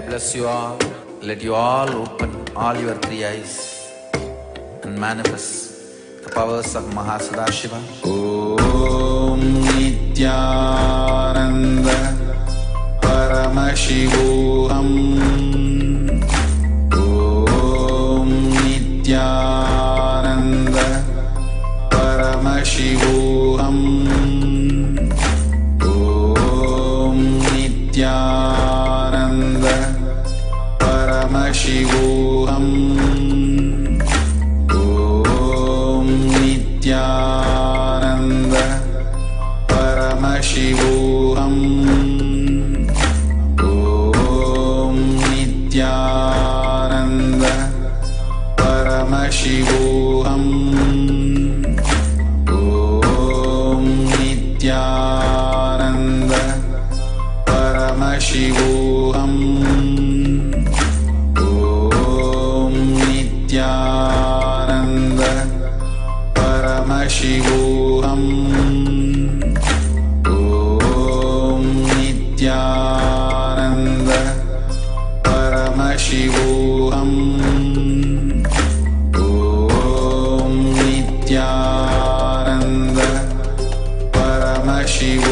I bless you all. Let you all open all your three eyes and manifest the powers of Mahasannidhanam. Om Nithyananda Paramashivam. Om Nithyananda Paramashivam. Om Nithyananda Paramashivam. Om Nithyananda Paramashivam. Om Nithyananda Paramashivam. Om Nithyananda Paramashivam. Om Nithyananda Paramashivam. Om Nithyananda Paramashivam. Om Nithyananda Paramashivam.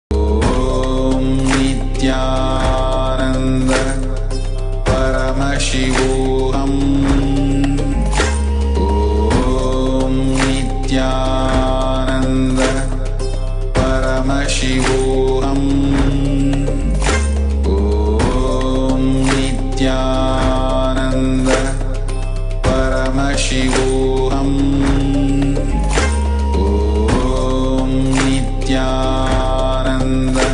Om Nithyananda Paramashivam. Om Nithyananda Paramashivam. Om Nithyananda Paramashivam. Om Nithyananda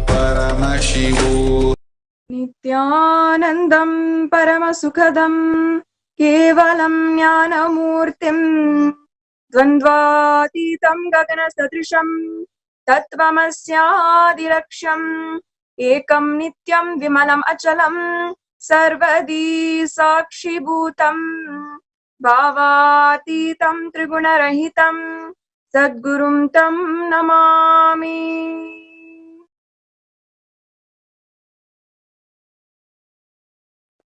Paramashivam. Nithyanandam Paramasukhadam Kevalam Jnanamurtim Dvandvatitam Gaganasatrisham Tattvamasyadiraksham Ekam Nityam Vimalam Achalam Sarvadi Sakshibhutam Bhavatitam Trigunarahitam Sadgurum Tam Namami.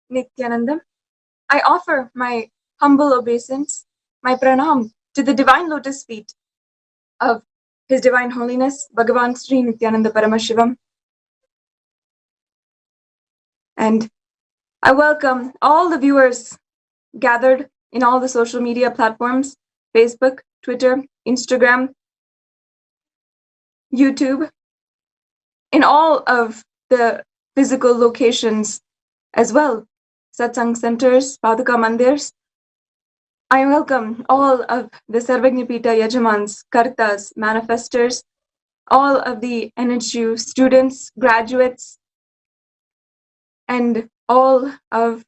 Nithyanandam, I offer my humble obeisance, my pranam to the divine lotus feet of His Divine Holiness, Bhagavan Sri Nithyananda Paramashivam. And I welcome all the viewers gathered in all the social media platforms, Facebook, Twitter, Instagram, YouTube, in all of the physical locations as well, satsang centers, paduka mandirs. I welcome all of the Sarvagnapita Yajamans, Kartas, manifestors, all of the NHU students, graduates, and all of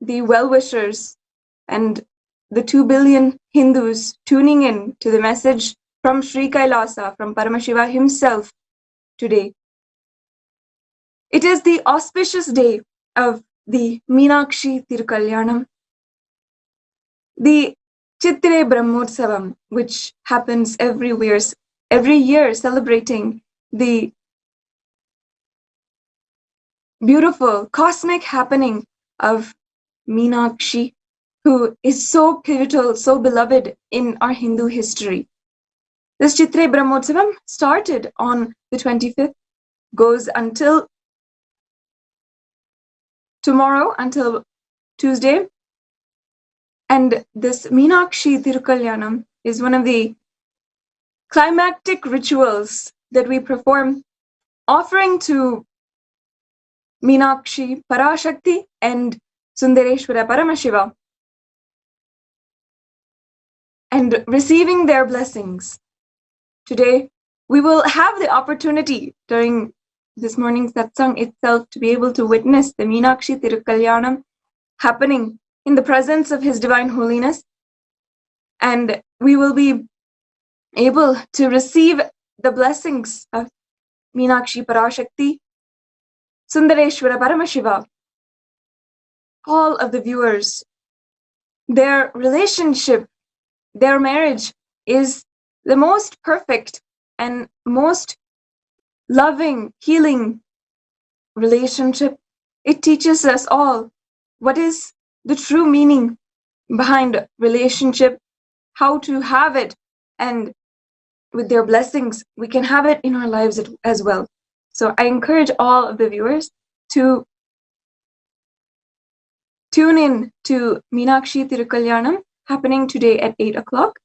the well-wishers and the 2 billion Hindus tuning in to the message from Sri Kailasa, from Paramashiva himself today. It is the auspicious day of the Meenakshi Tirukalyanam, the Chitre Brahmotsavam, which happens every year celebrating the beautiful cosmic happening of Meenakshi, who is so pivotal, so beloved in our Hindu history. This Chitre Brahmotsavam started on the 25th, goes until tomorrow, until Tuesday. And this Meenakshi Tirukalyanam is one of the climactic rituals that we perform, offering to Meenakshi Parashakti and Sundareshwara Paramashiva, and receiving their blessings. Today, we will have the opportunity during this morning's satsang itself to be able to witness the Meenakshi Tirukalyanam happening in the presence of His Divine Holiness. And we will be able to receive the blessings of Meenakshi Parashakti, Sundareshwara Paramashiva, all of the viewers. Their relationship, their marriage is the most perfect and most loving, healing relationship. It teaches us all what is the true meaning behind relationship, how to have it, and with their blessings, we can have it in our lives as well. So I encourage all of the viewers to tune in to Meenakshi Tirukalyanam happening today at 8 o'clock,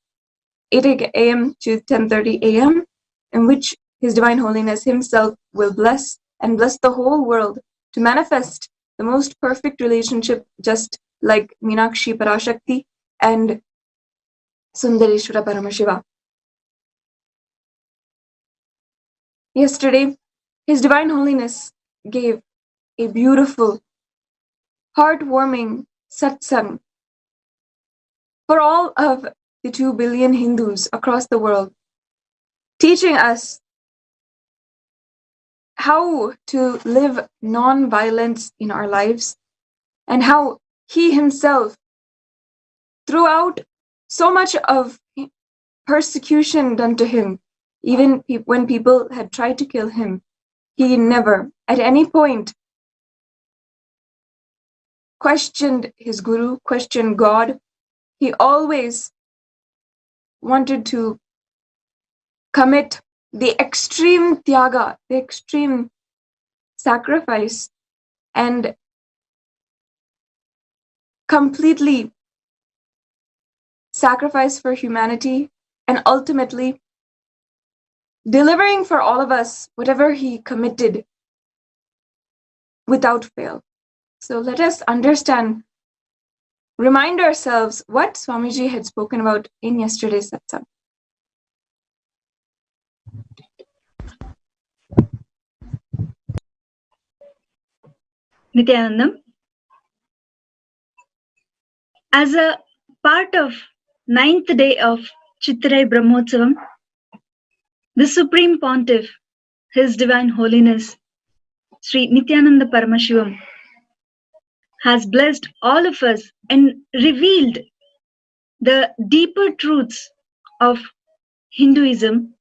8 a.m. to 10:30 a.m., in which His Divine Holiness Himself will bless and bless the whole world to manifest the most perfect relationship, just like Meenakshi Parashakti and Sundareshwara Paramashiva. Yesterday, His Divine Holiness gave a beautiful, heartwarming satsang for all of the 2 billion Hindus across the world, teaching us how to live non-violence in our lives, and how He Himself, throughout so much of persecution done to Him, even when people had tried to kill Him, He never, at any point, questioned His Guru, questioned God. He always wanted to commit the extreme tyaga, the extreme sacrifice, and completely sacrifice for humanity, and ultimately delivering for all of us whatever He committed without fail. So let us understand, remind ourselves what Swamiji had spoken about in yesterday's satsang. Nithyanandam, as a part of 9th day of Chittirai Brahmotsavam, the Supreme Pontiff, His Divine Holiness, Sri Nithyananda Paramashivam, has blessed all of us and revealed the deeper truths of Hinduism.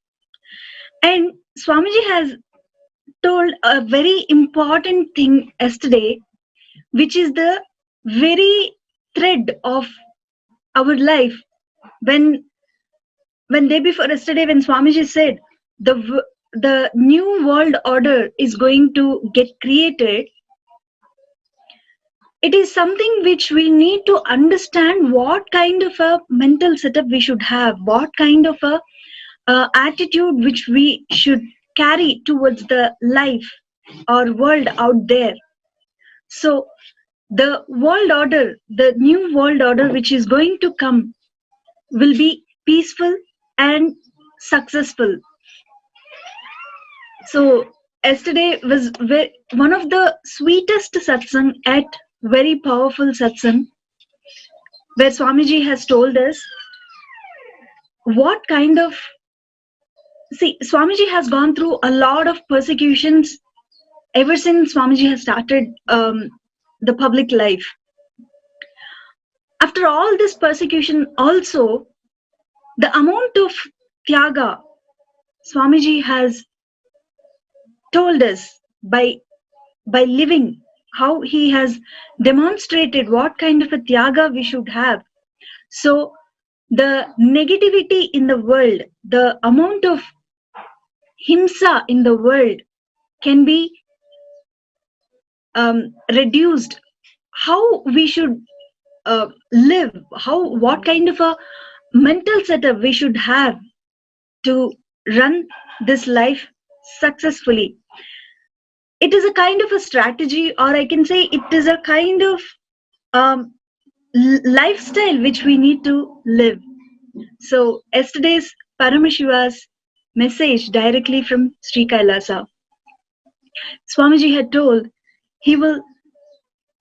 And Swamiji has told a very important thing yesterday, which is the very thread of our life. When day before yesterday, when Swamiji said the new world order is going to get created, it is something which we need to understand what kind of a mental setup we should have, what kind of a attitude which we should carry towards the life or world out there. So the world order, the new world order which is going to come, will be peaceful and successful. So yesterday was one of the sweetest satsang, at very powerful satsang, where Swamiji has told us what kind of, Swamiji has gone through a lot of persecutions ever since Swamiji has started the public life. After all this persecution also, the amount of tyaga Swamiji has told us by living, how he has demonstrated what kind of a tyaga we should have. So the negativity in the world, the amount of himsa in the world can be reduced. How we should live, what kind of a mental setup we should have to run this life successfully. It is a kind of a strategy, or I can say it is a kind of lifestyle which we need to live. So yesterday's Paramashiva's message directly from Sri Kailasa. Swamiji had told he will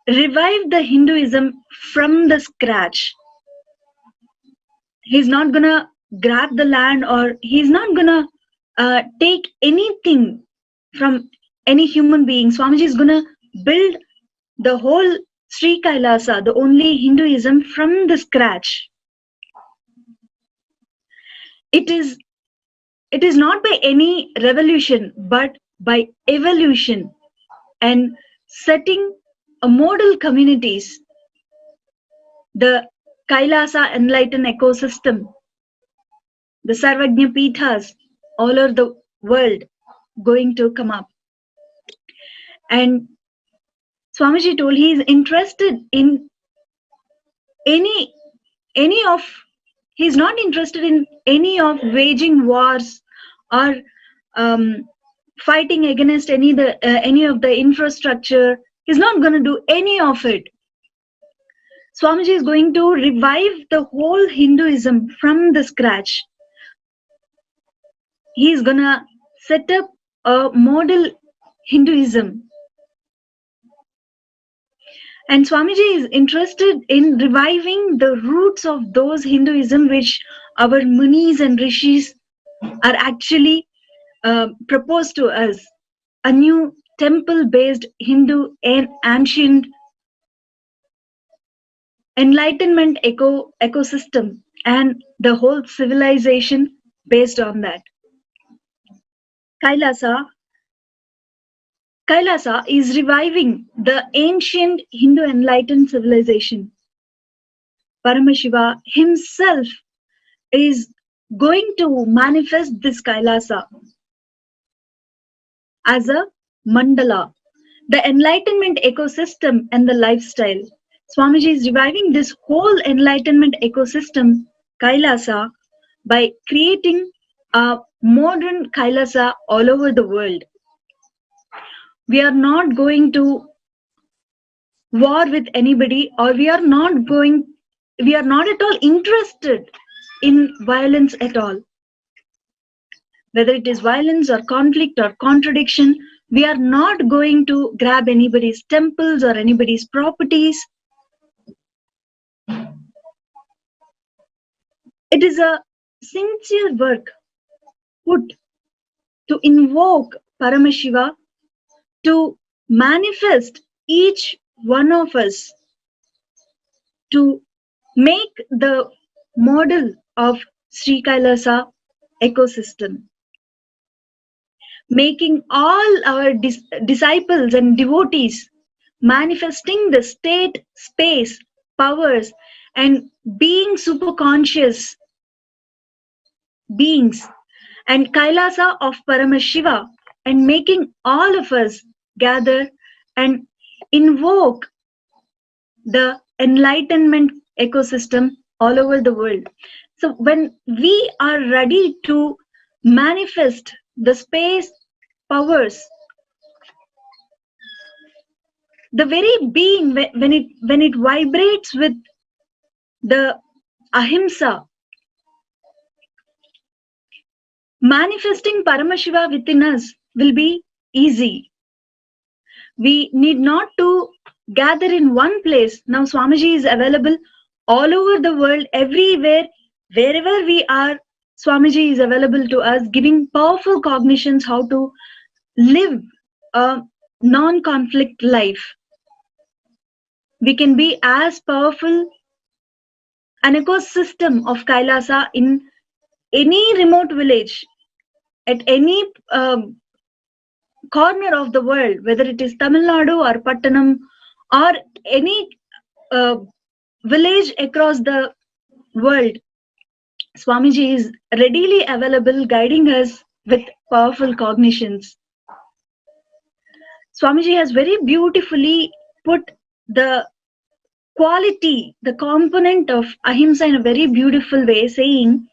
revive the Hinduism from the scratch. He's not gonna grab the land, or he's not gonna take anything from any human being. Swamiji is gonna build the whole Sri Kailasa, the only Hinduism, from the scratch. It is not by any revolution, but by evolution, and setting a model communities, the Kailasa enlightened ecosystem, the Sarvajna Pithas all over the world going to come up. And Swamiji told he is interested in he's not interested in any of waging wars or fighting against any of the infrastructure. He's not going to do any of it. Swamiji is going to revive the whole Hinduism from the scratch. He's going to set up a model Hinduism. And Swamiji is interested in reviving the roots of those Hinduism which our munis and rishis are actually proposed to us. A new temple-based Hindu and ancient enlightenment ecosystem, and the whole civilization based on that. Kailasa is reviving the ancient Hindu enlightened civilization. Paramashiva himself is going to manifest this Kailasa as a mandala, the enlightenment ecosystem and the lifestyle. Swamiji is reviving this whole enlightenment ecosystem, Kailasa, by creating a modern Kailasa all over the world. We are not going to war with anybody, or we are not at all interested in violence at all. Whether it is violence or conflict or contradiction, we are not going to grab anybody's temples or anybody's properties. It is a sincere work put to invoke Paramashiva, to manifest each one of us, to make the model of Sri Kailasa ecosystem, making all our disciples and devotees manifesting the state, space, powers, and being super conscious beings, and Kailasa of Paramashiva, and making all of us gather and invoke the enlightenment ecosystem all over the world. So when we are ready to manifest the space powers, the very being, when it vibrates with the ahimsa, manifesting Paramashiva within us will be easy. We need not to gather in one place. Now Swamiji is available all over the world, everywhere, wherever we are. Swamiji is available to us, giving powerful cognitions how to live a non-conflict life. We can be as powerful an ecosystem of Kailasa in any remote village, at any corner of the world, whether it is Tamil Nadu or Pattanam or any village across the world. Swamiji is readily available, guiding us with powerful cognitions. Swamiji has very beautifully put the quality, the component of ahimsa in a very beautiful way, saying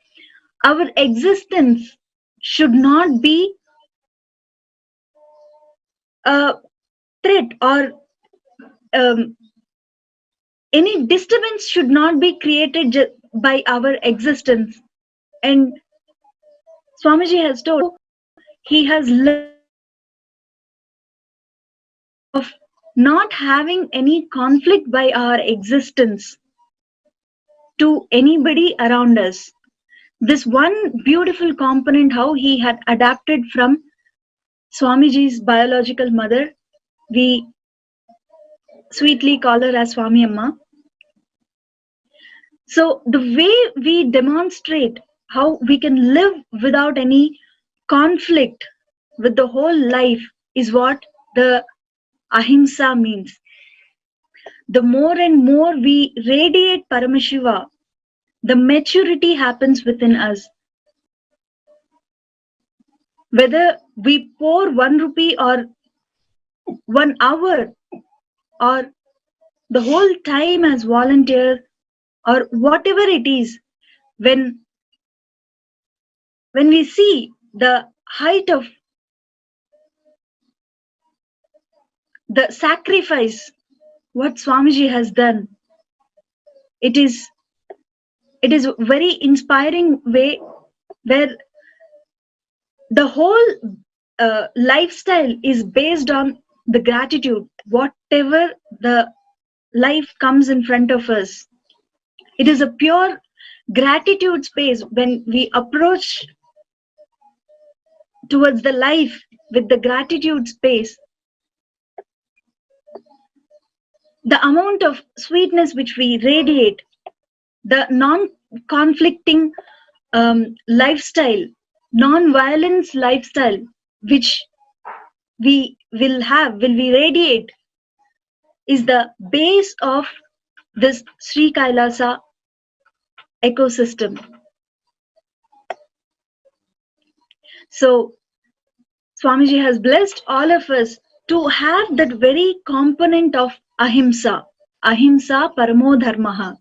our existence should not be a threat, or any disturbance should not be created by our existence. And Swamiji has told he has learned of not having any conflict by our existence to anybody around us. This one beautiful component, how he had adapted from Swamiji's biological mother, we sweetly call her as Swami Amma. So the way we demonstrate how we can live without any conflict with the whole life is what the ahimsa means. The more and more we radiate Paramashiva, the maturity happens within us. Whether we pour 1 rupee or 1 hour or the whole time as volunteer or whatever it is, when we see the height of the sacrifice what Swamiji has done, it is very inspiring way where the whole lifestyle is based on the gratitude. Whatever the life comes in front of us, it is a pure gratitude space. When we approach towards the life with the gratitude space, the amount of sweetness which we radiate, the non-conflicting lifestyle, non-violence lifestyle which we will radiate, is the base of this Sri Kailasa ecosystem. So Swamiji has blessed all of us to have that very component of ahimsa paramo dharmaha,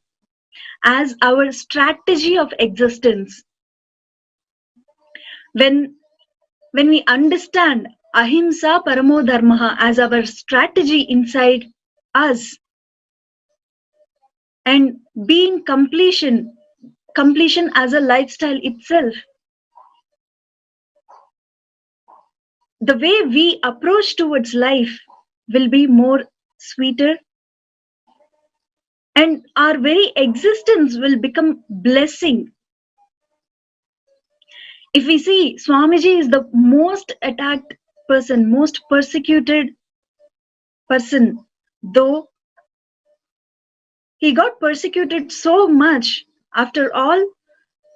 as our strategy of existence. When we understand ahimsa paramo dharmaha as our strategy inside us, and being completion as a lifestyle itself, the way we approach towards life will be more sweeter, and our very existence will become blessing. If we see, Swamiji is the most attacked person, most persecuted person, though he got persecuted so much. After all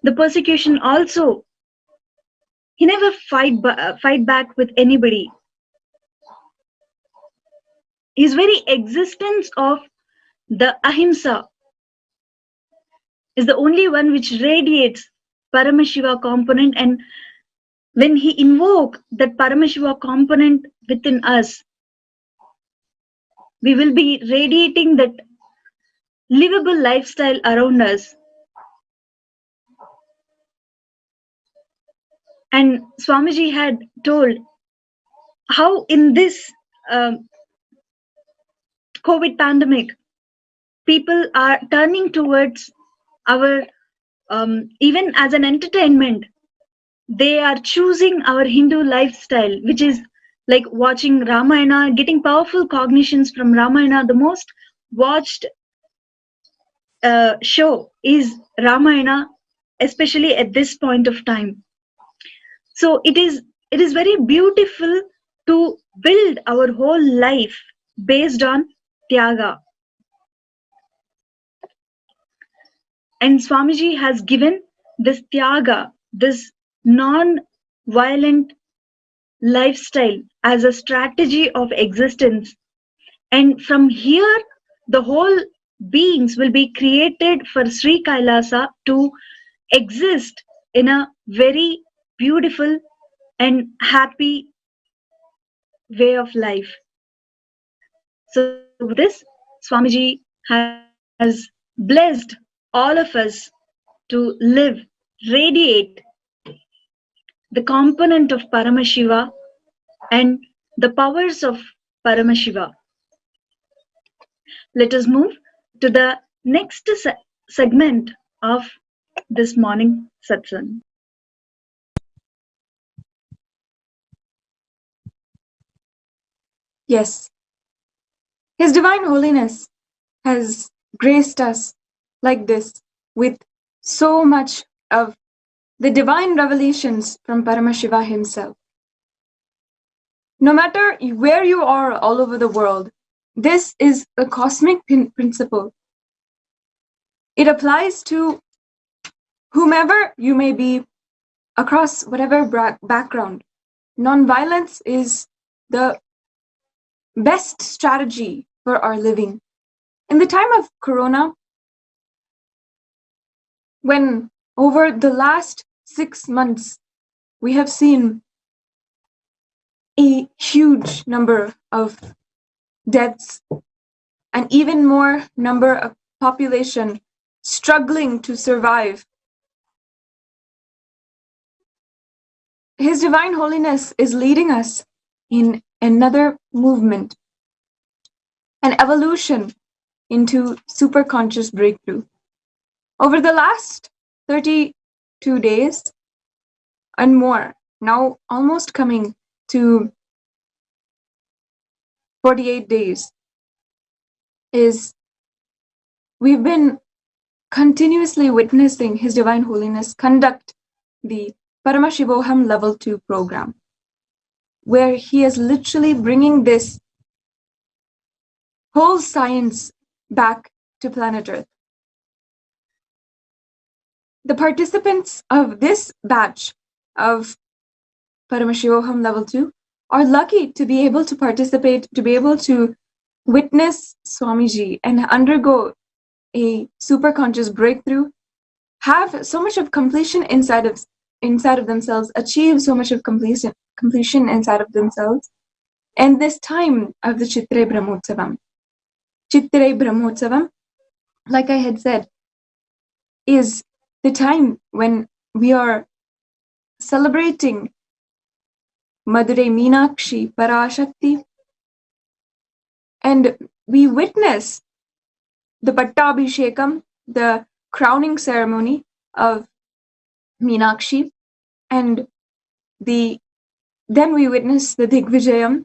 the persecution also, he never fight back with anybody. His very existence of the ahimsa is the only one which radiates Paramashiva component, and when he invoke that Paramashiva component within us, we will be radiating that livable lifestyle around us. And Swamiji had told how in this COVID pandemic, people are turning towards our, even as an entertainment, they are choosing our Hindu lifestyle, which is like watching Ramayana, getting powerful cognitions from Ramayana. The most watched show is Ramayana, especially at this point of time. So it is very beautiful to build our whole life based on Tyaga. And Swamiji has given this Tyaga, this non-violent lifestyle as a strategy of existence. And from here, the whole beings will be created for Sri Kailasa to exist in a very beautiful and happy way of life. So with this, Swamiji has blessed all of us to live, radiate the component of Paramashiva and the powers of Paramashiva. Let us move to the next segment of this morning satsang. Yes. His Divine Holiness has graced us like this with so much of the divine revelations from Paramashiva himself. No matter where you are all over the world, this is a cosmic principle. It applies to whomever you may be across whatever background. Nonviolence is the best strategy for our living. In the time of Corona, when over the last 6 months we have seen a huge number of deaths and even more number of population struggling to survive, His Divine Holiness is leading us in another movement, an evolution into superconscious breakthrough. Over the last 32 days and more, now almost coming to 48 days, we've been continuously witnessing His Divine Holiness conduct the Paramashivoham Level 2 program, where he is literally bringing this whole science back to planet Earth. The participants of this batch of Paramashivoham Level 2 are lucky to be able to participate, to be able to witness Swamiji and undergo a superconscious breakthrough, have so much of completion inside of themselves, achieve so much of completion inside of themselves, and this time of the Chitrai Brahmotsavam. Chitrai Brahmotsavam, like I had said, is the time when we are celebrating Madurai Meenakshi, Parashakti, and we witness the Pattabhishekam, the crowning ceremony of Meenakshi, and then we witness the Digvijayam,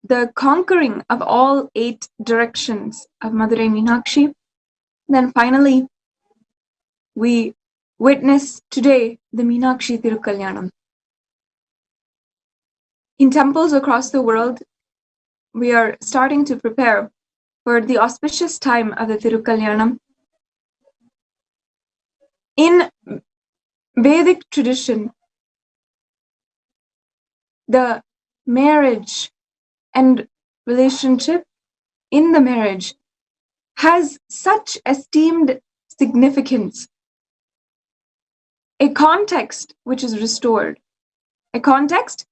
the conquering of all 8 directions of Madurai Meenakshi. Then finally, we witness today the Meenakshi Tirukalyanam. In temples across the world, we are starting to prepare for the auspicious time of the Tirukalyanam. In Vedic tradition, the marriage and relationship in the marriage has such esteemed significance. A context which is restored, a context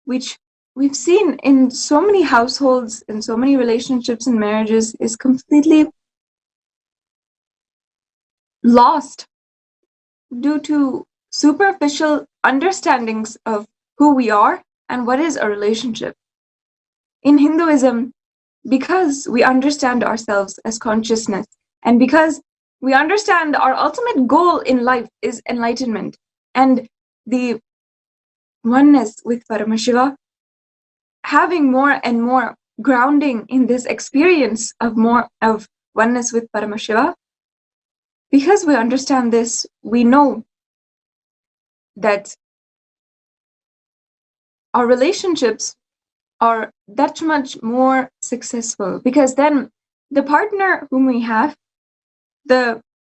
which we've seen in so many households, in so many relationships and marriages, is completely lost due to superficial understandings of who we are and what is a relationship. In Hinduism, because we understand ourselves as consciousness, and because we understand our ultimate goal in life is enlightenment and the oneness with Paramashiva, having more and more grounding in this experience of more of oneness with Paramashiva, because we understand this, we know that our relationships are that much more successful, because then the partner whom we have,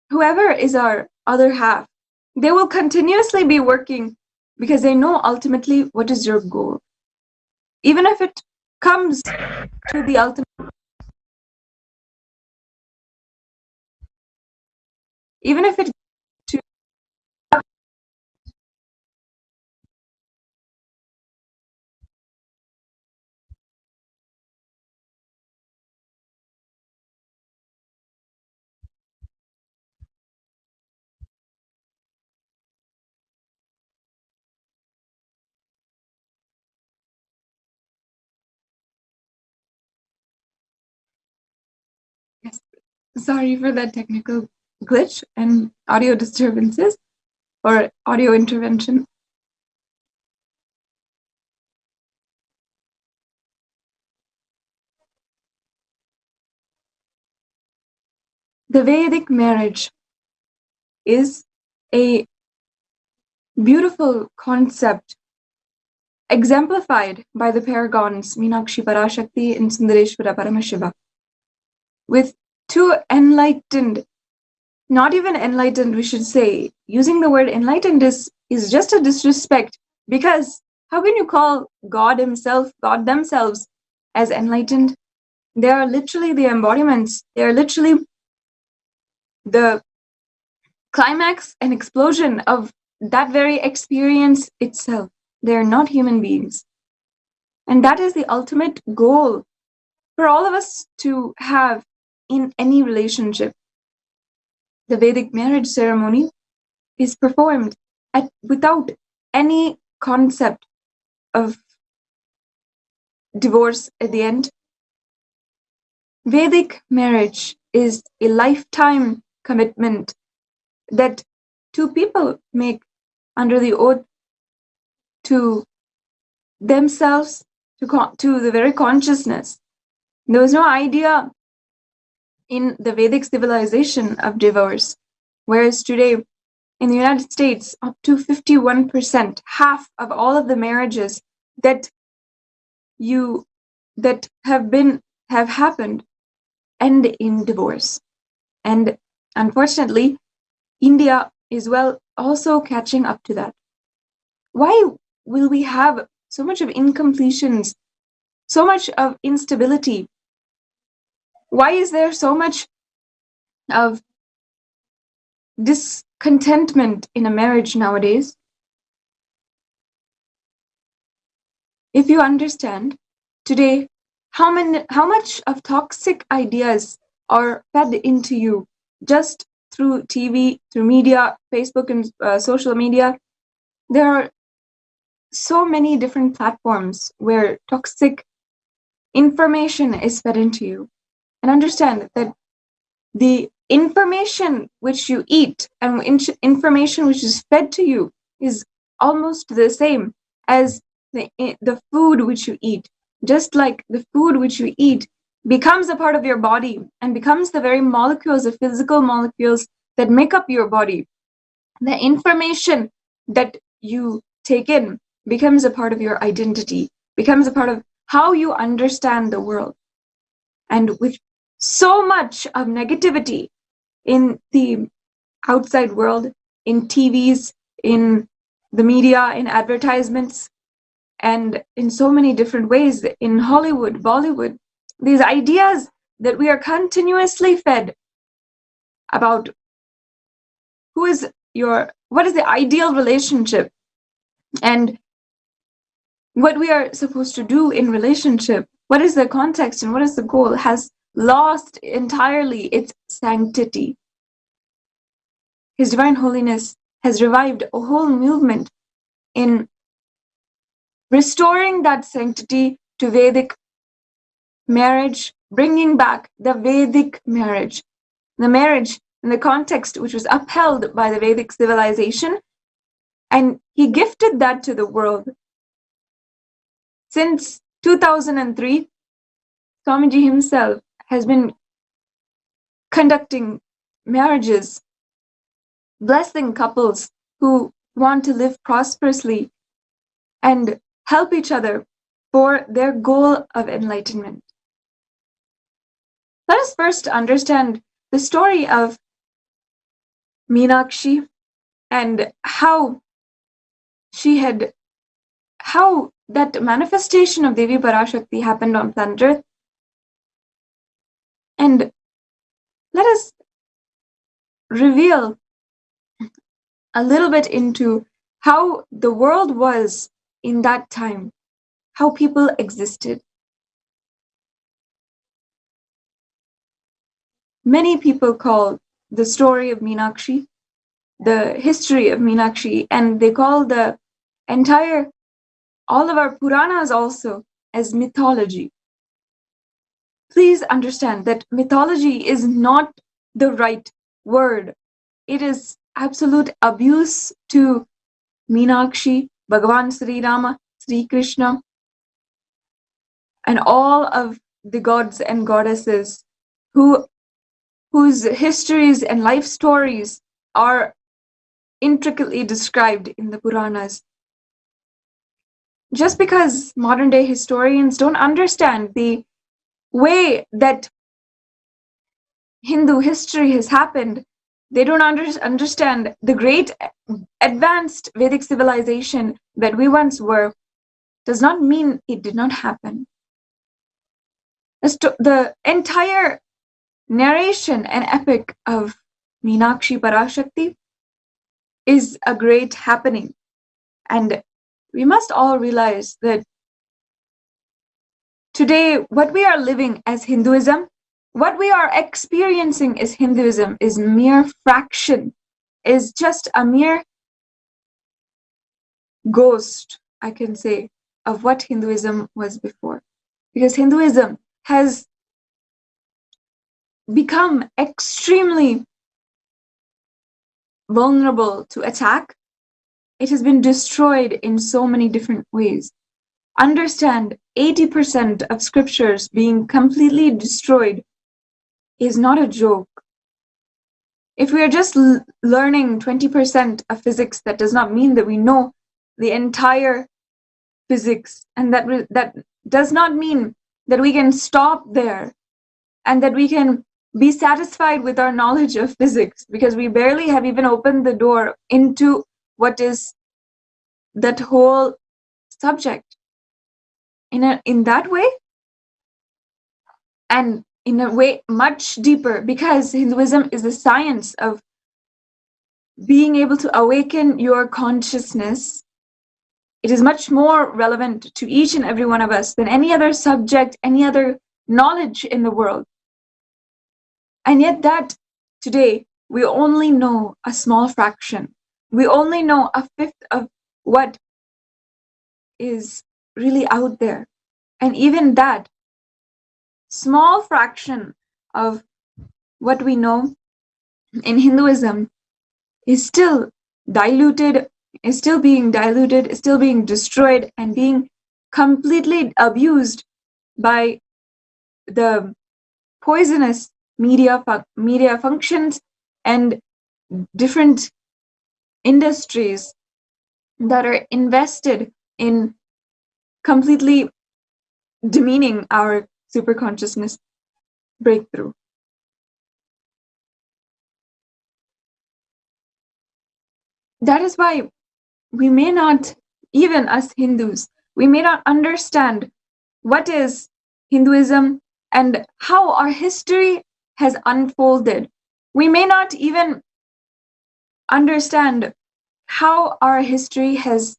whoever is our other half, they will continuously be working because they know ultimately what is your goal. Even if it comes to the ultimate, even if it to yes, sorry for that technical glitch and audio disturbances or audio intervention. The Vedic marriage is a beautiful concept exemplified by the paragons Meenakshi Parashakti and Sundareshwara Paramashiva, with two enlightened, not even enlightened, we should say. Using the word enlightened is just a disrespect, because how can you call God himself, God themselves, as enlightened? They are literally the embodiments. They are literally the climax and explosion of that very experience itself. They are not human beings. And that is the ultimate goal for all of us to have in any relationship. The Vedic marriage ceremony is performed without any concept of divorce at the end. Vedic marriage is a lifetime commitment that two people make under the oath to themselves, to the very consciousness. There was no idea in the Vedic civilization of divorce, whereas today in the United States, up to 51%, half of all of the marriages that have happened end in divorce. And unfortunately, India is also catching up to that. Why will we have so much of incompletions, so much of instability? Why is there so much of discontentment in a marriage nowadays? If you understand today how much of toxic ideas are fed into you just through TV, through media, Facebook and social media, there are so many different platforms where toxic information is fed into you. And understand that the information which you eat and information which is fed to you is almost the same as the food which you eat. Just like the food which you eat becomes a part of your body and becomes the very molecules, the physical molecules that make up your body, the information that you take in becomes a part of your identity, becomes a part of how you understand the world. And with so much of negativity in the outside world, in TVs, in the media, in advertisements, and in so many different ways, in Hollywood, Bollywood, these ideas that we are continuously fed about what is the ideal relationship and what we are supposed to do in relationship, what is the context and what is the goal, has lost entirely its sanctity. His Divine Holiness has revived a whole movement in restoring that sanctity to Vedic marriage, bringing back the Vedic marriage, the marriage in the context which was upheld by the Vedic civilization, and he gifted that to the world. Since 2003, Swamiji himself has been conducting marriages, blessing couples who want to live prosperously and help each other for their goal of enlightenment. Let us first understand the story of Meenakshi and how that manifestation of Devi Parashakti happened on planet Earth. And let us reveal a little bit into how the world was in that time, how people existed. Many people call the story of Meenakshi, the history of Meenakshi, and they call all of our Puranas also as mythology. Please understand that mythology is not the right word. It is absolute abuse to Meenakshi, Bhagavan Sri Rama, Sri Krishna, and all of the gods and goddesses who whose histories and life stories are intricately described in the Puranas. Just because modern day historians don't understand the way that Hindu history has happened, they don't understand the great advanced Vedic civilization that we once were, does not mean it did not happen. The entire narration and epic of Meenakshi Parashakti is a great happening. And we must all realize that today what we are living as Hinduism, what we are experiencing as Hinduism is mere fraction, is just a mere ghost, I can say, of what Hinduism was before. Because Hinduism has become extremely vulnerable to attack. It has been destroyed in so many different ways. Understand, 80% of scriptures being completely destroyed is not a joke. If we are just learning 20% of physics, that does not mean that we know the entire physics, and that does not mean that we can stop there and that we can be satisfied with our knowledge of physics, because we barely have even opened the door into what is that whole subject. In that way, and in a way much deeper, because Hinduism is the science of being able to awaken your consciousness. It is much more relevant to each and every one of us than any other subject, any other knowledge in the world. And yet that today we only know a small fraction. We only know a fifth of what is really out there. And even that small fraction of what we know in Hinduism is still diluted, is still being diluted, is still being destroyed, and being completely abused by the poisonous media functions and different industries that are invested in completely demeaning our superconsciousness breakthrough. That is why we may not, even us Hindus, we may not understand what is Hinduism and how our history has unfolded. We may not even understand how our history has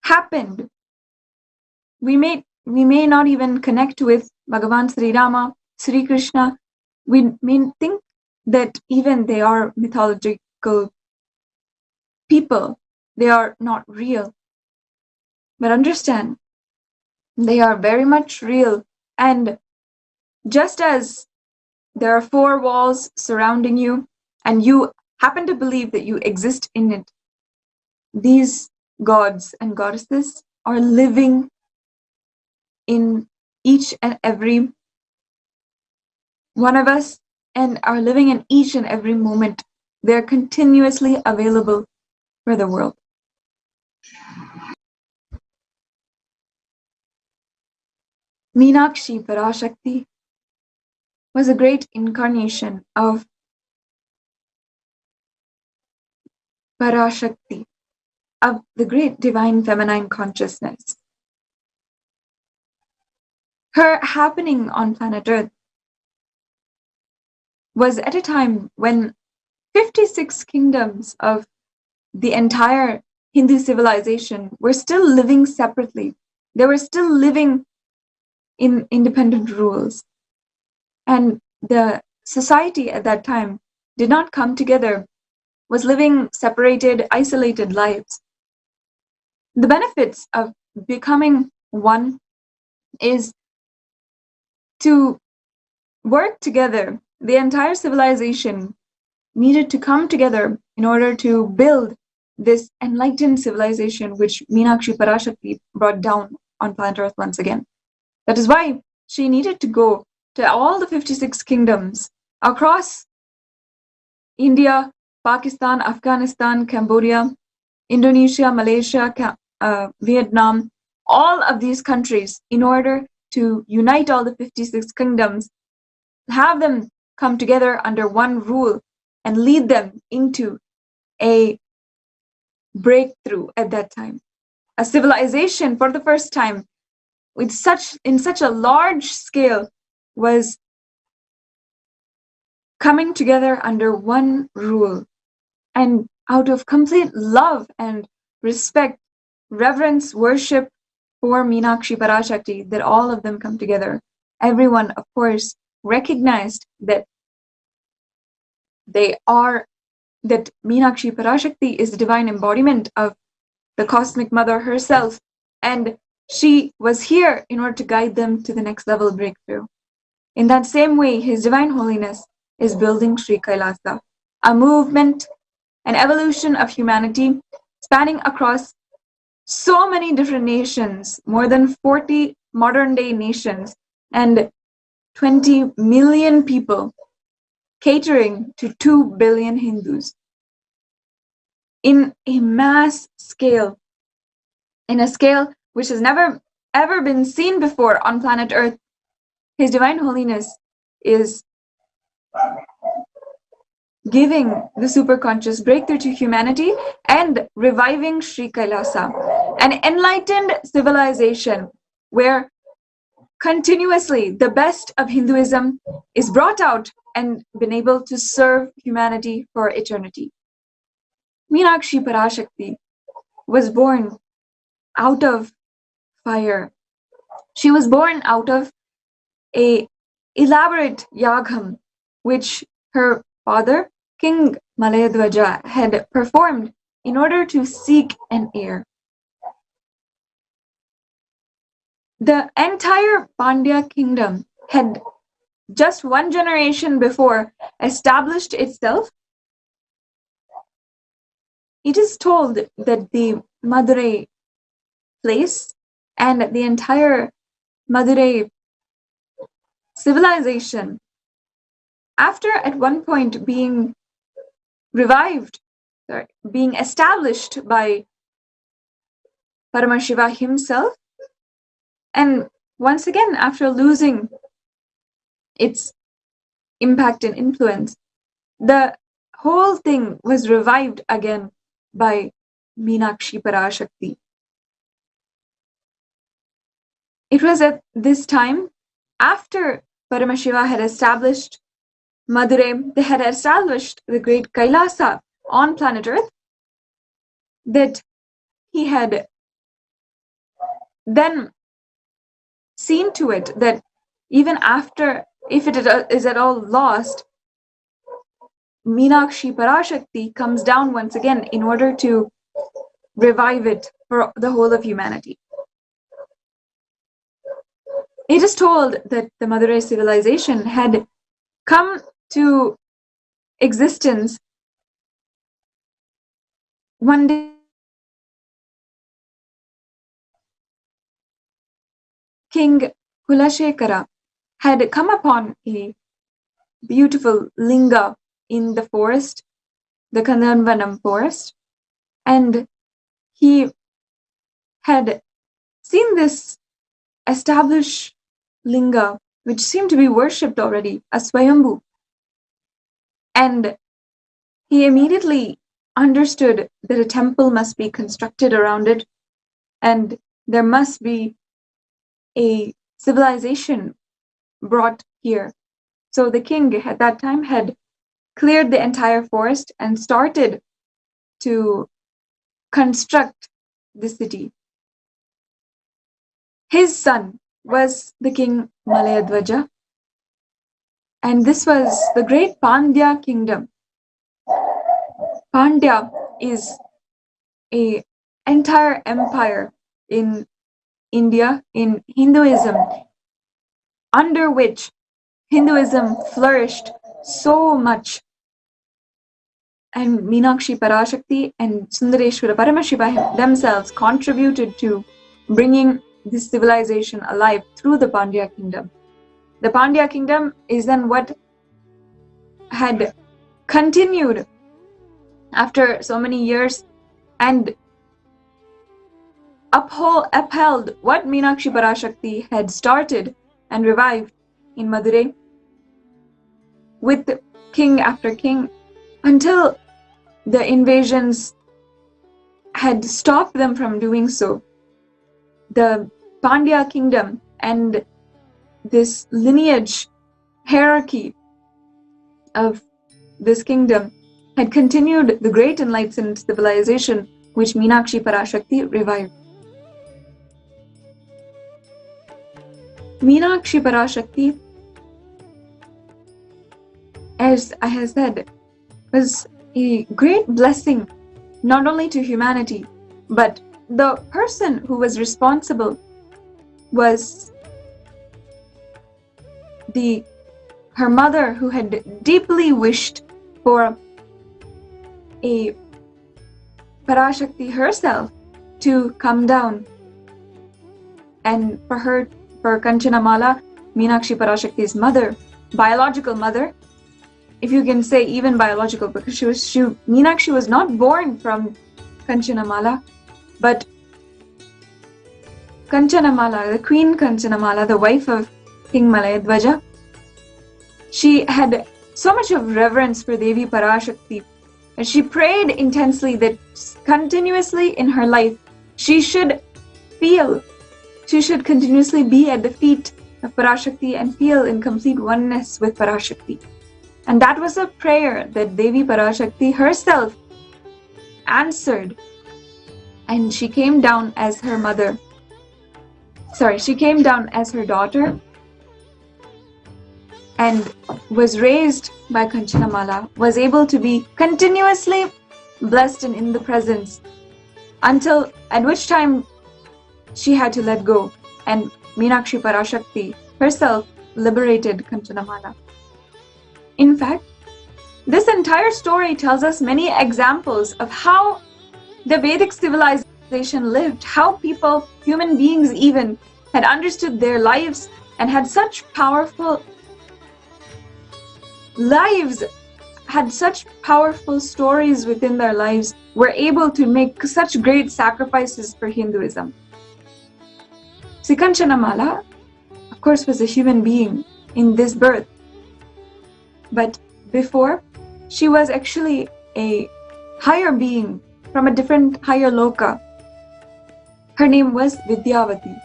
happened. We may not even connect with Bhagavan Sri Rama, Sri Krishna. We may think that even they are mythological people. They are not real. But understand, they are very much real. And just as there are four walls surrounding you, and you happen to believe that you exist in it, these gods and goddesses are living in each and every one of us, and are living in each and every moment. They're continuously available for the world. Meenakshi Parashakti was a great incarnation of Parashakti, of the great divine feminine consciousness. Her happening on planet Earth was at a time when 56 kingdoms of the entire Hindu civilization were still living separately. They were still living in independent rules. And the society at that time did not come together, was living separated, isolated lives. The benefits of becoming one is to work together. The entire civilization needed to come together in order to build this enlightened civilization which Meenakshi Parashakti brought down on planet Earth once again. That is why she needed to go to all the 56 kingdoms across India, Pakistan, Afghanistan, Cambodia, Indonesia, Malaysia, Vietnam, all of these countries, in order to unite all the 56 kingdoms, have them come together under one rule and lead them into a breakthrough at that time. A civilization for the first time in such a large scale was coming together under one rule, and out of complete love and respect, reverence, worship for Meenakshi Parashakti, that all of them come together. Everyone, of course, recognized that Meenakshi Parashakti is the divine embodiment of the Cosmic Mother herself, and she was here in order to guide them to the next level breakthrough. In that same way, His Divine Holiness is building Sri Kailasa, a movement, an evolution of humanity spanning across so many different nations, more than 40 modern-day nations, and 20 million people, catering to 2 billion Hindus. In a mass scale, in a scale which has never ever been seen before on planet Earth, His Divine Holiness is giving the superconscious breakthrough to humanity and reviving Sri Kailasa, an enlightened civilization where continuously the best of Hinduism is brought out and been able to serve humanity for eternity. Meenakshi Parashakti was born out of fire. She was born out of a elaborate yagam which her father, King Malayadwaja, had performed in order to seek an heir. The entire Pandya kingdom had just one generation before established itself. It is told that the Madurai place and the entire Madurai civilization, after at one point being being established by Paramashiva himself, and once again after losing its impact and influence, the whole thing was revived again by Meenakshi Parashakti. It was at this time, after Paramashiva had established Madurai, they had established the great Kailasa on planet Earth, that he had then seen to it that even after, if it is at all lost, Meenakshi Parashakti comes down once again in order to revive it for the whole of humanity. It is told that the Madurai civilization had come to existence one day. King Kulashekara had come upon a beautiful linga in the forest, the Kandanvanam forest, and he had seen this established linga, which seemed to be worshipped already, a Swayambhu. And he immediately understood that a temple must be constructed around it, and there must be a civilization brought here. So the king at that time had cleared the entire forest and started to construct the city. His son was the king Malayadwaja, and this was the great Pandya kingdom. Pandya is an entire empire in India, in Hinduism, under which Hinduism flourished so much. And Meenakshi Parashakti and Sundareshwara Paramashiva themselves contributed to bringing this civilization alive through the Pandya kingdom. The Pandya kingdom is then what had continued after so many years and upheld what Meenakshi Parashakti had started and revived in Madurai with king after king until the invasions had stopped them from doing so. The Pandya kingdom and this lineage hierarchy of this kingdom had continued the great enlightened civilization which Meenakshi Parashakti revived. Meenakshi Parashakti, as I have said, was a great blessing not only to humanity, but the person who was responsible was her mother, who had deeply wished for a Parashakti herself to come down, and for Kanchanamala, Meenakshi Parashakti's mother, biological mother, if you can say even biological, because Meenakshi was not born from Kanchanamala, but Kanchanamala, the Queen Kanchanamala, the wife of King Malayadwaja, she had so much of reverence for Devi Parashakti, and she prayed intensely that continuously in her life she should continuously be at the feet of Parashakti and feel in complete oneness with Parashakti. And that was a prayer that Devi Parashakti herself answered. And she came down as her mother. She came down as her daughter and was raised by Kanchanamala, was able to be continuously blessed and in the presence, until at which time she had to let go, and Meenakshi Parashakti herself liberated Kanchanamala. In fact, this entire story tells us many examples of how the Vedic civilization lived, how people, human beings even, had understood their lives and had such powerful lives, had such powerful stories within their lives, were able to make such great sacrifices for Hinduism. See, Kanchanamala, of course, was a human being in this birth. But before, she was actually a higher being from a different higher loka. Her name was Vidyavati.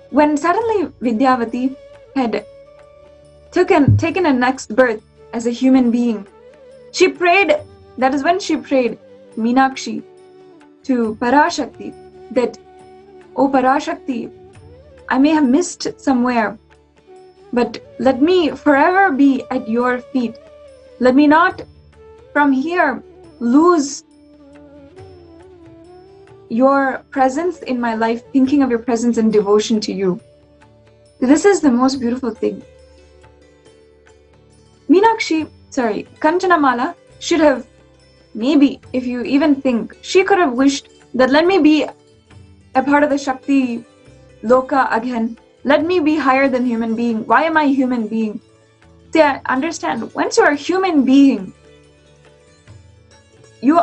When suddenly Vidyavati had taken a next birth as a human being, she prayed, that is when she prayed, Meenakshi, to Parashakti, that, "O Parashakti, I may have missed somewhere, but let me forever be at your feet. Let me not from here lose your presence in my life, thinking of your presence and devotion to you." This is the most beautiful thing. Kanchanamala should have, maybe if you even think, she could have wished that let me be a part of the Shakti Loka again. Let me be higher than human being. Why am I a human being? See, I understand, once you're a human being, you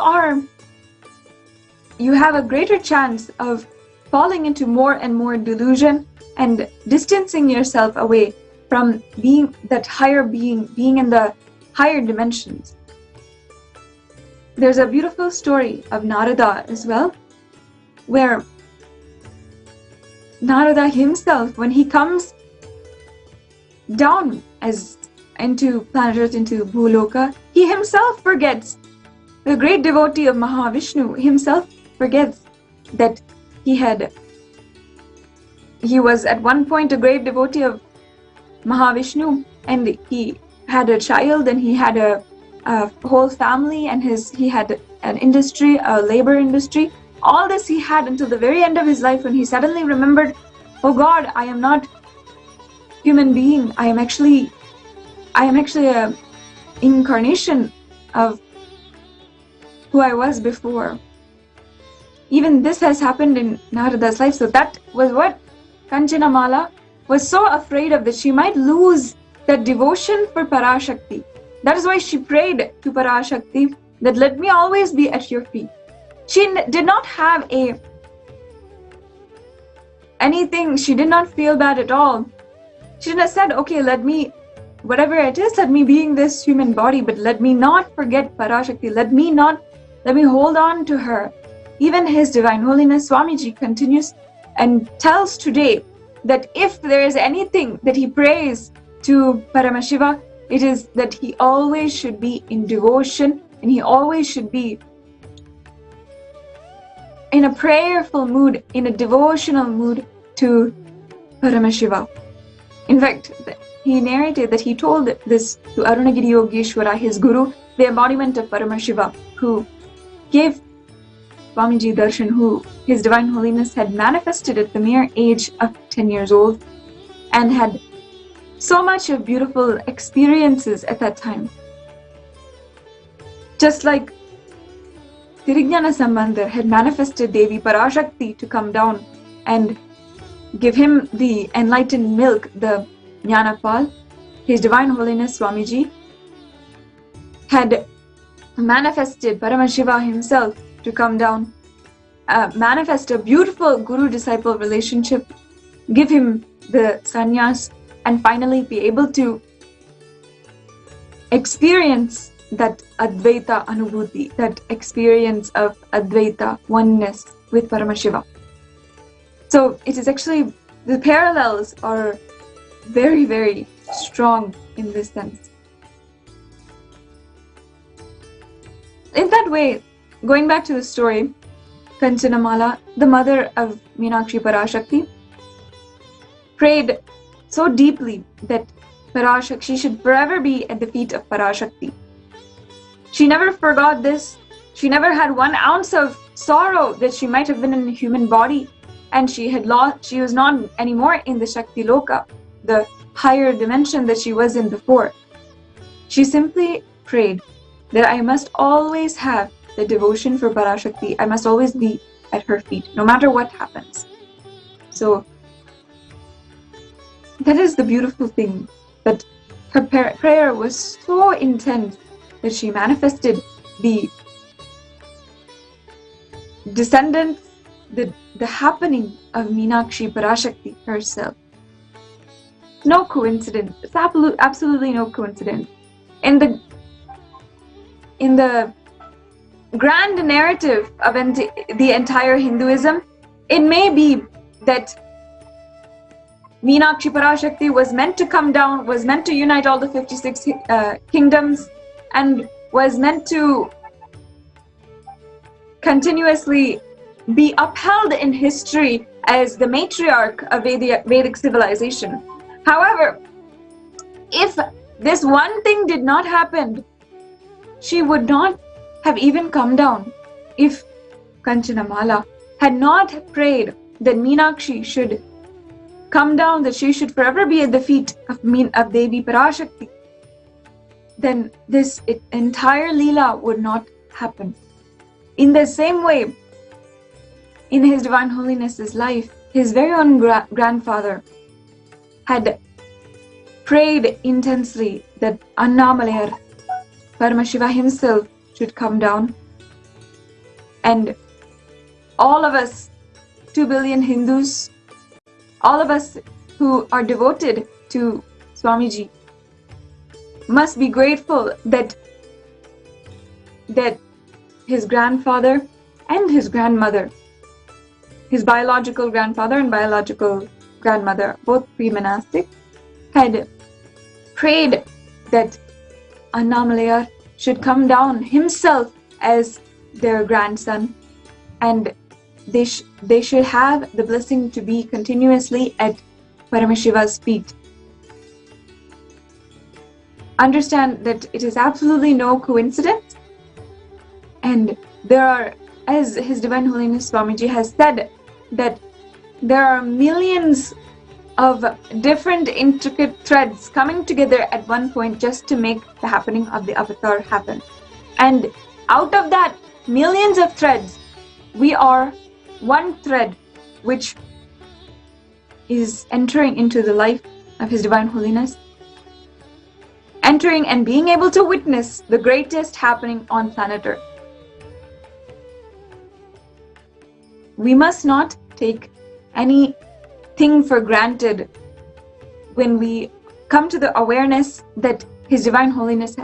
have a greater chance of falling into more and more delusion and distancing yourself away from being that higher being in the higher dimensions. There's a beautiful story of Narada as well, where Narada himself, when he comes down into planet Earth, into Bhuloka, he himself forgets. The great devotee of Mahavishnu himself forgets that he was at one point a great devotee of Mahavishnu, and he had a child, and he had a whole family, and he had an industry, a labor industry. All this he had until the very end of his life, when he suddenly remembered, "Oh God, I am not human being. I am actually a incarnation of who I was before." Even this has happened in Narada's life. So that was what Kanchanamala was so afraid of, that she might lose that devotion for Parashakti. That is why she prayed to Parashakti that let me always be at your feet. She did not have anything, she did not feel bad at all. She just said, okay, let me, whatever it is, let me be in this human body, but let me not forget Parashakti. Let me hold on to her. Even His Divine Holiness Swamiji continues and tells today that if there is anything that he prays to Paramashiva, it is that he always should be in devotion and he always should be in a prayerful mood, in a devotional mood to Paramashiva. In fact, he narrated that he told this to Arunagiri Yogeshwara, his guru, the embodiment of Paramashiva, who gave Swamiji Darshan, who His Divine Holiness had manifested at the mere age of 10 years old and had so much of beautiful experiences at that time. Just like Tirukalyanam Sambandhar had manifested Devi Parashakti to come down and give him the enlightened milk, the Jnanapal, His Divine Holiness Swamiji had manifested Paramashiva himself to come down, manifest a beautiful guru-disciple relationship, give him the sannyas, and finally be able to experience that Advaita Anubhuti, that experience of Advaita, oneness with Paramashiva. So it is actually, the parallels are very, very strong in this sense. In that way, going back to the story, Kanchanamala, the mother of Meenakshi Parashakti, prayed so deeply that Parashakti should forever be at the feet of Parashakti. She never forgot this. She never had 1 ounce of sorrow that she might have been in a human body and she was not anymore in the Shakti Loka, the higher dimension that she was in before. She simply prayed that I must always have the devotion for Parashakti. I must always be at her feet, no matter what happens. So that is the beautiful thing, that her prayer was so intense that she manifested the descendants, the happening of Meenakshi Parashakti herself. No coincidence. It's absolutely no coincidence. In the grand narrative of the entire Hinduism, it may be that Meenakshi Parashakti was meant to come down, was meant to unite all the 56 kingdoms, and was meant to continuously be upheld in history as the matriarch of Vedic civilization. However, if this one thing did not happen, she would not have even come down. If Kanchanamala had not prayed that Meenakshi should come down, that she should forever be at the feet of Devi Parashakti, then this entire Leela would not happen. In the same way, in His Divine Holiness's life, his very own grandfather had prayed intensely that Annamalayar, Paramashiva himself, should come down. And all of us, 2 billion Hindus, all of us who are devoted to Swamiji, must be grateful that his grandfather and his grandmother, his biological grandfather and biological grandmother, both pre-monastic, had prayed that Annamalayar should come down himself as their grandson, and they should have the blessing to be continuously at Paramashiva's feet. Understand that it is absolutely no coincidence, and there are, as His Divine Holiness Swamiji has said, that there are millions of different intricate threads coming together at one point just to make the happening of the avatar happen. And out of that millions of threads, we are one thread which is entering into the life of His Divine Holiness. entering and being able to witness the greatest happening on planet Earth. We must not take anything for granted when we come to the awareness that His Divine Holiness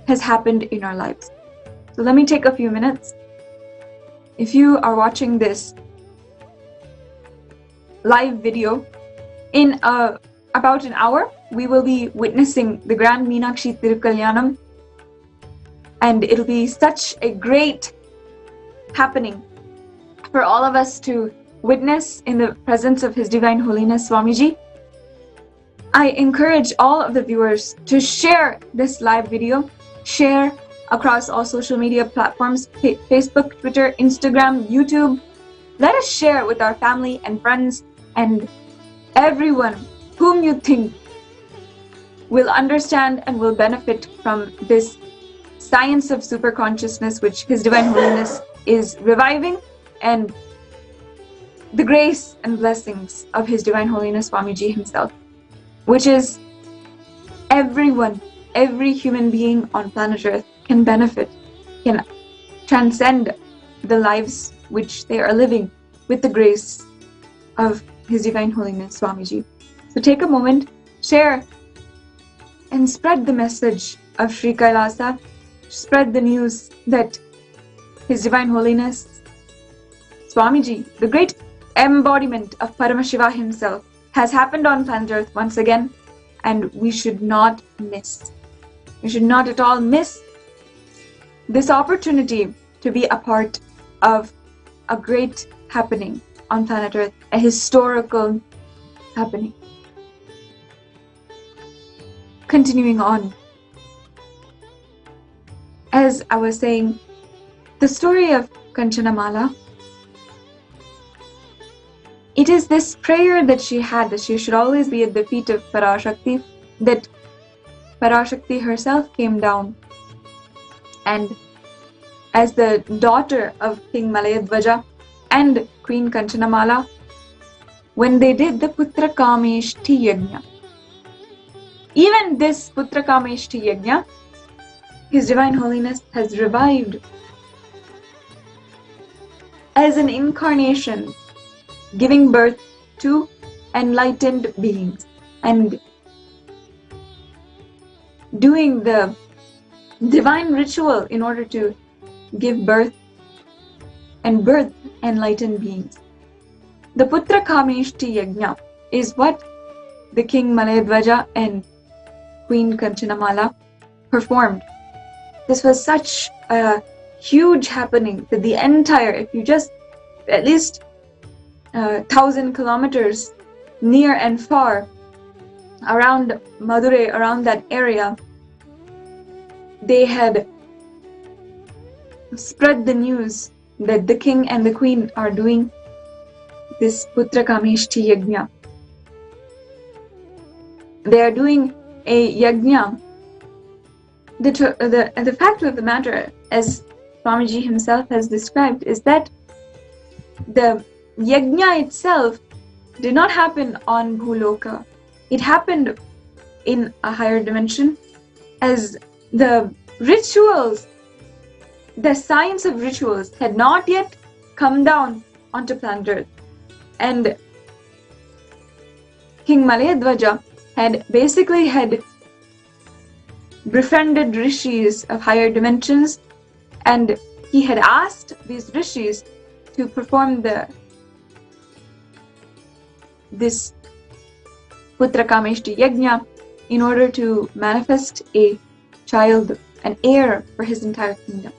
has happened in our lives. So let me take a few minutes. If you are watching this live video, in about an hour, we will be witnessing the Grand Meenakshi Tirukalyanam, and it'll be such a great happening for all of us to witness in the presence of His Divine Holiness Swamiji. I encourage all of the viewers to share this live video, share across all social media platforms, Facebook, Twitter, Instagram, YouTube. Let us share with our family and friends and everyone whom you think will understand and will benefit from this science of superconsciousness which His Divine Holiness is reviving, and the grace and blessings of His Divine Holiness Swamiji himself, which is everyone, every human being on planet Earth can benefit, can transcend the lives which they are living with the grace of His Divine Holiness Swamiji. So take a moment, share and spread the message of Sri Kailasa, spread the news that His Divine Holiness Swamiji, the great embodiment of Paramashiva himself, has happened on planet Earth once again, and we should not miss. We should not at all miss this opportunity to be a part of a great happening on planet Earth, a historical happening. Continuing on, as I was saying, the story of Kanchanamala, it is this prayer that she had, that she should always be at the feet of Parashakti, that Parashakti herself came down, and as the daughter of King Malayadvaja and Queen Kanchanamala, when they did the Putra Kameshti Yajna, even this Putra Kameshti Yajna, His Divine Holiness has revived as an incarnation, giving birth to enlightened beings and doing the divine ritual in order to give birth and birth enlightened beings. The Putra Kameshti Yajna is what the King Malayadvaja and Queen Kanchanamala performed. This was such a huge happening that the entire, if you just at least 1,000 kilometers near and far around Madurai, around that area, they had spread the news that the king and the queen are doing this Putra Kameshti Yajna. They are doing a yajna. The fact of the matter, as Swamiji himself has described, is that the yajna itself did not happen on Bhuloka. It happened in a higher dimension, as the rituals, the science of rituals had not yet come down onto planet Earth. And King Malayadvaja had befriended rishis of higher dimensions, and he had asked these rishis to perform this Putra Kameshti Yajna in order to manifest a child, an heir for his entire kingdom.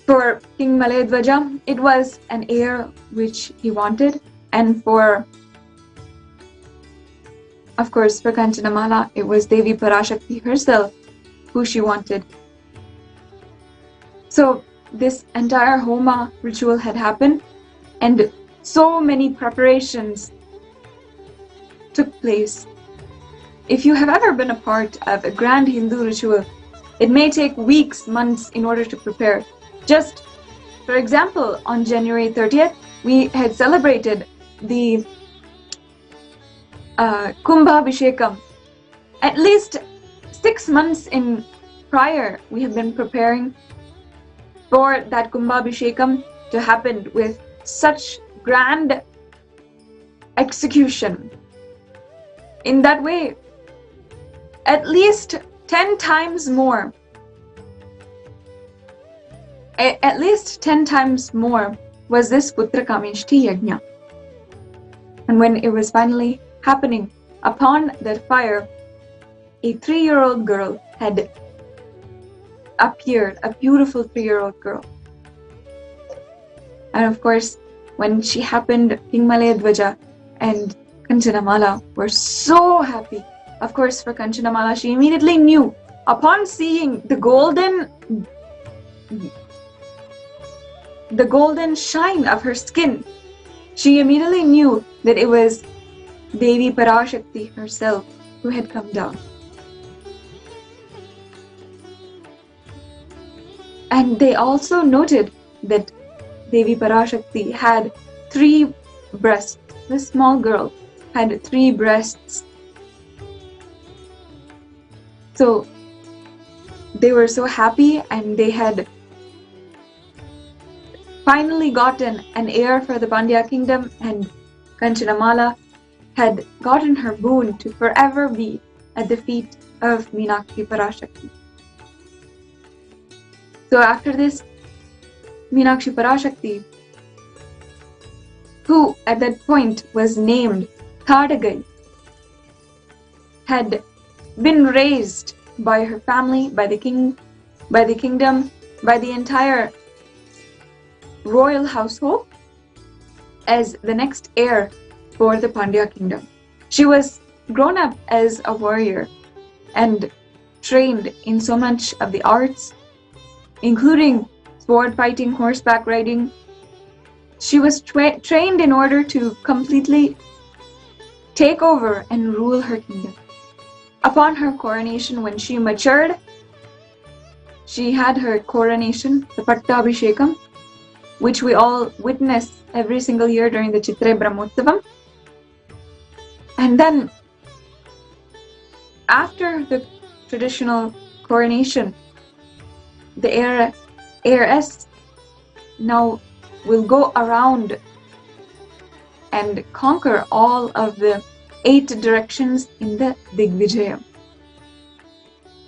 For King Malayadvaja, it was an heir which he wanted, and of course, for Kanchanamala, it was Devi Parashakti herself who she wanted. So this entire Homa ritual had happened, and so many preparations took place. If you have ever been a part of a grand Hindu ritual, it may take weeks, months in order to prepare. Just, for example, on January 30th, we had celebrated the Kumbhabhishekam At least 6 months in prior, we have been preparing for that Kumbhabhishekam to happen with such grand execution. In that way, at least 10 times more. At least 10 times more was this Putra Kameshti Yajna. And when it was finally happening, upon that fire, a 3-year-old girl had appeared, a beautiful 3-year-old girl. And of course, when she happened, Pingmalaya Dvaja and Kanchanamala were so happy. Of course, for Kanchanamala, she immediately knew, upon seeing the golden shine of her skin, she immediately knew that it was Devi Parashakti herself who had come down. And they also noted that Devi Parashakti had 3 breasts. This small girl had 3 breasts. So they were so happy, and they had finally gotten an heir for the Pandya kingdom, and Kanchanamala had gotten her boon to forever be at the feet of Meenakshi Parashakti. So after this, Meenakshi Parashakti, who at that point was named Thadagai, had been raised by her family, by the king, by the kingdom, by the entire royal household as the next heir for the Pandya kingdom. She was grown up as a warrior and trained in so much of the arts, including sword fighting, horseback riding. She was trained in order to completely take over and rule her kingdom. Upon her coronation, when she matured, she had her coronation, the Pattabhishekam, which we all witness every single year during the Chitra Brahmotsavam. And then, after the traditional coronation, the heiress now will go around and conquer all of the 8 directions in the Digvijayam.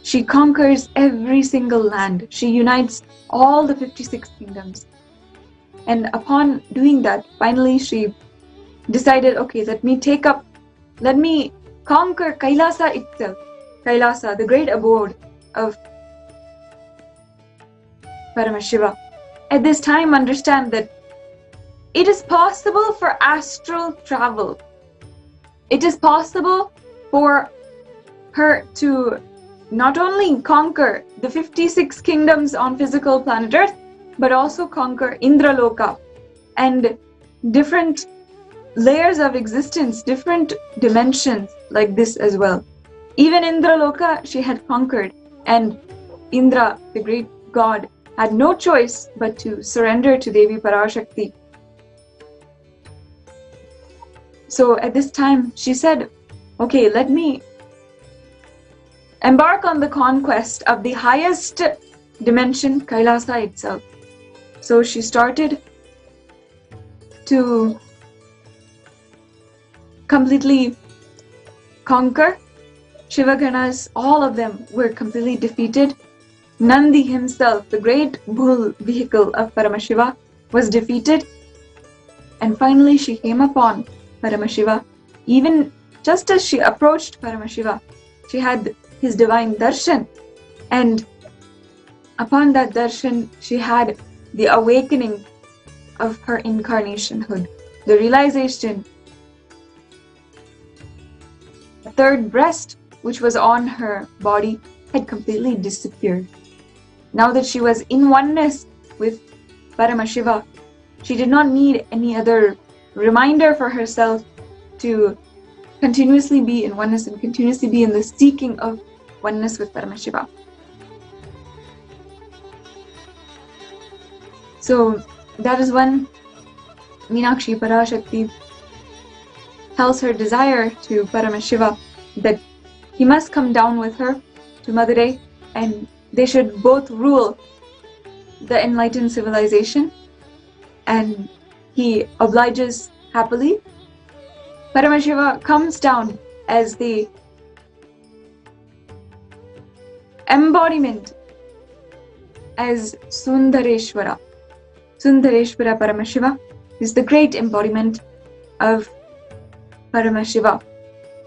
She conquers every single land. She unites all the 56 kingdoms. And upon doing that, finally she decided, okay, let me conquer Kailasa itself. Kailasa, the great abode of Paramashiva. At this time, understand that it is possible for astral travel. It is possible for her to not only conquer the 56 kingdoms on physical planet Earth, but also conquer Indraloka and different layers of existence, different dimensions like this as well. Even Indraloka she had conquered, and Indra, the great god, had no choice but to surrender to Devi Parashakti. So at this time she said, okay, let me embark on the conquest of the highest dimension, Kailasa itself. So she started to completely conquer. Shivaganas, all of them were completely defeated. Nandi himself, the great bull vehicle of Paramashiva, was defeated. And finally she came upon Paramashiva. Even just as she approached Paramashiva, she had his divine darshan. And upon that darshan, she had the awakening of her incarnationhood, the realization. The 3rd breast, which was on her body, had completely disappeared. Now that she was in oneness with Paramashiva, she did not need any other reminder for herself to continuously be in oneness and continuously be in the seeking of oneness with Paramashiva. So that is when Meenakshi Parashakti tells her desire to Paramashiva that he must come down with her to Madurai, and they should both rule the enlightened civilization. And he obliges happily. Paramashiva comes down as the embodiment, as Sundareshwara. Sundareshwara Paramashiva is the great embodiment of Paramashiva,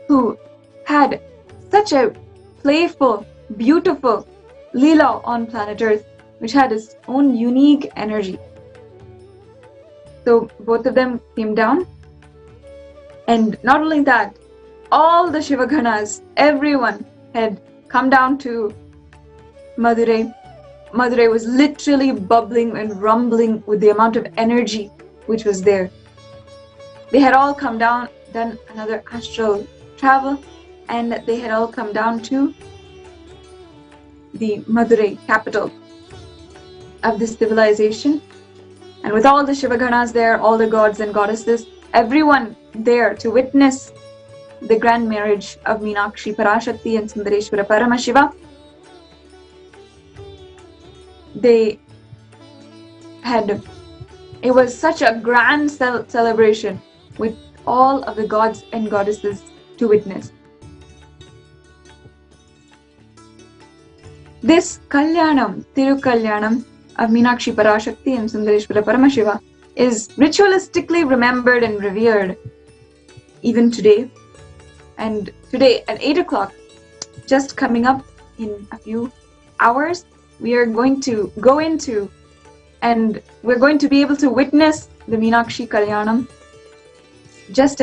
who had such a playful, beautiful Leela on planet Earth, which had its own unique energy. So both of them came down, and not only that, all the Shivaganas, everyone had come down to Madurai. Madurai was literally bubbling and rumbling with the amount of energy which was there. They had all come down, done another astral travel, and they had all come down to the Madurai capital of this civilization. And with all the Shivaganas there, all the gods and goddesses, everyone there to witness the grand marriage of Meenakshi Parashakti and Sundareshwara Paramashiva, it was such a grand celebration with all of the gods and goddesses to witness. This Kalyanam, Tirukalyanam of Meenakshi Parashakti and Sundareshwara Paramashiva is ritualistically remembered and revered even today. And today at 8 o'clock, just coming up in a few hours, we are going to go into, and we're going to be able to witness the Meenakshi Kalyanam just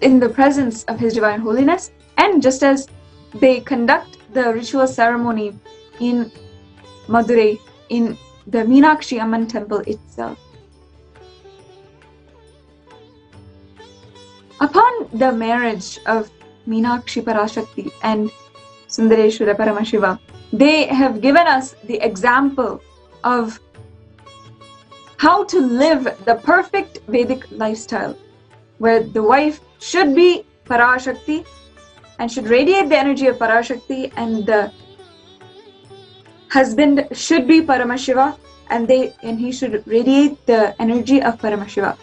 in the presence of His Divine Holiness, and just as they conduct the ritual ceremony in Madurai, in the Meenakshi Amman temple itself. Upon the marriage of Meenakshi Parashakti and Sundareshwara Paramashiva, they have given us the example of how to live the perfect Vedic lifestyle, where the wife should be Parashakti and should radiate the energy of Parashakti, and the husband should be Paramashiva and he should radiate the energy of Paramashiva.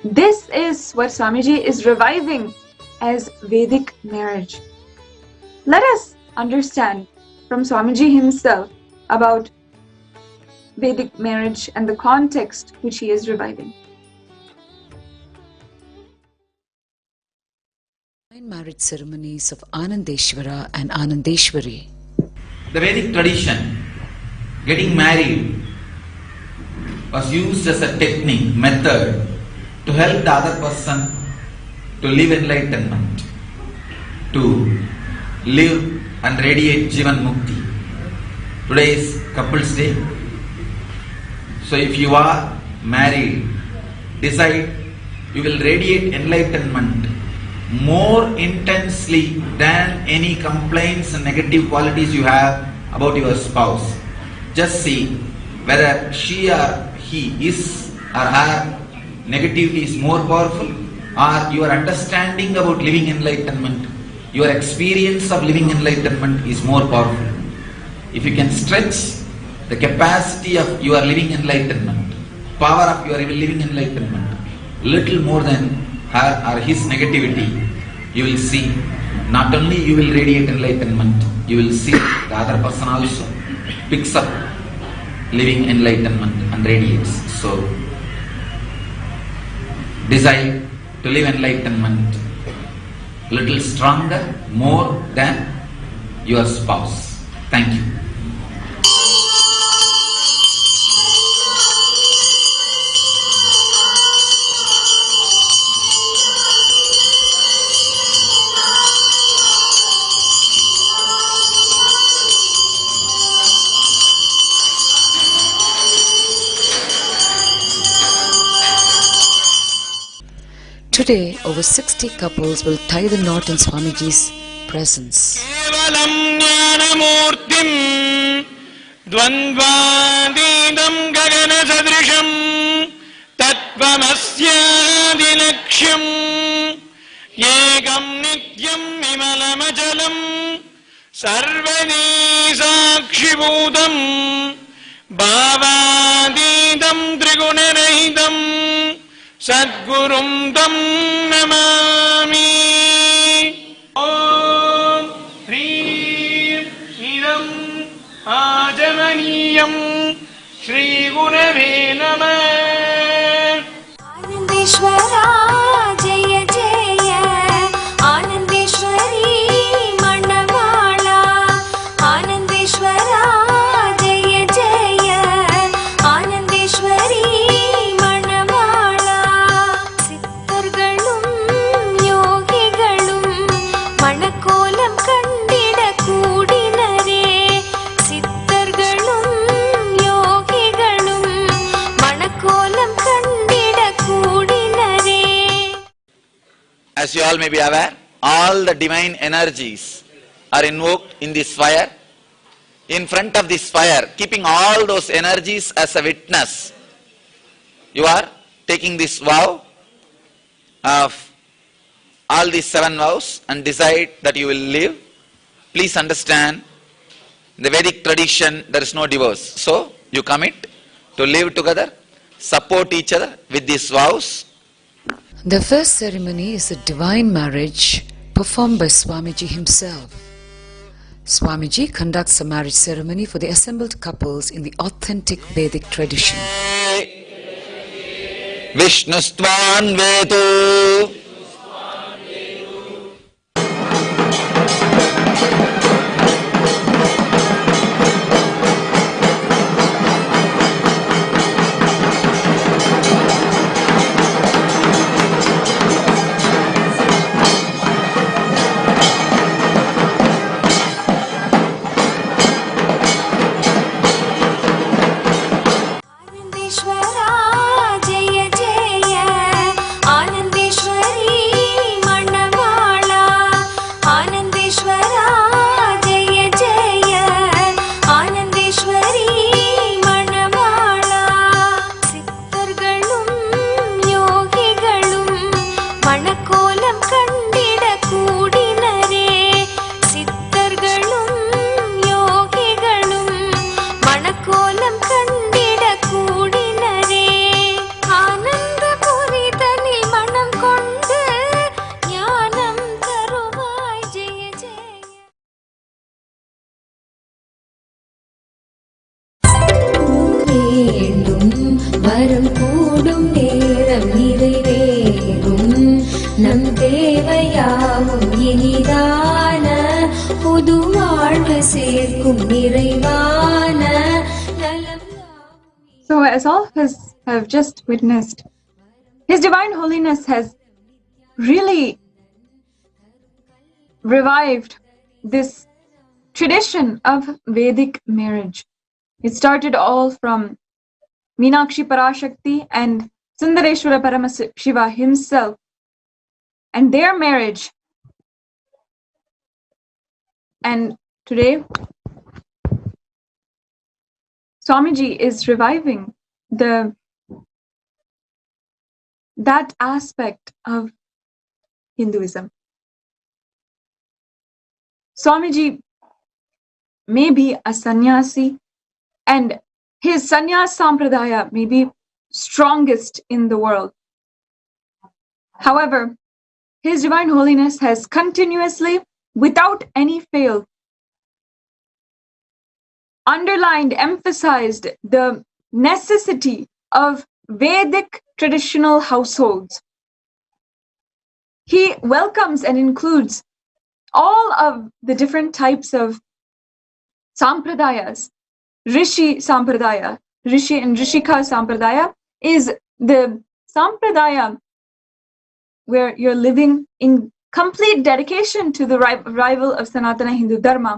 This is what Swamiji is reviving as Vedic marriage. Let us understand from Swamiji himself about Vedic marriage and the context which he is reviving. Marriage ceremonies of Anandeshwara and Anandeshwari. The Vedic tradition, getting married, was used as a technique, method to help the other person to live enlightenment, to live and radiate Jivan Mukti. Today is Couples Day. So if you are married, decide you will radiate enlightenment more intensely than any complaints and negative qualities you have about your spouse. Just see whether she or he is or her negativity is more powerful, or your understanding about living enlightenment, your experience of living enlightenment is more powerful. If you can stretch the capacity of your living enlightenment, power of your living enlightenment, little more than her or his negativity, you will see not only you will radiate enlightenment, you will see the other person also picks up living enlightenment and radiates. So decide to live enlightenment little stronger, more than your spouse. Thank you. Today, over 60 couples will tie the knot in Swamiji's presence. Kevalam Jnanamurtim Dvandvadidam Gagana Sadrisham Tattvamasyadilaksham Sarvani साक्षिभूतम् भावातीतं त्रिगुणरहितं सद्गुरुं तं नमामि। ॐ ह्रीं इदम् आजमनीयं श्रीगुरवे नमः। आनन्देश्वरा जय जय आनन्देश्वरी मण्डवाळा आनन्देश्वरा जय जय आनन्देश्वरी मण्डवाळा सिद्धर्गळुम योगिगळुम मणकोलम कंडिड कूडिनरे सिद्धर्गळुम योगिगळुम मणकोलम कंडिड कूडिनरे. As you all may be aware, all the divine energies are invoked in this fire. In front of this fire, keeping all those energies as a witness, you are taking this vow of all these 7 vows and decide that you will live. Please understand, in the Vedic tradition there is no divorce. So you commit to live together, support each other with these vows. The first ceremony is a divine marriage performed by Swamiji himself. Swamiji conducts a marriage ceremony for the assembled couples in the authentic Vedic tradition. Vishnustvan vetu आनन्देश्वरा जय जय आनन्देश्वरी मण्डवाळा आनन्देश्वरा जय जय आनन्देश्वरी मण्डवाळा सिद्धर्गळुम योगिगळुम मणकोलम कंडिड कूडिनरे सिद्धर्गळुम योगिगळुम मणकोलम कंडिड कूडिनरे आनन्दपुरितनिल मनं कोंडु ஞானம் தருவாய் ஜெய ஜெய. வேண்டும் வரம் கூடும் நேரம் நிறைவேறும் நம் தேவையாவும் இனிதான புது வாழ்வு சேர்க்கும் நிறைவான நலம் யாவும். So, as all of us have just witnessed, His Divine Holiness has really revived this tradition of Vedic marriage. It started all from Meenakshi Parashakti and Sundareshwara Paramashiva himself and their marriage. And today, Swamiji is reviving that aspect of Hinduism. Swamiji may be a sannyasi, and his sannyas sampradaya may be strongest in the world. However, His Divine Holiness has continuously, without any fail, underlined, emphasized the necessity of Vedic traditional households. He welcomes and includes all of the different types of sampradayas. Rishi sampradaya, Rishi and Rishika sampradaya is the sampradaya where you're living in complete dedication to the rival of Sanatana Hindu Dharma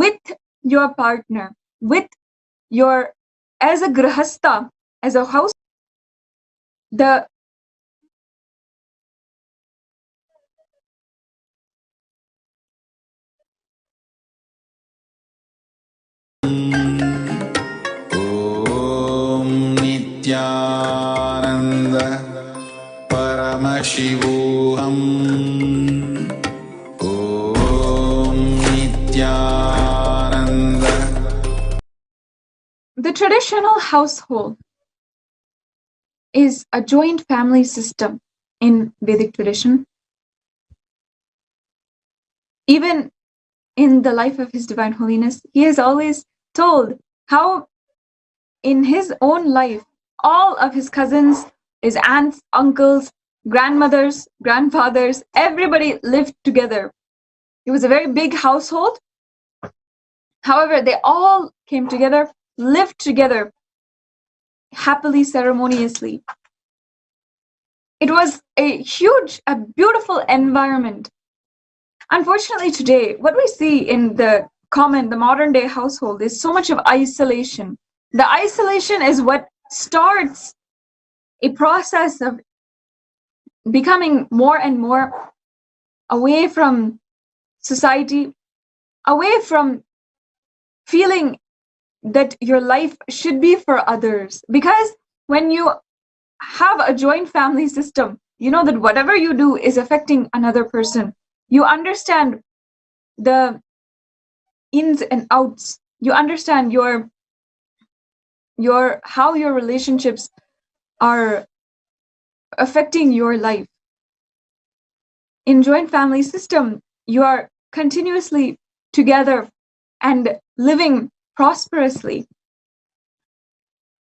with your partner, with your, as a grihastha, as a house, the Om Nithyananda Paramashivam Om Nithyananda traditional household is a joint family system in Vedic tradition. Even in the life of His Divine Holiness, he has always told how in his own life, all of his cousins, his aunts, uncles, grandmothers, grandfathers, everybody lived together. It was a very big household. However, they all came together, lived together happily, ceremoniously. It was a huge, a beautiful environment. Unfortunately, today, what we see in the modern day household is so much of isolation. The isolation is what starts a process of becoming more and more away from society, away from feeling that your life should be for others. Because when you have a joint family system, you know that whatever you do is affecting another person. You understand the ins and outs. You understand how your relationships are affecting your life. In joint family system, you are continuously together and living prosperously.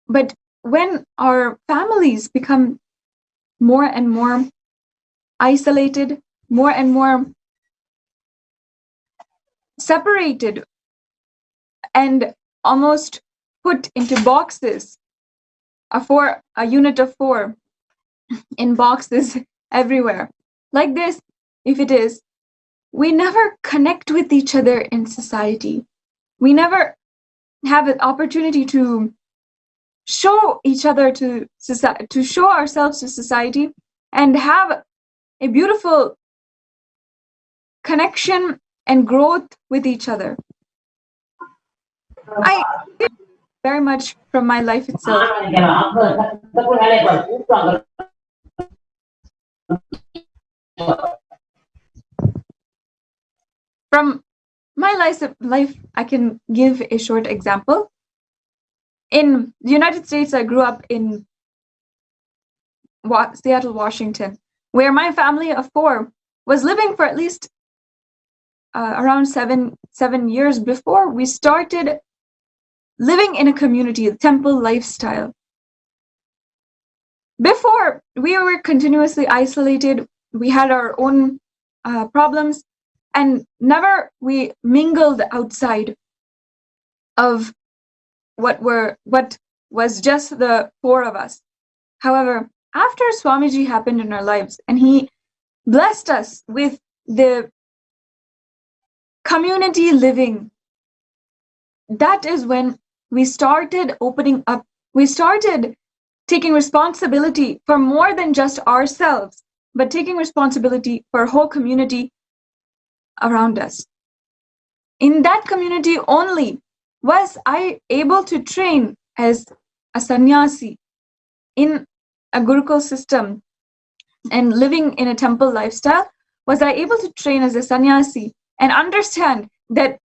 But when our families become more and more isolated, more and more separated, and almost put into boxes, a unit of 4 in boxes everywhere. Like this, if it is, we never connect with each other in society. We never have an opportunity to show each other to show ourselves to society and have a beautiful connection and growth with each other. I did very much from my life itself. From my life, I can give a short example. In the United States, I grew up in Seattle, Washington, where my family of 4 was living for at least around 7 years before we started living in a community, a temple lifestyle. Before, we were continuously isolated. We had our own problems, and never we mingled outside of what was just the 4 of us. However, after Swamiji happened in our lives and he blessed us with the community living, that is when we started opening up. We started taking responsibility for more than just ourselves, but taking responsibility for a whole community around us. In that community only was I able to train as a sannyasi in a Gurukul system and living in a temple lifestyle. Was I able to train as a sannyasi and understand that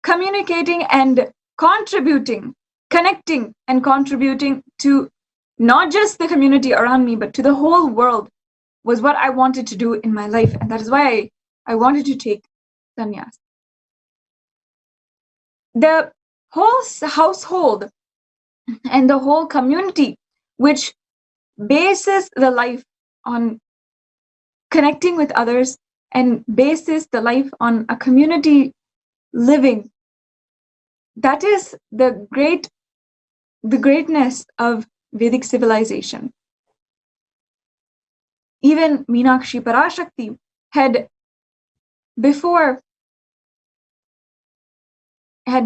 communicating and contributing, connecting and contributing to not just the community around me, but to the whole world was what I wanted to do in my life. And that is why I wanted to take sannyas. The whole household and the whole community, which bases the life on connecting with others and bases the life on a community living, that is the greatness of Vedic civilization. Even Meenakshi Parashakti had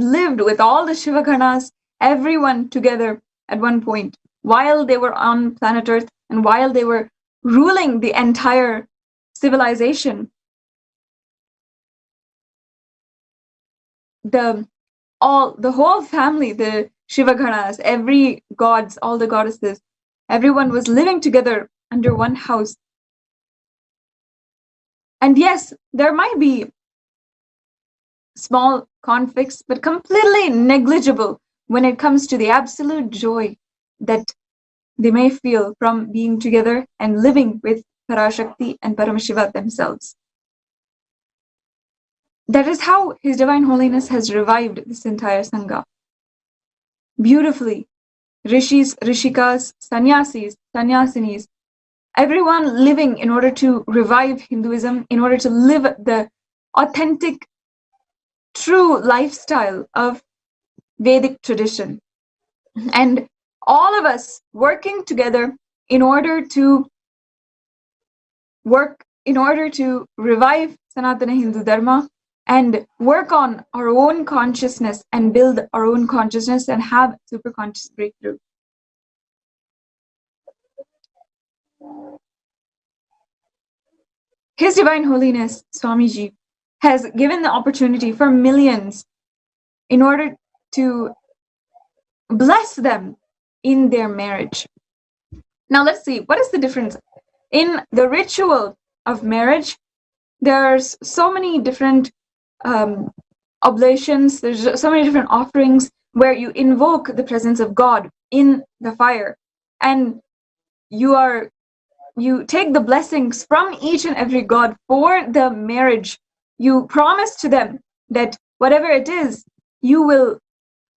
lived with all the Shivaganas, everyone together at one point, while they were on planet Earth and while they were ruling the entire civilization. The whole family, the Shivaganas, every gods, all the goddesses, everyone was living together under one house. And yes, there might be small conflicts, but completely negligible when it comes to the absolute joy that they may feel from being together and living with Parashakti and Paramashiva themselves. That is how His Divine Holiness has revived this entire Sangha. Beautifully. Rishis, Rishikas, Sannyasis, Sannyasinis, everyone living in order to revive Hinduism, in order to live the authentic, true lifestyle of Vedic tradition. And all of us working together in order to revive Sanatana Hindu Dharma and work on our own consciousness and build our own consciousness and have super conscious breakthrough. His Divine Holiness Swamiji has given the opportunity for millions in order to bless them in their marriage. Now let's see, what is the difference? In the ritual of marriage, there's so many different oblations, there's so many different offerings where you invoke the presence of God in the fire, and you take the blessings from each and every god for the marriage. You promise to them that whatever it is, you will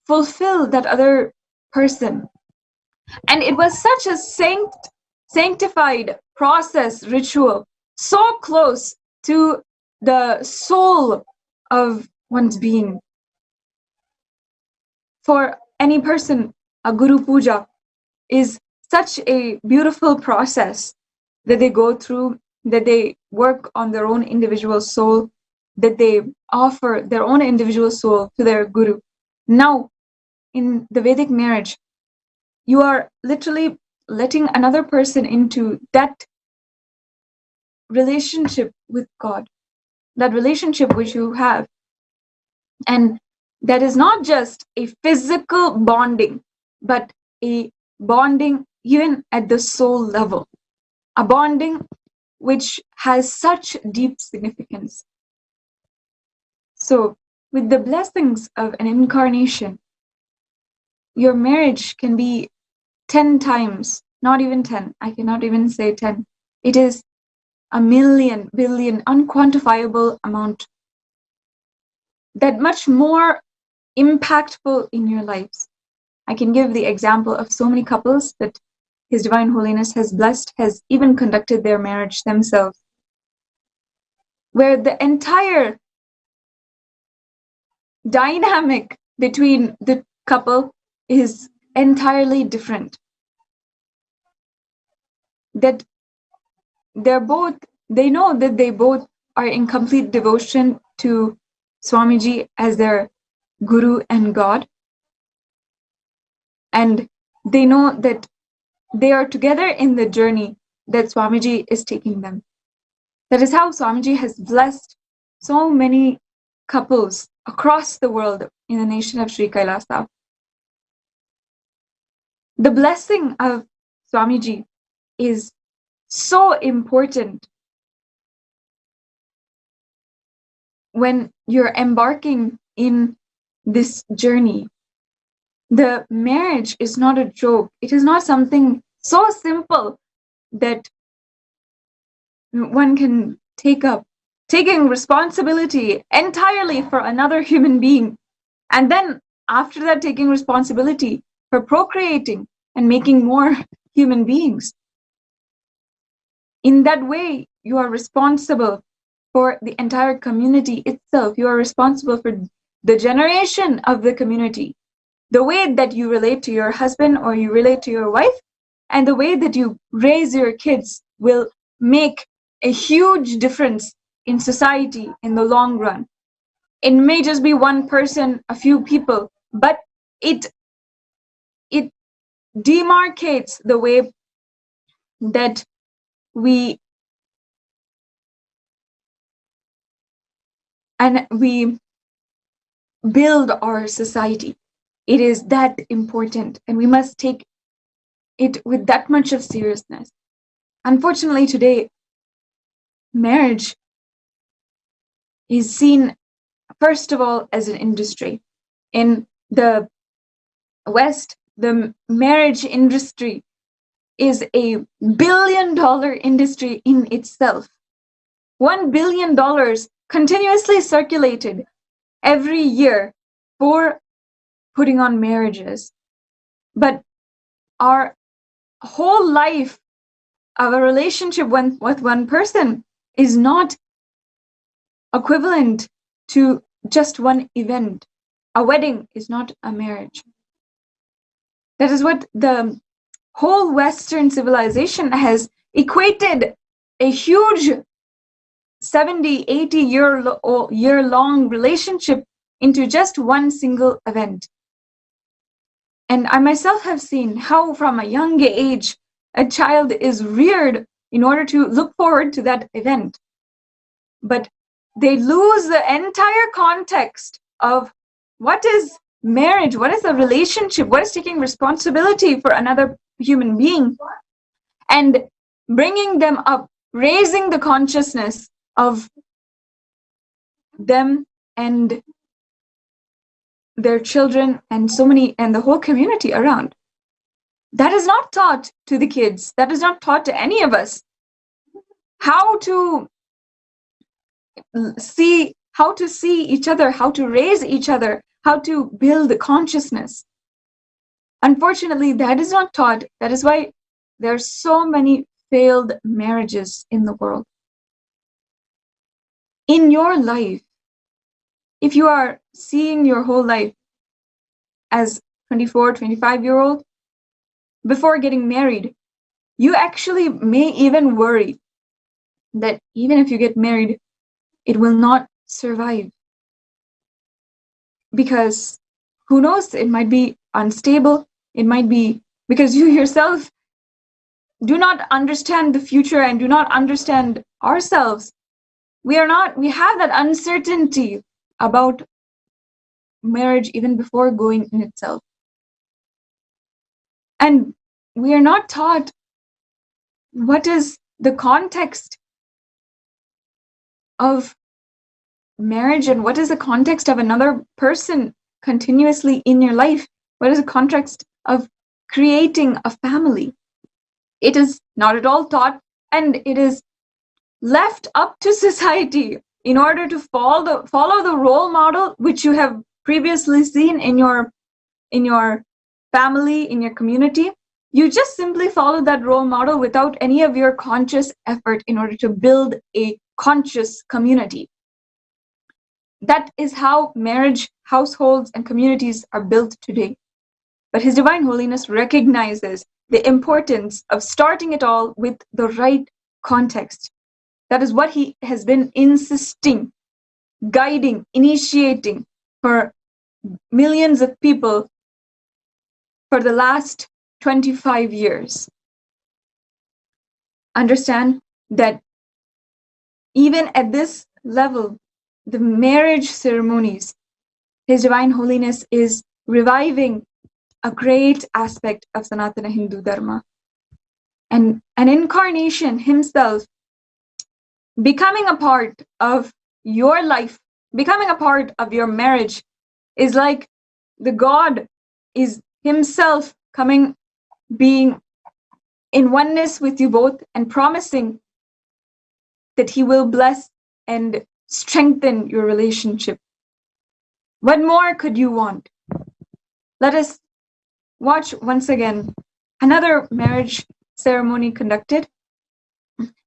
fulfill that other person. And it was such a sanctified process, ritual, so close to the soul of one's being. For any person, a Guru Puja is such a beautiful process that they go through, that they work on their own individual soul, that they offer their own individual soul to their Guru. Now, in the Vedic marriage, you are literally letting another person into that relationship with God, that relationship which you have. And that is not just a physical bonding, but a bonding even at the soul level, a bonding which has such deep significance. So, with the blessings of an incarnation, your marriage can be 10 times, not even 10, I cannot even say 10. It is a million, billion, unquantifiable amount, that much more impactful in your lives. I can give the example of so many couples that His Divine Holiness has blessed, has even conducted their marriage themselves, where the entire dynamic between the couple is entirely different. That they know that they both are in complete devotion to Swamiji as their Guru and God. And they know that they are together in the journey that Swamiji is taking them. That is how Swamiji has blessed so many couples across the world in the nation of Sri Kailasa. The blessing of Swamiji is so important when you're embarking in this journey. The marriage is not a joke. It is not something so simple that one can take up. Taking responsibility entirely for another human being, and then after that taking responsibility for procreating and making more human beings. In that way, you are responsible for the entire community itself. You are responsible for the generation of the community. The way that you relate to your husband or you relate to your wife, and the way that you raise your kids will make a huge difference in society in the long run. It may just be one person, a few people, but it demarcates the way that we build our society. It is that important, and we must take it with that much of seriousness. Unfortunately, today, marriage is seen, first of all, as an industry. In the West, the marriage industry is a billion-dollar industry in itself. $1 billion continuously circulated every year for putting on marriages. But our whole life of a relationship with one person is not equivalent to just one event. A wedding is not a marriage. That is what the whole Western civilization has equated a huge 70, 80 year long relationship into just one single event. And I myself have seen how from a young age a child is reared in order to look forward to that event. But they lose the entire context of what is marriage, what is a relationship, what is taking responsibility for another human being, and bringing them up, raising the consciousness of them and their children and the whole community around. That is not taught to the kids. That is not taught to any of us. How to see each other, how to raise each other, how to build consciousness. Unfortunately, that is not taught. That is why there are so many failed marriages in the world. In your life, if you are seeing your whole life as 24, 25-year-old, before getting married, you actually may even worry that even if you get married, it will not survive. Because who knows, it might be unstable, it might be because you yourself do not understand the future and do not understand ourselves. We have that uncertainty about marriage even before going in itself. And we are not taught what is the context of marriage and what is the context of another person continuously in your life. What is the context of creating a family? It is not at all taught, and it is left up to society in order to follow the role model which you have previously seen in your family, in your community. You just simply follow that role model without any of your conscious effort in order to build a conscious community. That is how marriage, households, and communities are built today. But His Divine Holiness recognizes the importance of starting it all with the right context. That is what he has been insisting, guiding, initiating for millions of people for the last 25 years. Understand that even at this level, the marriage ceremonies, His Divine Holiness is reviving a great aspect of Sanatana Hindu Dharma. And an incarnation himself becoming a part of your life, becoming a part of your marriage, is like the God is himself coming, being in oneness with you both and promising that he will bless and strengthen your relationship. What more could you want? Let us watch once again another marriage ceremony conducted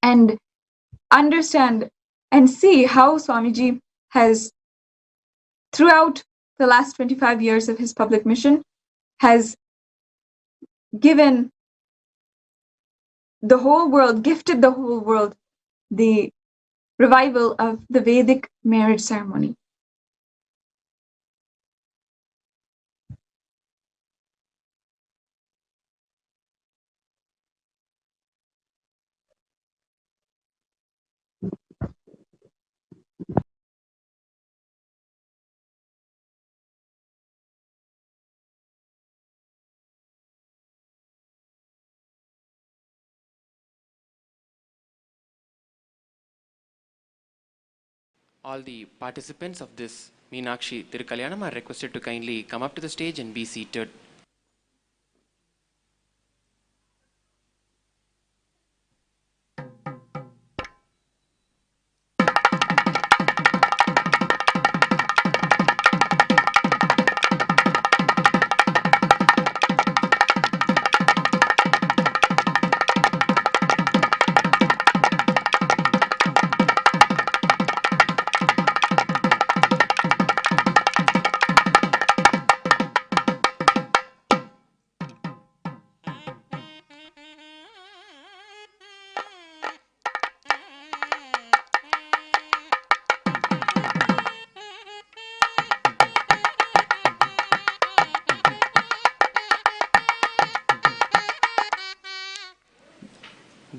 and understand and see how Swamiji has, throughout the last 25 years of his public mission, has given the whole world, gifted the whole world, the revival of the Vedic marriage ceremony. All the participants of this Meenakshi Tirukalyanam are requested to kindly come up to the stage and be seated.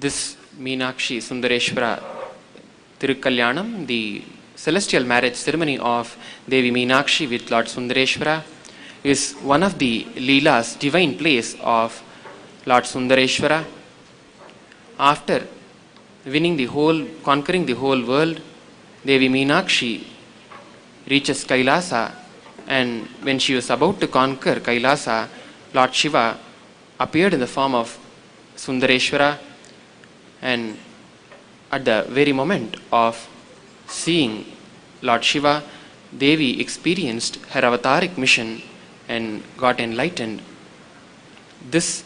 this Meenakshi Sundareshwara Tirukalyanam, the celestial marriage ceremony of Devi Meenakshi with Lord Sundareshwara, is one of the Leelas, divine plays of Lord Sundareshwara. After conquering the whole world, Devi Meenakshi reaches Kailasa, and when she was about to conquer Kailasa, Lord Shiva appeared in the form of Sundareshwara, and at the very moment of seeing Lord Shiva, Devi experienced her avataric mission and got enlightened. This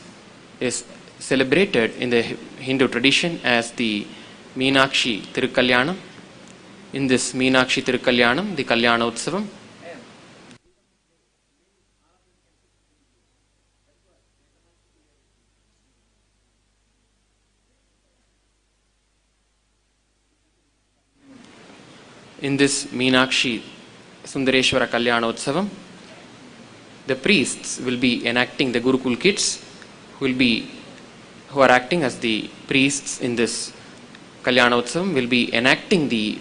is celebrated in the Hindu tradition as the Meenakshi Tirukalyanam. In this Meenakshi Tirukalyanam, the Kalyanotsavam, in this Meenakshi Sundareshwara Kalyanotsavam, the priests will be enacting, the Gurukul kids who are acting as the priests in this Kalyanotsavam will be enacting the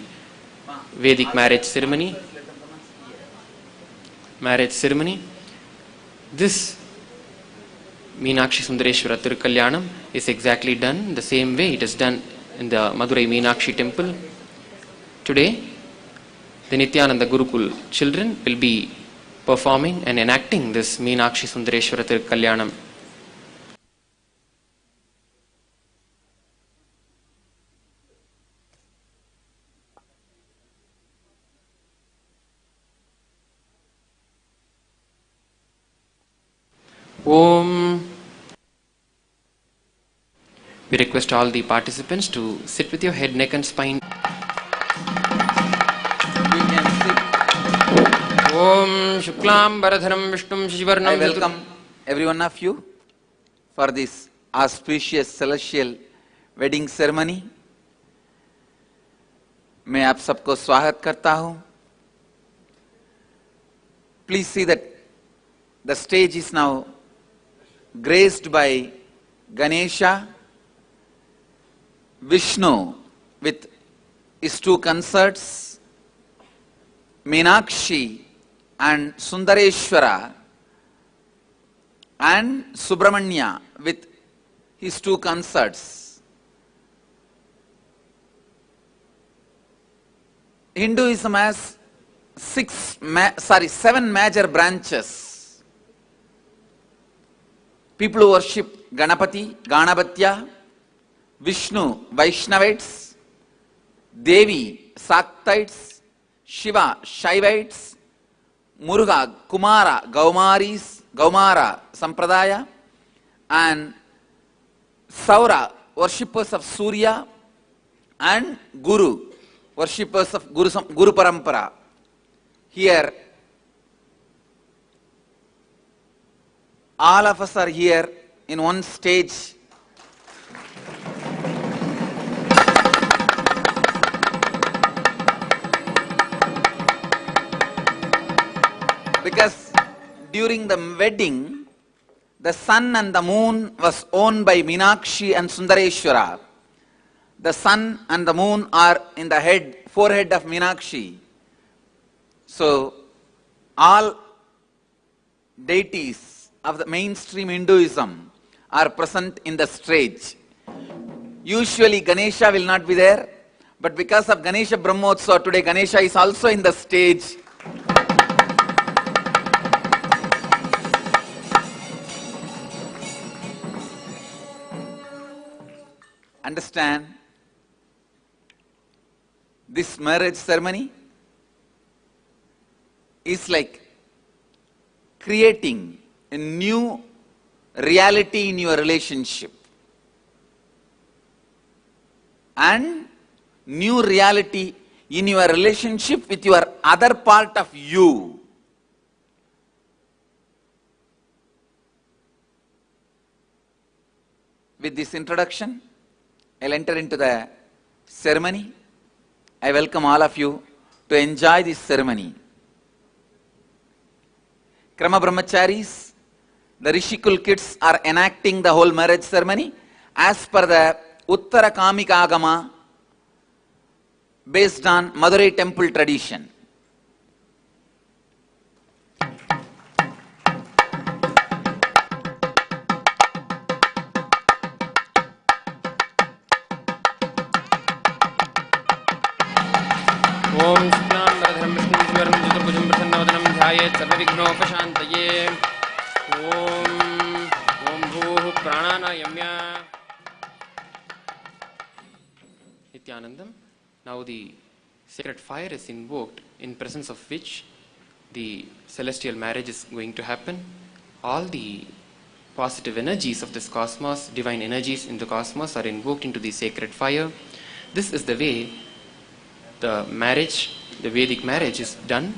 Vedic marriage ceremony. This Meenakshi Sundareshwara Tirukalyanam is exactly done the same way it is done in the Madurai Meenakshi temple. Today, the Nithyananda Gurukul children will be performing and enacting this Meenakshi Sundareshwara Tirukalyanam. Om. We request all the participants to sit with your head, neck and spine. Om Shuklam Bharadharam Vishnum Shivarnam. I welcome every one of you for this auspicious celestial wedding ceremony. मैं आप सबको स्वागत करता हूँ. Please see that the stage is now graced by Ganesha, Vishnu with his two consorts, Meenakshi and Sundareshwara, and Subramanya with his two consorts. Hinduism has seven major branches. People who worship Ganapati, Ganabatya, Vishnu, Vaishnavites, Devi, Saktites, Shiva, Shaivites, Muruga, Kumara, Gaumara, Sampradaya, and Saura, worshippers of Surya, and Guru, worshippers of Guru Parampara. Here, all of us are here in one stage. Because during the wedding, the sun and the moon was owned by Meenakshi and Sundareshwara. The sun and the moon are in the forehead of Meenakshi. So, all deities of the mainstream Hinduism are present in the stage. Usually Ganesha will not be there, but because of Ganesha Brahmotsav today, Ganesha is also in the stage. Understand, this marriage ceremony is like creating a new reality in your relationship and new reality in your relationship with your other part of you. With this introduction, I'll enter into the ceremony. I welcome all of you to enjoy this ceremony. Krama Brahmacharis, the Rishikul kids are enacting the whole marriage ceremony as per the Uttara Kamikagama based on Madurai temple tradition. Om Shuklam Varadharam Vishnu Shivaram Jatarbhujam Prasannavadhanam Dhyayet Sarvavighnopashantaye. Om Bhuh Prananayamya. Nithyanandam. Now the sacred fire is invoked, in presence of which the celestial marriage is going to happen. All the positive energies of this cosmos, divine energies in the cosmos, are invoked into the sacred fire. This is the way the marriage, the Vedic marriage, is done.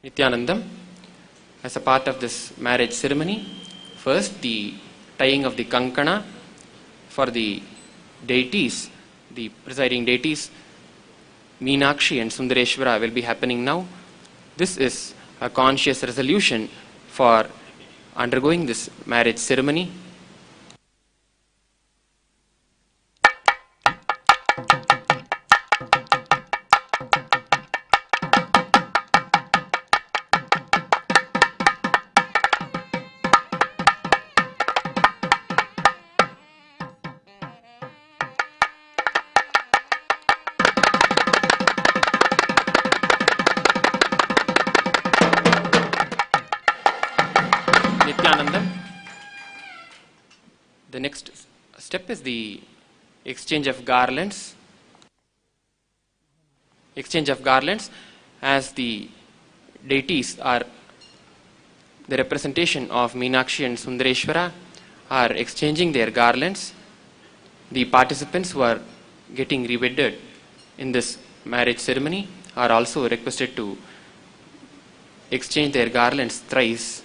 Nithyanandam, as a part of this marriage ceremony, first the tying of the kankana for the deities, the presiding deities, Meenakshi and Sundareshwara, will be happening now. This is a conscious resolution for undergoing this marriage ceremony. The next step is the exchange of garlands. Exchange of garlands, as the deities are the representation of Meenakshi and Sundareshwara, are exchanging their garlands. The participants who are getting rewedded in this marriage ceremony are also requested to exchange their garlands thrice.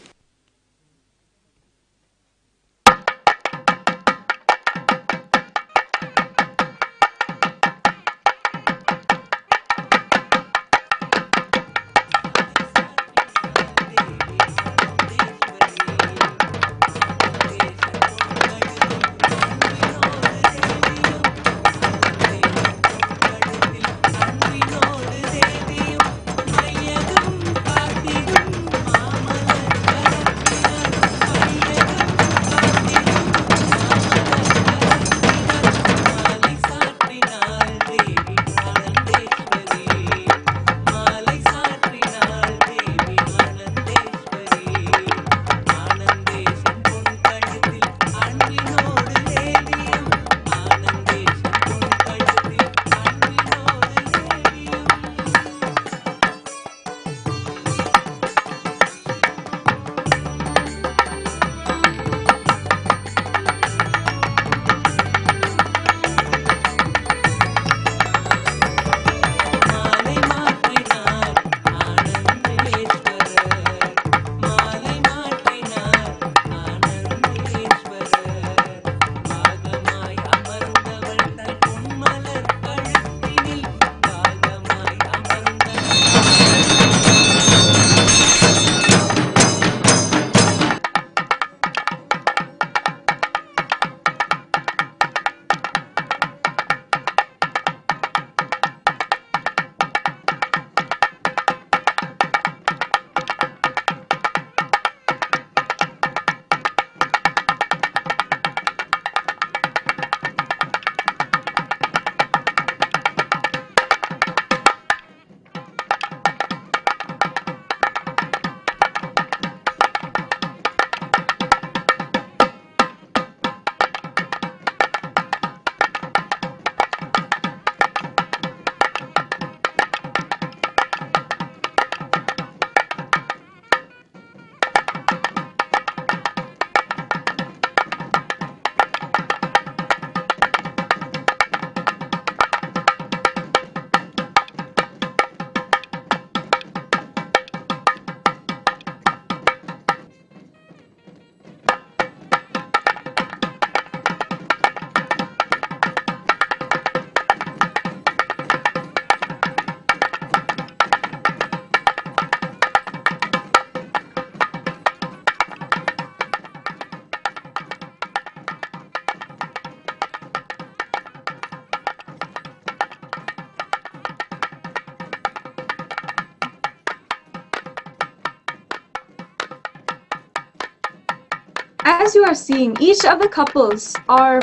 as you are seeing, each of the couples are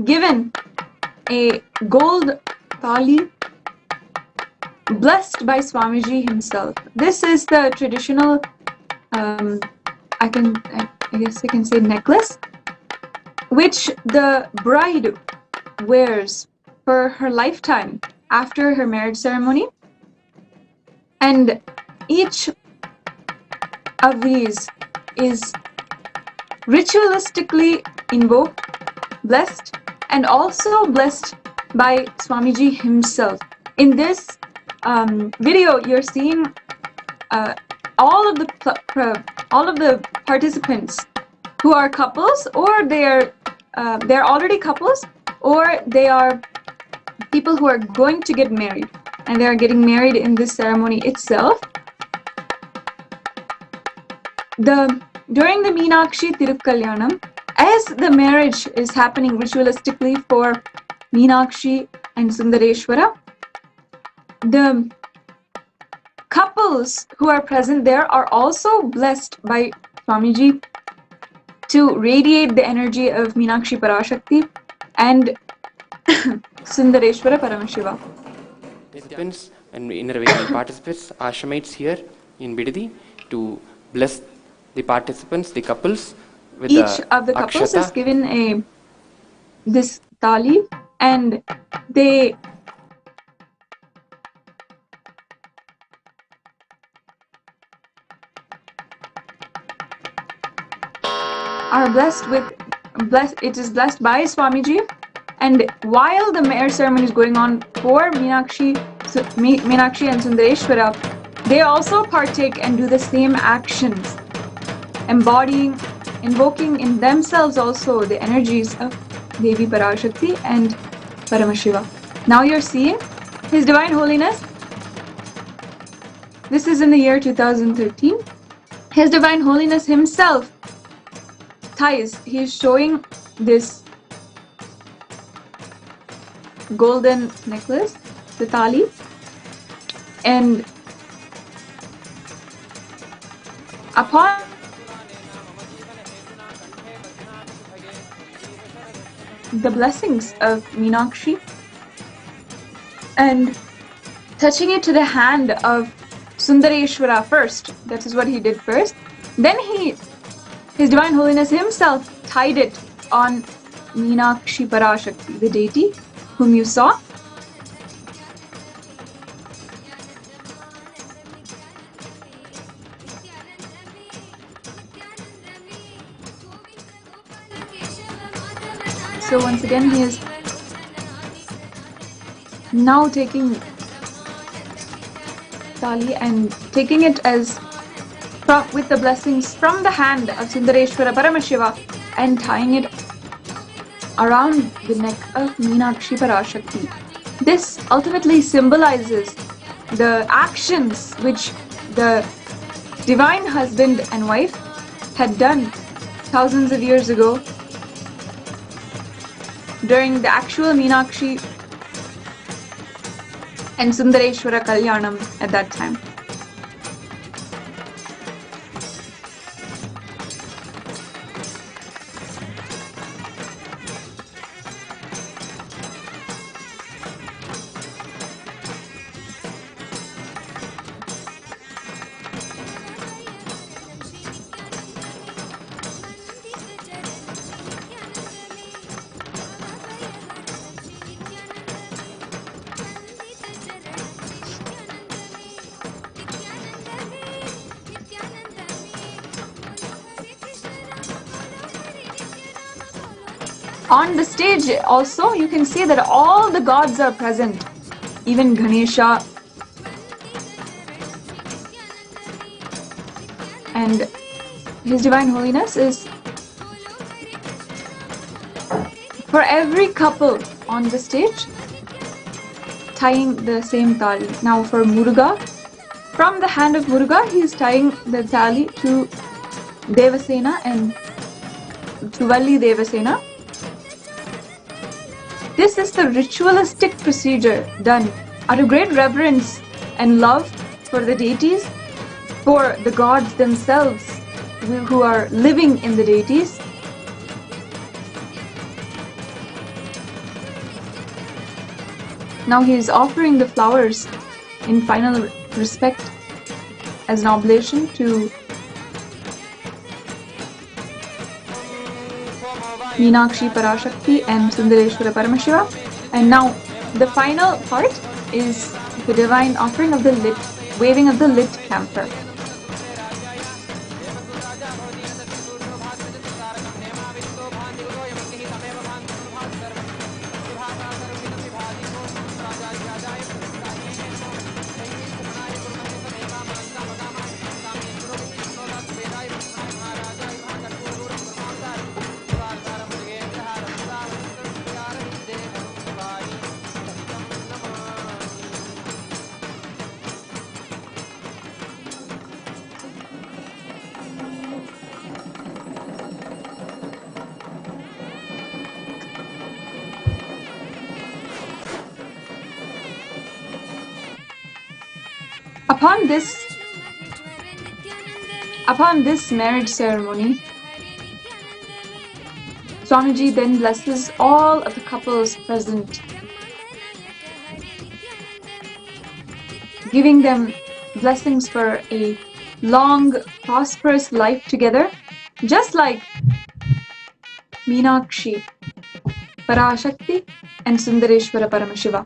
given a gold thali blessed by Swamiji himself. This is the traditional, I guess I can say necklace, which the bride wears for her lifetime after her marriage ceremony. And each of these is ritualistically invoked, blessed, and also blessed by Swamiji himself. In this video, you're seeing all of the participants who are couples, or they're already couples, or they are people who are going to get married, and they are getting married in this ceremony itself. During the Meenakshi Tirukalyanam, as the marriage is happening ritualistically for Meenakshi and Sundareshwara, the couples who are present there are also blessed by Swamiji to radiate the energy of Meenakshi Parashakti and Sundareshwara Paramashiva. Participants and inner-awakening participants, ashramites here in Bidadi, to bless the participants, the couples, with each of the couples akshata. is given this thali, and they are it is blessed by Swamiji. And while the marriage ceremony is going on for Meenakshi and Sundareshwara, they also partake and do the same actions, invoking in themselves also the energies of Devi Parashakti and Paramashiva. Now you're seeing His Divine Holiness. This is in the year 2013. His Divine Holiness himself ties. He is showing this golden necklace, the thali, and upon the blessings of Meenakshi and touching it to the hand of Sundareshwara first, that is what he did first, then His Divine Holiness himself tied it on Meenakshi Parashakti, the deity whom you saw. So once again, he is now taking thali and taking it with the blessings from the hand of Sundareshwara Paramashiva and tying it around the neck of Meenakshi Parashakti. This ultimately symbolizes the actions which the divine husband and wife had done thousands of years ago during the actual Meenakshi and Sundareshwara Kalyanam at that time. On the stage also, you can see that all the gods are present, even Ganesha, and His Divine Holiness is for every couple on the stage tying the same thali. Now for Muruga, from the hand of Muruga, he is tying the thali to Devasena and to Valli Devasena. This is the ritualistic procedure done out of great reverence and love for the deities, for the gods themselves, who are living in the deities. Now he is offering the flowers in final respect as an oblation to Meenakshi Parashakti and Sundareshwara Paramashiva. And now the final part is the divine offering of the lit, waving of the lit camphor. Upon this marriage ceremony, Swamiji then blesses all of the couples present, giving them blessings for a long, prosperous life together, just like Meenakshi Parashakti and Sundareshwara Paramashiva.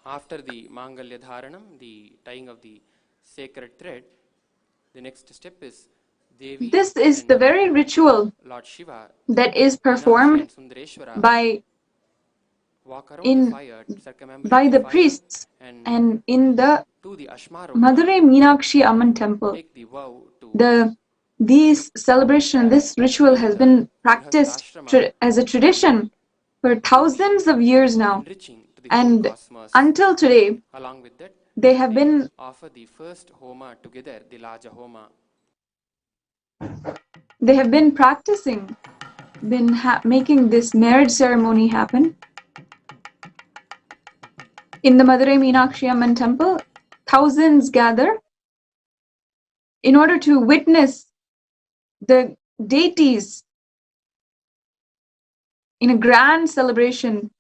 After the Mangalya Dharanam, the tying of the sacred thread, the next step is Devi. This is the very ritual Lord Shiva that is performed by the priests and in the Madurai Meenakshi Amman temple. This ritual has been practiced as a tradition for thousands of years now, and until today they have been offer the first homa together, the Laja Homa. They have been practicing, making this marriage ceremony happen. In the Madurai Meenakshi Amman temple, thousands gather in order to witness the deities in a grand celebration.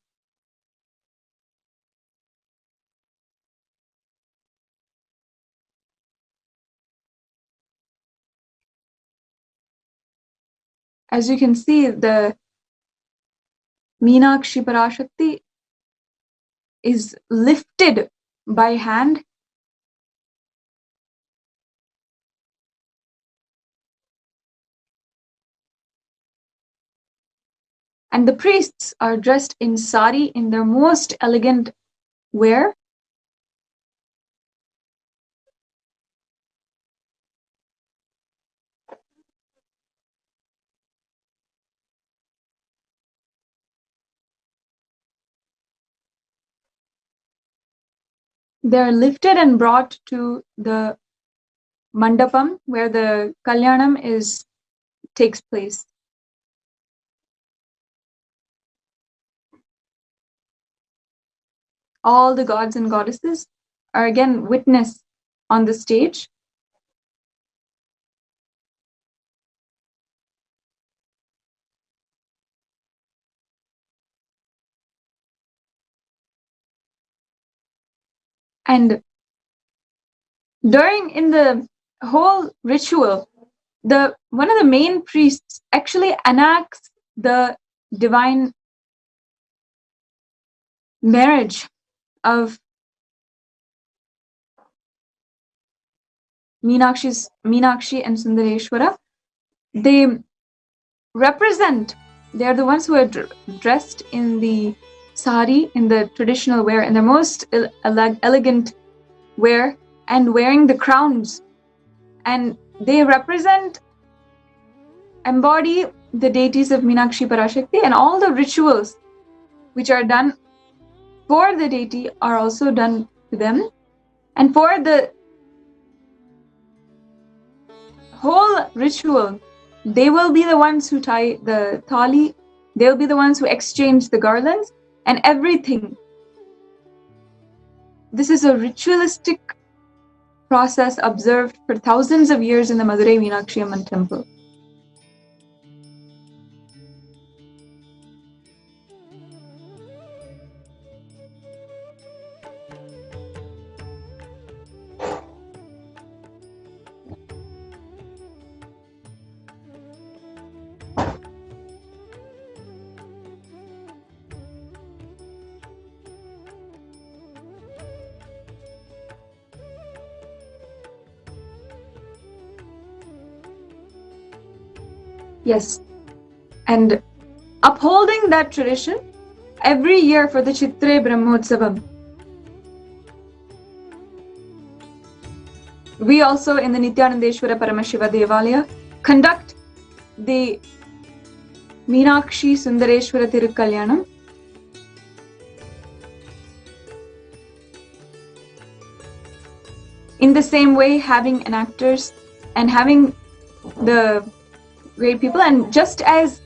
As you can see, the Meenakshi Parashakti is lifted by hand. And the priests are dressed in sari in their most elegant wear. They are lifted and brought to the mandapam where the Kalyanam takes place. All the gods and goddesses are again witness on the stage. And in the whole ritual, one of the main priests actually enacts the divine marriage of Meenakshi and Sundareshwara, they are the ones who are dressed in the sari, in the traditional wear, in the most elegant wear, and wearing the crowns. And they embody the deities of Meenakshi Parashakti, and all the rituals which are done for the deity are also done to them. And for the whole ritual, they will be the ones who tie the thali, they'll be the ones who exchange the garlands and everything. This is a ritualistic process observed for thousands of years in the Madurai Meenakshi Amman temple. Yes, and upholding that tradition, every year for the Chitra Brahmotsavam, we also in the Nithyananda Paramashiva Devalaya conduct the Meenakshi Sundareshwara Tirukalyanam. In the same way, having enactors and having the great people, and just as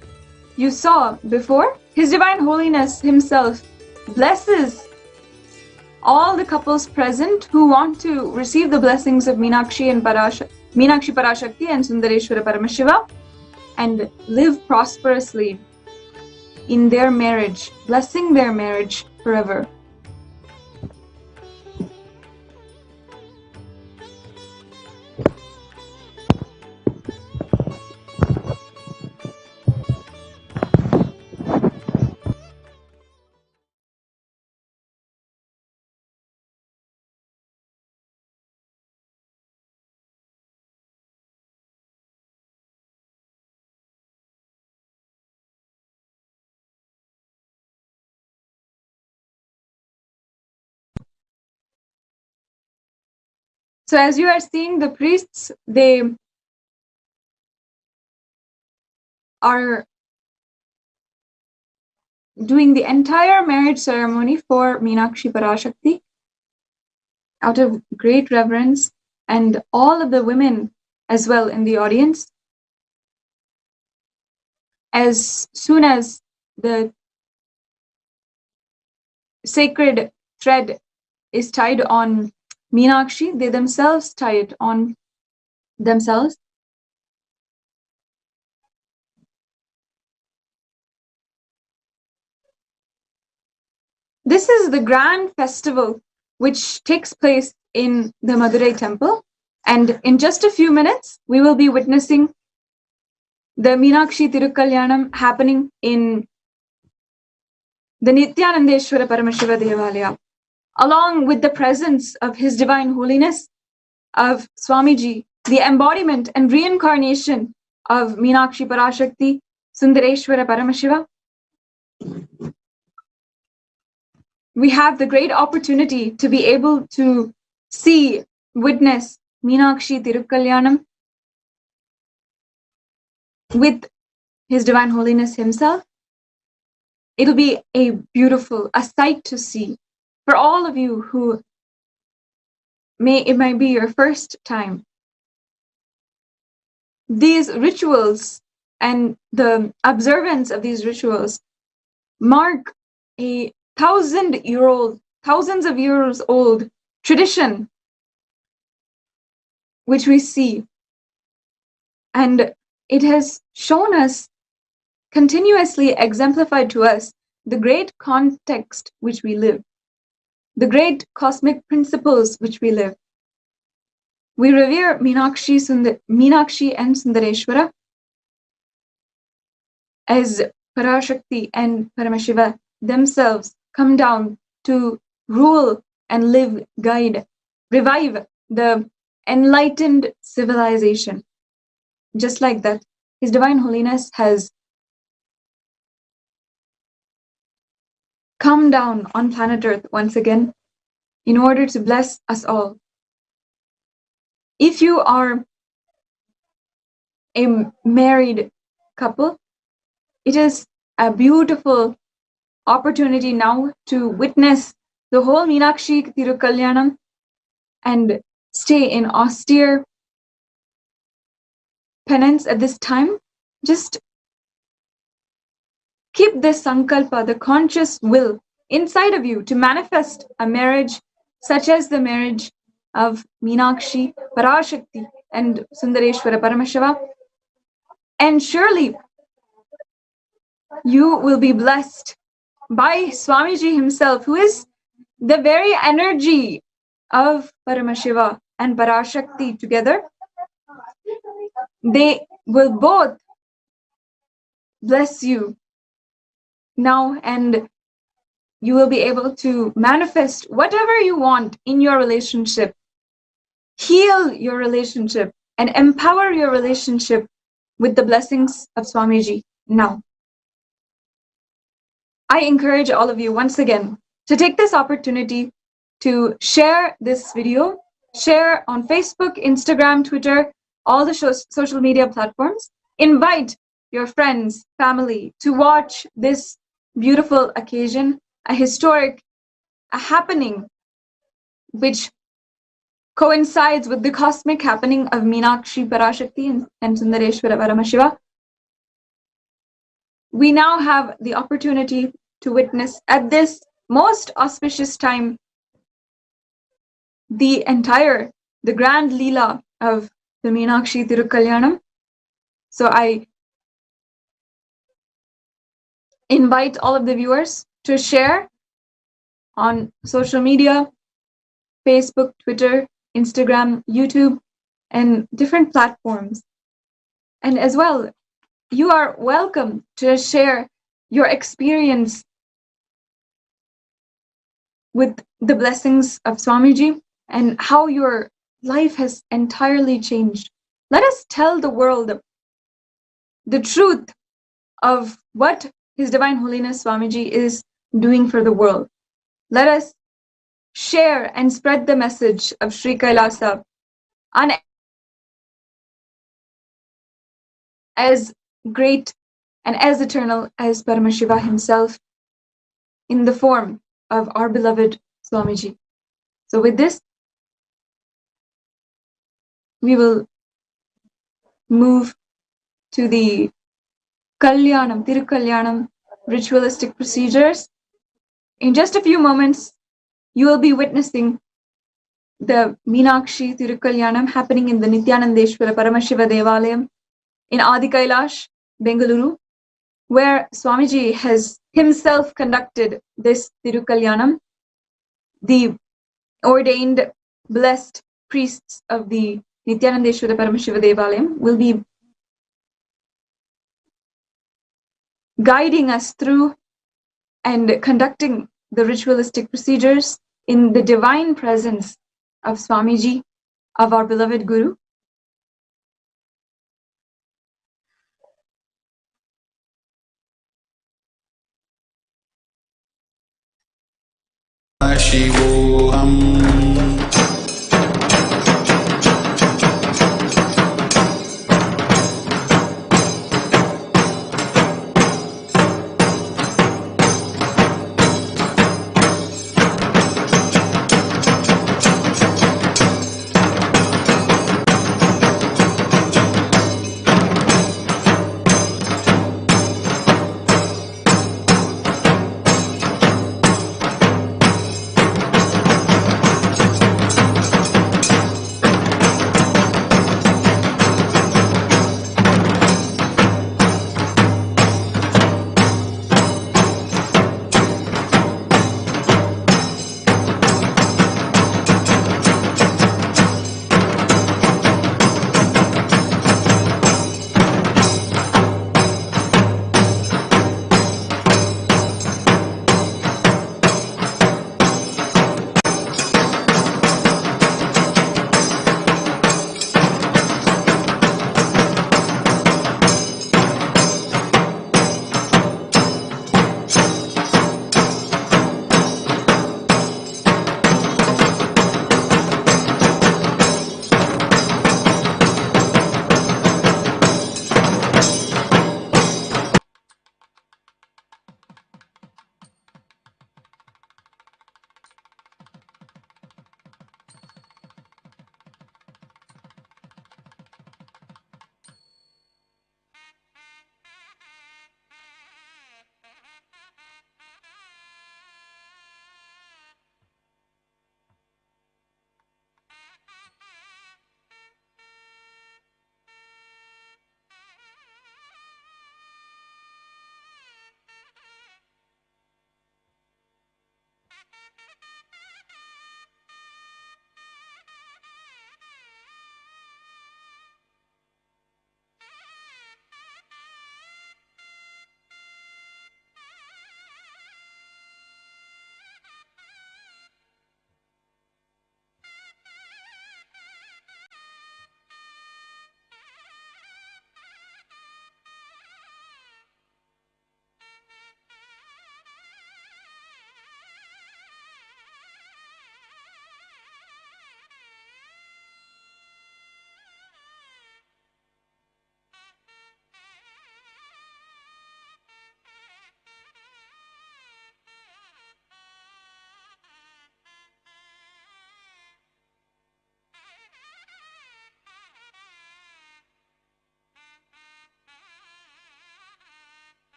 you saw before, His Divine Holiness himself blesses all the couples present who want to receive the blessings of Meenakshi Parashakti and Sundareshwara Paramashiva and live prosperously in their marriage, blessing their marriage forever. So as you are seeing, the priests, they are doing the entire marriage ceremony for Meenakshi Parashakti out of great reverence, and all of the women as well in the audience. As soon as the sacred thread is tied on Meenakshi, they themselves tie it on themselves. This is the grand festival which takes place in the Madurai temple, and in just a few minutes we will be witnessing the Meenakshi Tirukalyanam happening in the Nithyananda Paramashiva Devalaya, along with the presence of His Divine Holiness, of Swamiji, the embodiment and reincarnation of Meenakshi Parashakti, Sundareshwara Paramashiva. We have the great opportunity to be able to see, witness Meenakshi Tirukalyanam with His Divine Holiness himself. It'll be a sight to see for all of you who it might be your first time. These rituals and the observance of these rituals mark a thousands of years old tradition which we see, and it has shown us, continuously exemplified to us, the great context which we live, the great cosmic principles which we live. We revere Meenakshi and Sundareshwara as Parashakti and Paramashiva themselves come down to rule and live, guide, revive the enlightened civilization. Just like that, His Divine Holiness has come down on planet Earth once again in order to bless us all. If you are a married couple, it is a beautiful opportunity now to witness the whole Meenakshi Tirukalyanam and stay in austere penance at this time. Just keep this sankalpa, the conscious will, inside of you to manifest a marriage such as the marriage of Meenakshi, Parashakti, and Sundareshwara Paramashiva. And surely you will be blessed by Swamiji himself, who is the very energy of Paramashiva and Parashakti together. They will both bless you now, and you will be able to manifest whatever you want in your relationship, heal your relationship, and empower your relationship with the blessings of Swamiji now. I encourage all of you once again to take this opportunity to share this video, share on Facebook, Instagram, Twitter, all the social media platforms. Invite your friends, family to watch this beautiful occasion, a historic happening which coincides with the cosmic happening of Meenakshi Parashakti and Sundareshwara Paramashiva. We now have the opportunity to witness at this most auspicious time the grand Leela of the Meenakshi Tirukalyanam. So I invite all of the viewers to share on social media, Facebook, Twitter, Instagram, YouTube, and different platforms. And as well, you are welcome to share your experience with the blessings of Swamiji and how your life has entirely changed. Let us tell the world the truth of what His Divine Holiness Swamiji is doing for the world. Let us share and spread the message of Sri Kailasa as great and as eternal as Paramashiva himself in the form of our beloved Swamiji. So with this, we will move to the Kalyanam, Tirukalyanam ritualistic procedures. In just a few moments, you will be witnessing the Meenakshi Thirukalyanam happening in the Nithyanandeshwara Paramashiva Devalayam in Adi Kailash, Bengaluru, where Swamiji has himself conducted this Tirukalyanam. The ordained, blessed priests of the Nithyanandeshwara Paramashiva Devalayam will be guiding us through and conducting the ritualistic procedures in the divine presence of Swamiji, of our beloved Guru.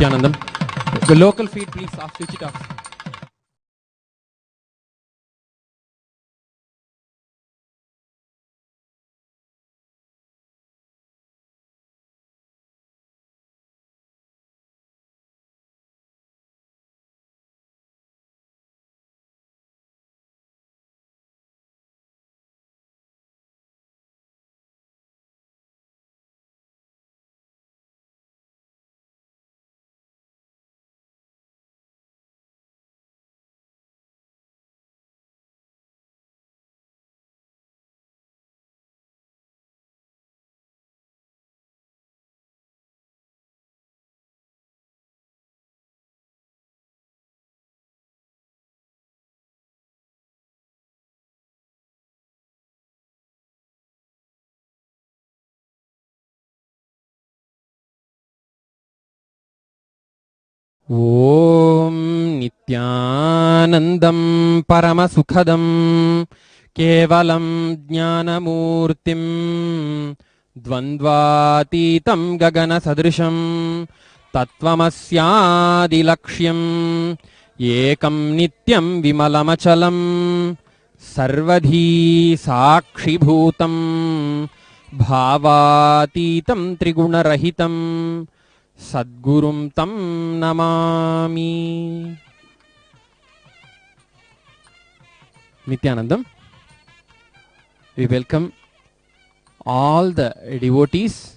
Nithyanandam. The local feed, please switch it off. Om Nithyanandam Paramasukhadam Kevalam Jnanamurtim Dvandvatitam Gagana Sadrisham Tattvamasyadilaksham Ekam Nityam Vimalamachalam Sarvadhi Sakshibhutam Bhavatitam Trigunarahitam Sadgurum tam namami. Nithyanandam. We welcome all the devotees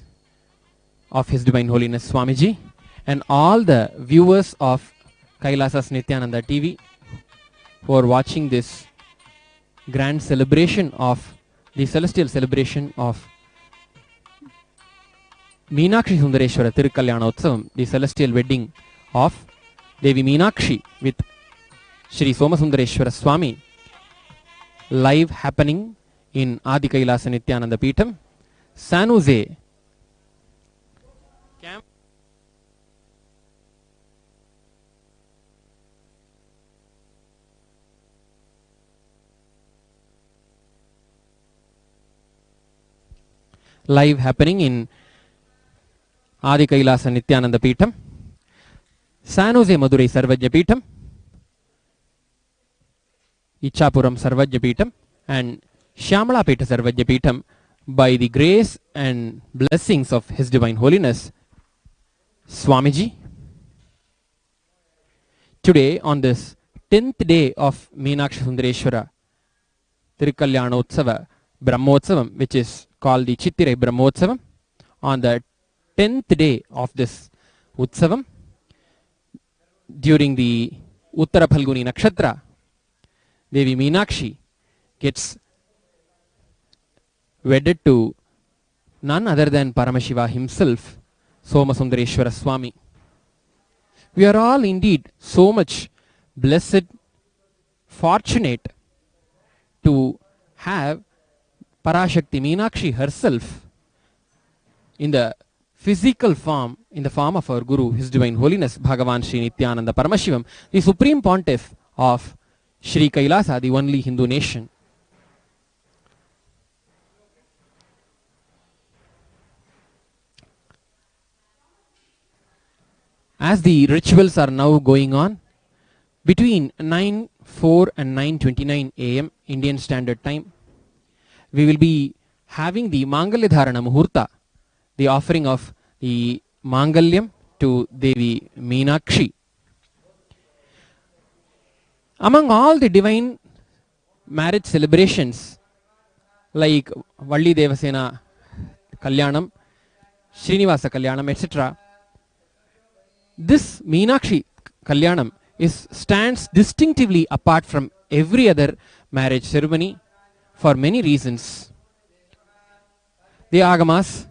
of His Divine Holiness Swamiji and all the viewers of Kailasa's Nithyananda TV who are watching this grand celebration of the celestial celebration of Meenakshi Sundareshwara Tirukalyanam, the celestial wedding of Devi Meenakshi with Shri Somasundareshwara Swami, live happening in Adi Kailasa Nithyananda Peetham, San Jose. Live happening in Adi Kailasa Nithyananda Peetham, San Jose Madurai Sarvajya Peetham, Ichapuram Sarvajya Peetham, and Shyamala Peta Sarvajya Peetham, by the grace and blessings of His Divine Holiness Swamiji. Today, on this 10th day of Meenakshi Sundareshwara Tirukalyanam Brahmotsavam, which is called the Chittirai Brahmotsavam, on the 10th day of this Utsavam, during the Uttara Phalguni Nakshatra, Devi Meenakshi gets wedded to none other than Paramashiva himself, Somasundareshwara Swami. We are all indeed so much blessed, fortunate to have Parashakti Meenakshi herself in the physical form, in the form of our Guru, His Divine Holiness Bhagavan Sri Nithyananda Paramashivam, the Supreme Pontiff of Sri Kailasa, the only Hindu nation. As the rituals are now going on, between 9:04 and 9:29 AM Indian Standard Time, we will be having the Mangalyadharana Muhurta, the offering of the Mangalyam to Devi Meenakshi. Among all the divine marriage celebrations like Valli Devasena Kalyanam, Srinivasa Kalyanam, etc., this Meenakshi Kalyanam stands distinctively apart from every other marriage ceremony for many reasons. The Agamas,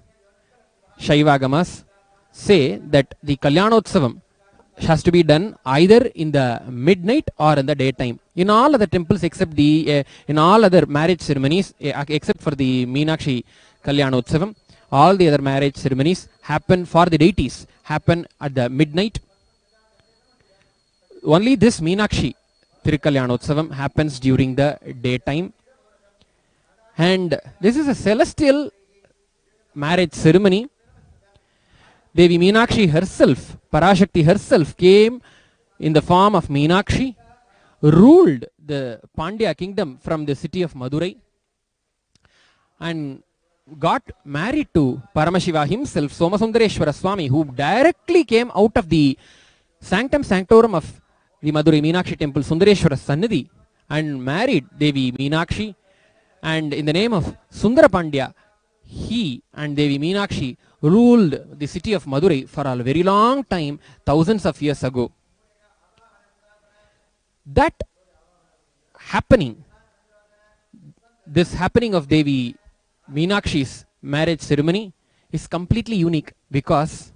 Shaiva Agamas, say that the Kalyanotsavam has to be done either in the midnight or in the daytime. In all other temples except in all other marriage ceremonies, except for the Meenakshi Kalyanotsavam, all the other marriage ceremonies happen for the deities, happen at the midnight. Only this Meenakshi Tirukalyanotsavam happens during the daytime. And this is a celestial marriage ceremony. Devi Meenakshi herself, Parashakti herself, came in the form of Meenakshi, ruled the Pandya kingdom from the city of Madurai, and got married to Paramashiva himself, Somasundareshwara Swami, who directly came out of the sanctum sanctorum of the Madurai Meenakshi temple, Sundareshwara Sannidhi, and married Devi Meenakshi. And in the name of Sundara Pandya, he and Devi Meenakshi ruled the city of Madurai for a very long time, thousands of years ago. That happening, this happening of Devi Meenakshi's marriage ceremony is completely unique, because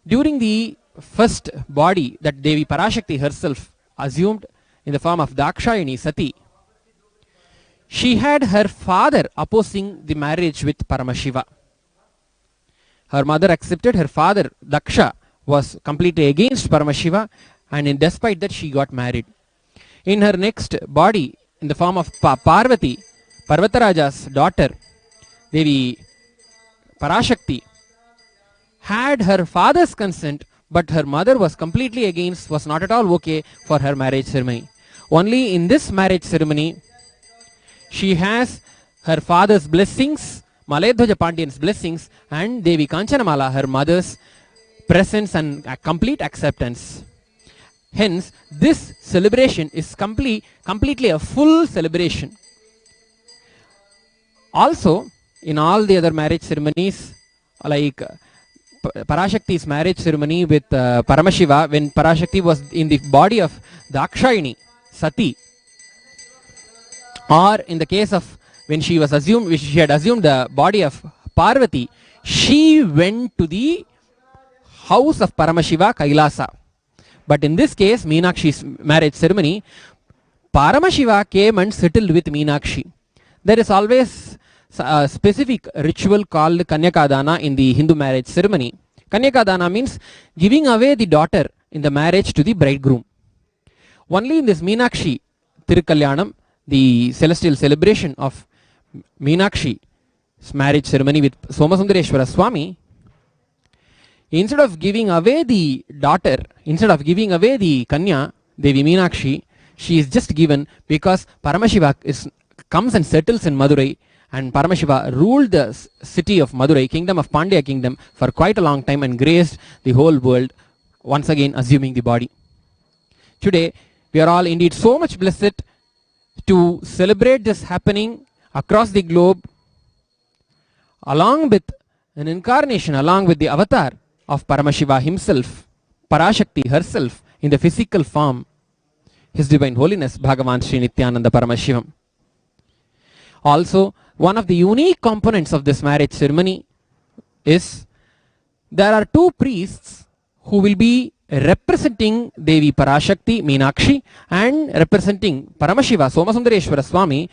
during the first body that Devi Parashakti herself assumed in the form of Dakshayani Sati, she had her father opposing the marriage with Paramashiva. Her mother accepted, her father Daksha was completely against Paramashiva, and despite that she got married. In her next body, in the form of Parvati, Parvataraja's daughter, Devi Parashakti had her father's consent, but her mother was completely against, was not at all okay for her marriage ceremony. Only in this marriage ceremony, she has her father's blessings, Malayadhwaja Pandyan's blessings, and Devi Kanchanamala, her mother's presence and complete acceptance. Hence, this celebration is completely a full celebration. Also, in all the other marriage ceremonies, like Parashakti's marriage ceremony with Paramashiva, when Parashakti was in the body of Dakshayani Sati, or in the case of when she had assumed the body of Parvati, she went to the house of Paramashiva, Kailasa. But in this case, Meenakshi's marriage ceremony, Paramashiva came and settled with Meenakshi. There is always a specific ritual called Kanyakadana in the Hindu marriage ceremony. Kanyakadana means giving away the daughter in the marriage to the bridegroom. Only in this Meenakshi Tirukalyanam, the celestial celebration of Meenakshi's marriage ceremony with Somasundareshwara Swami, instead of giving away the daughter, instead of giving away the Kanya, Devi Meenakshi, she is just given because Paramashiva comes and settles in Madurai, and Paramashiva ruled the city of Madurai, kingdom of Pandya kingdom, for quite a long time and graced the whole world, once again assuming the body. Today, we are all indeed so much blessed to celebrate this happening across the globe, along with an incarnation, along with the avatar of Paramashiva himself, Parashakti herself, in the physical form, His Divine Holiness, Bhagavan Sri Nithyananda Paramashivam. Also, one of the unique components of this marriage ceremony is there are two priests who will be representing Devi Parashakti, Meenakshi, and representing Paramashiva, Somasundareshwara Swami,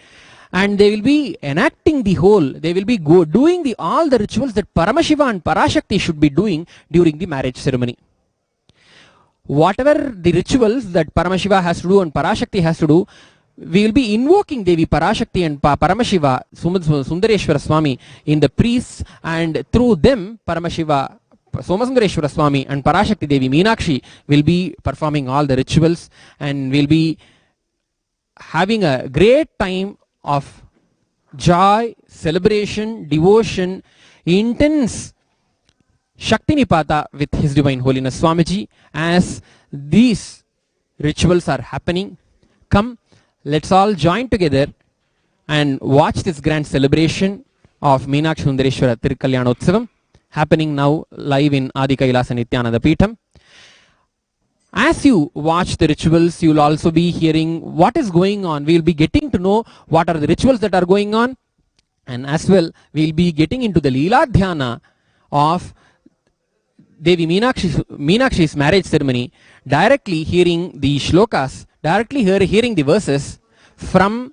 and they will be enacting the whole, they will be doing all the rituals that Paramashiva and Parashakti should be doing during the marriage ceremony. Whatever the rituals that Paramashiva has to do and Parashakti has to do, we will be invoking Devi Parashakti and Paramashiva, Sundareshwara Swami, in the priests, and through them Paramashiva, Somasundareshwara Swami and Parashakti Devi Meenakshi will be performing all the rituals, and will be having a great time of joy, celebration, devotion, intense Shakti Nipata with His Divine Holiness Swamiji as these rituals are happening. Come, let's all join together and watch this grand celebration of Meenakshi Sundareshwara Tirukalyanam happening now live in Adi Kailasa Nithyananda Peetham. As you watch the rituals, you will also be hearing what is going on. We will be getting to know what are the rituals that are going on, and as well we will be getting into the Leela Dhyana of Devi Meenakshi's marriage ceremony, directly hearing the shlokas, directly hearing the verses from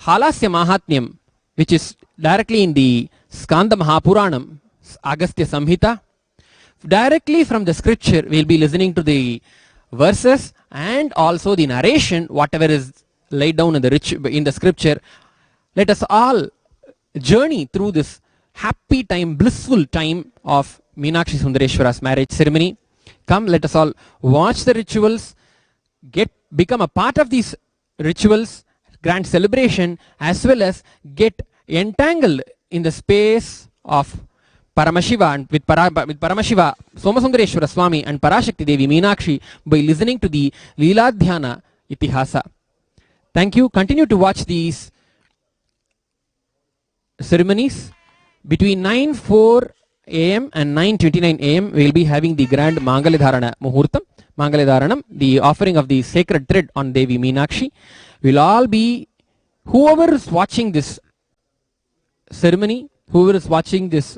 Halasya Mahatmyam, which is directly in the Skanda Mahapuranam, Agastya Samhita. Directly from the scripture, we will be listening to the verses and also the narration, whatever is laid down in the scripture. Let us all journey through this happy time, blissful time of Meenakshi Sundareshwara's marriage ceremony. Come, let us all watch the rituals, become a part of these rituals, grand celebration, as well as get entangled in the space of Paramashiva and with Paramashiva, Somasundareshwara Swami and Parashakti Devi Meenakshi by listening to the Leela Dhyana Itihasa. Thank you. Continue to watch these ceremonies. Between 9:04 a.m. and 9:29 a.m. we will be having the grand Mangaladharana Muhurtam. Mangaladharanam, the offering of the sacred thread on Devi Meenakshi. We'll all be, whoever is watching this ceremony, whoever is watching this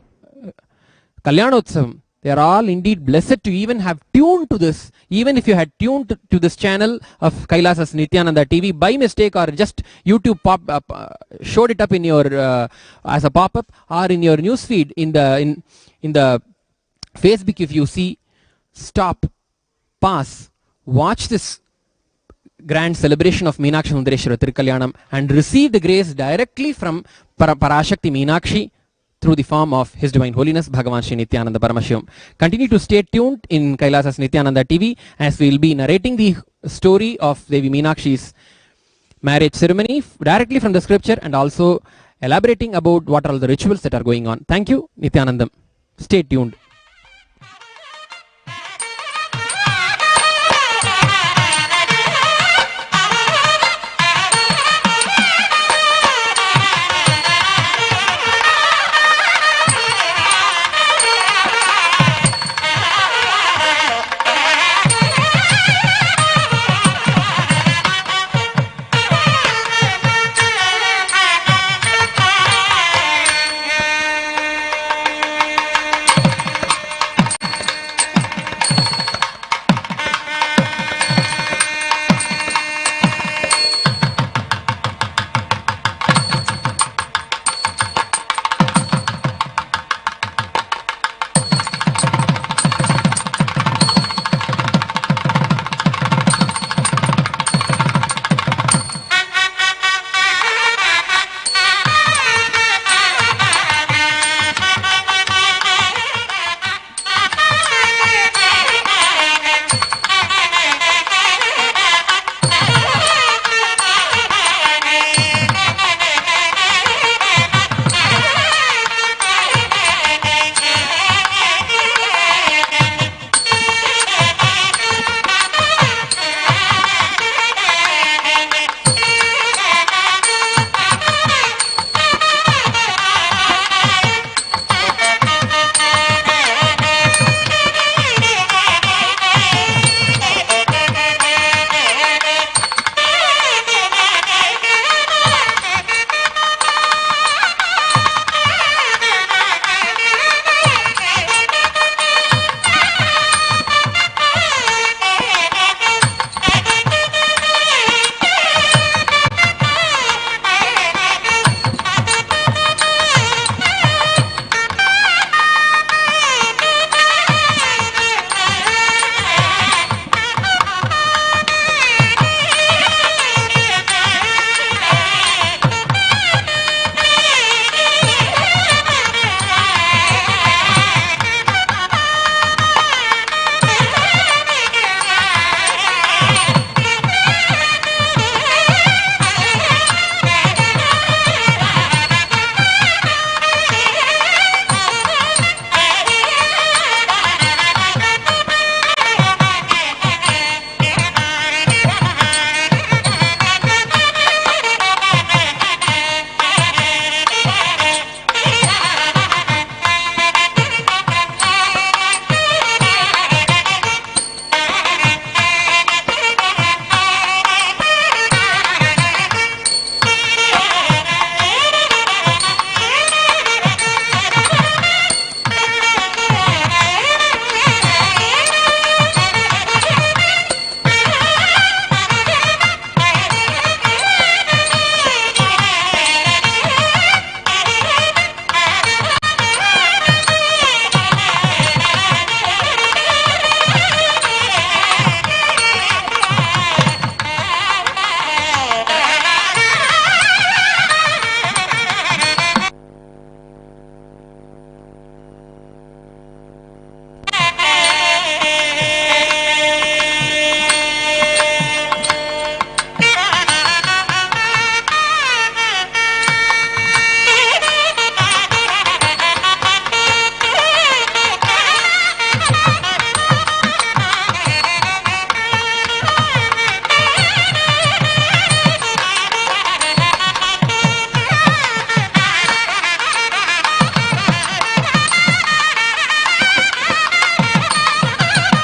Kalyanotsavam, they are all indeed blessed to even have tuned to this. Even if you had tuned to this channel of Kailasa's Nithyananda TV by mistake, or just YouTube showed it up in your as a pop-up, or in your news feed in the Facebook, if you see, stop, pause, watch this grand celebration of Meenakshi Sundareshwara Tirukalyanam and receive the grace directly from Parashakti Meenakshi through the form of His Divine Holiness Bhagavan Sri Nithyananda Paramashivam. Continue to stay tuned in Kailasa's Nithyananda TV as we will be narrating the story of Devi Meenakshi's marriage ceremony directly from the scripture, and also elaborating about what are all the rituals that are going on. Thank you, Nithyanandam. Stay tuned.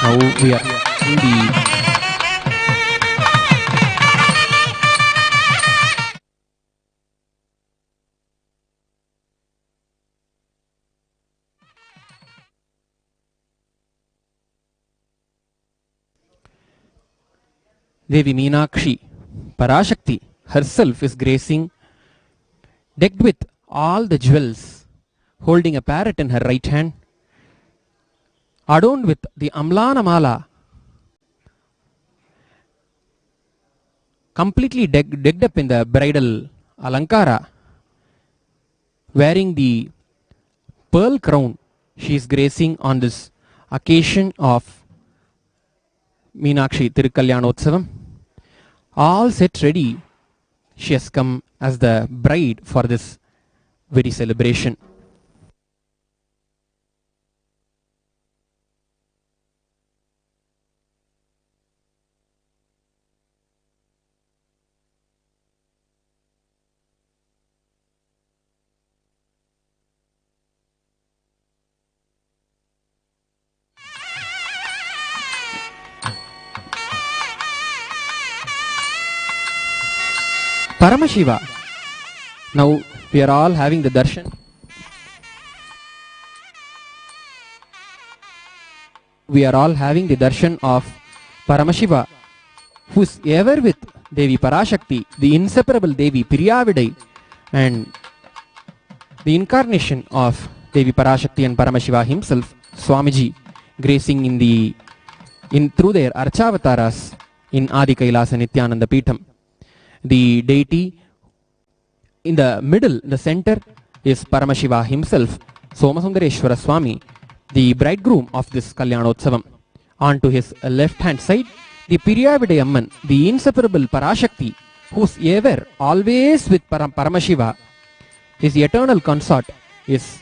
Now we are in the Devi Meenakshi, Parashakti herself is gracing, decked with all the jewels, holding a parrot in her right hand, adorned with the Amlana Mala, completely decked up in the bridal Alankara, wearing the pearl crown. She is gracing on this occasion of Meenakshi Tirukalyanotsavam. All set ready, she has come as the bride for this very celebration. Paramashiva. Now we are all having the darshan. We are all having the darshan of Paramashiva, who is ever with Devi Parashakti, the inseparable Devi Priyavidai, and the incarnation of Devi Parashakti and Paramashiva himself, Swamiji, gracing through their Archavataras in Adi Kailasa Nithyananda Peetham. The deity in the middle, the center, is Paramashiva himself, Sundareshwara Swami, the bridegroom of this Kalyanotsavam. On to his left hand side, the Piriyavide Amman, the inseparable Parashakti, who's ever, always with Paramashiva, his eternal consort, is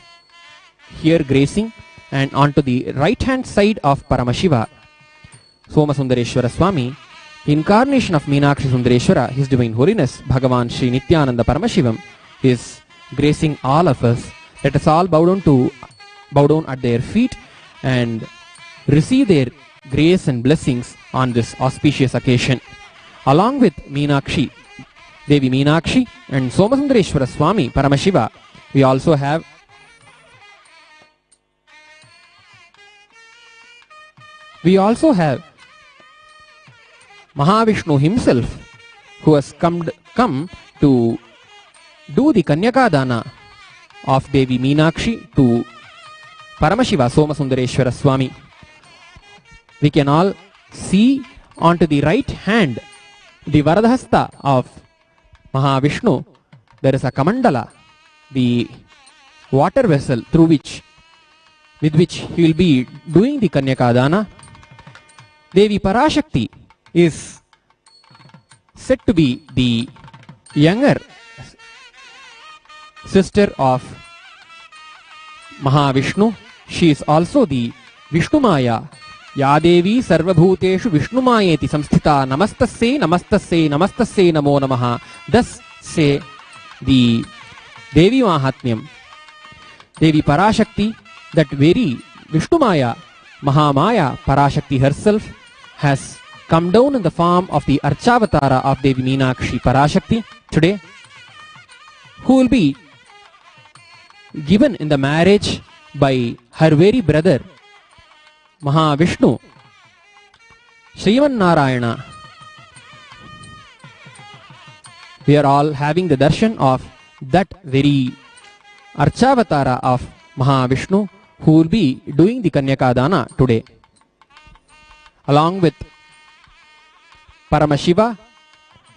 here gracing. And on to the right hand side of Paramashiva, Sundareshwara Swami, incarnation of Meenakshi Sundareshwara, His Divine Holiness, Bhagavan Sri Nithyananda Paramashivam, is gracing all of us. Let us all bow down at their feet and receive their grace and blessings on this auspicious occasion. Along with Meenakshi, Devi Meenakshi and Sundareshwara Swami Paramashiva, we also have Mahavishnu himself, who has come to do the Kanyaka Dana of Devi Meenakshi to Paramashiva Sundareshwara Swami. We can all see onto the right hand, the Varadhasta of Mahavishnu. There is a Kamandala, the water vessel with which he will be doing the Kanyaka Dana. Devi Parashakti is said to be the younger sister of Mahavishnu. She is also the Vishnumaya. Ya Devi Sarvabhuteshu Vishnumayeti Samsthita Namastasye Namastasye Namastasye Namo Namaha. Thus say the Devi Mahatmyam. Devi Parashakti, that very Vishnumaya, Mahamaya Parashakti herself, has come down in the form of the Archavatara of Devi Meenakshi Parashakti today, who will be given in the marriage by her very brother Mahavishnu, Sriman Narayana. We are all having the darshan of that very Archavatara of Mahavishnu, who will be doing the Kanyaka Dana today. Along with Paramashiva,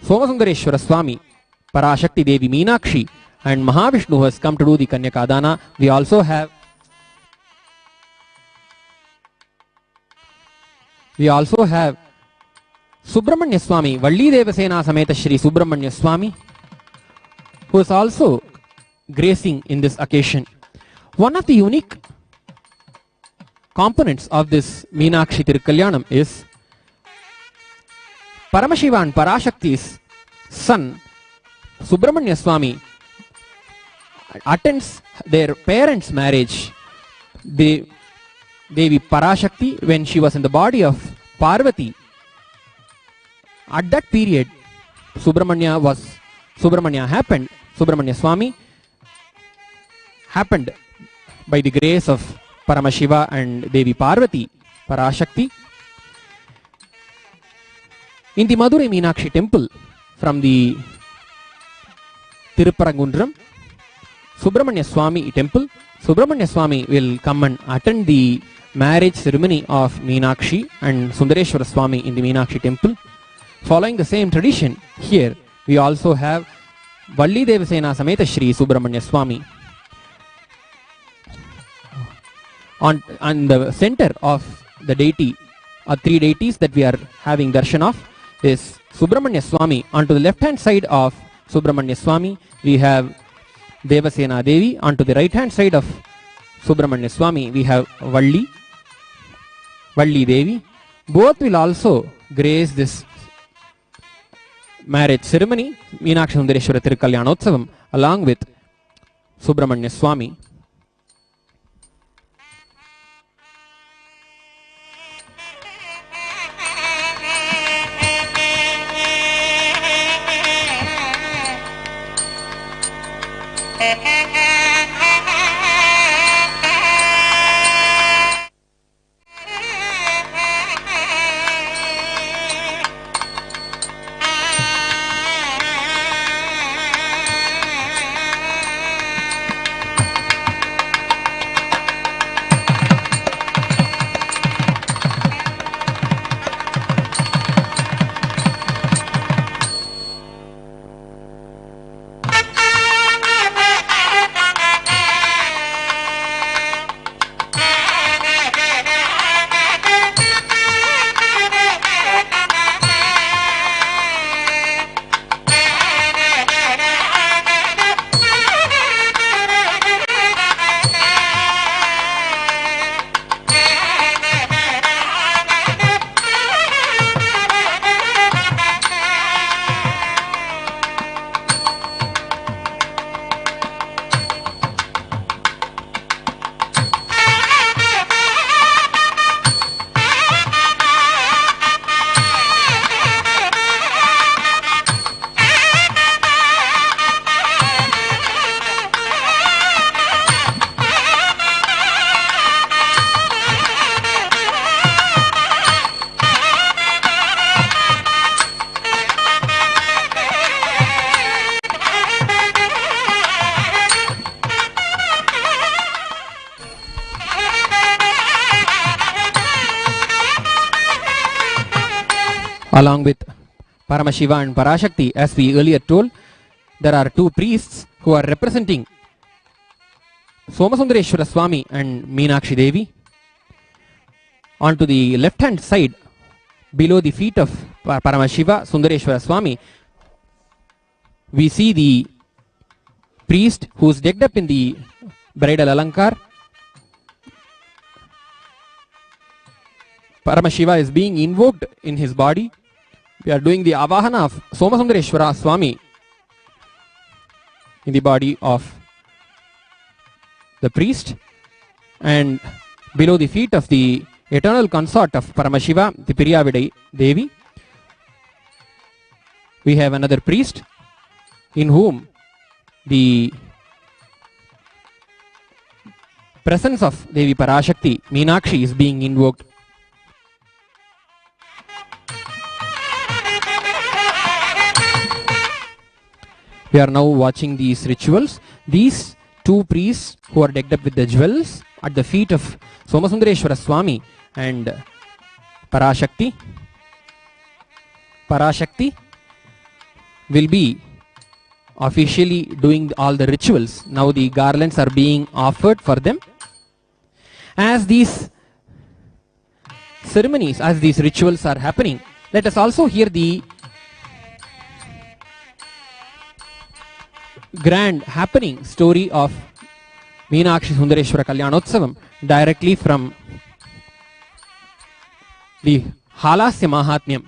Sundareshwara Swami, Parashakti Devi Meenakshi, and Mahavishnu, who has come to do the Kanyaka Dana, we also have Subramanya Swami, Valli Devasena Sameta Shri Subramanya Swami, who is also gracing in this occasion. One of the unique components of this Meenakshi Tirukalyanam is Paramashiva and Parashakti's son Subramanya Swami attends their parents' marriage. Devi Parashakti when she was in the body of Parvati. At that period, Subramanya happened, Subramanya Swami happened by the grace of Paramashiva and Devi Parvati, Parashakti. In the Madurai Meenakshi temple from the Tirupparangundram, Subramanya Swami temple, Subramanya Swami will come and attend the marriage ceremony of Meenakshi and Sundareshwara Swami in the Meenakshi temple. Following the same tradition, here we also have Valli Devasena Sameta Shri Subramanya Swami. On the center of the deity, or three deities that we are having darshan of, is Subramanya Swami. On to the left hand side of Subramanya Swami, we have Devasena Devi. On to the right hand side of Subramanya Swami, we have Valli Devi. Both will also grace this marriage ceremony, Meenakshi Sundareshwara Tirukalyanam, along with Subramanya Swami. Along with Paramashiva and Parashakti, as we earlier told, there are two priests who are representing Somasundareshwara Swami and Meenakshi Devi. On to the left hand side, below the feet of Paramashiva, Sundareshwara Swami, we see the priest who is decked up in the bridal alankar. Paramashiva is being invoked in his body. We are doing the avahana of Somasundareshwara Swami in the body of the priest, and below the feet of the eternal consort of Paramashiva, the Piriyavide Devi, we have another priest in whom the presence of Devi Parashakti, Meenakshi, is being invoked. We are now watching these rituals. These two priests who are decked up with the jewels at the feet of Somasundareshwara Swami and Parashakti will be officially doing all the rituals. Now the garlands are being offered for them. As these ceremonies, as these rituals are happening, let us also hear the grand happening story of Meenakshi Sundareshwara Kalyanotsavam directly from the Halasya Mahatmyam.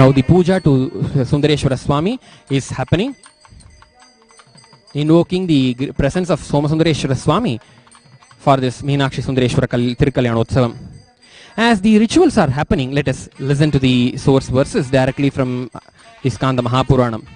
Now the puja to Sundareshwara Swami is happening, invoking the presence of Somasundareshwara Swami for this Meenakshi Sundareshwara Tirukalyanam. As the rituals are happening, let us listen to the source verses directly from the Skanda Mahapuranam.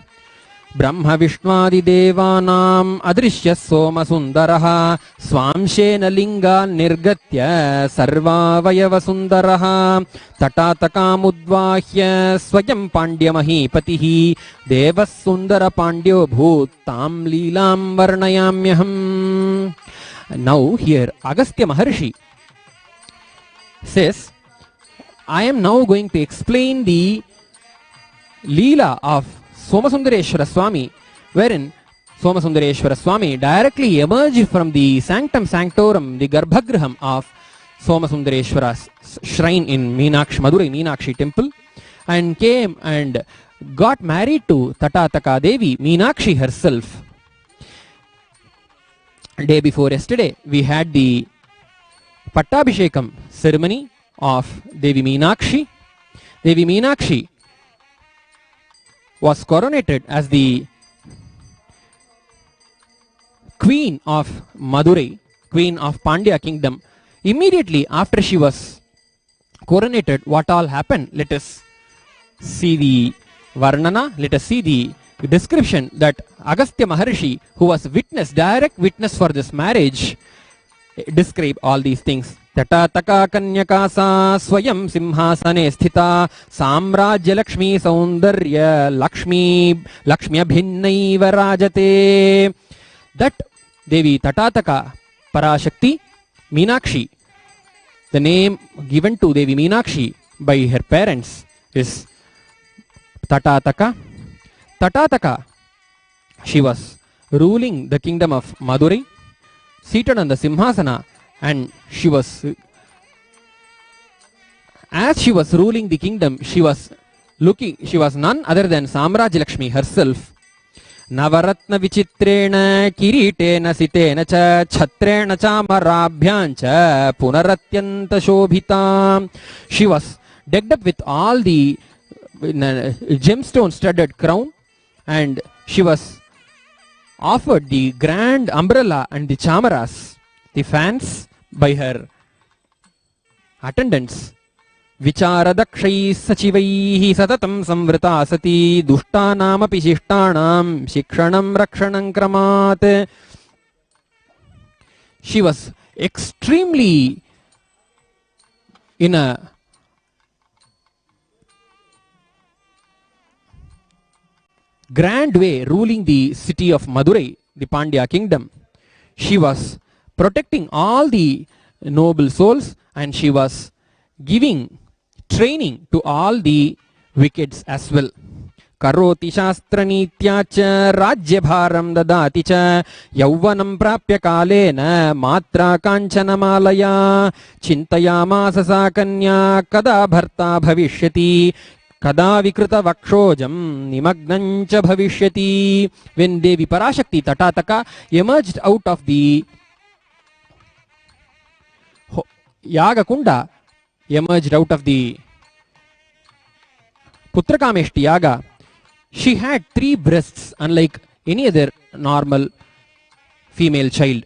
Brahma Vishnwadi Devanam Adrishya Soma Sundaraha Swamshena Linga Nirgatya Sarvavayava Sundaraha Tatataka Mudvahya Swayam Pandya Mahipatihi Devas Sundara Pandyo Bhut Tam Leelam Varnayamyaham. Now here Agastya Maharshi says, I am now going to explain the Leela of Somasundareshwara Swami, wherein Somasundareshwara Swami directly emerged from the sanctum sanctorum, the Garbhagraham of Somasundareshwara's shrine in Madurai Meenakshi temple, and came and got married to Tatataka Devi, Meenakshi herself. Day before yesterday, we had the Pattabhishekam ceremony of Devi Meenakshi. Devi Meenakshi was coronated as the queen of Madurai, queen of Pandya kingdom. Immediately after she was coronated, what all happened? Let us see the Varnana, let us see the description that Agastya Maharshi, who was direct witness for this marriage, describe all these things. Tatataka Kanyakasa Swayam Simhasane Sthita Samrajya Lakshmi Saundarya Lakshmi Abhinnaiva Rajate. That Devi Tatataka Parashakti Meenakshi, the name given to Devi Meenakshi by her parents is Tatataka. Tatataka, she was ruling the kingdom of Madurai, seated on the Simhasana, and as she was ruling the kingdom, she was none other than Samrajya Lakshmi herself. Navaratna Vichitrena Kiritena Sitena Cha Chhatrena Chamarabhyancha Punaratyanta Shobhita. She was decked up with all the gemstone studded crown, and she was offered the grand umbrella and the chamaras, the fans, by her attendants. Vicharadakshai sachivaihi satatam samvrita sati dushtanam api shishtanam shikshanam rakshanam kramat. She was extremely in a grand way ruling the city of Madurai, the Pandya kingdom. She was protecting all the noble souls, and she was giving training to all the wickeds as well. Karoti shastra nitya cha rajya bharam dadati cha yauvanam prapya kalena matra kanchana malaya chintayamasa sa kanya kada bharta bhavishyati kada vikrita vakshojam nimagnancha bhavishyati. When Devi Parashakti Tatataka emerged out of the Yaga Kunda, emerged out of the Putrakameshti Yaga, she had 3 breasts unlike any other normal female child.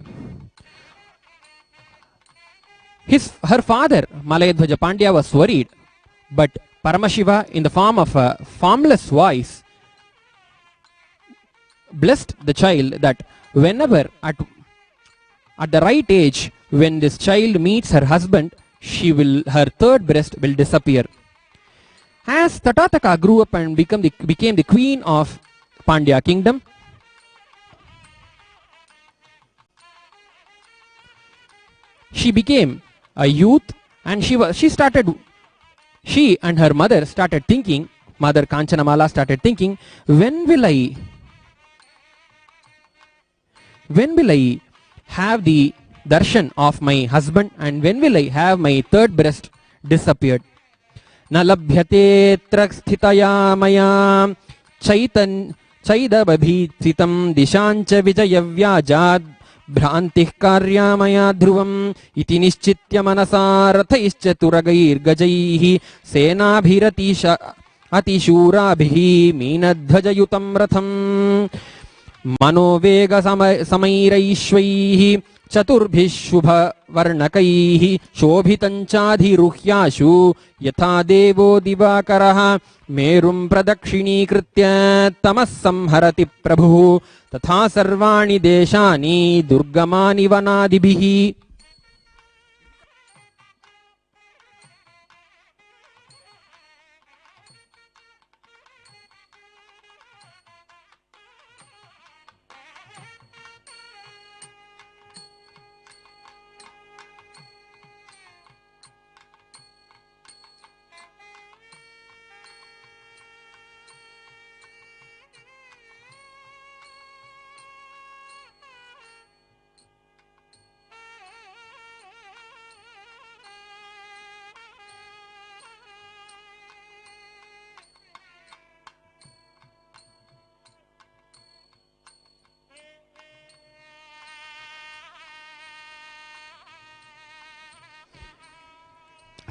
Her father, Malayadhvaja Pandya, was worried, but Paramashiva, in the form of a formless voice, blessed the child that whenever at the right age, when this child meets her husband, her 3rd breast will disappear. As Tatataka grew up and became the queen of Pandya kingdom, she became a youth, and she and her mother started thinking, Mother Kanchanamala started thinking, when will I have the darshan of my husband, and when will I have my 3rd breast disappeared? Na labhyate traksthitaya maya chaidababhititam dishancha vijayavyajad Bhrantih karyamaya dhruvam iti nischitya manasa rathaischa turagair gajaihi senabhirati अतिशूराभिः मीनध्वजयुतं रथम् मनोवेगसमैरैश्वैः चतुर्भिः शुभवर्णकैः शोभितञ्चाधिरुह्याशु यथा देवो दिवाकरः मेरुं प्रदक्षिणीकृत्य तमः संहरति प्रभुः तथा सर्वाणि देशानि दुर्गमानि वनादिभिः.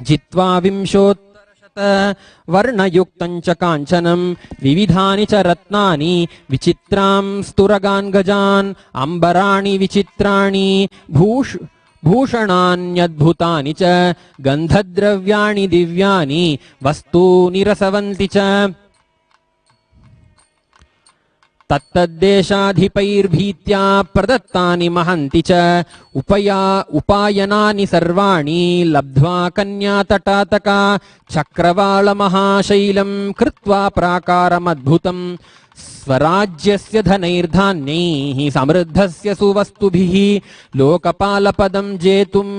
जित्वा विंशोत्तरशत वर्णयुक्तं च काञ्चनं विविधानि च रत्नानि विचित्रां स्तुरगान् गजान् अम्बराणि विचित्राणि भूषणान्यद्भुतानि च गन्धद्रव्याणि दिव्यानि वस्तूनि रसवन्ति च तत्तद्देशाधिपैर्भीत्या प्रदत्तानि महन्ति च उपायनानि सर्वाणि लब्ध्वा कन्यातटातका चक्रवालमहाशैलं कृत्वा प्राकारमद्भुतं स्वराज्यस्य धनैर्धान्यैः समृद्धस्य सुवस्तुभिः लोकपालपदं जेतुम्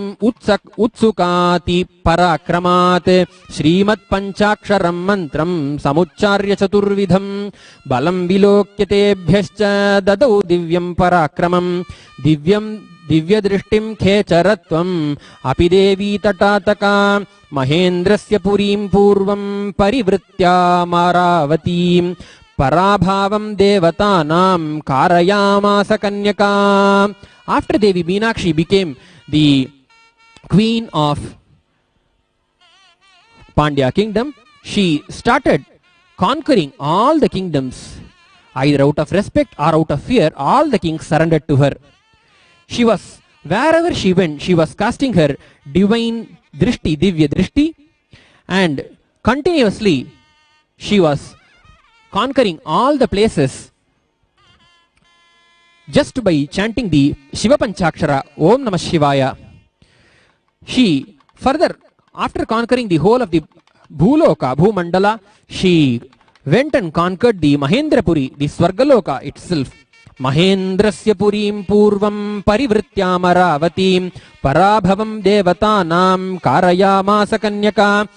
उत्सुकाति पराक्रमात् श्रीमत्पञ्चाक्षरं मन्त्रं समुच्चार्य चतुर्विधं बलं विलोक्य तेभ्यश्च ददौ दिव्यं पराक्रमं दिव्यदृष्टिं खेचरत्वम् अपि देवी तटातका महेन्द्रस्य पुरीं पूर्वं परिवृत्यामारावतीं पराभावं देवतानां कारयामास कन्यका. After Devi Meenakshi became the queen of Pandya kingdom, she started conquering all the kingdoms. Either out of respect or out of fear, all the kings surrendered to her. She was, wherever she went, she was casting her divine drishti, divya drishti, and continuously she was conquering all the places just by chanting the Shiva Panchakshara Om Namah Shivaya. She further, after conquering the whole of the Bhuloka, Bhumandala, she went and conquered the Mahendrapuri, the Swargaloka itself. Mahendrasya purim purvam parivrityamaravatim parabhavam devatanam karayamasa kanyaka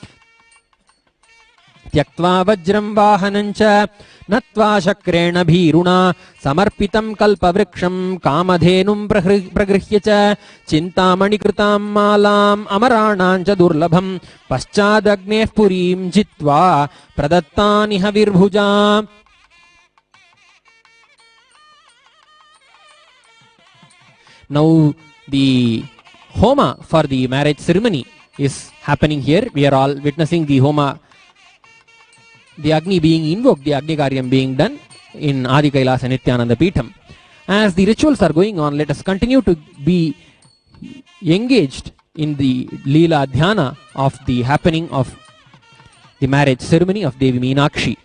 त्यक्त्वा वज्रं वाहनं च नत्वा शक्रेण भीरुणा समर्पितं कल्पवृक्षं कामधेनुं प्रगृह्य च चिन्तामणिकृतां मालाम् अमराणां च दुर्लभं पश्चादग्नेः पुरीं जित्वा प्रदत्तानि हविर्भुजा. Now the homa for the marriage ceremony is happening here. We are all witnessing the homa, the Agni being invoked, the Agni Karyam being done in Adi Kailasa Nithyananda Peetham. As the rituals are going on, let us continue to be engaged in the Leela Dhyana of the happening of the marriage ceremony of Devi Meenakshi.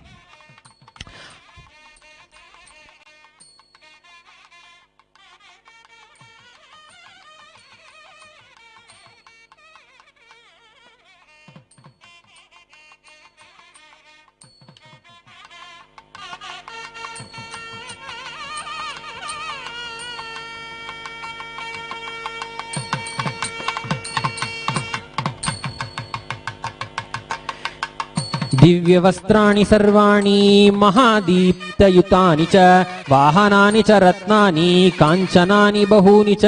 दिव्यवस्त्राणि सर्वाणि महादीप्तयुतानि च वाहनानि च रत्नानि काञ्चनानि बहूनि च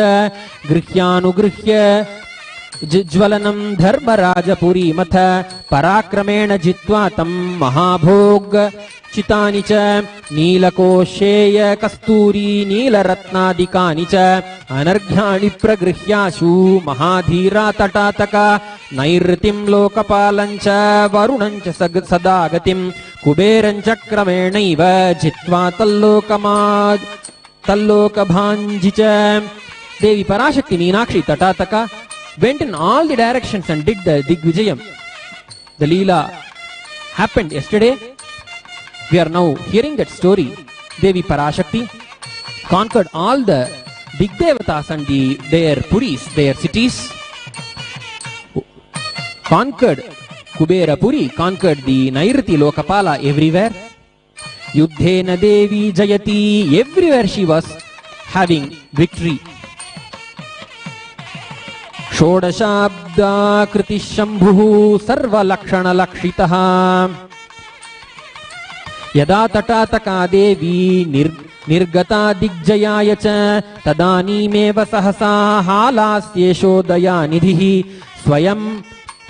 गृह्यानुगृह्य ज्वलनं धर्मराजपुरीमथ पराक्रमेण जित्वा तं महाभोग चितानि च नीलकोशेय कस्तूरी नीलरत्नादिकानि च अनर्घ्याणि प्रगृह्याशु महाधीरा तटातका नैऋतिं लोकपालं च वरुणं च सदा गतिं कुबेरं चक्रमेणैव जित्वा तल्लोकभाञ्जि च. Devi Parashakti Meenakshi Tatataka went in all the directions and did the Digvijayam. The Leela happened yesterday. We are now hearing that story. Devi Parashakti conquered all the big devatas and their puris, their cities. Conquered Kubera Puri, conquered the Nairati Lokapala everywhere. Yuddhena Devi Jayati, everywhere she was having victory. Shodashabda Kriti Shambhu Sarva Lakshana Lakshitaha. Yada Tatataka Devi Nirgata Digjayaya cha Tadanimeva Sahasa Halasyeshodaya Nidhi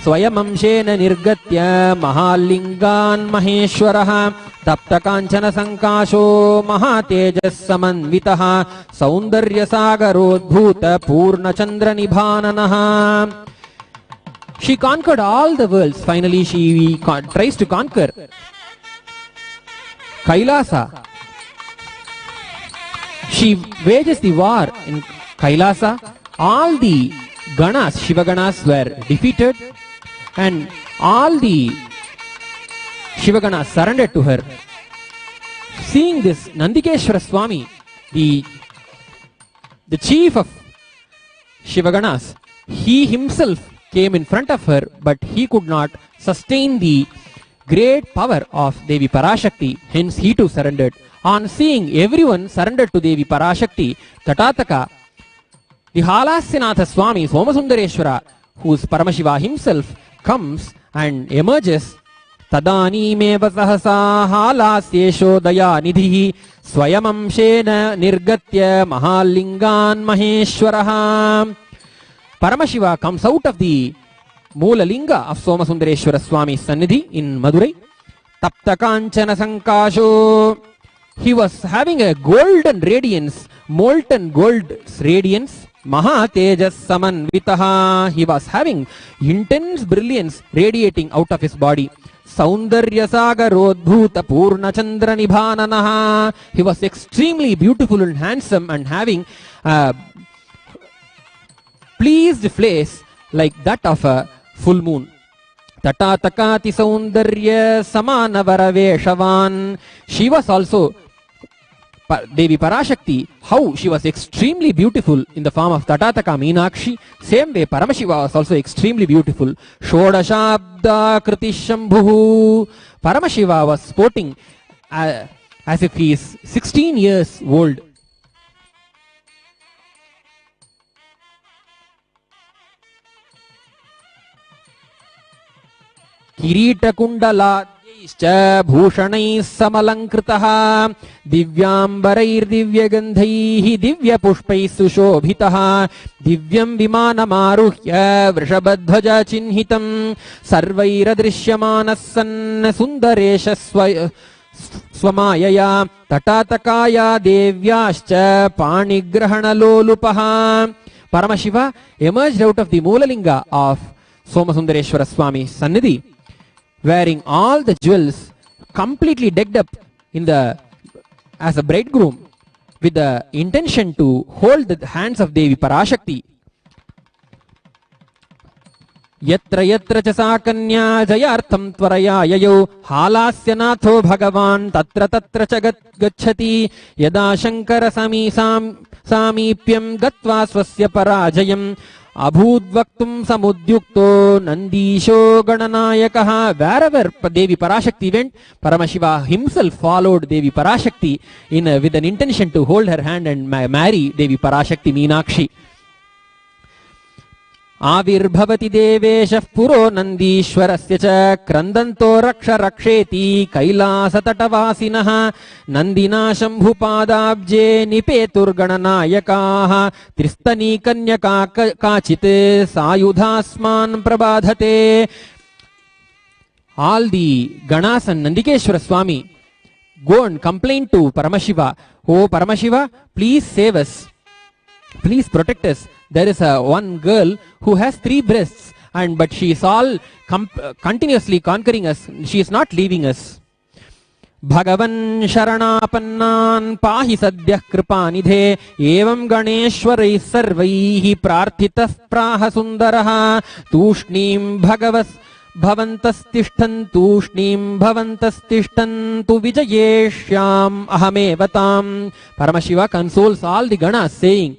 Swayamamshena Nirgatya Mahalingan Maheshwaraha Taptakanchana Sankasho Mahatejas Samanvitaha Saundarya Sagarodbhuta Purna Chandra Nibhananaha. She conquered all the worlds. Finally she tries to conquer Kailasa. She wages the war in Kailasa. All the Ganas, Shiva Ganas were defeated and all the Shiva Ganas surrendered to her. Seeing this, Nandikeshwara Swami, the chief of Shiva Ganas, he himself came in front of her, but he could not sustain the great power of Devi Parashakti, hence he too surrendered. On seeing everyone surrendered to Devi Parashakti, Tatataka, the Halasyanatha Swami, Somasundareshwara, who is Paramashiva himself, comes and emerges. Tadanimeva sahasa halasyeshodaya nidhi swayamamshena nirgatya mahalingan maheshwaraha. Paramashiva comes out of the Moola Linga of Somasundareshwara Swami's Sannidhi in Madurai. Taptakanchana Sankasho. He was having a golden radiance, molten gold radiance. Mahatejas Samanvitaha. He was having intense brilliance radiating out of his body. Saundarya Sagarodbhuta Purna Chandra Nibhananaha. He was extremely beautiful and handsome and having a pleased face like that of a full moon. Tatatakati Saundarya Samanavaraveshavan. She was also Devi Parashakti, how she was extremely beautiful in the form of Tatataka Meenakshi. Same way Paramashiva was also extremely beautiful. Shodashabda Kriti Shambhu. Paramashiva was sporting as if he is 16 years old. Kirita Kundala Bhushanais Samalankritaha Divyambarair Divyagandhaihi Divyapushpais Sushobhitaha Divyam Vimanamaruhya Vrishabadhvaja Chinhitam Sarvaira Drishyamanasan Sundaresha Swamayaya Tatatakaya Devyascha Panigrahana Lolupaha. Paramashiva emerged out of the Moola of Somasundareshwara Swami Sannidhi, wearing all the jewels, completely decked up as a bridegroom, with the intention to hold the hands of Devi Parashakti. Yatra yatra cha sakanya jayartham tvaraya yayo halasyanatho Bhagavan tatra tatra cha gacchati yada shankara samipyam gatva swasya parajayam Abhudvaktum samudyukto Nandisho Gananayakaha. Wherever Devi Parashakti went, Paramashiva himself followed Devi Parashakti with an intention to hold her hand and marry Devi Parashakti Meenakshi. आविर्भवति देवेशः पुरो नन्दीश्वरस्य च क्रन्दन्तो रक्ष रक्षेति कैलासतटवासिनः नन्दिना शम्भुपादाब्जे निपेतुर्गणनायकाः त्रिस्तनी कन्यका काचित् सायुधास्मान् प्रबाधते. All the Ganas and Nandikeshwara Swami go and complain to Paramashiva. Oh Paramashiva, please save us. Please protect us. There is one girl who has 3 breasts, but she is all continuously conquering us. She is not leaving us. Bhagavan Sharanapannan Pahi Sadyah Kripanidhe Evam Ganeshwarai Sarvaihi Prarthitas Praha Sundaraha Tushnim Bhagavas Bhavantastishtantūshnim bhavantastishtantū vijayeshyam ahamevatam. Paramashiva consoles all the Ganas saying,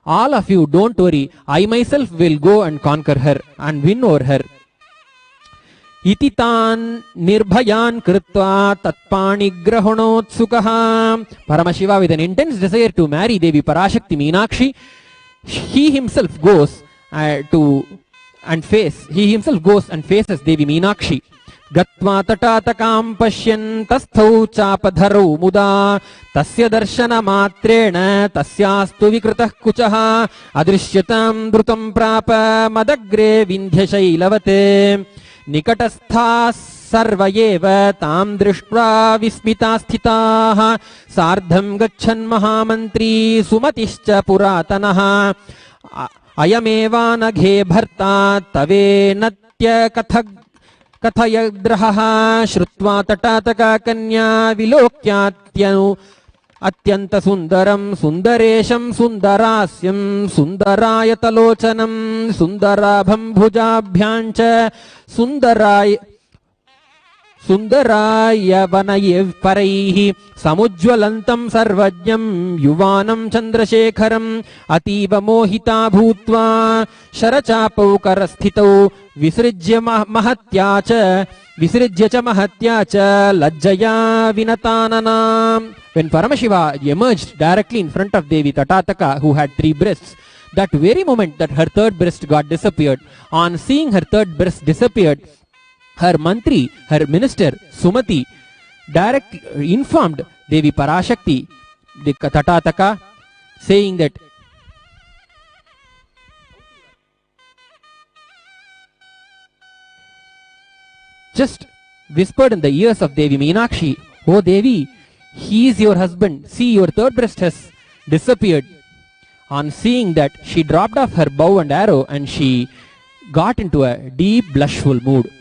all of you don't worry, I myself will go and conquer her and win over her. Ititan nirbhayan kritva tatpanigrahanotsukah. Paramashiva, with an intense desire to marry Devi Parashakti Meenakshi, he himself goes and faces Devi Meenakshi. Gatva tatatakam pashyan tasthau chapadharau muda tasya darshana matrena tasyastu vikritah kuchaha adrishyatam drutam prapa madagre vindhya shailavate nikatastha sarvayeva tam drishtva vismita sthitaah sardham gachan mahamantri sumatischa puratanaha ayameva naghe bharta tave natya kathayadraha shrutva tatataka kanya vilokyatyanu atyanta sundaram sundaresham sundarasyam sundarayatalocanam sundarabham bhujabhyancha Sundaraya vanayev paraihi samujvalantam sarvajñam yuvanam chandrashekharam ativa mohita bhutva sharachapau karasthitau visrijya cha mahatya cha lajjaya vinatanana. When Paramashiva emerged directly in front of Devi Tatataka, who had 3 breasts, that very moment that her 3rd breast got disappeared, on seeing her 3rd breast disappeared, her mantri, her minister, Sumati, directly informed Devi Parashakti, the Tatataka, saying that just whispered in the ears of Devi Meenakshi, "Oh Devi, he is your husband. See, your 3rd breast has disappeared." On seeing that, she dropped off her bow and arrow and she got into a deep blushful mood.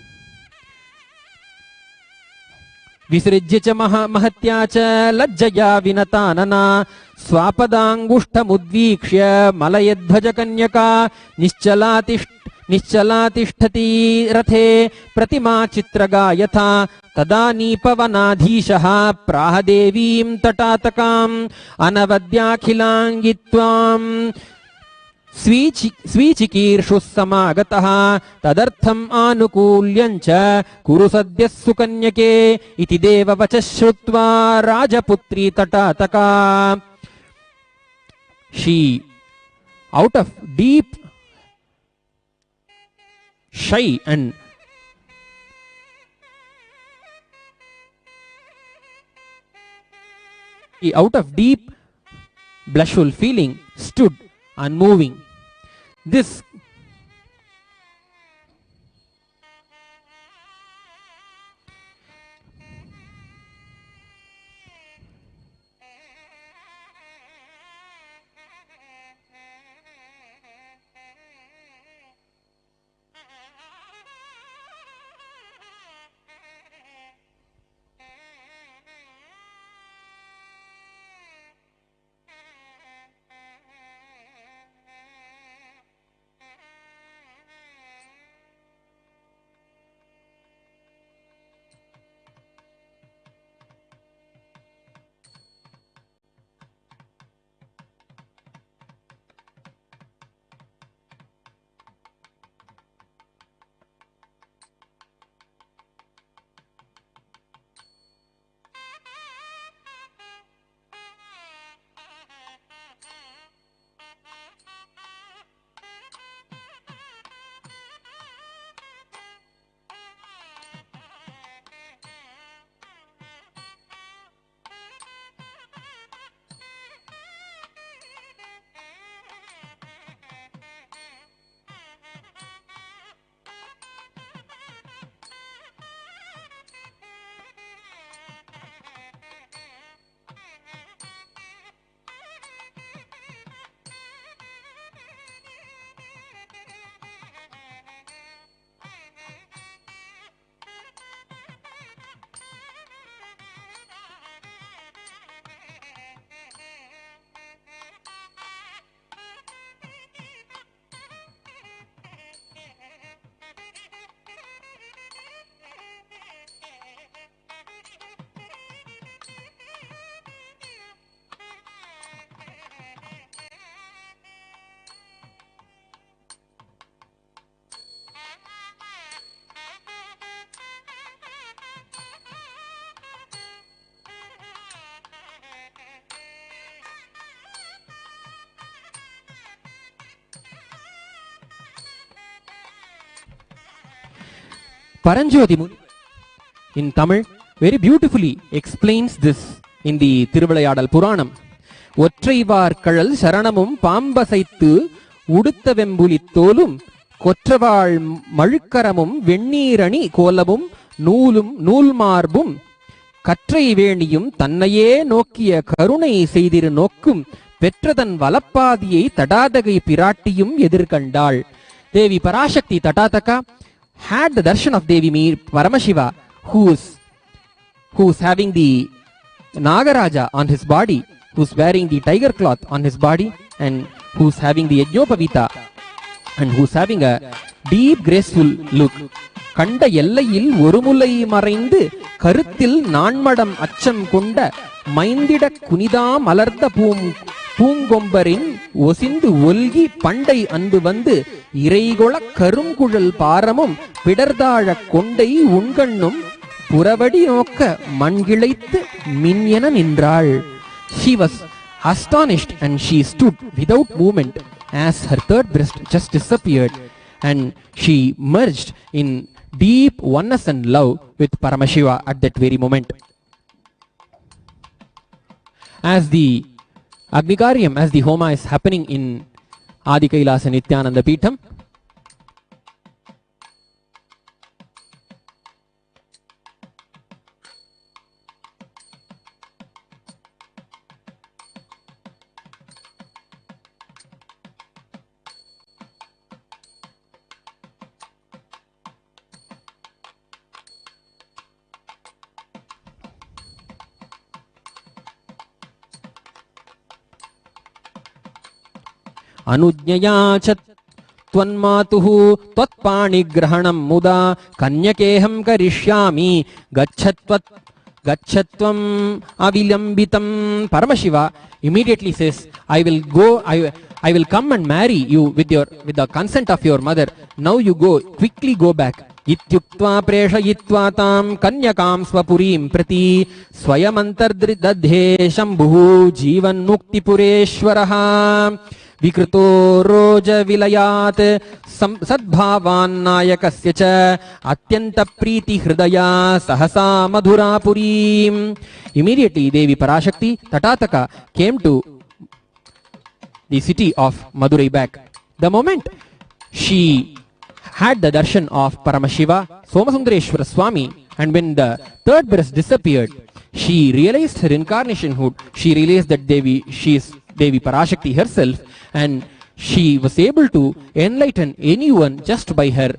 Visrijya cha mahatya cha lajjaya vinatanana swapadangushtamudvikshya malayadhvaja kanyaka nischalatishtati rathe pratima chitraga yatha tada nipavanadhishaha prahadevim tatatakam anavadyakhilangitvam स्वीचिकीर्षुः समागतः तदर्थम् आनुकूल्यञ्च कुरु सद्यः सुकन्यके इति देववचः श्रुत्वा राजपुत्री तटातका. She, out of deep shy and out of deep blushful feeling, stood unmoving. This Paranjyothi Muni in Tamil very beautifully explains this in the Tirukalyanam Puranam. ஒற்றைவார் கழல் சரணமும் பாம்பசைத்து உடுத்த வெம்புலித் தோலும் கொற்றவாள் மழுக்கரமும் வெண்ணீரணி கோலமும் நூல் மார்பும் கற்றை வேணியும் தன்னையே நோக்கிய கருணை செய்திரு நோக்கும் பெற்றதன் வலப்பாதியை தடாதகை பிராட்டியும் எதிர்கண்டாள். Devi Parashakti Tatataka had the darshan of Devi Paramashiva, who's having the Nagaraja on his body, who's wearing the tiger cloth on his body, and who's having the Yajnopavita, and who's having a deep graceful look. கண்ட எல்லையில் ஒருமுலை மறைந்து கருத்தில் நான்மடம் அச்சம் கொண்ட மைந்திட குனிதா மலர்ந்த பூங்கொம்பரின் ஒசிந்து ஒல்கி பண்டை அன்பு வந்து இறைகொள கருங்குழல் பாரமும் பிடர்தாழ கொண்டை உண்கண்ணும் புறவடி நோக்க மண்கிளைத்து மின்யென நின்றாள். She was astonished and she stood without movement as her third breast just disappeared, and she merged in deep oneness and love with Paramashiva at that very moment. As the Agnikaryam, as the Homa is happening in Adi Kailasa Nithyananda Peetham, अनुज्ञया च त्वन्मातुः त्वत्पाणिग्रहणं मुदा कन्यकेहं करिष्यामि गच्छत्वम् अविलम्बितं. Paramashiva immediately says, I will come and marry you with the consent of your mother. Now you go, quickly go back. इत्युक्त्वा प्रेषयित्वा तां कन्यकां स्वपुरीं प्रति स्वयमन्तर्दध्ये शम्भुः जीवन्मुक्तिपुरेश्वरः. विकृतो रोज विलयात् सद्भावान्नायकस्य च अत्यंत प्रीति हृदया सहसा मधुरापुरीम्. Immediately Devi Parashakti Tatataka came to the city of Madurai back. The moment she had the darshan of Paramashiva, Somasundareshwara Swami, and when the third breast disappeared, she realized her incarnationhood. She realized that she is Devi Parashakti herself, and she was able to enlighten anyone just by her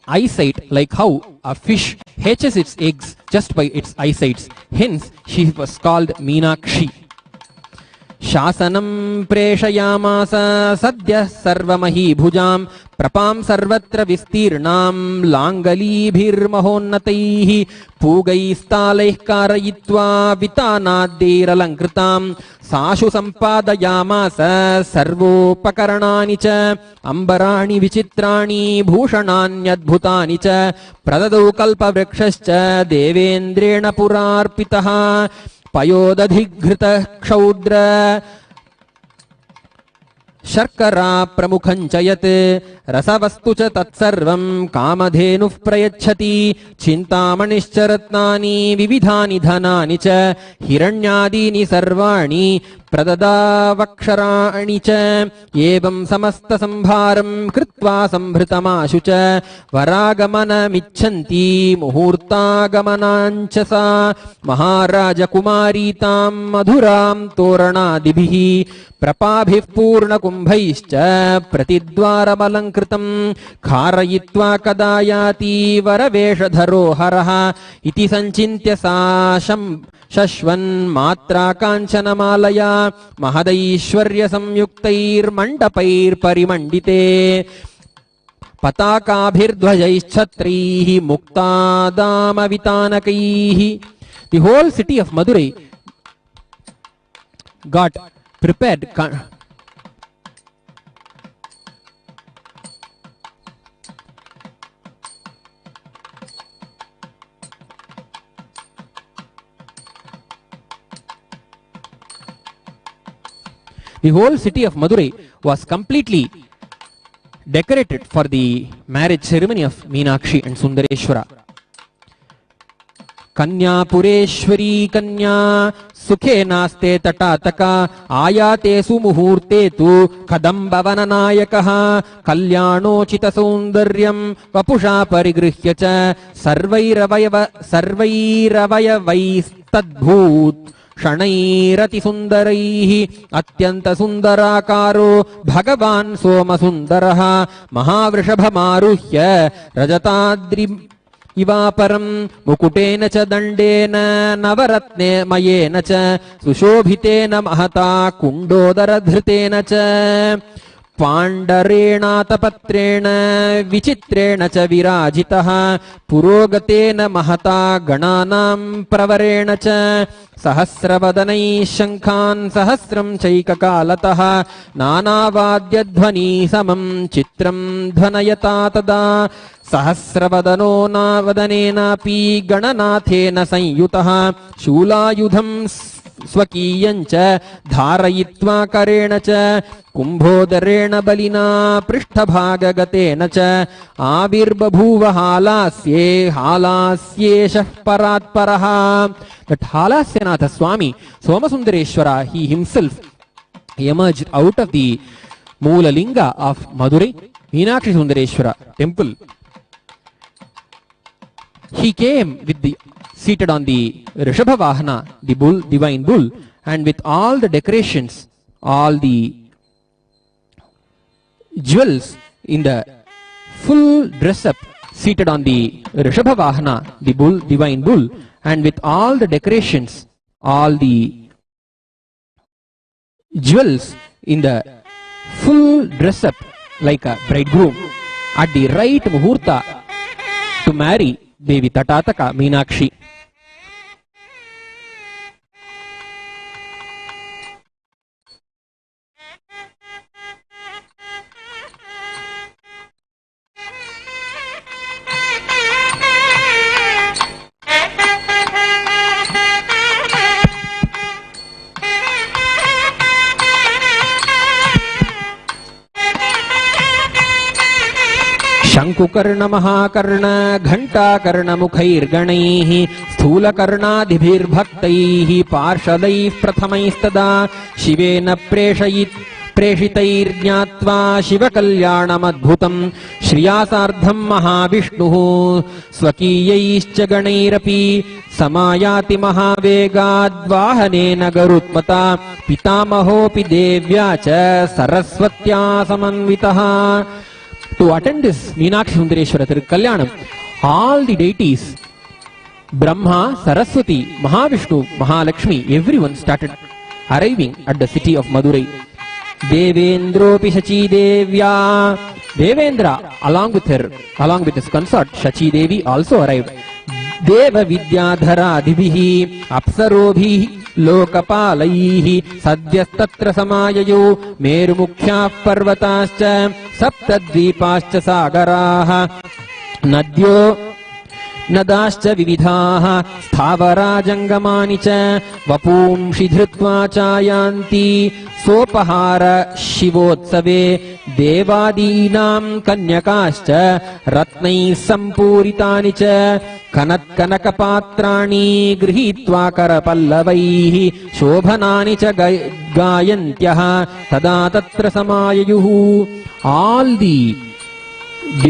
eyesight, like how a fish hatches its eggs just by its eyesight. Hence she was called Meenakshi. शासनं प्रेषयामास सद्यः सर्वमहीभुजां प्रपां सर्वत्र विस्तीर्णां लाङ्गलीभिर्महोन्नतैः पूगैस्तालैः कारयित्वा वितानाद्यैरलङ्कृतां साशु सम्पादयामास सर्वोपकरणानि च अम्बराणि विचित्राणि भूषणान्यद्भुतानि च प्रददौ कल्पवृक्षश्च देवेन्द्रेण पुरार्पितः पयोदधिघृत क्षौद्र शर्करा प्रमुखं च यत् रसवस्तु च तत्सर्वं कामधेनुः प्रयच्छति चिन्तामणिश्च रत्नानि विविधानि धनानि च हिरण्यादीनि सर्वाणि प्रददावक्षराणि च एवं समस्तसंभारं कृत्वा संभृतमाशु च वरागमनमिच्छन्ति मुहूर्तागमनाञ्च सा महाराजकुमारी तां मधुरां तोरणादिभिः प्रपाभिः पूर्णकुम्भैश्च प्रतिद्वारमलङ्कृतं खारयित्वा कदा याति वरवेषधरो हरः इति सञ्चिन्त्य सा शश्वन्मात्रा काञ्चनमालया महदैश्वर्यसंयुक्तैर्मण्डपैर्परिमण्डिते पताकाभिर्ध्वजैश्छत्रैः मुक्तादामवितानकैः. The whole city of Madurai got prepared. The whole city of Madurai was completely decorated for the marriage ceremony of Meenakshi and Sundareshwara. Kanya Pureshwari Kanya Sukhe naste tatataka ayate sumuhurte tu kadambavana nayakaha kalyano chita saundaryam vapusha parigrihya cha sarvairavayavaistadbhut षणैरति सुन्दरैः अत्यन्त सुन्दराकारो भगवान् सोमसुन्दरः महावृषभमारुह्य रजताद्रि इवापरं मुकुटेन च दण्डेन नवरत्ने मयेन च सुशोभितेन महता कुण्डोदरधृतेन च पाण्डरेणातपत्रेण विचित्रेण च विराजितः पुरोगतेन महता गणानां प्रवरेण च सहस्रवदनैः शङ्खान् सहस्रं चैककालतः नानावाद्यध्वनि समं चित्रं ध्वनयता तदा सहस्रवदनो नावदनेनापि गणनाथेन संयुतः शूलायुधं स्वकीयञ्च धारयित्वा करेण च कुम्भोदरेण बलिना पृष्ठभागगतेन च आविर्बभूव हालास्येशः परात्परः. That Halasyanatha Swami Somasundareshwara, he himself emerged out of the Moola Linga of Madurai Meenakshi Sundareshwara temple. He came with the seated on the Rishabha Vahana, the bull, divine bull, and with all the decorations, all the jewels in the full dress up, seated on the Rishabha Vahana, the bull, divine bull, and with all the decorations, all the jewels in the full dress up like a bridegroom at the right muhurta to marry Devi Tatataka Meenakshi. शंकुकर्ण महाकर्ण Ghantakarna मुखैर्गणैः स्थूलकर्णादिभिर्भक्तैः पार्षदैः प्रथमैस्तदा शिवेन प्रेषितैर्ज्ञात्वा शिवकल्याणमद्भुतं श्रियासार्धं महाविष्णुः स्वकीयैश्च गणैरपि समायाति महावेगाद्वाहनेन गरुत्मता पितामहोऽपि देव्या च सरस्वत्या समन्वितः. To attend this Meenakshi Sundareshwara Tirukalyanam, all the deities, Brahma, Saraswati, Mahavishnu, Mahalakshmi, everyone started arriving at the city of Madurai. Devendropi Shachi Devya, Devendra along with his consort Shachi Devi also arrived. Deva Vidyadhara Divihi, Apsarobhi, Lokapalaihi, Sadyastatra Samayayo, Merumukhya Parvatascha, Saptadvipascha Sagaraha, Nadyo Nadascha Vividhaha, Sthavara Jangamani cha, Vapumshi Dhritva Chayanti, Sopahara Shivotsave, Devadinam Kanyakascha, Ratnai Sampuritani cha, Kanatkanakapatrani Grihitva Karapallavaihi, Shobhanani cha Gayantyah, Tada Tatra Samayayuhu. All the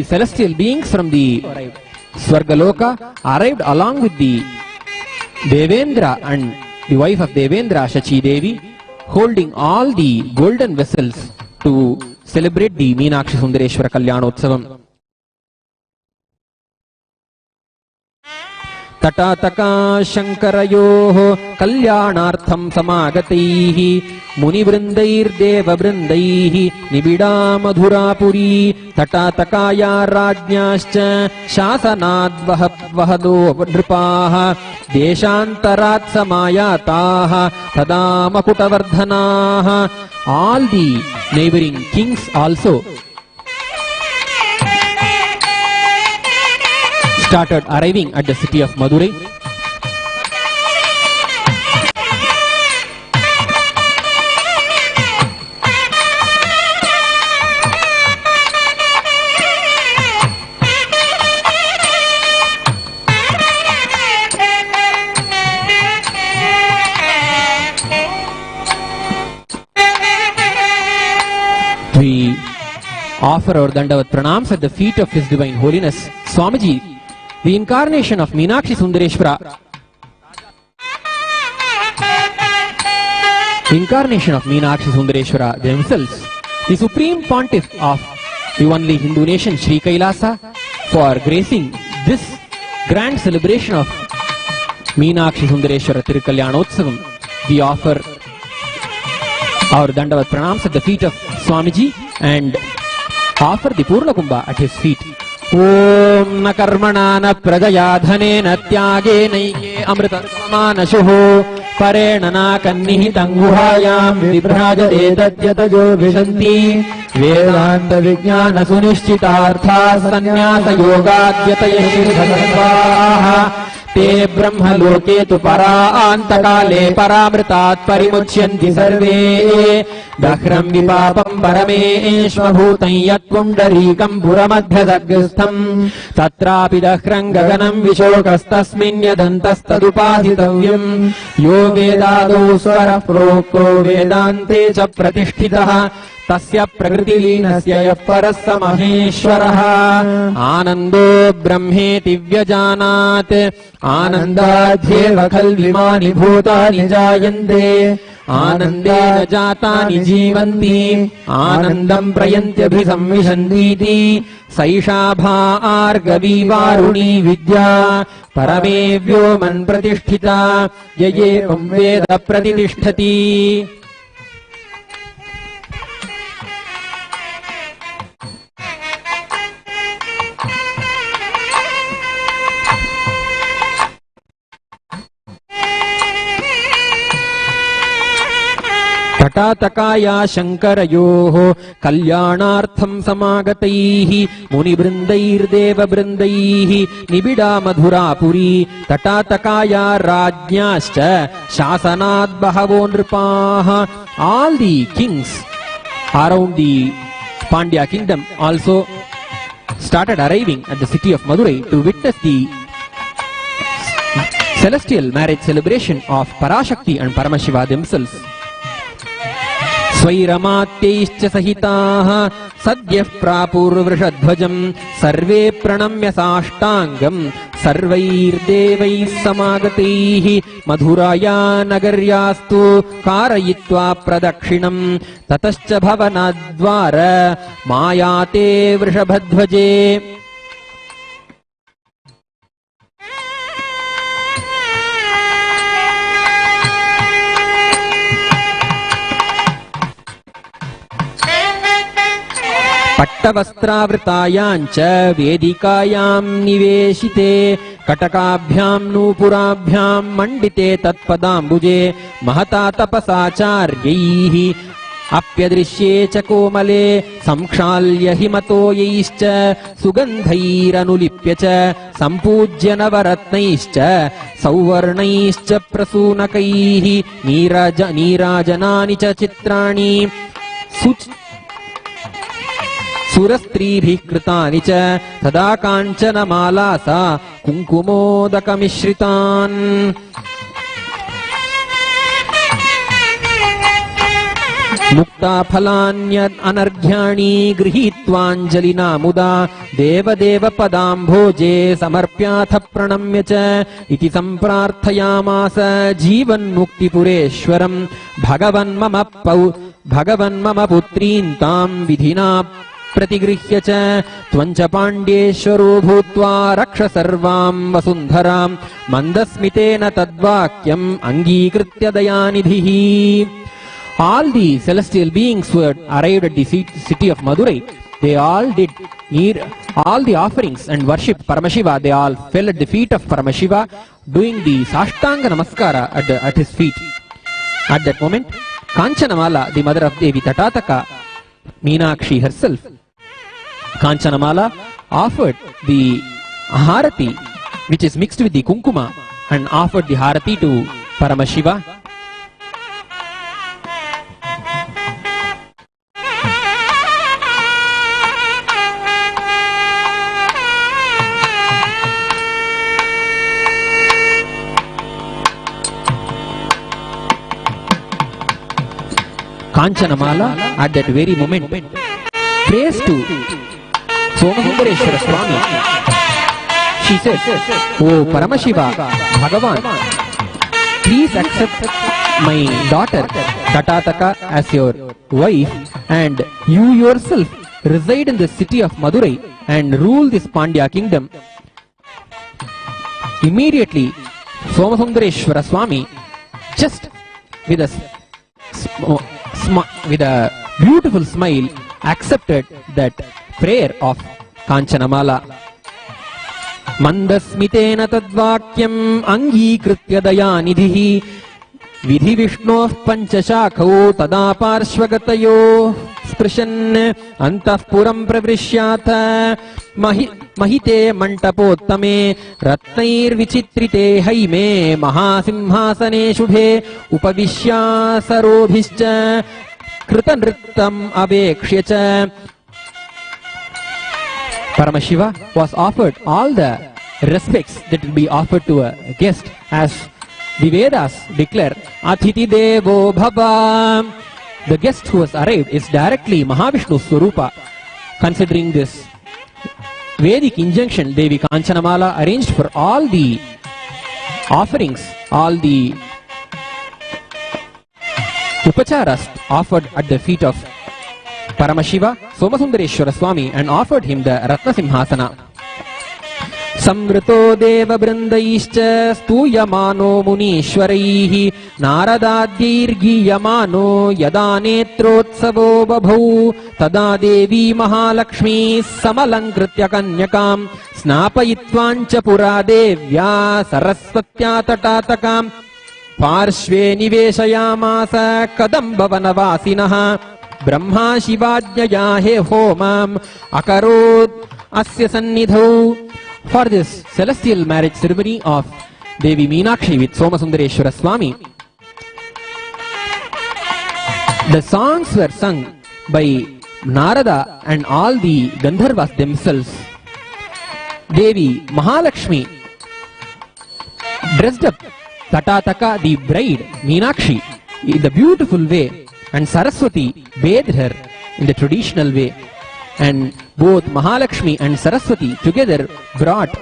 celestial beings from the Swargaloka arrived along with the Devendra and the wife of Devendra, Shachi Devi, holding all the golden vessels to celebrate the Meenakshi Sundareshwara Kalyanotsavam. Tatataka Shankarayoh Kalyanartham Samagataihi Munivrindair Deva Vrindaihi Nibida Madhurapuri Tatatakaya Rajnyascha Shasanad Vahado Dripaha Deshantarat Samayataha Tadamakutavardhanaha. All the neighboring kings also started arriving at the city of Madurai. we offer our Dandavat Pranams at the feet of His Divine Holiness Swamiji, the incarnation of Meenakshi Sundareshwara, incarnation of Meenakshi Sundareshwara themselves, the Supreme Pontiff of the only Hindu nation, Sri Kailasa, for gracing this grand celebration of Meenakshi Sundareshwara Tirukalyanam. We offer our Dandavat Pranams at the feet of Swamiji and offer the Purna Kumbha at his feet. Om na karmana na prajaya dhane na tyage naike amrita samana shuho parena na kannihitam guhayam vibhrajate tadyatajo vishanti vedanta vijnana sunishchitartha sanyasa yogadyataye shirvasvaha ते ब्रह्म लोके तु परान्तकाले परामृतात् परिमुच्यन्ति सर्वे दह्रम् विपापम् परमेष्वभूतं यत्पुण्डरीकम् पुरमध्यदग्रस्थम् तत्रापि दह्रम् गगनम् विशोकस्तस्मिन् यदन्तस्तदुपाधितव्यम् यो वेदादौ स्वरः प्रोक्तो वेदान्ते च प्रतिष्ठितः तस्य प्रकृतिलीनस्य यः परः स महेश्वरः आनन्दो ब्रह्मेति व्यजानात् आनन्दाध्येव खल्विमानि भूतानि जायन्ते आनन्देन जातानि जीवन्ति आनन्दम् प्रयन्त्यभिसंविशन्तीति सैषा भार्गवीवारुणी विद्या परमे व्योमन् प्रतिष्ठिता य एवं वेद प्रतिष्ठति. तटातकाया शङ्करयोः कल्याणार्थम् समागतैः मुनिवृन्दैर्देववृन्दैः निबिडा मधुरापुरी तटातकाया राज्ञाश्च शासनात् बहवो नृपाः. All the kings around the Pandya kingdom also started arriving at the city of Madurai to witness the celestial marriage celebration of Parashakti and Paramashiva themselves. स्वैरमात्यैश्च सहिताः सद्यः प्रापुर्वृषध्वजम् सर्वे प्रणम्य साष्टाङ्गम् सर्वैर्देवैः समागतैः मधुराया नगर्यास्तु कारयित्वा प्रदक्षिणम् ततश्च भवनाद्वार मायाते वृषभध्वजे. पट्टवस्त्रावृतायाञ्च वेदिकायाम् निवेशिते कटकाभ्याम् नूपुराभ्याम् मण्डिते तत्पदाम्बुजे महता तपसाचार्यैः अप्यदृश्ये च कोमले संक्षाल्य हिमतोयैश्च सुगन्धैरनुलिप्य च सम्पूज्य नवरत्नैश्च सौवर्णैश्च प्रसूनकैः नीराजनानि च चित्राणि सुरस्त्रीभिः कृतानि च तदा काञ्चनमालासा कुङ्कुमोदकमिश्रितान्. मुक्ताफलान्यनर्घ्याणि गृहीत्वाञ्जलिना मुदा देवदेवपदाम्भोजे समर्प्याथ प्रणम्य च इति सम्प्रार्थयामास जीवन्मुक्तिपुरेश्वरम् भगवन् मम पुत्रीं ताम् विधिना प्रतिगृह्य च त्वञ्च पाण्ड्येश्वरो भूत्वा रक्ष सर्वाम् वसुन्धराम् मन्दस्मितेन तद्वाक्यम् अङ्गीकृत्य दयानिधिः. All the celestial beings who had arrived at the city of Madurai, they all did all the offerings and worship Paramashiva. They all fell at the feet of Paramashiva, doing the Sashtanga Namaskara at his feet. At that moment, Kanchanamala, the mother of Devi Tatataka, Meenakshi herself, Kanchanamala offered the Harati, which is mixed with the Kunkuma, and offered the Harati to Paramashiva. Kanchanamala at that very moment prays to Sundareshwara Swami. She says, "Oh Paramashiva, Bhagavan, please accept my daughter Tatataka as your wife, and you yourself reside in the city of Madurai and rule this Pandya kingdom." Immediately, Sundareshwara Swami, just with a beautiful smile, accepted that prayer of Kanchanamala. Mandasmitena tadvakyam angikritya dayanidhihi vidhi vishnoh panchashakho tada parshvagatayo sprishan antahpuram pravrishyata mahite mantapottame ratnair vichitrite haime mahasimhasane shubhe upavishya sarobhischa kritanrittam abekshyacha. Paramashiva was offered all the respects that will be offered to a guest, as the Vedas declare, Athithi Devo Bhava. The guest who has arrived is directly Mahavishnu Swarupa. Considering this Vedic injunction, Devi Kanchanamala arranged for all the offerings, all the upacharas offered at the feet of Paramashiva, Sundareshwara Swami, and offered him the Ratna Simhasana. Samvrito Deva Brindaischa Stuyamano Munishwaraihi Naradadirgiyamano Yada Netrotsavo Babhau Tada Devi Mahalakshmi Samalankritya Kanyakam Snapayitvancha Pura Devya Saraswatya Tatatakam Parshve Niveshayamasa Kadambavanavasinaha Brahma Shivajnaya He Homam Akarod Asya Sannidhau. For this celestial marriage ceremony of Devi Meenakshi with Sundareshwara Swami, the songs were sung by Narada and all the Gandharvas themselves. Devi Mahalakshmi dressed up Tatataka, the bride Meenakshi, in the beautiful way, and Saraswati bathed her in the traditional way. And both Mahalakshmi and Saraswati together brought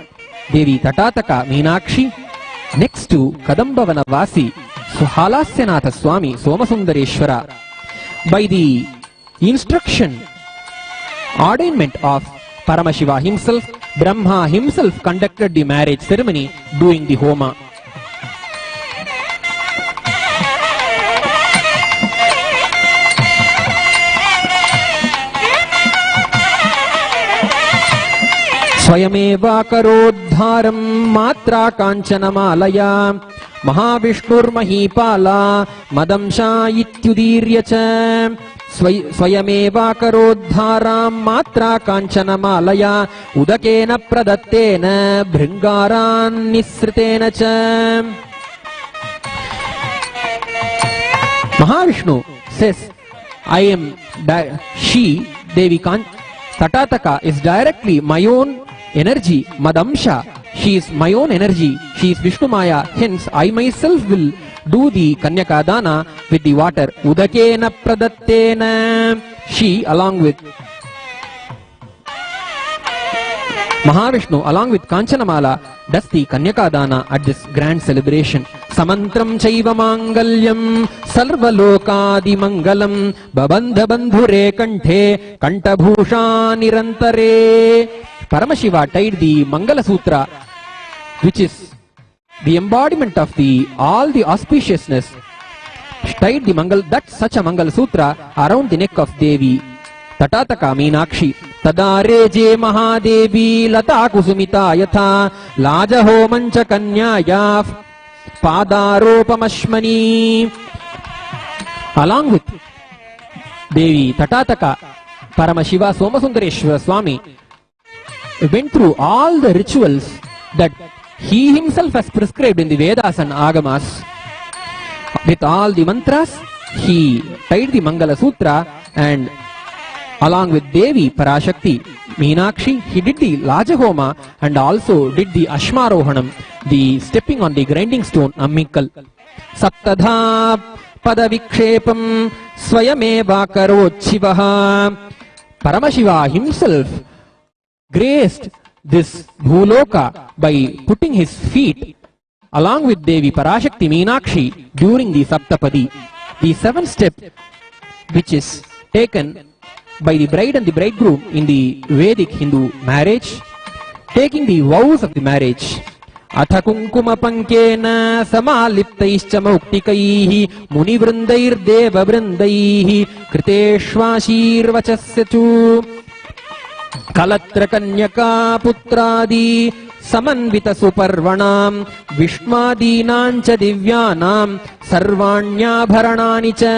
Devi Tatataka Meenakshi next to Kadambavana Vasi Suhalasyanatha Swami Somasundareshwara. By the instruction, ordainment of Paramashiva himself, Brahma himself conducted the marriage ceremony doing the Homa. Swayameva karodharam matra kanchanamaalaya Mahavishnurmahipala madamsha ityudiryacha. Swayameva karodharam matra kanchanamaalaya udakena pradattena bhringaran nisritena cha. Mahavishnu says, she, Devi Tatataka, is directly my own energy, Madamsha. She is my own energy. She is Vishnu Maya. Hence, I myself will do the Kanyakadana with the water. Udakena pradattena. She, along with Mahavishnu, along with Kanchanamala, does the Kanyakadana at this grand celebration. Samantram chaiva mangalyam sarvalokadi mangalam babandha bandhure kanthe kantabhusha nirantare. Paramashiva tied the Mangala Sutra, which is the embodiment of all the auspiciousness, tied the such a Mangala Sutra around the neck of Devi Tatataka Meenakshi. Tadareje Mahadevi Lata Kusumita Yatha Lajaho Mancha Kanyaya Padaropamashmani. Along with Devi Tatataka, Paramashiva Somasundareshwara Swami went through all the rituals that he himself has prescribed in the Vedas and Agamas. With all the mantras, he tied the Mangala Sutra, and along with Devi Parashakti Meenakshi, he did the Lajahoma and also did the Ashmarohanam, the stepping on the grinding stone Ammikal. Saptadha Padavikshepam Swayameva karot Shivaha. Paramashiva himself graced this Bhuloka by putting his feet along with Devi Parashakti Meenakshi during the Saptapadi. The 7th step which is taken by the bride and the bridegroom in the Vedic Hindu marriage, taking the vows of the marriage. Atha kunkuma pankena samaliptaischa mauktikaihi munivrindair deva vrindaihi kriteshvashirvachasyatu kalatra kanyaka putradi samanvita suparvanam vishmadinancha divyanam sarvanyabharanani cha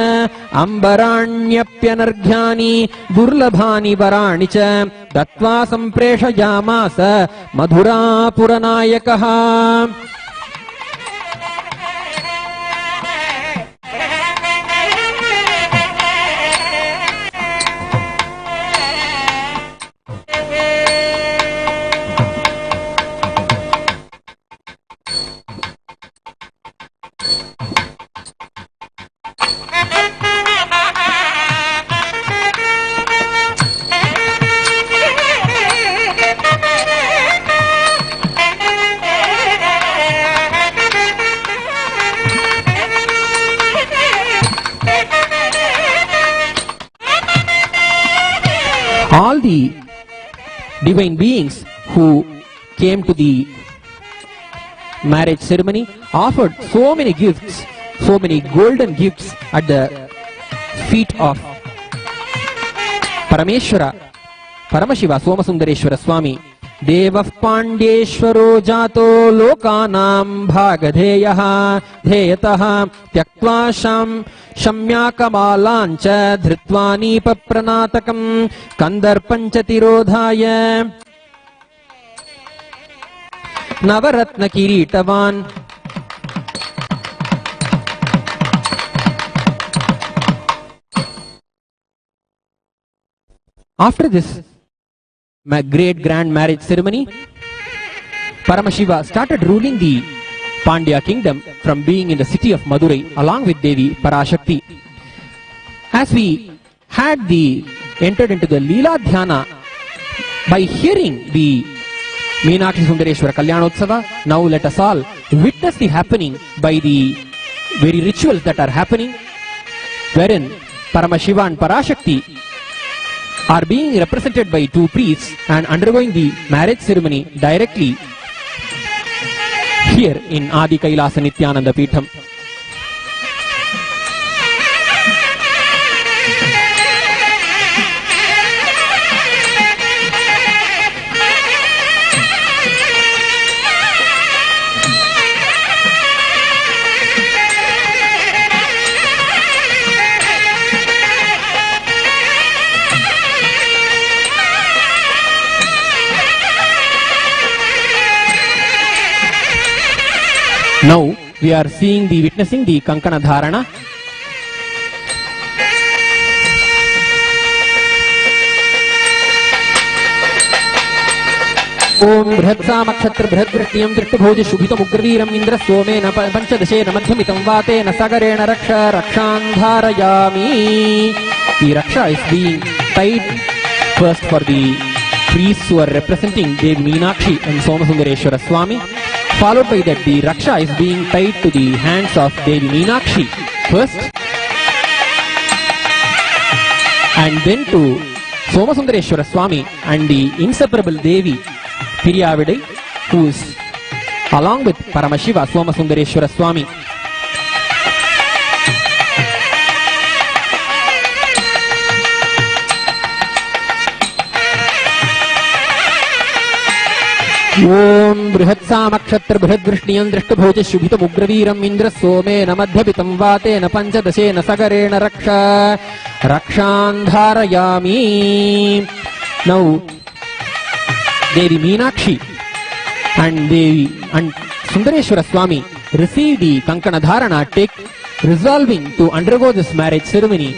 ambaranyapyanarghyani durlabhani varani cha dattva sampreshayamasa madhura puranayakaha. All the divine beings who came to the marriage ceremony offered so many gifts, so many golden gifts at the feet of Paramashiva Somasundareshwara Swami. Devah Pandyeshwaro Jato Lokanam Bhagadheyaha Dheyataha Tyaktva Shamyakamalancha Dhritvani Papranatakam Kandarpanchatirodhaya Navaratna Kiritavan. After this great grand marriage ceremony, Paramashiva started ruling the Pandya kingdom from being in the city of Madurai along with Devi Parashakti. As we had entered into the Leela Dhyana by hearing the Meenakshi Sundareshwara Kalyanotsava, now let us all witness the happening by the very rituals that are happening, wherein Paramashiva and Parashakti are being represented by two priests and undergoing the marriage ceremony directly here in Adi Kailasa Nithyananda Peetham. Now we are witnessing the Kankana Dharana. Om Bhratsamakshatra Bhradvrishtyam Drishtibhoji Shubhitam Ugraviram Indra Somena Panchadashena Madhyamitam Vatena Sagarena Raksha Rakshandharayami. The Raksha is being tied first for the priests who are representing Devi Meenakshi and Somasundareshwara Swami. Followed by that, the Raksha is being tied to the hands of Devi Meenakshi first, and then to Somasundareshwara Swami and the inseparable Devi Piriyavidai, who is along with Paramashiva Somasundareshwara Swami. Om Brihatsamakshatra Bhradvrishtyam Drishtibhoji Shubhitam Ugraviram Indra Somena Madhyapitam Vatena Panchadashena Sagarena Raksha Rakshandharayami. Now Devi Meenakshi and Sundareshwara Swami receive the Kankana Dharana, resolving to undergo this marriage ceremony.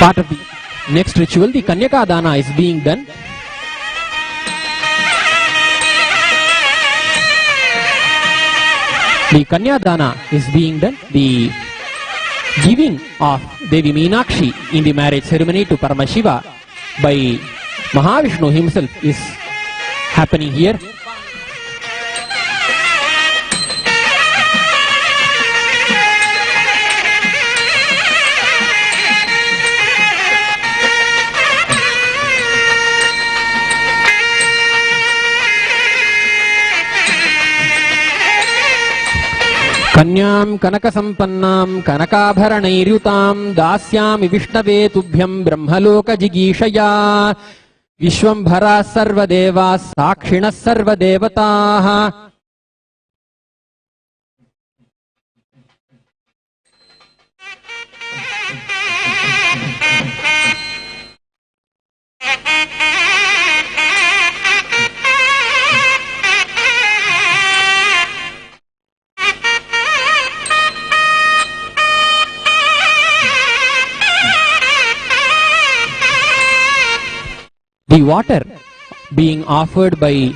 part of the next ritual, the Kanyaka Dana is being done. The Kanya Dana is being done. The giving of Devi Meenakshi in the marriage ceremony to Paramashiva by Mahavishnu himself is happening here. Kanyam Kanakasampannam Kanakabharanairyutam Dasyami Vishnave Tubhyam Brahmaloka Jigishaya Vishwambhara Sarvadeva Sakshina Sarvadevataha. The water being offered by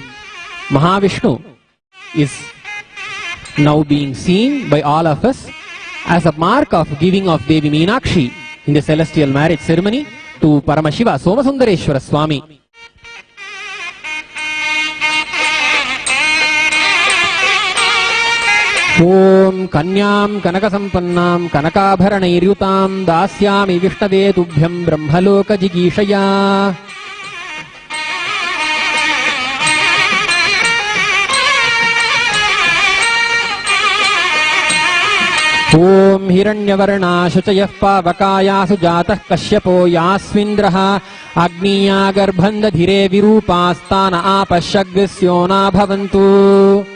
Mahavishnu is now being seen by all of us as a mark of giving of Devi Meenakshi in the celestial marriage ceremony to Paramashiva Sundareshwara Swami. Om Kanyam Kanakasampannam Kanakabharanairyutam Dasyami Vishnave Tubhyam Brahmaloka Jigishaya. Om Hiranyavarna Shuchayah Pavakaya Sujatah Kashyapo Yasvindraha Agniya Garbhanda Dhire Virupastana Apashagyasyona Bhavantu.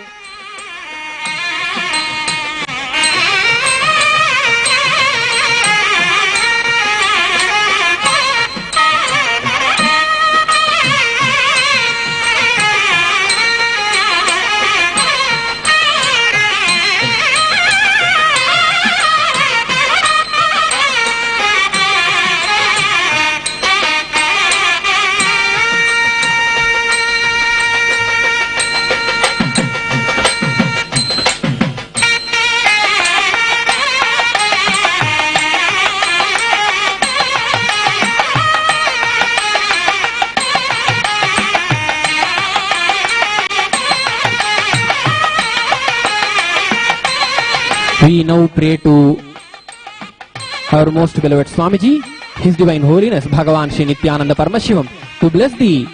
We now pray to our most beloved Swamiji, His Divine Holiness Bhagavan Shri Nithyananda Paramashivam, to bless the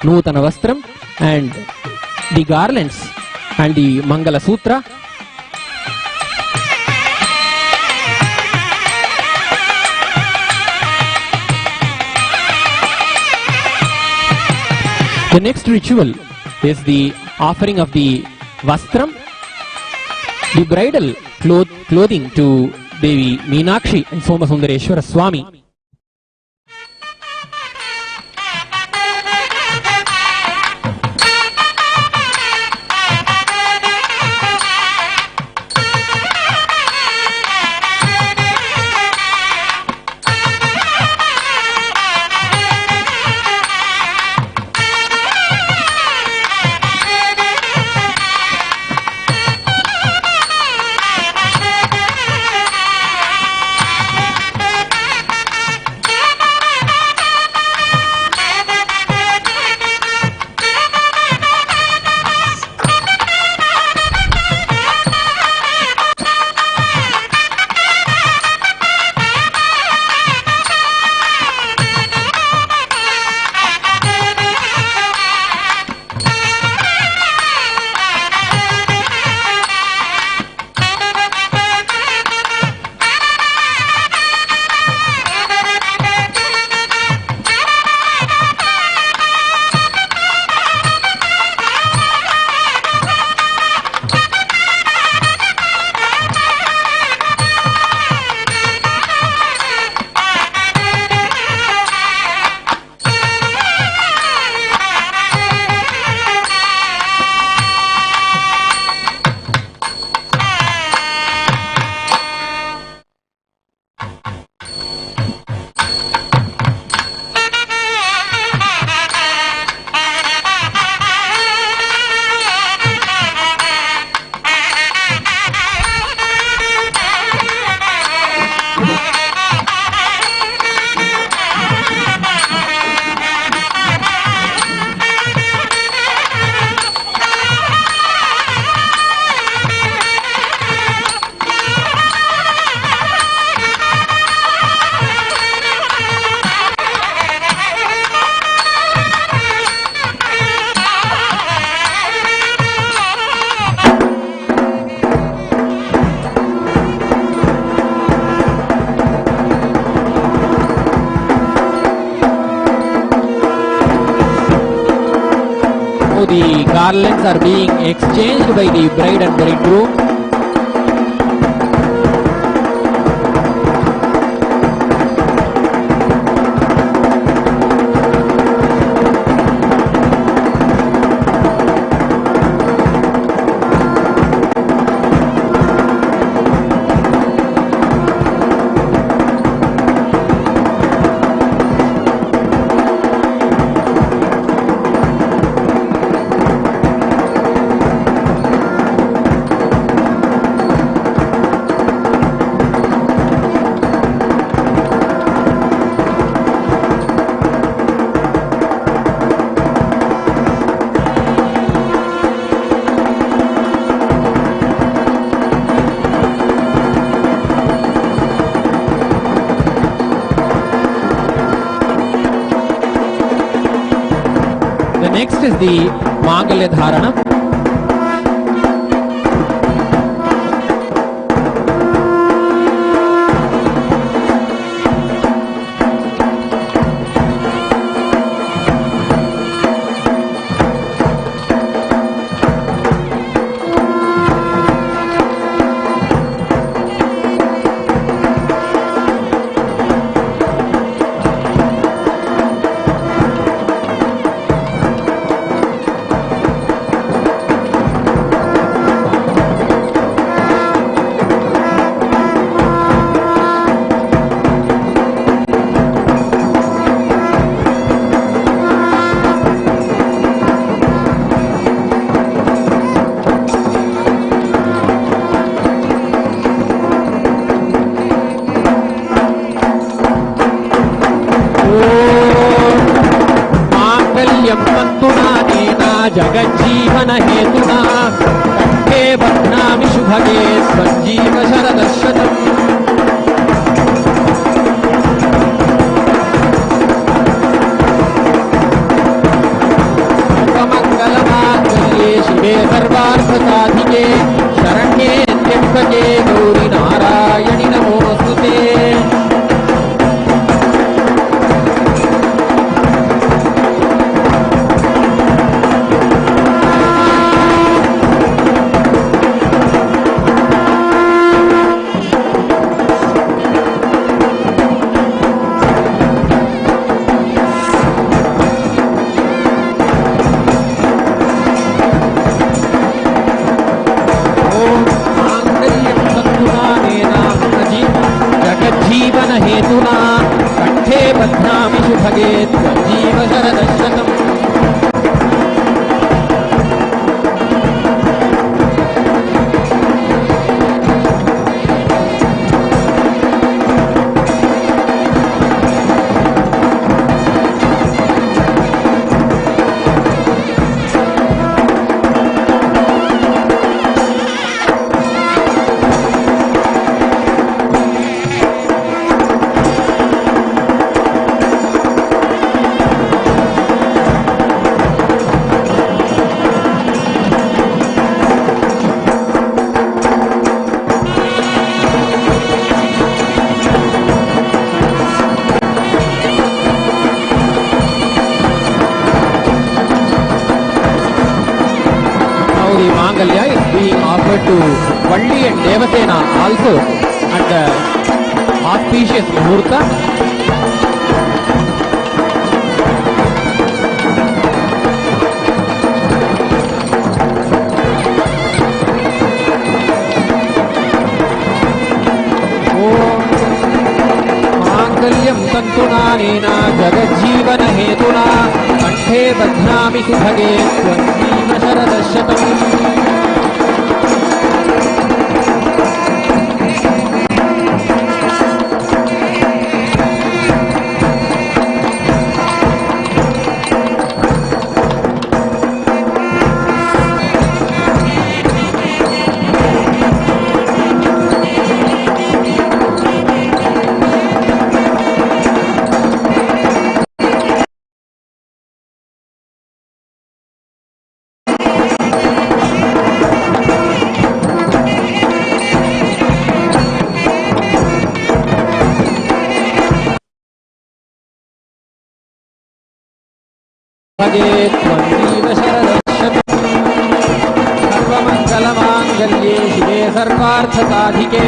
Nutana Vastram and the garlands and the Mangala Sutra. The next ritual is the offering of the Vastram, the bridal clothing to Devi Meenakshi and Sundareshwara Swami. the garlands are being exchanged by the bride and bridegroom. Next is the Mangalya Dharanam. जगज्जीवन हेतुना कंठे बध्नामि शुभगे संजीव शरदशतम् सर्वमङ्गलमाङ्गल्ये शिवे सर्वार्थसाधिके शरण्ये त्र्यम्बके गौरि नारायणि नमोऽस्तुते। Also at the auspicious Muhurta. मांगल्यं तन्तुनानेना जगज्जीवन हेतुना कंठे बध्नामि सुभगे त्वं शरदशतम्। भगे त्वं शरदशतम्। सर्वार्थसाधिके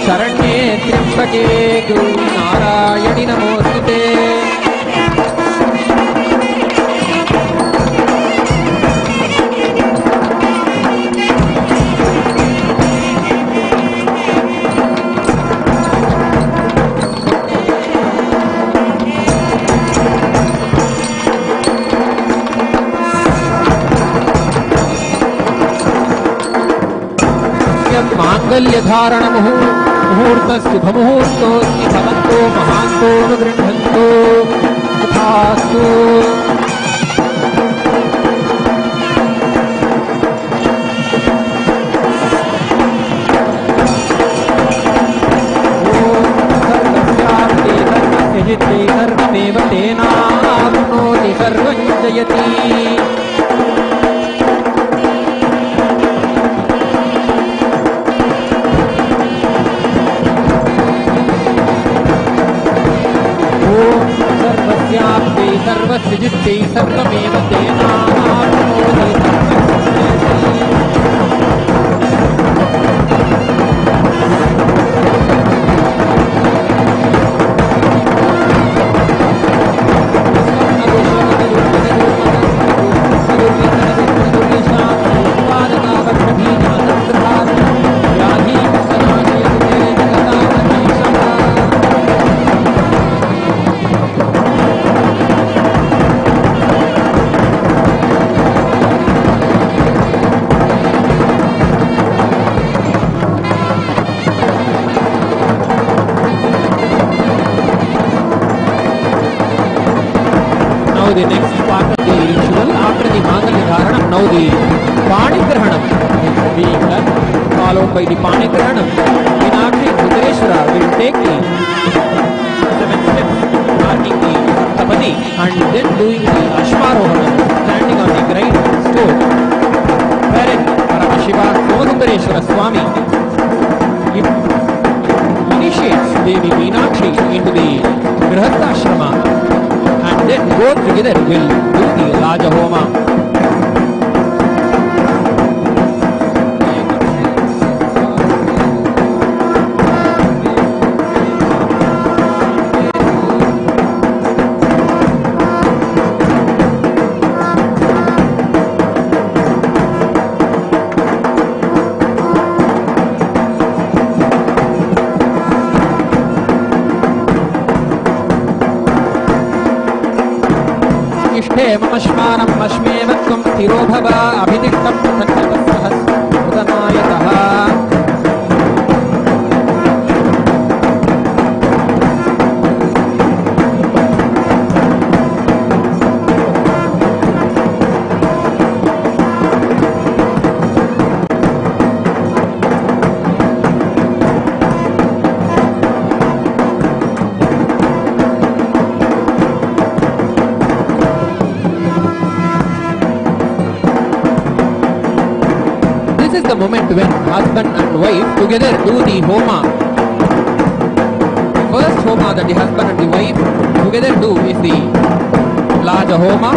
शरण्ये त्र्यम्बके नारायणि नमोस्तुते। मांगल्यधारण मुहूर्त शुभमुहूर्तोऽस्ति भवन्तो महान्तोऽनुगृह्णन्तु तथास्तु। सर्वमेव तेनाप्नोति सर्वं जयति। सर्वसिद्धिः सर्वमेव तेनाप्नोति the next part of the ritual after the Mangalyadharanam. Now the Panigrahanam is being done, followed by the Panigrahanam. Meenakshi Sundareshwara will take the 7 steps marking the Sapati and then doing the Ashmarohanam, standing on the great stone. Wherein Paramashiva Sundareshwara Swami initiates Devi Meenakshi into the Grihastha and then both together will do the Raja Homa. ममश्मानं मश्मेव त्वं स्थिरो भव अभिदिष्टं प्रसन्नतः the moment when husband and wife together do the homa. The first homa that the husband and the wife together do is the Raja Homa.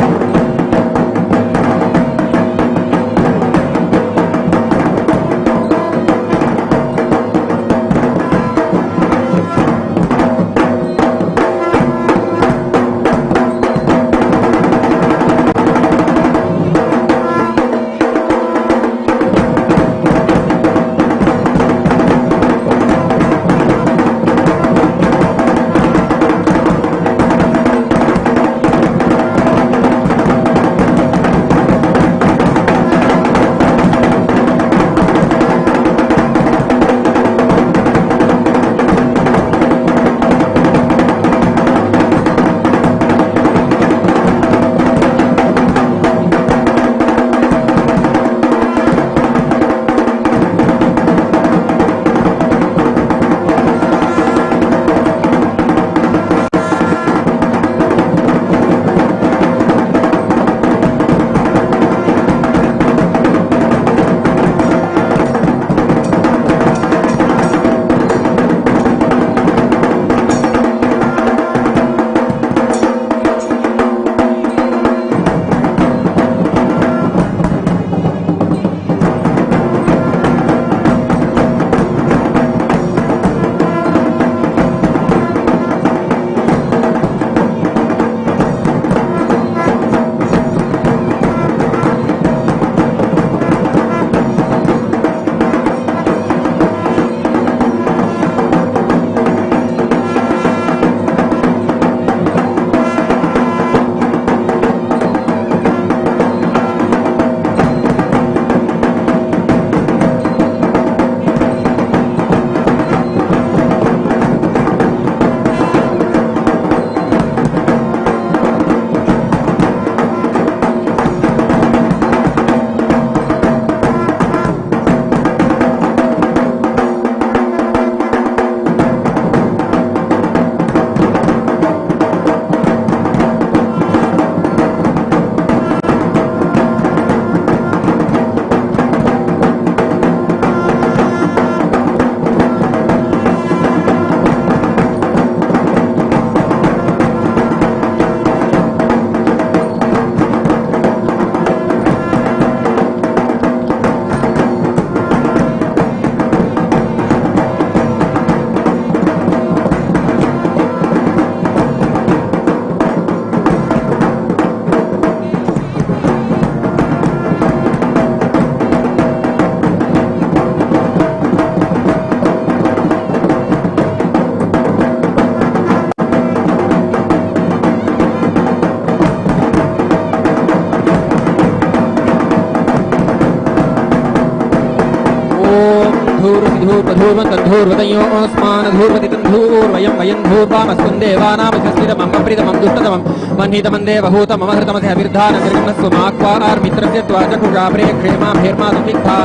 धूर्वं तद्धूर्वतयोऽस्मान् धूर्वति तन्धूर्वयं वयं धूर्वामस्मिन् देवानामस्मिरमं प्रीतमं दुष्टतमं मन्हितमं देवभूतमं हृतमस्य अविर्धानगृह्णस्वमाक्वार्मित्रस्य त्वाचकुषा प्रेक्षेमा भेर्मा सुमिक्था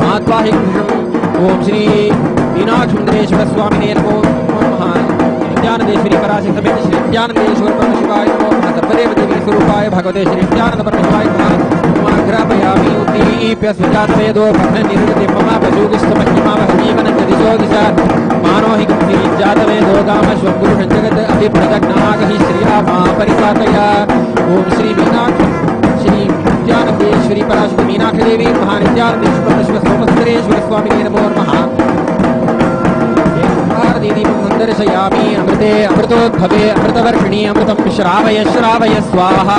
मात्वाहि ओम श्री मीनाक्षी सुंदरेश्वर स्वामिने नमो नमः। नित्यानंदेश्वरी पराशक्ति समेत श्री नित्यानंदेश्वर परमशिवाय नमो नमः। सर्वदेव देवी स्वरूपाय भगवते श्री नित्यानंद परमशिवाय नमः। ग्रापयामि उद्दीप्यस्वजातवेदो भक्तनिर्वृति मम पशुगुष्ठमहिमा भजीवन जदिशो दिशा मानो हि गुप्ति जातवेदो कामश्वं पुरुषं जगत् अभिप्रदग्नागहि श्रिया मा परिपातया। ओम श्री मीनाक्षी श्री नित्यानंदेश्वरी पराशक्ति मीनाक्षी देवी महानित्यानंदेश्वर सोमसुंदरेश्वर स्वामिने नमो नमः। दीपं दर्शयामि अमृते अमृतोद्भवे अमृतवर्षिणी अमृतं श्रावय श्रावय स्वाहा।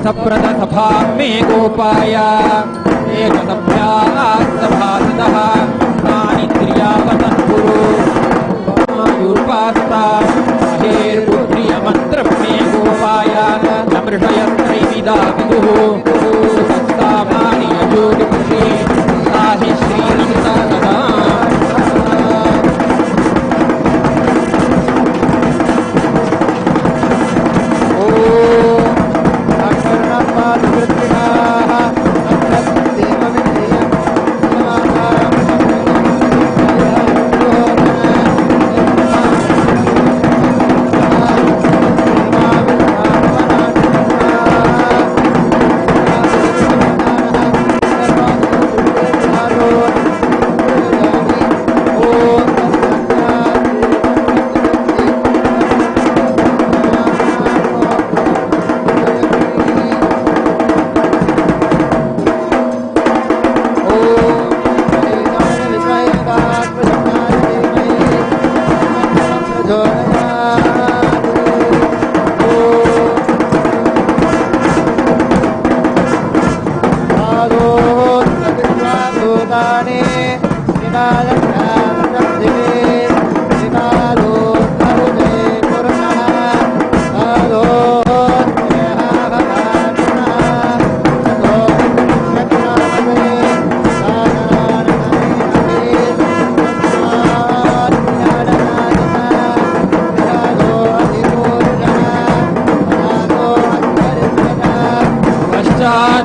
सप्रद सभा में गोपाय एक सभ्या सभासदः तानिन्द्रियावतन् गुरु मायुर्पास्ता हेर्पुत्र्य मंत्रं में गोपाय नमृषयस्त्रैविदा विदुः सुसत्तामानि यजोगिमुषि साहि श्रीरमृता तदा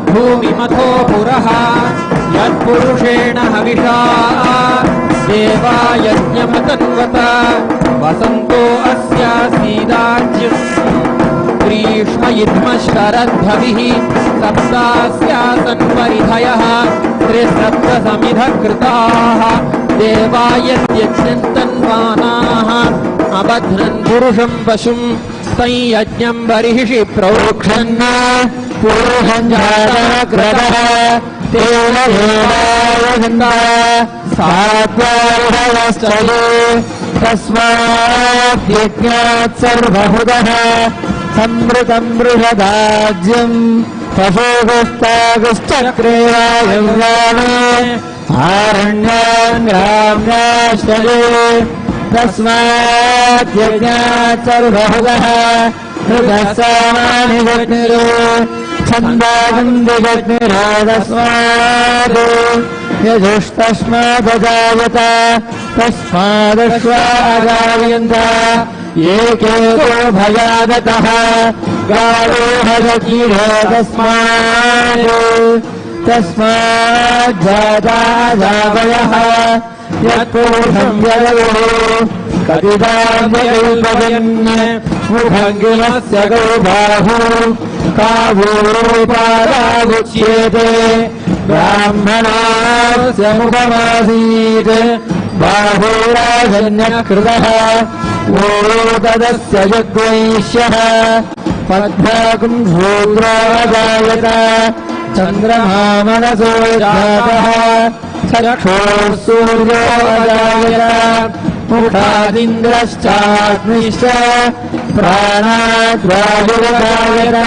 भूमिमथो पुरः यत्पुरुषेण हविषा देवा यज्ञमतन्वत वसन्तो अस्यासीदाज्यम् ग्रीष्म शरद्भविः सप्तास्यासन् परिधयः त्रिसप्तसमिधः कृताः देवा यज्ञन्तन्वानाः अबध्नन् पुरुषं पशुं संयज्ञं बर्हिषि प्रोक्षन् पुरुषं जातग्रदः तेन सात्वार्हवश्चले तस्माद्यज्ञात् सर्वहुदः समृतं बृहदाज्यं पशुगस्तागश्चक्रेयायव्याने आरण्यान् ग्राम्याश्चले तस्मात् यज्ञात् सर्वभुगः हृदः सामानि जग्निरो छन्दागन्धि जग्निरो तस्मात् यजुस्तस्मादजायत तस्मादश्वागायन्त एकेको भयागतः गावो हजग्निरो तस्माज्जाता जावयः यत्पुरुषं जगवो कतिदाम्यकल्पयन् मुखङ्गिमस्य गौबाहु कावोपादागुच्येते ब्राह्मणास्य मुखमासीत् बाहुराजन्यकृतः वो तदस्य जग्वैष्यः पद्माकुं शूद्रोऽजायत चन्द्रमा मनसो जातः चक्षुः सूर्योऽजायत मुखादिन्द्रश्चाग्निश्च प्राणाद्वायुरजायत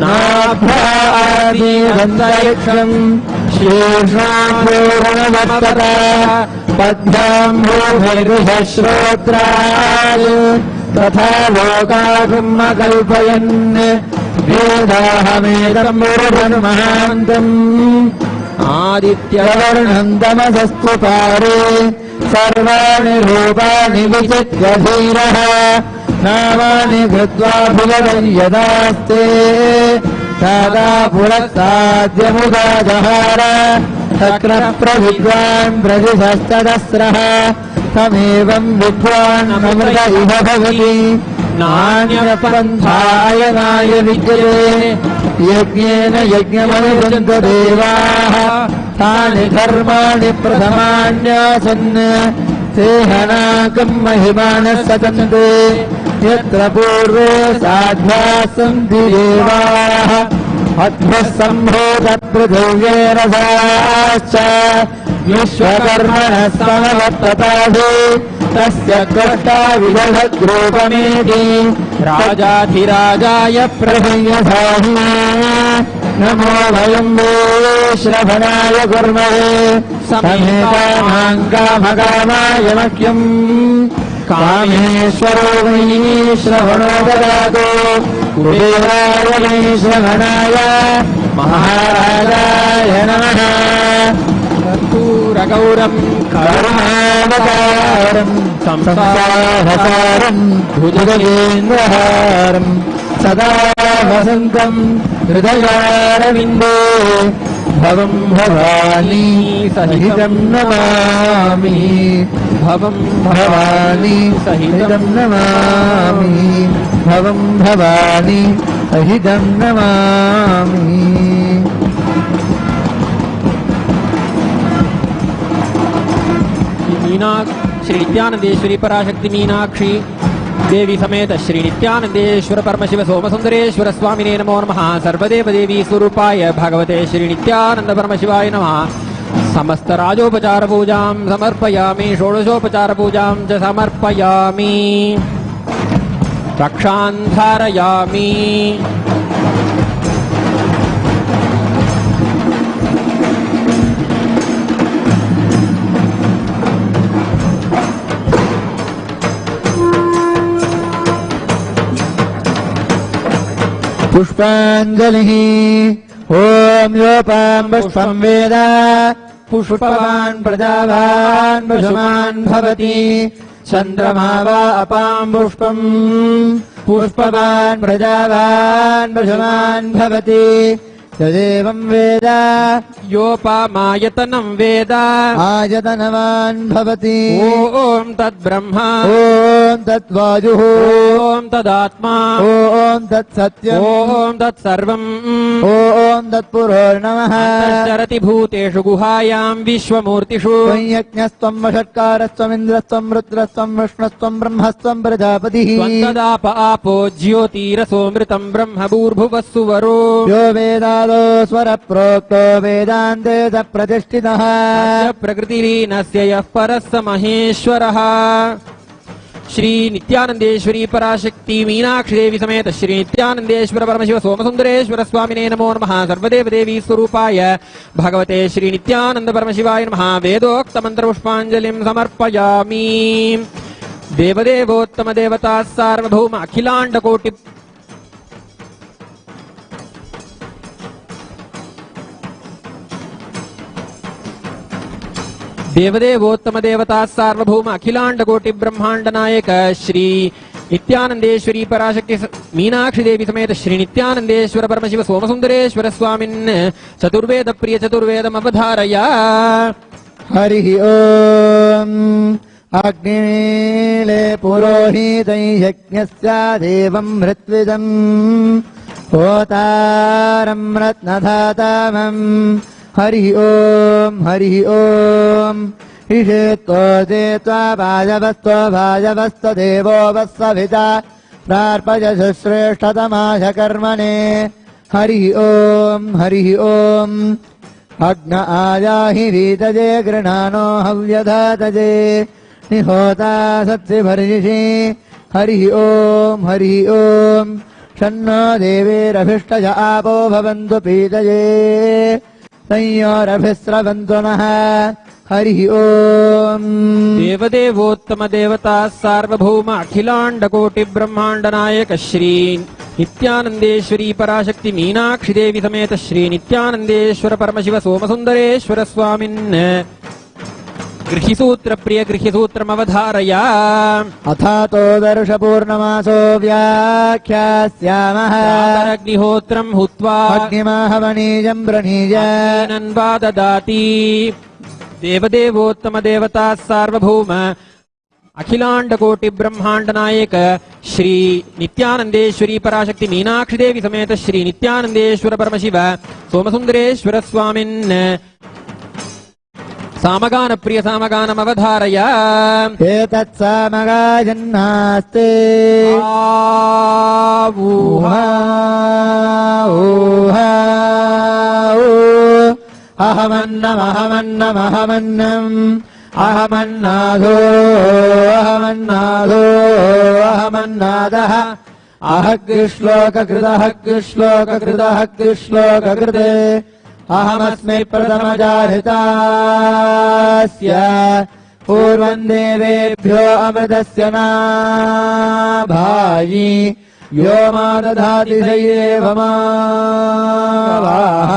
नाभ्यादिरन्तरिक्षम् शीर्षाम्भोरणवर्तत पद्माम्भोभिर्गृहश्रोत्राय तथा लोकागुम् कल्पयन् वेदाहमेदम् मुरुधन्महान्तम् आदित्यवर्णम् तमसस्तु पारे सर्वाणि रूपाणि विचित्य धीरः नामानि कृत्वा भुवनं यदास्ते तदा पुरस्ताद्यमुदा जहार शक्रप्रविद्वान् प्रदिशस्तदस्रः तमेवं विद्वान् अमृत इह भवति नान्यपन्थायनाय विद्यते यज्ञेन यज्ञमनुवृन्त देवाः तानि धर्माणि प्रथमान्यासन् ते हनाकम् महिमानः सतन्ते यत्र पूर्वे साध्याः सन्ति देवाः अद्भुः सम्भूतपृथिव्येरसाश्च विश्वकर्मणः समवर्तताधि तस्य द्रष्टा विदधद्रूपमेति राजाधिराजाय प्रभयसाहि नमो वयम् श्रवणाय कुर्महे समेकामाङ्कामकामाय मह्यम् कामेश्वरो वै श्रवणो ददातु कुबेराय वै श्रवणाय महाराजाय नमः कर्पूरगौरम् करुणावतारम् संसारसारम् भुजगेन्द्रहारम् सदा वसन्तम् हृदयारविन्दे भवम् भवानी सहितम् नमामि भवम् भवानी सहितम् नमामि भवम् भवानी सहितम् नमामि श्री नित्यानंदेश्वरी पराशक्ति मीनाक्षी देवी समेत श्री नित्यानंदेश्वर परमशिव सोम सुंदरेश्वर स्वामिने नमो नमः। सर्वदेव देवी स्वरूपाय भगवते श्री नित्यानंद परमशिवाय नमः। समस्त राजोपचार पूजां समर्पयामि, षोडशोपचार पूजां च समर्पयामि, रक्षां धारयामि। पुष्पाञ्जलिः। ओम योपां पुष्पं वेद पुष्पवान् प्रजावान् पशुमान् भवति। चन्द्रमा वा अपां पुष्पम् पुष्पवान् प्रजावान् पशुमान् भवति। तदेवं वेद योपामायतनं वेद आयतनवान् भवति। ओम तद्ब्रह्मा ओम तद्वायुः ओम तदात्मा ओम तत्सत्यम् ओम तत्सर्वम् ओम तत्पुरोर्नमः। चरति भूतेषु गुहायां विश्वमूर्तिषु यज्ञस्त्वं वषट्कारस्त्वमिन्द्रस्त्वं रुद्रस्त्वं विष्णुस्त्वं ब्रह्मस्त्वं प्रजापतिः। त्वन्तदाप आपो ज्योतिरसोऽमृतं ब्रह्म भूर्भुवः सुवरो यो वेदादो स्वर प्रोक्तो वेदान्ते च प्रतिष्ठितः। प्रकृतिरीनस्य यः परः स महेश्वरः। श्री नित्यानंदेश्वरी पराशक्ति मीनाक्षी देवी समेत श्री नित्यानंदेश्वर परमशिव सोमसुंदरेश्वर स्वामिने नमो नमः। सर्वदेव देवी स्वरूपाय भगवते श्री नित्यानंद परमशिवाय नमः। वेदोक्त मंत्र पुष्पांजलिं समर्पयामि। देवदेवोत्तम देवता सार्वभौम अखिलांड कोटि देवदेवोत्तम देवता सार्वभौम अखिलांड कोटि ब्रह्मांड नायक श्री नित्यानंदेश्वरी पराशक्ति मीनाक्षी देवी समेत श्री नित्यानंदेश्वर परमशिव सोमसुंदरेश्वर स्वामिन् चतुर्वेद प्रिय चतुर्वेदम अवधारया। हरिः ओम्। अग्निमीले पुरोहितै यज्ञस्य देवं हृत्विदम् होतारं रत्नधातमम्। हरिः ओम् हरिः ओम्। ईशेत्तो जेत्वा भाजवस्तो भाजवस्तो देवो वत्सविता प्रार्पय श्रेष्ठतमाश कर्मणे। हरिः ओम् हरिः ओम्। अग्न आयाहि वीतजे गृणानो हव्यधातजे निहोता सत्सिभर्षि। हरिः ओम् हरिः ओम्। शन्नो देवीरभिष्टज आपो भवन्तु पीतये संयोरभिस्रवन्तु नः। हरिः ओम्। देवदेवोत्तम देवता सार्वभौम अखिलांड कोटि ब्रह्मांड नायक श्री नित्यानंदेश्वरी पराशक्ति मीनाक्षी देवी समेत श्री नित्यानंदेश्वर परमशिव सोमसुंदरेश्वर स्वामिन् गृह्यसूत्र प्रिय गृह्यसूत्रमवधारया। अथातो दर्शपूर्णमासो व्याख्यास्यामः। अग्निहोत्रं हुत्वा अग्निमाहवनीयं प्रणीय ददाति। देवदेवोत्तम देवता सार्वभौम अखिलांड कोटि ब्रह्मांड नायक श्री नित्यानंदेश्वरी पराशक्ति मीनाक्षी देवी समेत श्री नित्यानंदेश्वर परमशिव सोमसुंदरेश्वर स्वामिन् सामगान प्रिय सामगानम अवधारया। एतत् सामगायन्नास्ते ऊहा ऊहा अहमन्नमहमन्नमहमन्नम् अहमन्नादो अहमन्नादो अहमन्नादः अहग्श्लोककृतः कृश्लोककृतः कृश्लोककृते अहमस्मै प्रथमजाहितास्य पूर्वम् देवेभ्यो अमृतस्य नाभायि यो मा दधाति स एव मावाह।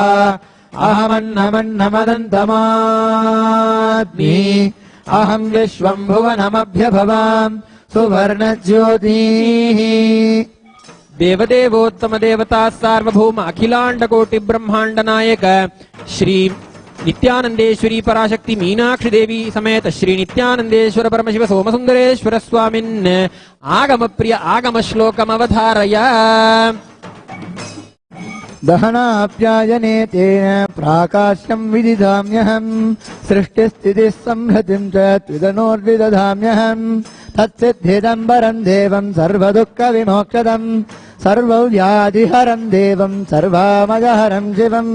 अहमन्नमन्नमदन्तमात्मि अहम् विश्वम् भुवनमभ्यभवाम् सुवर्णज्योतिः। देवदेवोत्तम देवता सार्वभौम अखिलांड कोटि ब्रह्मांड नायक श्री नित्यानंदेश्वरी पराशक्ति मीनाक्षी देवी समेत श्री नित्यानंदेश्वर परमशिव सोमसुंदरेश्वर स्वामिन् आगम प्रिय आगम श्लोकम अवधारया। दहनाप्यायने तेन प्राकाश्यम् विदिधाम्यहम् सृष्टिस्थितिः संहृतिम् च त्विदनोर्विदधाम्यहम् तत्सिद्धिदम् परम् देवम् सर्वदुःखविमोक्षदम् सर्वव्याधिहरम् देवम् सर्वामजहरम् शिवम्।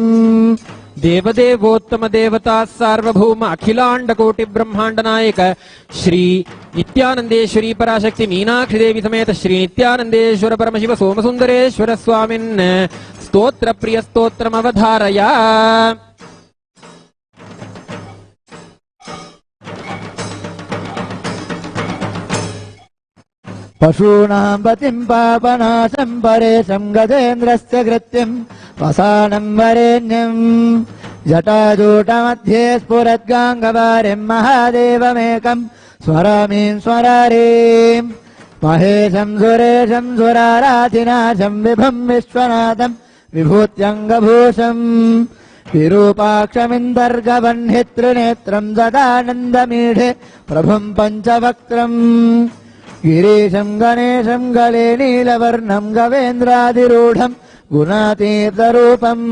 देवदेवोत्तम देवता सार्वभौम अखिलांड कोटि ब्रह्मांड नायक श्री नित्यानंदेश्वरी पराशक्ति मीनाक्षी देवी समेत श्री नित्यानंदेश्वर परमशिव सोमसुंदरेश्वर स्वामिन् स्तोत्र प्रिय स्तोत्रमवधारया। पशूनाम् पतिम् पापनाशम् परेशम् गजेन्द्रस्य कृत्यम् वसानम् वरेण्यम् जटाजूटमध्ये स्फुरद्गाङ्गवारिम् महादेवमेकम् स्वरामीम् स्वरारीम् महेशम् सुरेशम् सुराराधिनाशम् विभुम् विश्वनाथम् विभूत्यङ्गभूषम् विरूपाक्षमिन्दर्गवह्नित्रिनेत्रम् सदानन्दमीढे प्रभुम् पञ्चवक्त्रम् गिरीशम् गणेशम् गले नीलवर्णम् गवेन्द्रादिरूढम् गुणातीर्थरूपम्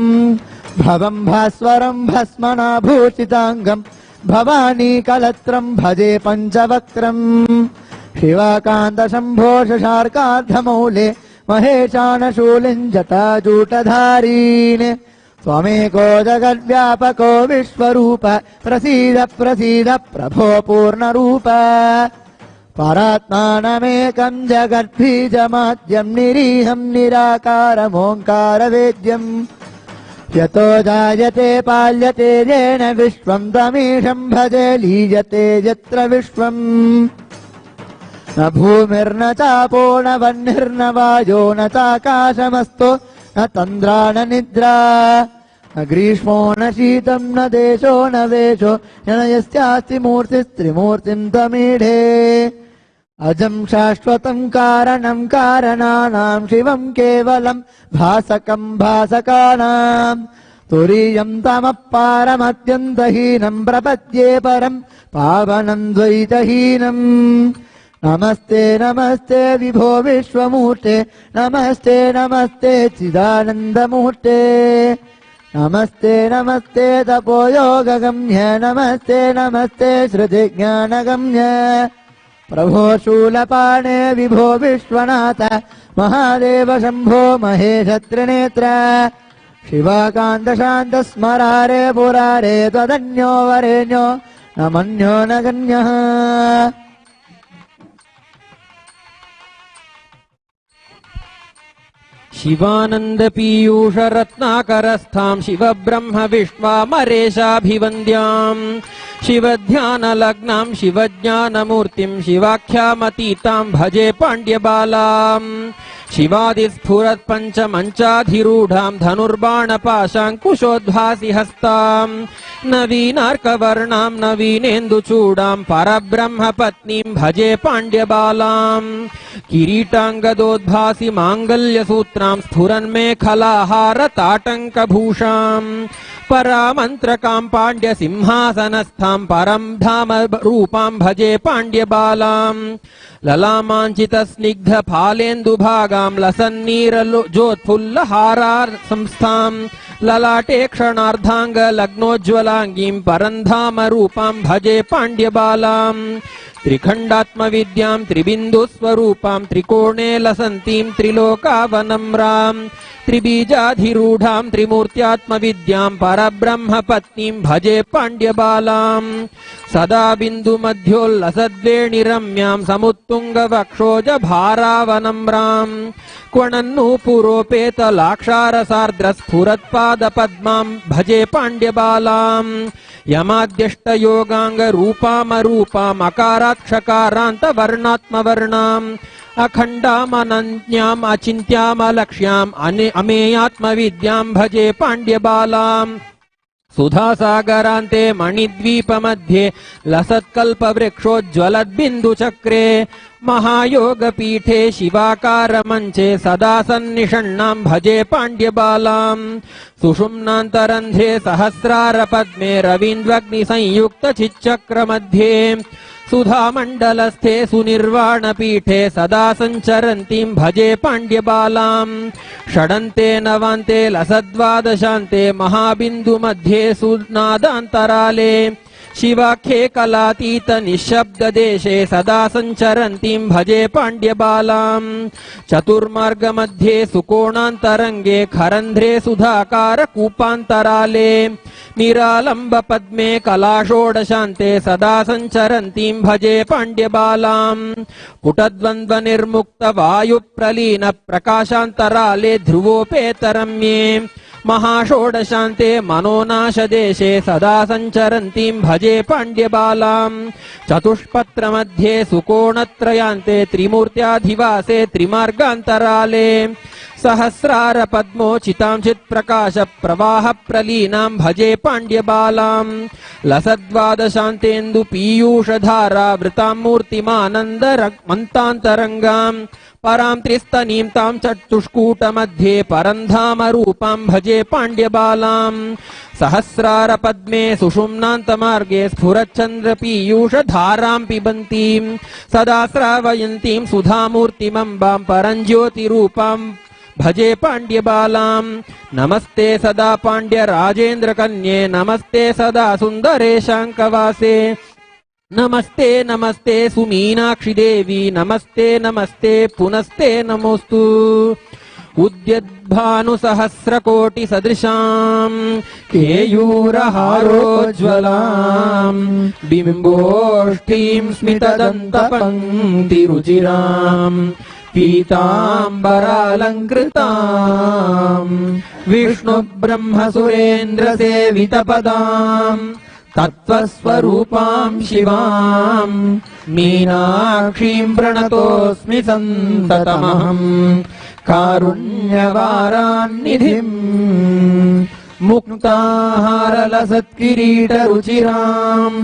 भवम् भास्वरम् भस्मनाभूषिताङ्गम् भवानीकलत्रम् भजे पञ्चवक्त्रम् शिवाकान्तशम्भोषशार्कार्धमौले महेशानशूलिम् जटाजूटधारीन् त्वमेको जगद्व्यापको विश्वरूप प्रसीद प्रसीद प्रभो पूर्णरूप परात्मानमेकं जगद्बीजमाद्यं निरीहं निराकारमोङ्कारवेद्यम् यतो जायते पाल्यते येन विश्वं तमीशं भजे लीयते यत्र विश्वम् न भूमिर्न चापो न वह्निर्न वायो न चाकाशमस्तु न तन्द्रा न निद्रा न ग्रीष्मो न शीतं न देशो न वेशो न यस्यास्ति मूर्तिस्त्रिमूर्तिं तमीढे अजं शाश्वतं कारणं कारणानां शिवं केवलं भासकं भासकानां तुरीयं तमः पारमत्यन्तहीनं प्रपद्ये परं पावनं द्वैतहीनम् नमस्ते नमस्ते विभो विश्वमूर्ते नमस्ते नमस्ते चिदानन्दमूर्ते नमस्ते नमस्ते तपोयोगगम्य नमस्ते नमस्ते श्रुतिज्ञानगम्य प्रभो शूलपाणे विभो विश्वनाथ महादेव शम्भो महेश त्रिनेत्र शिवाकान्त शान्त स्मरारे पुरारे त्वदन्यो वरेण्यो न मन्यो न गण्यः शिवानंद पीयूष रत्नाकरस्थां शिव ब्रह्म विश्वामरेशाभिवन्द्यां शिवध्यान लग्नां शिवज्ञानमूर्तिं शिवाख्यामतीतां भजे पाण्ड्यबालां शिवादिस्फुरत् पञ्चमञ्चाधिरूढां धनुर्बाणपाशाङ्कुशोद्भासि हस्तां नवीनार्कवर्णां नवीनेन्दुचूडां परब्रह्मपत्नीं भजे पाण्ड्यबालां किरीटाङ्गदोद्भासि माङ्गल्यसूत्रां स्फुरन्मेखलाहारताटङ्कभूषां परामन्त्रकां पाण्ड्यसिंहासनस्थां परं धाम रूपां भजे पाण्ड्यबालां ललामाञ्चितस्निग्धफालेन्दुभागां लसन्नीरजोत्फुल्लहारार संस्थां ललाटे क्षणार्धाङ्गलग्नोज्ज्वलाङ्गीं परन्धाम रूपां भजे पाण्ड्यबालां त्रिखण्डात्मविद्यां त्रिबिन्दुस्वरूपां त्रिकोणे लसन्तीं त्रिलोकावनम्रां त्रिबीजाधिरूढां त्रिमूर्त्यात्मविद्यां परब्रह्मपत्नीं भजे पाण्ड्यबालां सदा बिन्दुमध्योल्लसद्वेणिरम्यां समुत्तुङ्गवक्षोजभारावनम्रां क्वणन्नूपुरोपेतलाक्षारसार्द्रस्फुरत्पादपद्मां भजे पाण्ड्यबालां यमाद्यष्टयोगाङ्गरूपामरूपामकारात्क्षकारान्तवर्णात्मवर्णाम् अखण्डामनन्याम् अचिन्त्यामलक्ष्याम् अमेयात्मविद्यां भजे पाण्ड्यबालां सुधासागरान्ते मणिद्वीपमध्ये लसत्कल्पवृक्षोज्ज्वलद्बिन्दुचक्रे महायोगपीठे शिवाकारमञ्चे सदा सन्निषण्णां भजे पाण्ड्यबालां सुषुम्नान्तरन्ध्रे सहस्रारपद्मे रवीन्द्रग्निसंयुक्तचिच्चक्रमध्ये सुधामण्डलस्थे सुनिर्वाणपीठे सदा सञ्चरन्तीं भजे पाण्ड्यबालां षडन्ते नवान्ते लसद्वादशान्ते महाबिन्दुमध्ये सुनादान्तराले शिवाख्ये कलातीत निःशब्ददेशे सदा सञ्चरन्तीं भजे पाण्ड्यबालां चतुर्मार्गमध्ये सुकोणान्तरङ्गे खरन्ध्रे सुधाकार कूपान्तराले निरालम्बपद्मे कलाषोडशान्ते सदा सञ्चरन्तीं भजे पाण्ड्यबालां पुटद्वन्द्वनिर्मुक्तवायुप्रलीन प्रकाशान्तराले ध्रुवोपेतरम्ये महाषोडशान्ते मनोनाशदेशे सदा सञ्चरन्तीं भजे पाण्ड्यबालां चतुष्पत्रमध्ये सुकोणत्रयान्ते त्रिमूर्त्याधिवासे त्रिमार्गान्तराले सहस्रारपद्मोचितांचित्प्रकाश प्रवाह प्रलीनां भजे पाण्ड्यबालां लसद्वादशान्तेन्दु पीयूषधारा वृतां मूर्तिमानन्दमन्तान्तरङ्गां परां त्रिस्तनीं तां चतुष्कूटमध्ये परन्धामरूपां भजे पाण्ड्यबालां सहस्रारपद्मे सुषुम्नान्तमार्गे स्फुरच्चन्द्रपीयूषधारां पिबन्तीं सदा श्रावयन्तीं सुधामूर्तिमम्बां परञ्ज्योतिरूपां भजे पाण्ड्यबालां नमस्ते सदा पाण्ड्यराजेन्द्रकन्ये नमस्ते सदा सुन्दरेशाङ्कवासे नमस्ते नमस्ते सुमीनाक्षि देवी नमस्ते नमस्ते पुनस्ते नमोस्तु उद्यद्भानुसहस्रकोटि सदृशाम् केयूरहारोज्ज्वलाम् बिम्बोष्ठीम् स्मितदन्तपङ्क्तिरुचिराम् पीताम्बरालङ्कृताम् विष्णुब्रह्मसुरेन्द्रसेवितपदाम् तत्त्वस्वरूपाम् शिवाम् मीनाक्षीम् प्रणतोऽस्मि सन्ततमहम् कारुण्यवारान्निधिम् मुक्ताहारलसत्किरीटरुचिराम्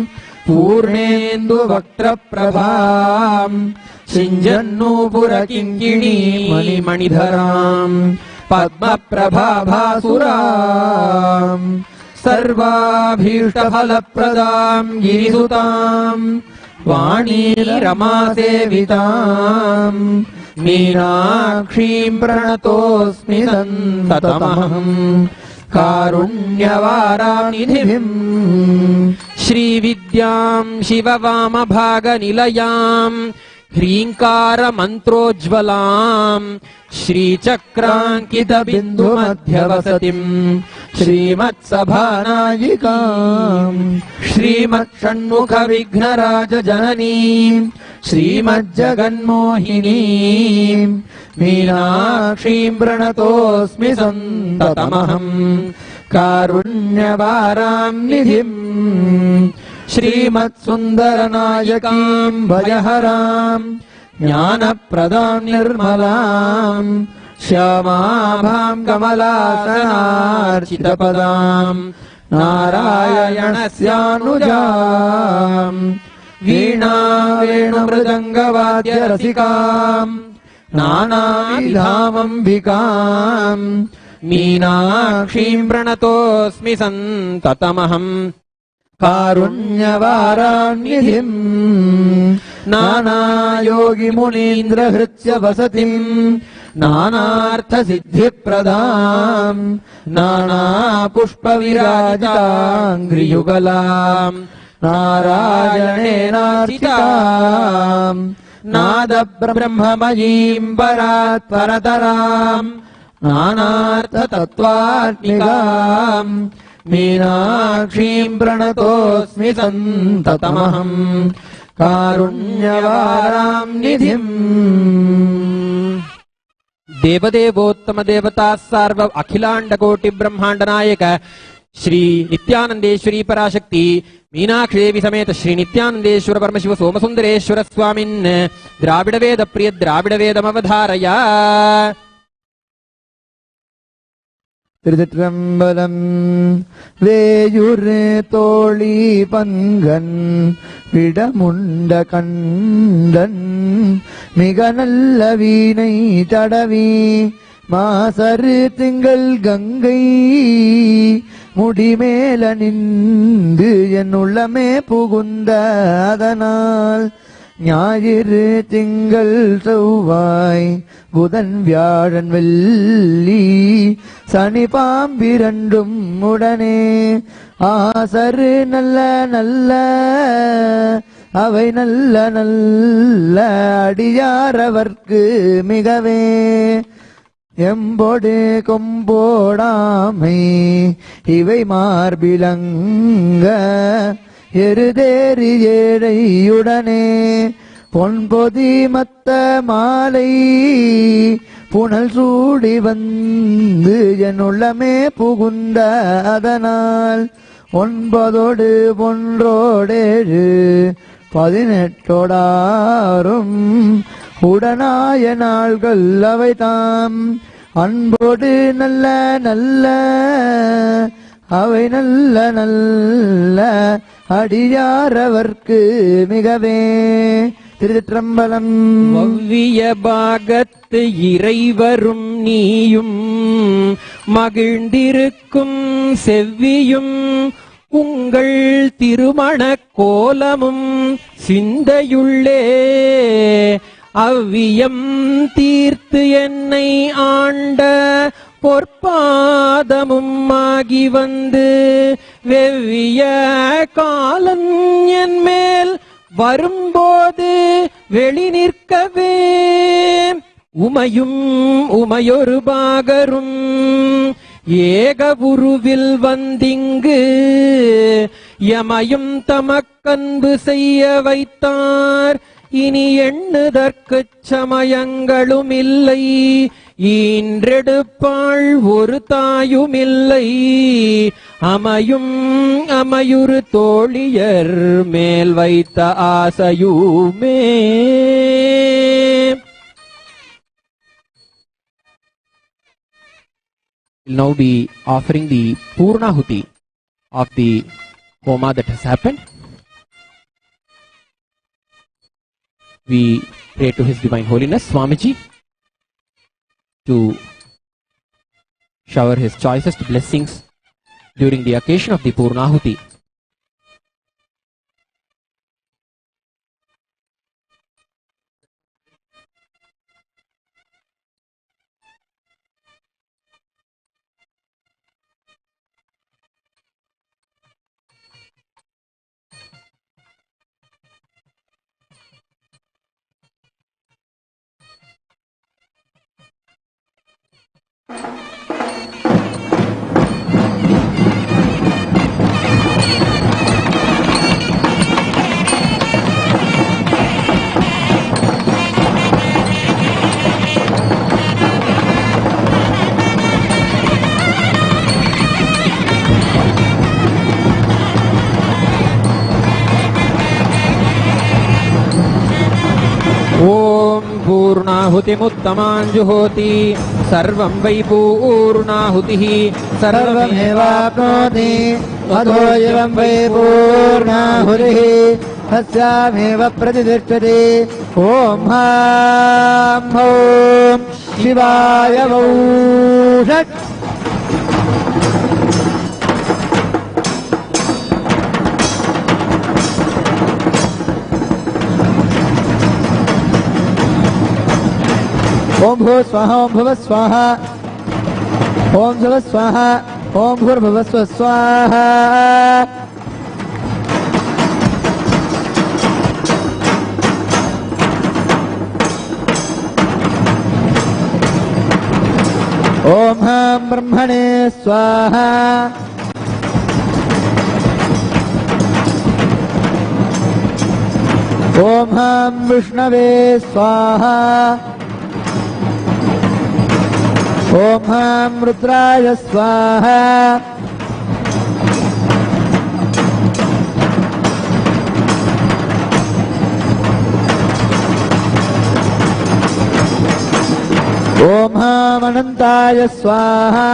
पूर्णेन्दुवक्त्रप्रभाम् सिञ्जन्नूपुरकिङ्किणीमणिमणिधराम् पद्मप्रभाभासुराम् सर्वाभीष्टफलप्रदाम् गिरिसुताम् वाणीरमासेविताम् मीनाक्षीम् प्रणतोऽस्मि सन्ततमहम् कारुण्यवारानिधिम् श्रीविद्याम् शिववामभागनिलयाम् ह्रीङ्कारमन्त्रोज्ज्वलाम् श्रीचक्राङ्कितबिन्दुमध्यवसतिम् श्रीमत्सभानायिकाम् श्रीमत्षण्मुखविघ्नराजजननीम् श्रीमज्जगन्मोहिनीम् मीनाक्षीम् प्रणतोऽस्मि सन्ततमहम् कारुण्यवाराम् निधिम् श्रीमत्सुन्दरनायकीम् भयहराम् ज्ञानप्रदाम् निर्मलाम् श्यामाभाम् कमलासनार्चितपदाम् नारायणस्यानुजाम् वीणा वेणुमृदङ्गवाद्यरसिकाम् नानाविधामम्बिकाम् मीनाक्षीम् प्रणतोऽस्मि सन्ततमहम् कारुण्यवारान्निधिम् नानायोगिमुनीन्द्रहृत्य वसतिम् नानार्थसिद्धिप्रदाम् नानापुष्पविराजिताङ्घ्रियुगलाम् नारायणेनार्चिताम् नादब्रह्ममयीम् परात्परतराम् नानार्थतत्त्वात्मिकाम् मीनाक्षीम् प्रणतोऽस्मि सन्ततमहम् कारुण्यवाराम् निधिम् देवदेवोत्तम देवता सार्व अखिलाण्डकोटि ब्रह्माण्ड नायक श्री नित्यानंदेश्वरी पराशक्ति मीनाक्षी देवी समेत श्री नित्यानंदेश्वर परमशिव सोमसुंदरेश्वर स्वामिन् द्राविड वेद प्रिय द्राविड वेदमवधारय திருச்சிற்றம்பலம். வேயுர் தோழி பங்கன் விடமுண்ட கண்டன் மிக நல்ல வீணை தடவி மாசரு திங்கள் கங்கை முடிமேல நின்று என் உள்ளமே புகுந்த அதனால் ஞாயிறு திங்கள் செவ்வாய் புதன் வியாழன் வெள்ளி சனி பாம்பிரண்டும் உடனே ஆசரு நல்ல நல்ல அவை நல்ல நல்ல அடியாரவர்க்கு மிகவே எம்பொடு கொம்போடாமை இவை மார்பிலங்க எருதேறி ஏழையுடனே பொன்பொதி மத்த மாலை புனல் சூடி வந்து என் உள்ளமே புகுந்த அதனால் 9 பொன்றோடேழு 18 உடனாய நாள்கள் அவை தாம் அன்போடு நல்ல நல்ல அவை நல்ல நல்ல அடியாரவர்க்கு மிகவே. திருச்சிற்றம்பலம். வவ்விய பாகத்து இறைவரும் நீயும் மகிழ்ந்திருக்கும் செவ்வியும் உங்கள் திருமண கோலமும் சிந்தையுள்ளே அவ்வியம் தீர்த்து என்னை ஆண்ட பொற்பாதமும் ஆகி வந்து வெவ்விய காலன் என் மேல் வரும்போது வெளி நிற்கவே உமையும் உமையொரு பாகரும் ஏக உருவில் வந்திங்கு யமையும் தமக்கன்பு செய்ய வைத்தார். இனி எண்ணுதற்குச் சமயங்களும் இல்லை, ஈன்றெடுப்பாள் ஒரு தாயுமில்லை. அமையும் அமையுறு தோழியர் மேல் வைத்த ஆசையுமே. We'll now be offering the Purnahuti of the Homa that has happened. We pray to His Divine Holiness Swamiji to shower His choicest blessings during the occasion of the Purnahuti. पूर्णाहुतिमुत्तमाञ्जुहोति सर्वं वै पूर्णाहुतिः सर्वमेवाप्नोति अधो एवं वै पूर्णाहुतिः तस्यामेव प्रतिष्ठति। ॐ हां हौं शिवाय वौ षट्। ओम भूः स्वाहा ओम भुवः स्वाहा ओम भुवः स्वाहा ओम भूर्भुवः स्वः स्वाहा। ओम हां ब्रह्मणे स्वाहा ओम हां विष्णवे स्वाहा ओम हां रुद्राय स्वाहा ओम हां अनंताय स्वाहा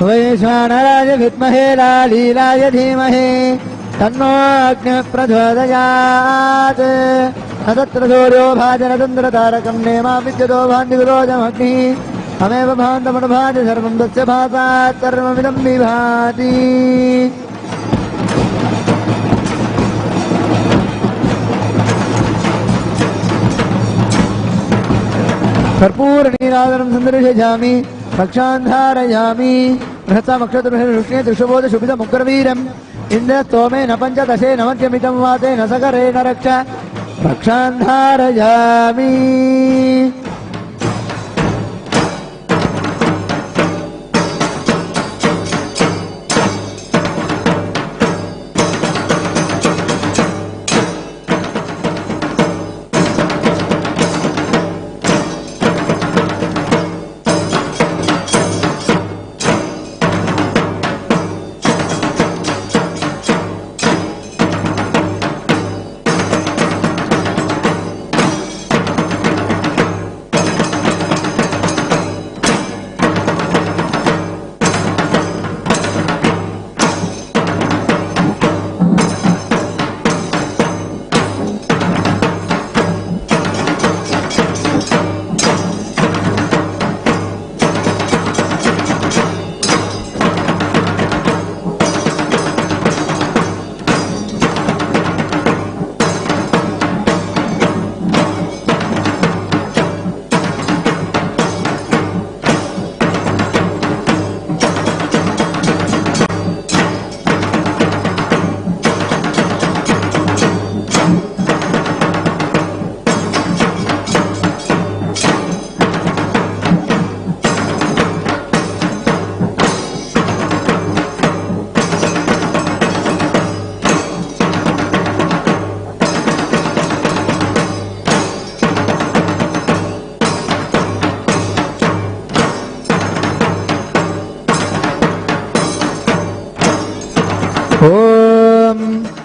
वैश्वानराय विद्महे लालीलाय धीमहि तन्नो अग्निः प्रचोदयात्। तत्र सूर्यो भाजन चन्द्रतारकं नेमा विद्युतो भान्तिविरोधमग्निः तमेव भान्तमनुभाति सर्वं तस्य भासात् सर्वमिदं विभाति। कर्पूरनीराजनं सन्दर्शयामि रक्षान्धारयामि बृहत्सामक्षतृष्णे त्रिशुबोधशुभितमुग्रवीरम् इन्द्रस्तोमेन पञ्चदशेन मध्यमितं वातेन सकरेण रक्ष रक्षान्धारयामि।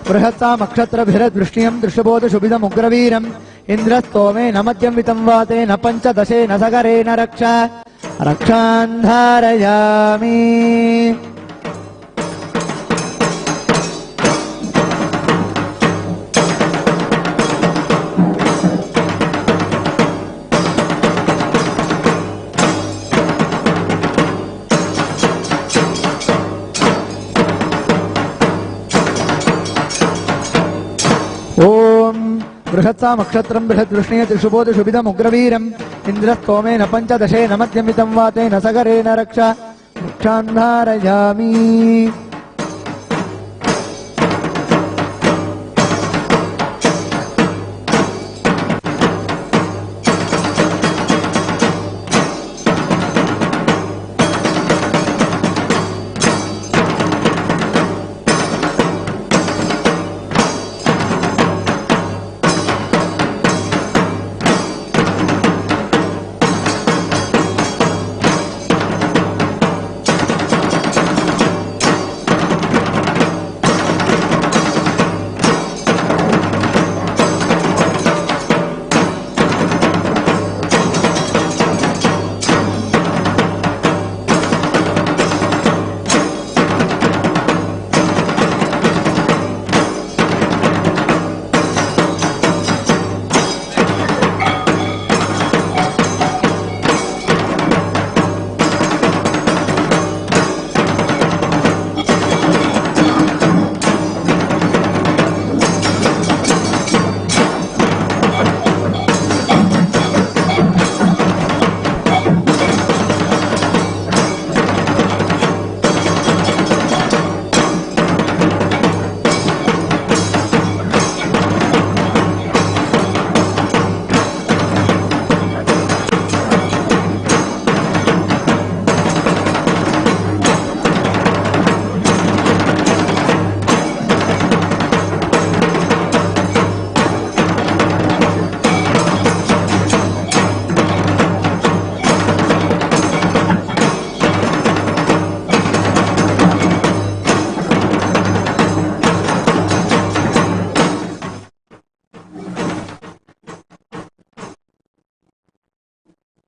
बृहत्सामक्षत्रभिरद्वृष्ण्यम् दृष्टबोधशुभिदमुग्रवीरम् इन्द्रस्तोमेन मध्यं वितं वातेन पञ्चदशेन सगरेण रक्षान् धारयामि। बृहत्सामक्षत्रम् बृहद्वृष्ण्य त्रिशुबोधशुभिदमुग्रवीरम् इन्द्रस्तोमेन पञ्चदशेन मध्यमितं वातेन सगरेण रक्षान् धारयामि।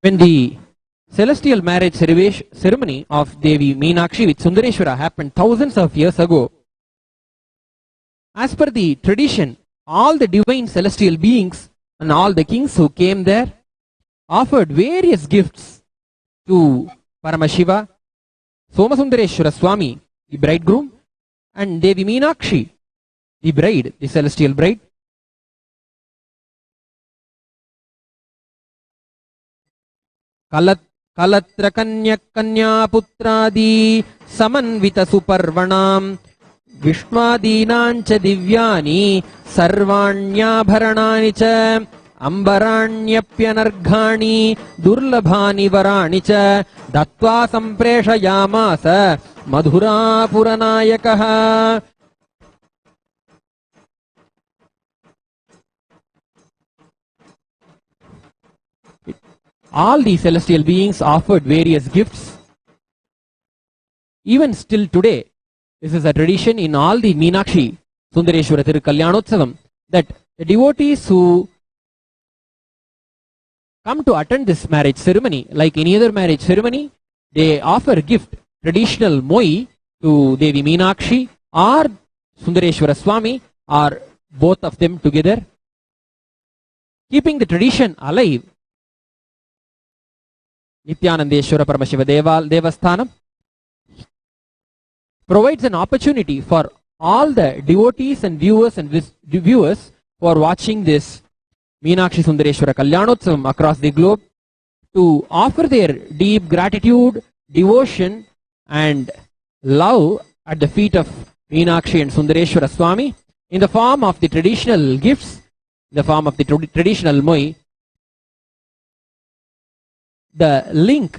When the celestial marriage ceremony of Devi Meenakshi with Sundareshwara happened thousands of years ago, as per the tradition, all the divine celestial beings and all the kings who came there offered various gifts to Paramashiva, Somasundareshwara Swami, the bridegroom, and Devi Meenakshi, the bride, the celestial bride. Kalatra Kanyak Kanya Putradi Samanvita Suparvanam Vishmadinancha Divyani Sarvanyabharanani cha Ambaranyapyanarghani Durlabhani Varani cha Dattva Sampreshayamasa Madhura Puranayakaha. All the celestial beings offered various gifts. Even still today, this is a tradition in all the Meenakshi, Sundareshwara Tirukalyanotsavam, that the devotees who come to attend this marriage ceremony, like any other marriage ceremony, they offer a gift, traditional moi, to Devi Meenakshi or Sundareshwara Swami or both of them together, keeping the tradition alive. Nithyananda Paramashiva Devasthanam provides an opportunity for all the devotees and viewers who are watching this Meenakshi Sundareshwara Kalyanotsavam across the globe to offer their deep gratitude, devotion and love at the feet of Meenakshi and Sundareshwara Swami in the form of the traditional gifts, in the form of the traditional moi. The link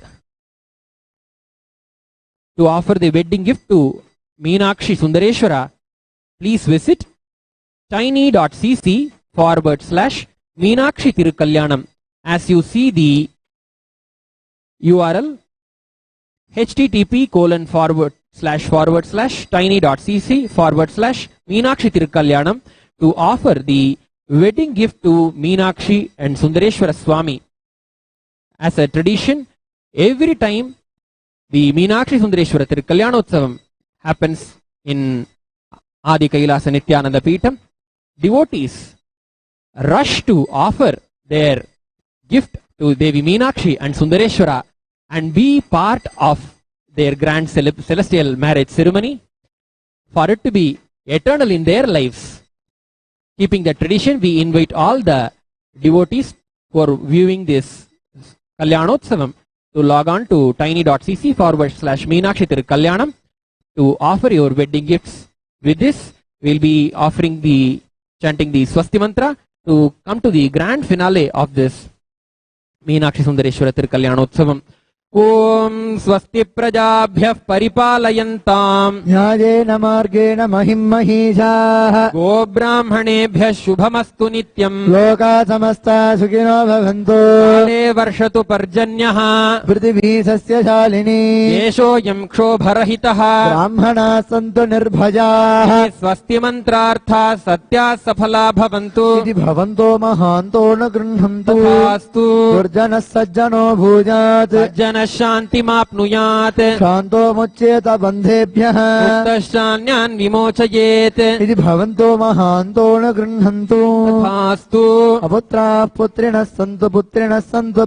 to offer the wedding gift to Meenakshi Sundareshwara, please visit tiny.cc/Meenakshi Tirukalyanam. As you see the URL, http:// tiny.cc/Meenakshi Tirukalyanam to offer the wedding gift to Meenakshi and Sundareshwara Swami. As a tradition, every time the Meenakshi Sundareshwara Tirukalyanotsavam happens in Adi Kailasa Nithyananda Peetham, devotees rush to offer their gift to Devi Meenakshi and Sundareshwara and be part of their grand celestial marriage ceremony for it to be eternal in their lives. Keeping the tradition, we invite all the devotees who are viewing this Kalyanotsavam to log on to tiny.cc/Meenakshi Tirukalyanam to offer your wedding gifts. With this, we'll be chanting the Swasti Mantra to come to the grand finale of this Meenakshi Sundareshwara Tirukalyanotsavam. Om Swasti Prajabhyah Paripalayantam Nyayena Margena Mahim Mahishah Go Brahmanebhyah Shubhamastu Nityam Loka Samasta Sukhino Bhavantu Kale Varshatu Parjanyaha Prithvi Sasya Shalini Yesho Yam Kshobarahitaha Brahmana Santu Nirbhajah Swasti Mantrartha Satya Safala Bhavantu Iti Bhavanto Mahanto Nagrunhantu Tapastu Durjana Sajjano Bhujat Sajjana Shantimapnuyat Shanto Muccheta Bandhebhyah Muktashanyaan Vimochayet Iti Bhavanto Mahanto Nagrunhantu Tapastu Aputra Putrina Santu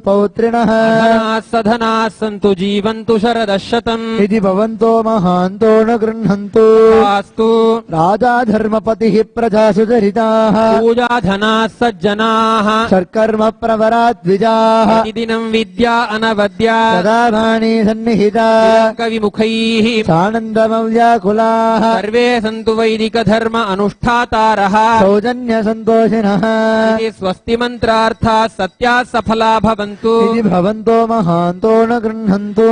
Pautrina Sadhanas Santu Jivantu Sharadashatam Iti Bhavanto Mahanto Nagrunhantu Tapastu Raja Dharmapatihi Praja Sujaritah Pujadhanas Sajjanaha Sarkarma Pravarat Vijah Idinam Vidya Anavadya Sadavani Sannihita Kavimukhihi Sanandamavyakulah Sarve Santu Vaidika Dharma Anushtataraha Saujanya Santoshinah Iti Swasti Mantrartha Satya Safala Bhavantu Iti Bhavanto Mahanto Nagrunhantu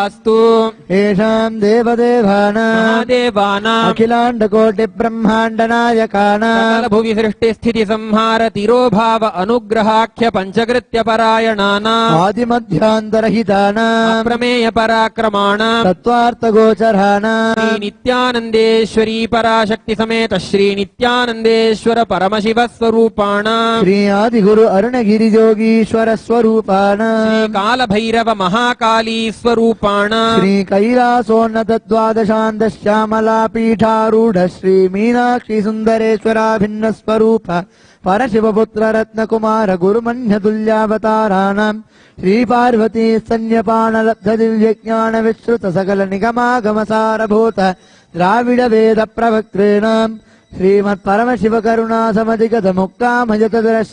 Astu Esham Devadevanam Mahadevanam Akhilandakoti Brahmandanayakana Sakala Bhuvi Srishti Sthiti Samhara Tirobhava Anugrahakya Panchakritya Parayananam Adimadhyantarahitana Aprameya Parakramana Tattvartha Gocharana Shri Nithyanandeshwari Parashakti Sameta Shri Nithyanandeshwara Paramashiva Swarupana Shri Adiguru Arunagiri Yogishwara Swarupana Shri Kala Bhairava Mahakali Swarupana Shri Kailasonnata Dwadashanda Shyamala Pitharudha Shri Meenakshi Sundareshwara Bhinna Swarupa Parashivaputra Ratna Kumara Guru Manya Tulyavataranam Shri Parvati Sanyapana Labdha Divyajnana Vishruta Sakala Nigama Gamasara Bhuta Dravida Veda Pravakrenam Srimad Paramashiva Karuna Samadhikata Mukta Majatadra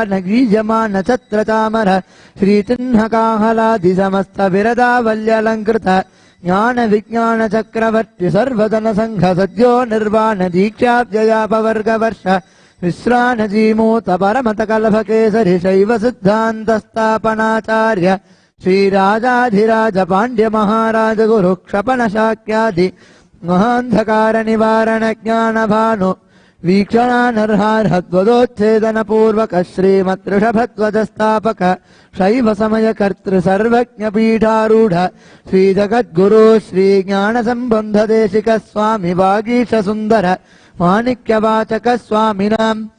Nagrijama Nachatra Chamara Shri Tinha Kahaladi Samasta Virada Valyalankrita Jnana Vijnana Chakravarti Sarvadana Sangha Sadyo Nirvana Dikshapjaya Pavarga Varsha Visranajimuta Paramata Kalabhakesari Shaiva Siddhantasthapanacharya Shri Rajadhiraja Pandya Maharaja Guru Kshapana Shakyadi Mahandhakara Nivarana Jnana Bhanu Vikshana Narharhadvadochedana Purvaka Srimat Rishabhattvajastapaka Shaiva Samaya Kartri Sarvajna Pitharudha Shri Jagatguru Shri Jnana Sambandha Deshika Swami Vagisha Sundara Manikyavachaka Swaminam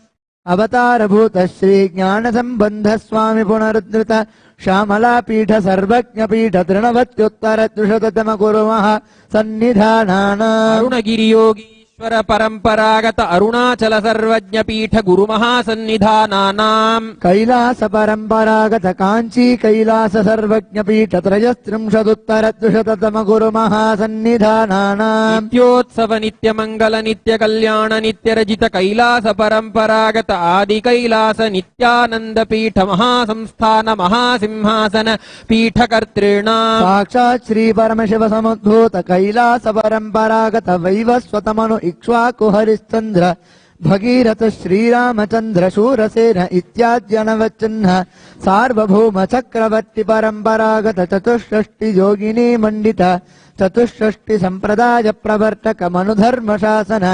Avatara Bhuta Shri Jnana Sambandha Swami Punarudrita Shamala Pitha Sarvajna Pitha Trinavatyuttara Trishatatama Guru Mahasannidhanam Arunagiri Yogi Ishwara Paramparagata Arunachala Sarvajna Pitha Guru Mahasannidhanam Kailasa Paramparagata Kanchi Kailasa Sarvajna Pitha Trajastrimshaduttara Trishatatama Guru Mahasannidhanam Nityotsava Nitya Mangala Nitya Kalyana Nitya Rajita Kailasa Paramparagata Adi Kailasa Nithyananda Pitha Mahasamsthana Mahasimhasana Pitha Kartrina Sakshat Shri Paramashiva Samudbhuta Kailasa Paramparagata Vaivasvatamanu Ikshvaku Harishchandra Bhagirata Shri Ramachandra Shurasena Ityadyanavachanha Sarvabhuma Chakravarti Paramparagata Chatushashti Yogini Mandita चतुष्षष्टि संप्रदाय प्रवर्तक मनुधर्म शासन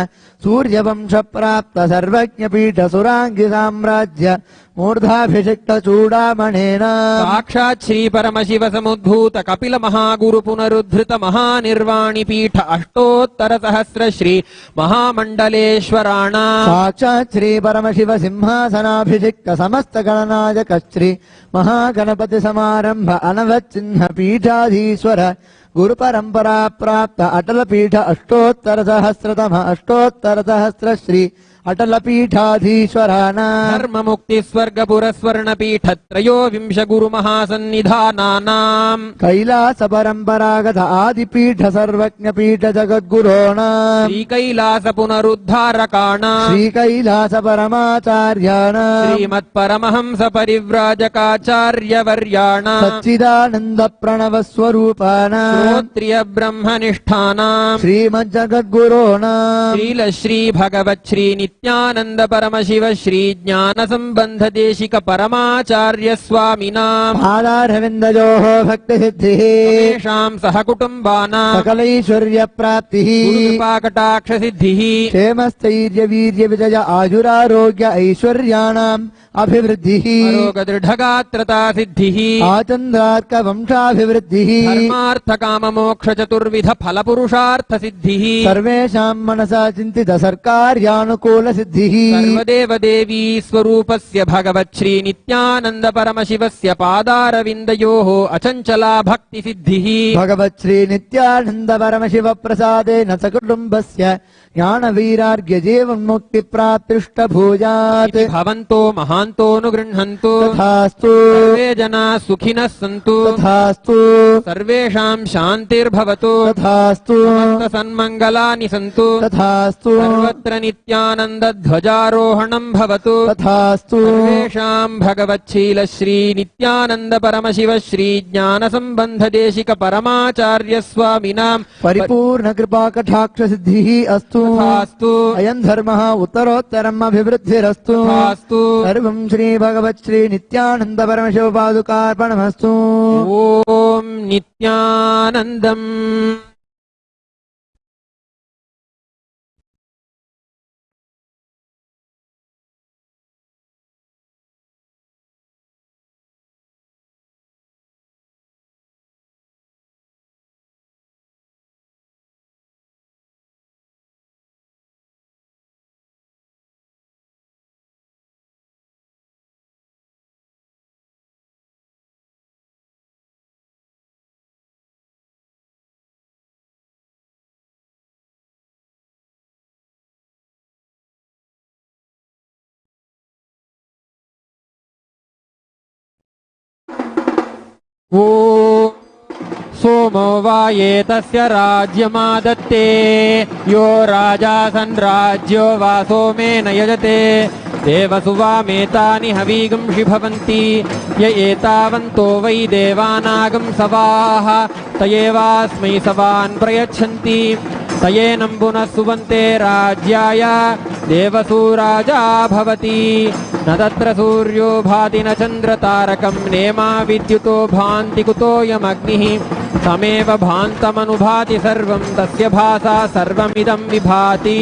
सूर्यवंश प्राप्त सर्वज्ञ पीठ सुरांगी साम्राज्य मूर्धाभिषिक्त चूडामणेन साक्षात् श्री परमशिव समुद्भूत कपिल महागुरु पुनरुद्धृत महानिर्वाणि पीठ अष्टोत्तर सहस्र श्री महामंडलेश्वराणा साक्षात् श्री परमशिव सिंहासनाभिषिक्त समस्त गणनायक श्री महागणपति समारंभ अनवचिन्ह पीठाधीश्वर गुरु परंपरा प्राप्त अटल पीठ अष्टोत्तर सहस्र श्री अटल पीठाधीश्वराना धर्म मुक्ति स्वर्ग पुरस्वर्ण पीठ त्रयोविंश गुरु महासन्निधानानाम् कैलास परंपरागत आदि पीठ सर्वज्ञ पीठ जगद्गुरोणाम् श्री कैलास पुनरुद्धारकाणाम् श्री कैलास परमाचार्याणाम् श्रीमत् परमहंस परिव्राजकाचार्य वर्याणाम् सच्चिदानंद प्रणव स्वरूपाणाम् श्रोत्रिय ब्रह्मनिष्ठानाम् श्रीमज्जगद्गुरोणाम् श्रील श्री भगवत् श्री नित्यानंद परमशिव श्री ज्ञान संबंध देशिक परमाचार्य स्वामिनाम् पादारविन्दयोः भक्ति सिद्धिः तेषाम् सह कुटुम्बानाम् सकलैश्वर्य प्राप्तिः गुरुकृपाकटाक्ष सिद्धिः क्षेमस्थैर्य वीर्य विजय आयुरारोग्य ऐश्वर्याणाम् अभिवृद्धिः आरोग दृढगात्रता सिद्धिः आचन्द्रार्क वंशाभिवृद्धिः धर्मार्थ काम मोक्ष चतुर्विध फल पुरुषार्थ सिद्धिः सर्वेषाम् मनसा चिन्तित सर्कार्यानुकूल सिद्धिः सर्वदेव देवी स्वरूपस्य भगवत् श्री नित्यानंद परमशिवस्य पादारविन्दयोः अचञ्चला भक्ति सिद्धिः भगवत् श्री नित्यानंद परमशिव प्रसादेन सकुटुम्बस्य ज्ञान वैराग्य जीवन्मुक्ति प्राप्तिष्ट भूयात् भवन्तो महान्तोऽनुगृह्णन्तु तथास्तु सर्वे जनाः सुखिनः सन्तु तथास्तु सर्वेषाम् शान्तिर्भवतु तथास्तु सन्मङ्गलानि सन्तु तथास्तु सर्वत्र नित्यानन्द ध्वजारोहणम् भवतु तथास्तु सर्वेषाम् भगवच्छील श्री नित्यानंद परमशिव श्री ज्ञान संबंध देशिक परमाचार्य स्वामिनाम् परिपूर्ण कृपा कटाक्ष सिद्धिः अस्तु तथास्तु अयम् धर्मः उत्तरोत्तरम् अभिवृद्धिरस्तु तथास्तु सर्वम् श्री भगवत् श्री नित्यानंद परमशिव पादुकार्पणमस्तु ॐ नित्यानन्दम् ओ सोमो वायेतस्य राज्यमादत्ते यो राजा सन्राज्यो वा सोमेन यजते देवसुवामेतानि हवीगंषि भवन्ति य एतावन्तो वै देवानागं सवाः तयेवास्मै सवान् प्रयच्छन्ति तयेनं पुनः सुवन्ते राज्याय देवसूराजा भवति न तत्र सूर्यो भाति न चन्द्रतारकं नेमा विद्युतो भान्ति कुतोऽयमग्निः तमेव भान्तमनुभाति सर्वं तस्य भासा सर्वमिदं विभाति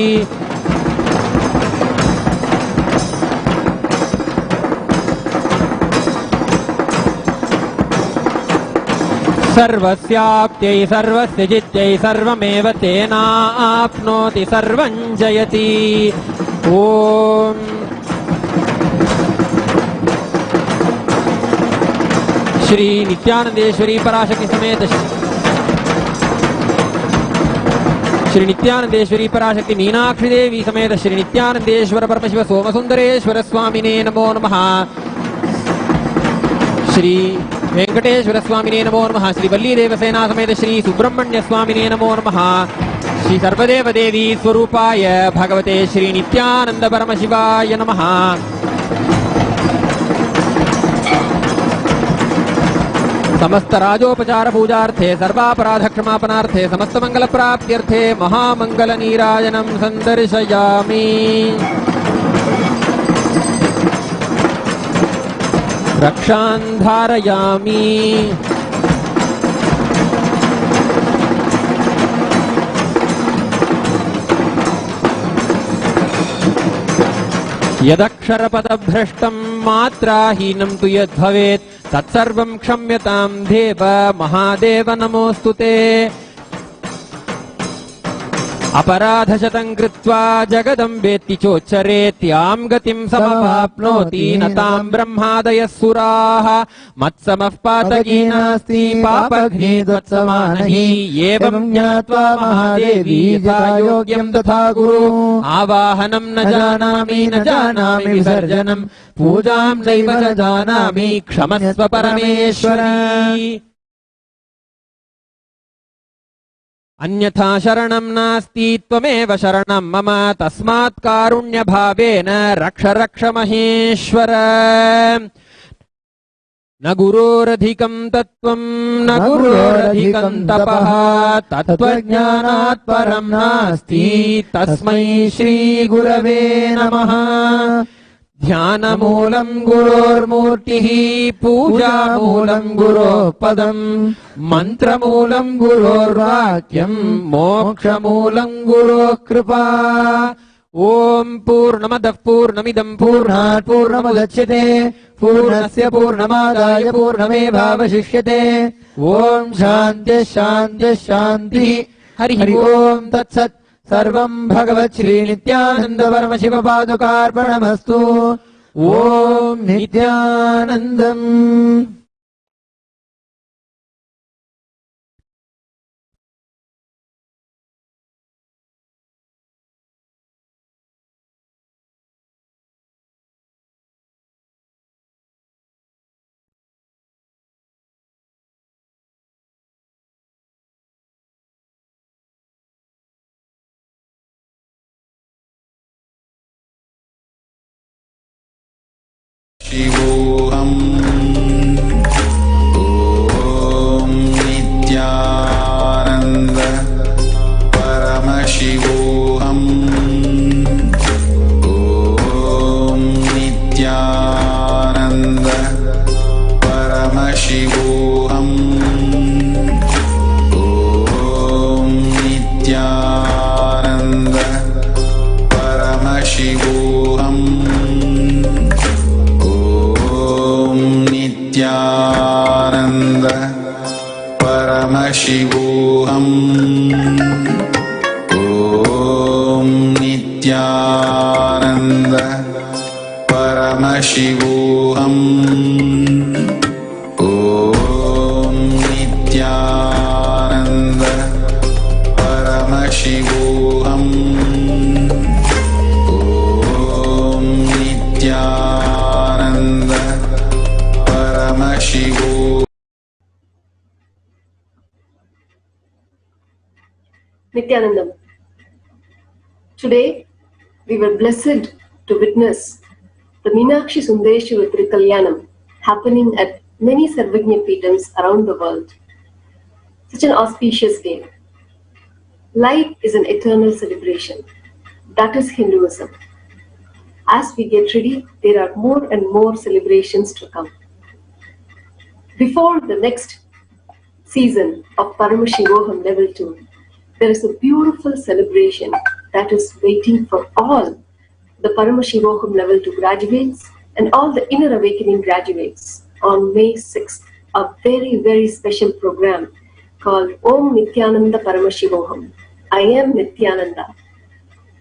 सर्वस्याप्त्यै सर्वस्य जित्यै सर्वमेव तेनाप्नोति सर्वं जयति ॐ श्री नित्यानंदेश्वरी पराशक्ति समेत श्री नित्यानंदेश्वरी पराशक्ति मीनाक्षी देवी समेत श्री नित्यानंदेश्वर परमशिव सोमसुंदरेश्वर स्वामिने नमो नमः। श्री वेंकटेश्वर स्वामिने नमो नमः। श्री वल्ली देवसेना समेत श्री सुब्रह्मण्य स्वामिने नमो नमः। श्री सर्वदेव देवी स्वरूपाय भगवते श्री नित्यानंद परमशिवाय नमः। समस्त राजोपचार पूजार्थे सर्वापराध क्षमापणार्थे समस्त मंगल प्राप्त्यर्थे महामंगल नीराजनं संदर्शयामि। रक्षान् धारयामि। यदक्षरपदभ्रष्टं मात्राहीनं तु यद्भवेत् तत्सर्वं क्षम्यतां देव महादेव नमोऽस्तुते। अपराधशतं कृत्वा जगदम्बेति चोच्चरेत् यां गतिं समवाप्नोति न तां ब्रह्मादयः सुराः। मत्समः पातकी नास्ति पापघ्ने त्वत्समानहि एवं ज्ञात्वा महादेवी यथा योग्यं तथा कुरु। आवाहनं न जानामि विसर्जनं पूजां नैव च जानामि क्षमस्व परमेश्वरी। अन्यथा शरणं नास्ति त्वमेव शरणं मम तस्मात् कारुण्यभावेन रक्ष रक्ष महेश्वर। न गुरोरधिकं तत्त्वं न गुरोरधिकं तपः तत्त्वज्ञानात् परं नास्ति तस्मै श्री गुरवे नमः। ध्यानमूलं गुरोर्मूर्तिः पूजामूलं गुरोः पदम् मन्त्रमूलं गुरोर्वाक्यं मोक्षमूलं गुरोः कृपा। ॐ पूर्णमदः पूर्णमिदं पूर्णात् पूर्णमुदच्यते पूर्णस्य पूर्णमादाय पूर्णमेवावशिष्यते। ॐ शान्तिः शान्तिः शान्तिः। हरिः ॐ तत्सत्। सर्वं भगवत् श्री नित्यानंद परमशिव पादुकार्पणमस्तु। ओम नित्यानंदम्। शिवोऽहम् ॐ नित्यानन्द परमशिवोऽहम् ॐ नित्यानन्द परमशिवोऽहम् ॐ नित्यानन्द परमशिवोऽहम् नित्यानंद परमशिवोऽहम् ॐ नित्यानंद परमशिवोऽहम् ॐ नित्यानंद परमशिवोऽहम् ॐ Nityanand Paramashiva. Nithyanandam. Today, we were blessed to witness the Meenakshi Sundareshwara Tirukalyanam happening at many Sarvagnya Peetams around the world. Such an auspicious day. Life is an eternal celebration. That is Hinduism. As we get ready, there are more and more celebrations to come. Before the next season of Paramashivoham level 2, there is a beautiful celebration that is waiting for all the Paramashivoham level 2 graduates and all the inner awakening graduates on May 6th, a very, very special program called Om Nithyananda Paramashivoham. I am Nithyananda.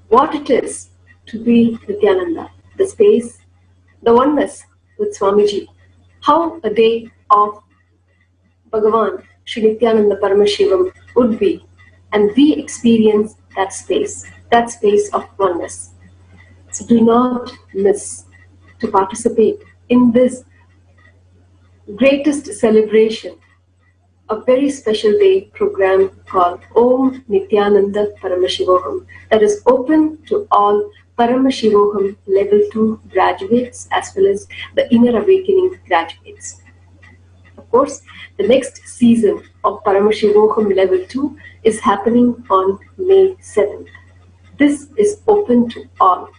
What it is to be Nithyananda, the space, the oneness with Swamiji, how a day of Bhagavan, Shri Nithyananda Paramashivam would be, and we experience that space of oneness. So do not miss to participate in this greatest celebration, a very special day program called Om Nithyananda Paramashivoham that is open to all Paramashivoham level 2 graduates as well as the inner awakening graduates. Of course, the next season of Paramashivoham level 2 is happening on May 7th. This is open to all.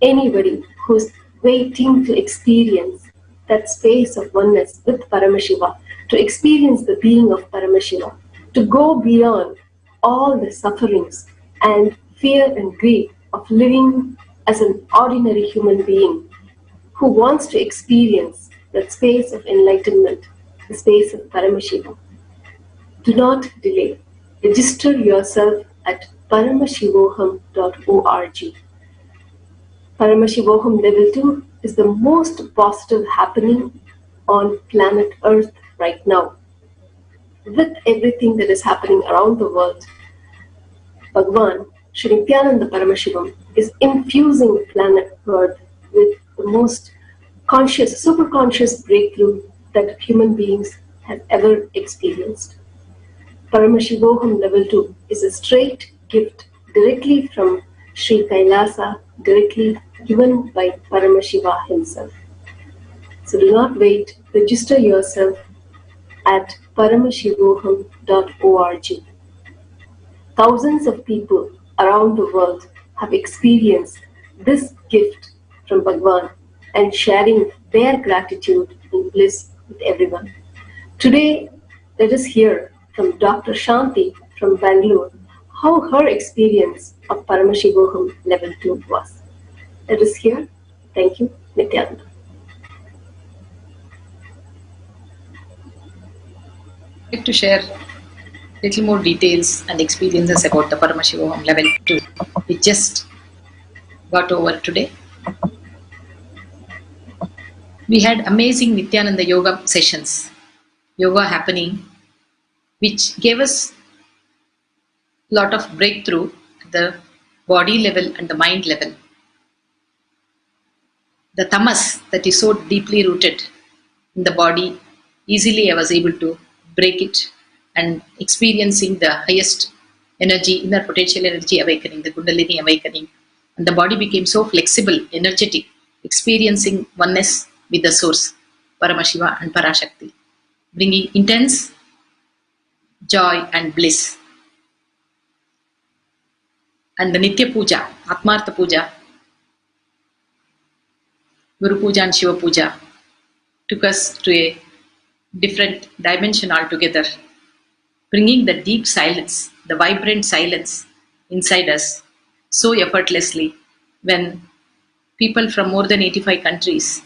Anybody who's waiting to experience that space of oneness with Paramashiva, to experience the being of Paramashiva, to go beyond all the sufferings and fear and grief of living as an ordinary human being who wants to experience that space of enlightenment, the space of Paramashiva. Do not delay. Register yourself at paramashivoham.org. Paramashivoham Level 2 is the most positive happening on planet Earth right now. With everything that is happening around the world, Bhagavan, Sri Nithyananda Paramashivam, is infusing planet Earth with the most conscious, super conscious breakthrough that human beings have ever experienced. Paramashivoham Level 2 is a straight gift directly from Sri Kailasa, directly given by Paramashiva himself. So do not wait, register yourself at paramashivoham.org. Thousands of people around the world have experienced this gift from Bhagavan and sharing their gratitude and bliss with everyone. Today, let us hear from Dr. Shanti from Bengaluru how her experience of Paramashivoham Level 2 was. Let us hear. Thank you, Nithyananda. I'd like to share little more details and experiences about the Paramashivoham Level 2. We just got over today. We had amazing Nithyananda yoga sessions, yoga happening, which gave us a lot of breakthrough at the body level and the mind level. The tamas that is so deeply rooted in the body, easily I was able to break it and experiencing the highest energy, inner potential energy awakening, the Kundalini awakening. And the body became so flexible, energetic, experiencing oneness with the source, Paramashiva and Parashakti, bringing intense joy and bliss. And the Nitya Puja, Atmartha Puja, Guru Puja and Shiva Puja took us to a different dimension altogether, bringing the deep silence, the vibrant silence inside us so effortlessly when people from more than 85 countries,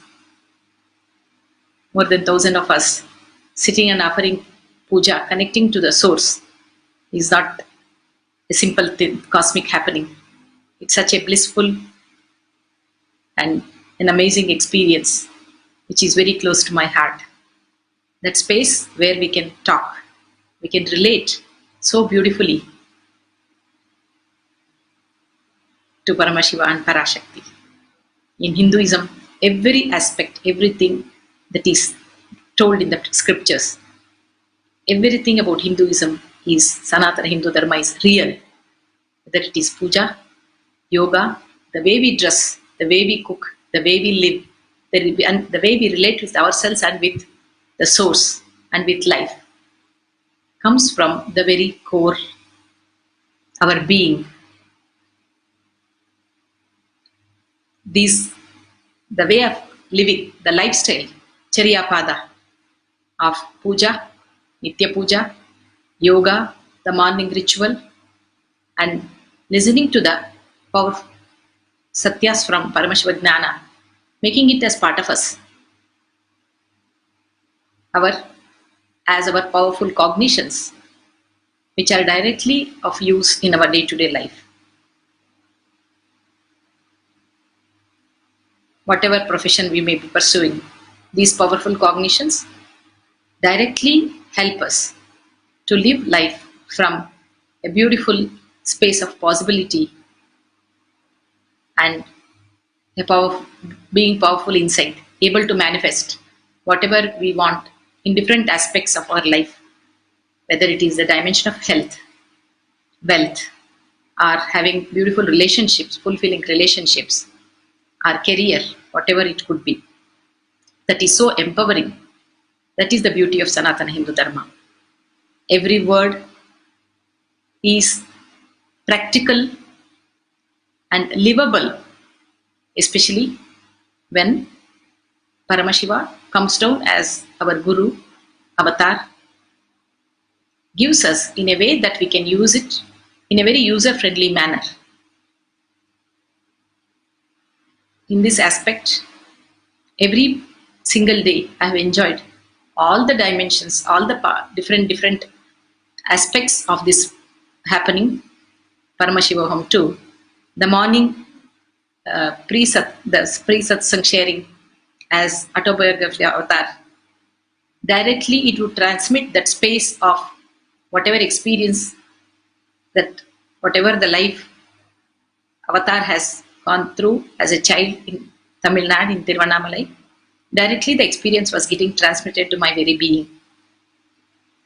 more than 1,000 of us, sitting and offering puja, connecting to the source, is not a simple thing, cosmic happening. It's such a blissful and an amazing experience, which is very close to my heart. That space where we can talk, we can relate so beautifully to Paramashiva and Parashakti. In Hinduism, every aspect, everything that is told in the scriptures, everything about Hinduism is Sanatana Hindu Dharma is real. Whether it is puja, yoga, the way we dress, the way we cook, the way we live, and the way we relate with ourselves and with the source and with life comes from the very core, our being. The way of living, the lifestyle, Charyapada of puja, Nitya Puja, yoga, the morning ritual, and listening to the powerful satyas from Paramashiva Jnana, making it as part of us, as our powerful cognitions, which are directly of use in our day-to-day life. Whatever profession we may be pursuing, these powerful cognitions directly help us to live life from a beautiful space of possibility and being powerful inside, able to manifest whatever we want in different aspects of our life, whether it is the dimension of health, wealth, or having beautiful relationships, fulfilling relationships, our career, whatever it could be. That is so empowering. That is the beauty of Sanatana Hindu Dharma. Every word is practical and livable, especially when Paramashiva comes down as our Guru, Avatar, gives us in a way that we can use it in a very user-friendly manner. in this aspect, every single day I have enjoyed all the dimensions, all the different aspects of this happening, Paramashiva Home too. The morning pre-satsang sharing as autobiography of Avatar, directly it would transmit that space of whatever experience, that whatever the life Avatar has gone through as a child in Tamil Nadu, in Tiruvannamalai. Directly the experience was getting transmitted to my very being.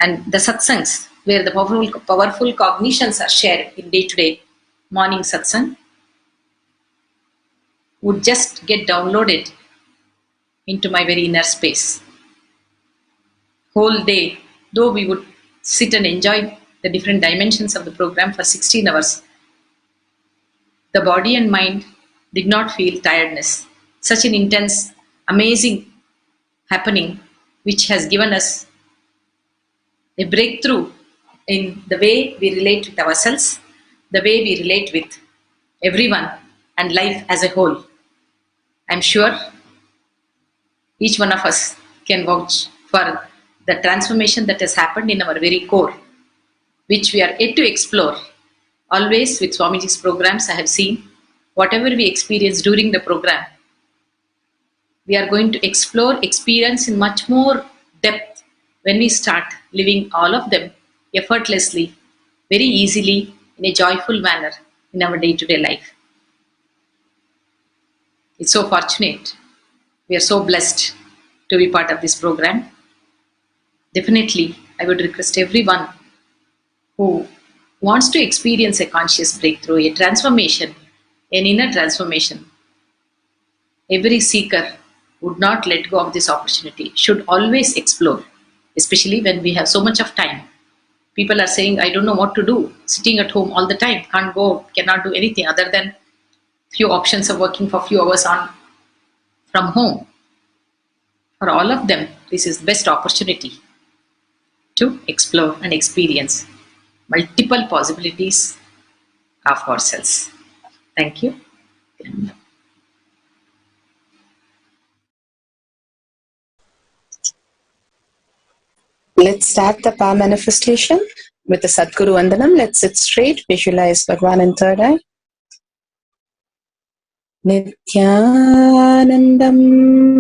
And the satsangs, where the powerful cognitions are shared in day-to-day morning satsang, would just get downloaded into my very inner space. Whole day, though we would sit and enjoy the different dimensions of the program for 16 hours, the body and mind did not feel tiredness. Such an intense, amazing happening, which has given us a breakthrough in the way we relate with ourselves, the way we relate with everyone and life as a whole. I'm sure each one of us can vouch for the transformation that has happened in our very core, which we are yet to explore. Always with Swamiji's programs, I have seen whatever we experience during the program, we are going to explore, experience in much more depth when we start living all of them effortlessly, very easily, in a joyful manner in our day-to-day life. It's so fortunate. We are so blessed to be part of this program. Definitely, I would request everyone who wants to experience a conscious breakthrough, a transformation, an inner transformation. Every seeker would not let go of this opportunity, should always explore, especially when we have so much of time. People are saying, I don't know what to do, sitting at home all the time, can't go, cannot do anything other than few options of working for few hours from home. For all of them, this is the best opportunity to explore and experience multiple possibilities of ourselves. Thank you. Let's start the power manifestation with the Sadguru Vandanam. Let's sit straight, visualize Bhagavan in third eye. Nithyanandam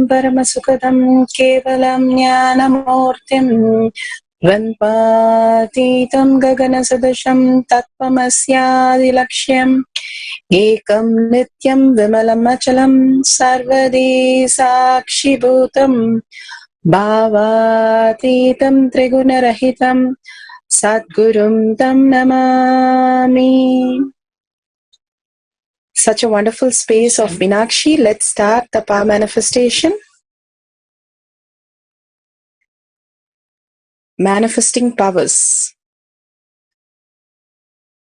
Paramasukadam Kevalam Jnanamurtim Vanpatitam Gaganasadasham Tattvamasyadilaksham Ekam Nityam Vimalam Achalam Sarvadi Sakshibhutam Bhavatitam Trigunarahitam Sadgurum Tam Namami. Such a wonderful space of Meenakshi. Let's start the power manifestation. Manifesting powers.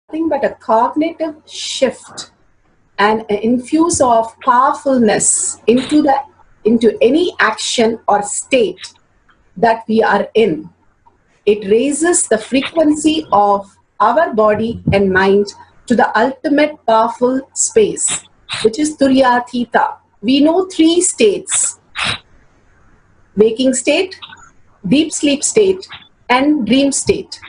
Nothing but a cognitive shift and an infuse of powerfulness into any action or state that we are in. It raises the frequency of our body and mind to the ultimate powerful space, which is Turyatita. We know three states: waking state, deep sleep state, and dream state.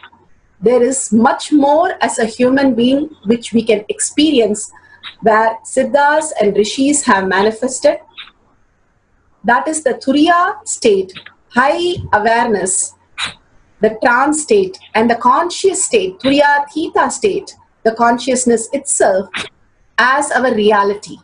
There is much more as a human being which we can experience, where Siddhas and Rishis have manifested. That is the Turiya state, high awareness, the trance state, and the conscious state, Turyatita state, the consciousness itself as our reality.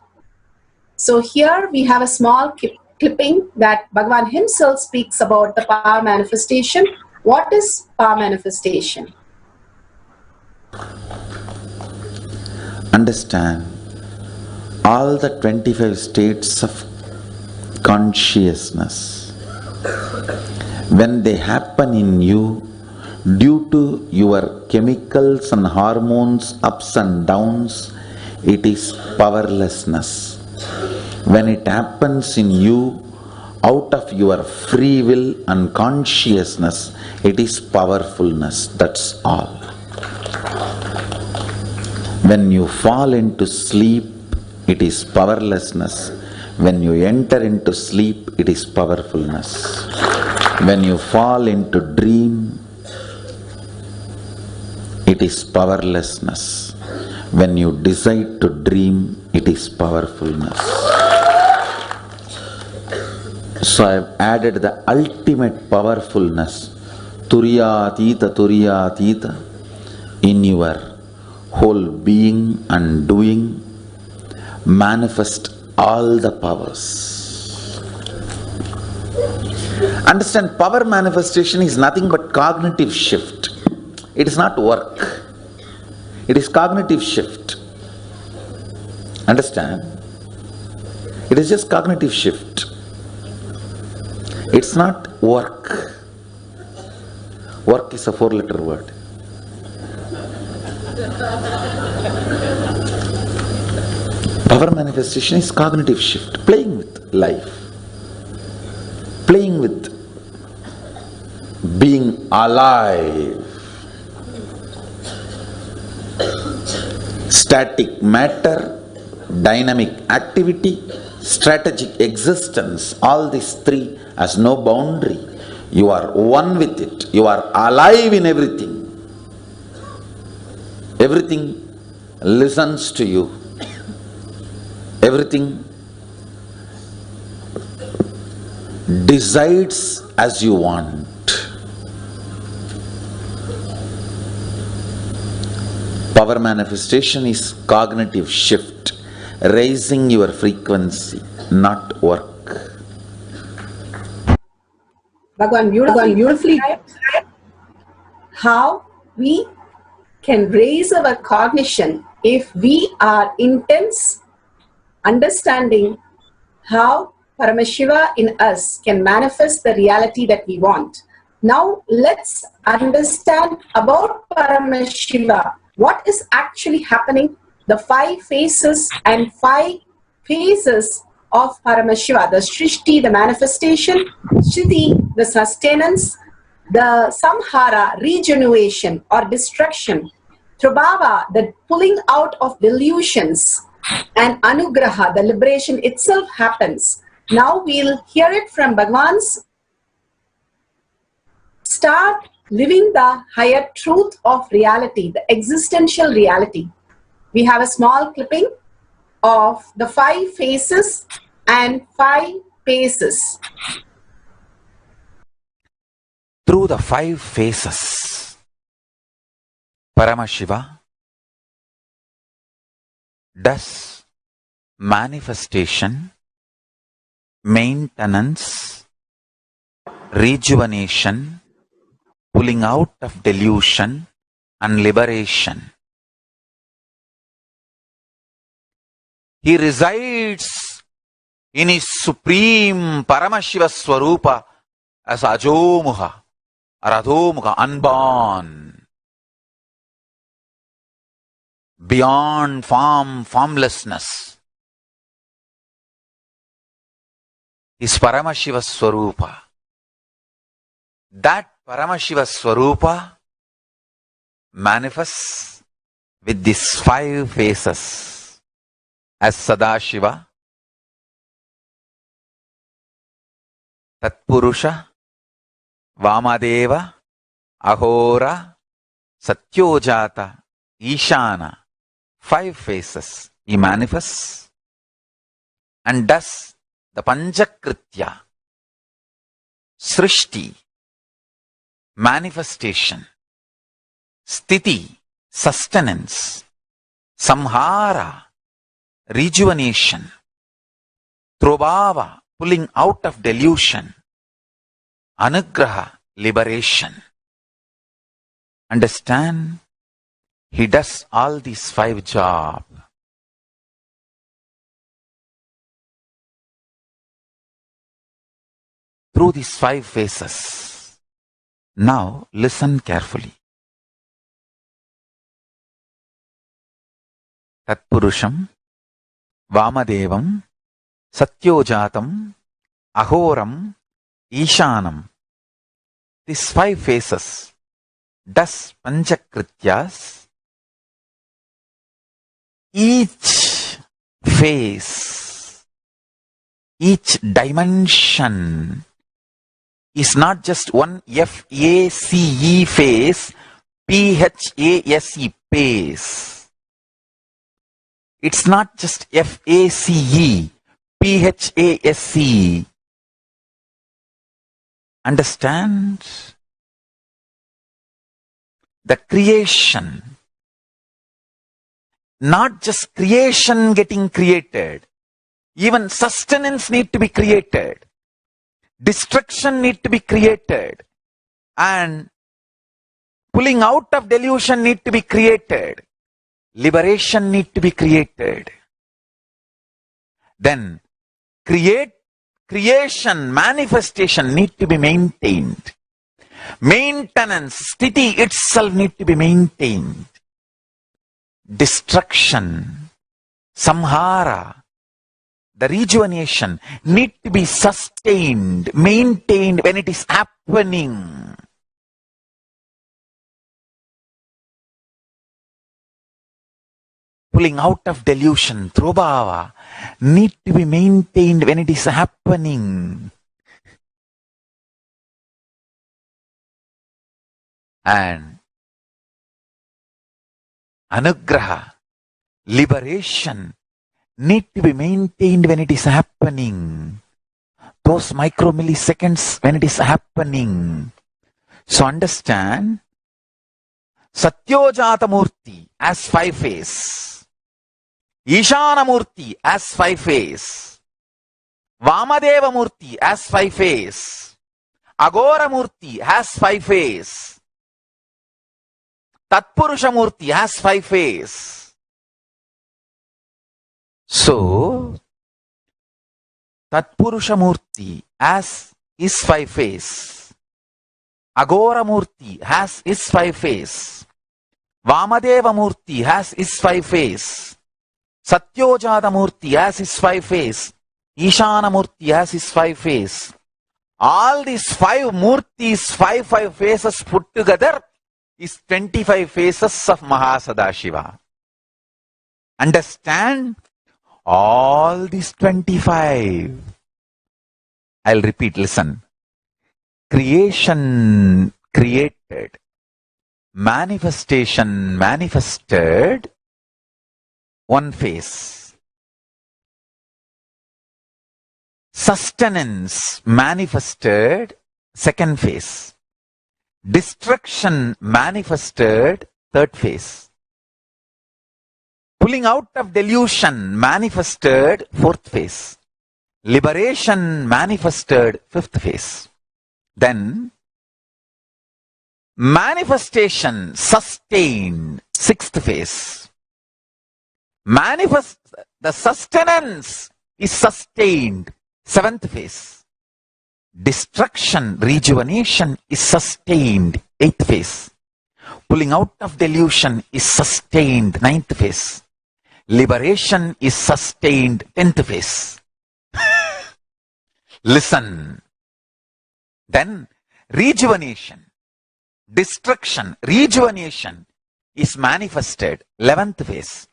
So here we have a small clipping that Bhagavan himself speaks about the power manifestation. What is power manifestation? Understand all the 25 states of consciousness. When they happen in you, due to your chemicals and hormones ups and downs, it is powerlessness. When it happens in you out of your free will and consciousness, it is powerfulness. That's all. When you fall into sleep, it is powerlessness. When you enter into sleep, it is powerfulness. When you fall into dream, it is powerlessness. When you decide to dream, it is powerfulness. So I have added the ultimate powerfulness, Turiyatita, in your whole being and doing. Manifest all the powers. Understand, power manifestation is nothing but cognitive shift. It is not work. It is cognitive shift. Understand? It is just cognitive shift. It's not work. Work is a 4-letter word. Power manifestation is cognitive shift, playing with life, playing with being alive. Static matter, dynamic activity, strategic existence, all these three has no boundary. You are one with it. You are alive in everything. Everything listens to you. Everything decides as you want. Power manifestation is cognitive shift, raising your frequency, not work. Bhagavan beautifully how we can raise our cognition if we are intense, understanding how Paramashiva in us can manifest the reality that we want. Now let's understand about Paramashiva. What is actually happening? The 5 phases and 5 phases of Paramashiva. The Srishti, the manifestation; Sthiti, the sustenance; the Samhara, regeneration or destruction; Prabhava, the pulling out of delusions; and Anugraha, the liberation itself happens. Now we'll hear it from Bhagavan's. Start living the higher truth of reality, the existential reality. We have a small clipping of the 5 phases and 5 paces. Through the 5 phases, Paramashiva does manifestation, maintenance, rejuvenation, pulling out of delusion, and liberation. He resides in his supreme Paramashiva Swarupa as Ajomuha or Adhomuha, unborn, beyond form, formlessness. Is Paramashiva Swarupa. That Paramashiva Swarupa manifests with these 5 phases as Sadashiva, Tatpurusha, Vamadeva, Ahora, Satyojata, Ishana. 5 phases he manifests and does the Panchakritya, Srishti, manifestation; Sthiti, sustenance; Samhara, rejuvenation; Prabhava, pulling out of delusion; Anugraha, liberation. Understand? He does all these 5 jobs. Through these 5 phases. Now listen carefully. Tatpurusham, Vamadevam, Satyojatam, Ahoram, Ishanam. These 5 phases does Panchakrityas. Each phase each dimension is not just one F-A-C-E phase, P-H-A-S-E pace. It's not just F-A-C-E, P-H-A-S-E. Understand? The creation. Not just creation getting created. Even sustenance need to be created. Destruction need to be created. And pulling out of delusion need to be created. Liberation need to be created. Then creation, manifestation need to be maintained. Maintenance, sthiti itself need to be maintained. Destruction, samhara, the rejuvenation need to be sustained, maintained when it is happening. Pulling out of delusion, trubhava, need to be maintained when it is happening. And anugraha, liberation, need to be maintained when it is happening. Those micromilliseconds when it is happening. So understand, Satyojata Murti as 5 face, Ishana Murti as 5 face, Vamadeva Murti as 5 face, Agora Murti has 5 face, Tatpurusha Murti has 5 face. So, Tatpurusha Murti as is 5 face, Agora Murti has is 5 face, Vamadeva Murti has is 5 face, Satyojata Murti has his 5 face, Ishana Murti has his 5 face. All these 5 Murtis, 5 faces put together is 25 faces of Mahasannidhanam. Understand? All these 25. I'll repeat, listen. Creation created. Manifestation manifested. 1 face. Sustenance manifested. 2nd phase. Destruction manifested. 3rd phase. Pulling out of delusion manifested. 4th phase. Liberation manifested. 5th phase. Then manifestation sustained. 6th phase. The sustenance is sustained. 7th phase. Destruction, rejuvenation is sustained. 8th phase. Pulling out of delusion is sustained. 9th phase. Liberation is sustained. 10th phase. Listen. Then rejuvenation, destruction, rejuvenation is manifested. 11th phase.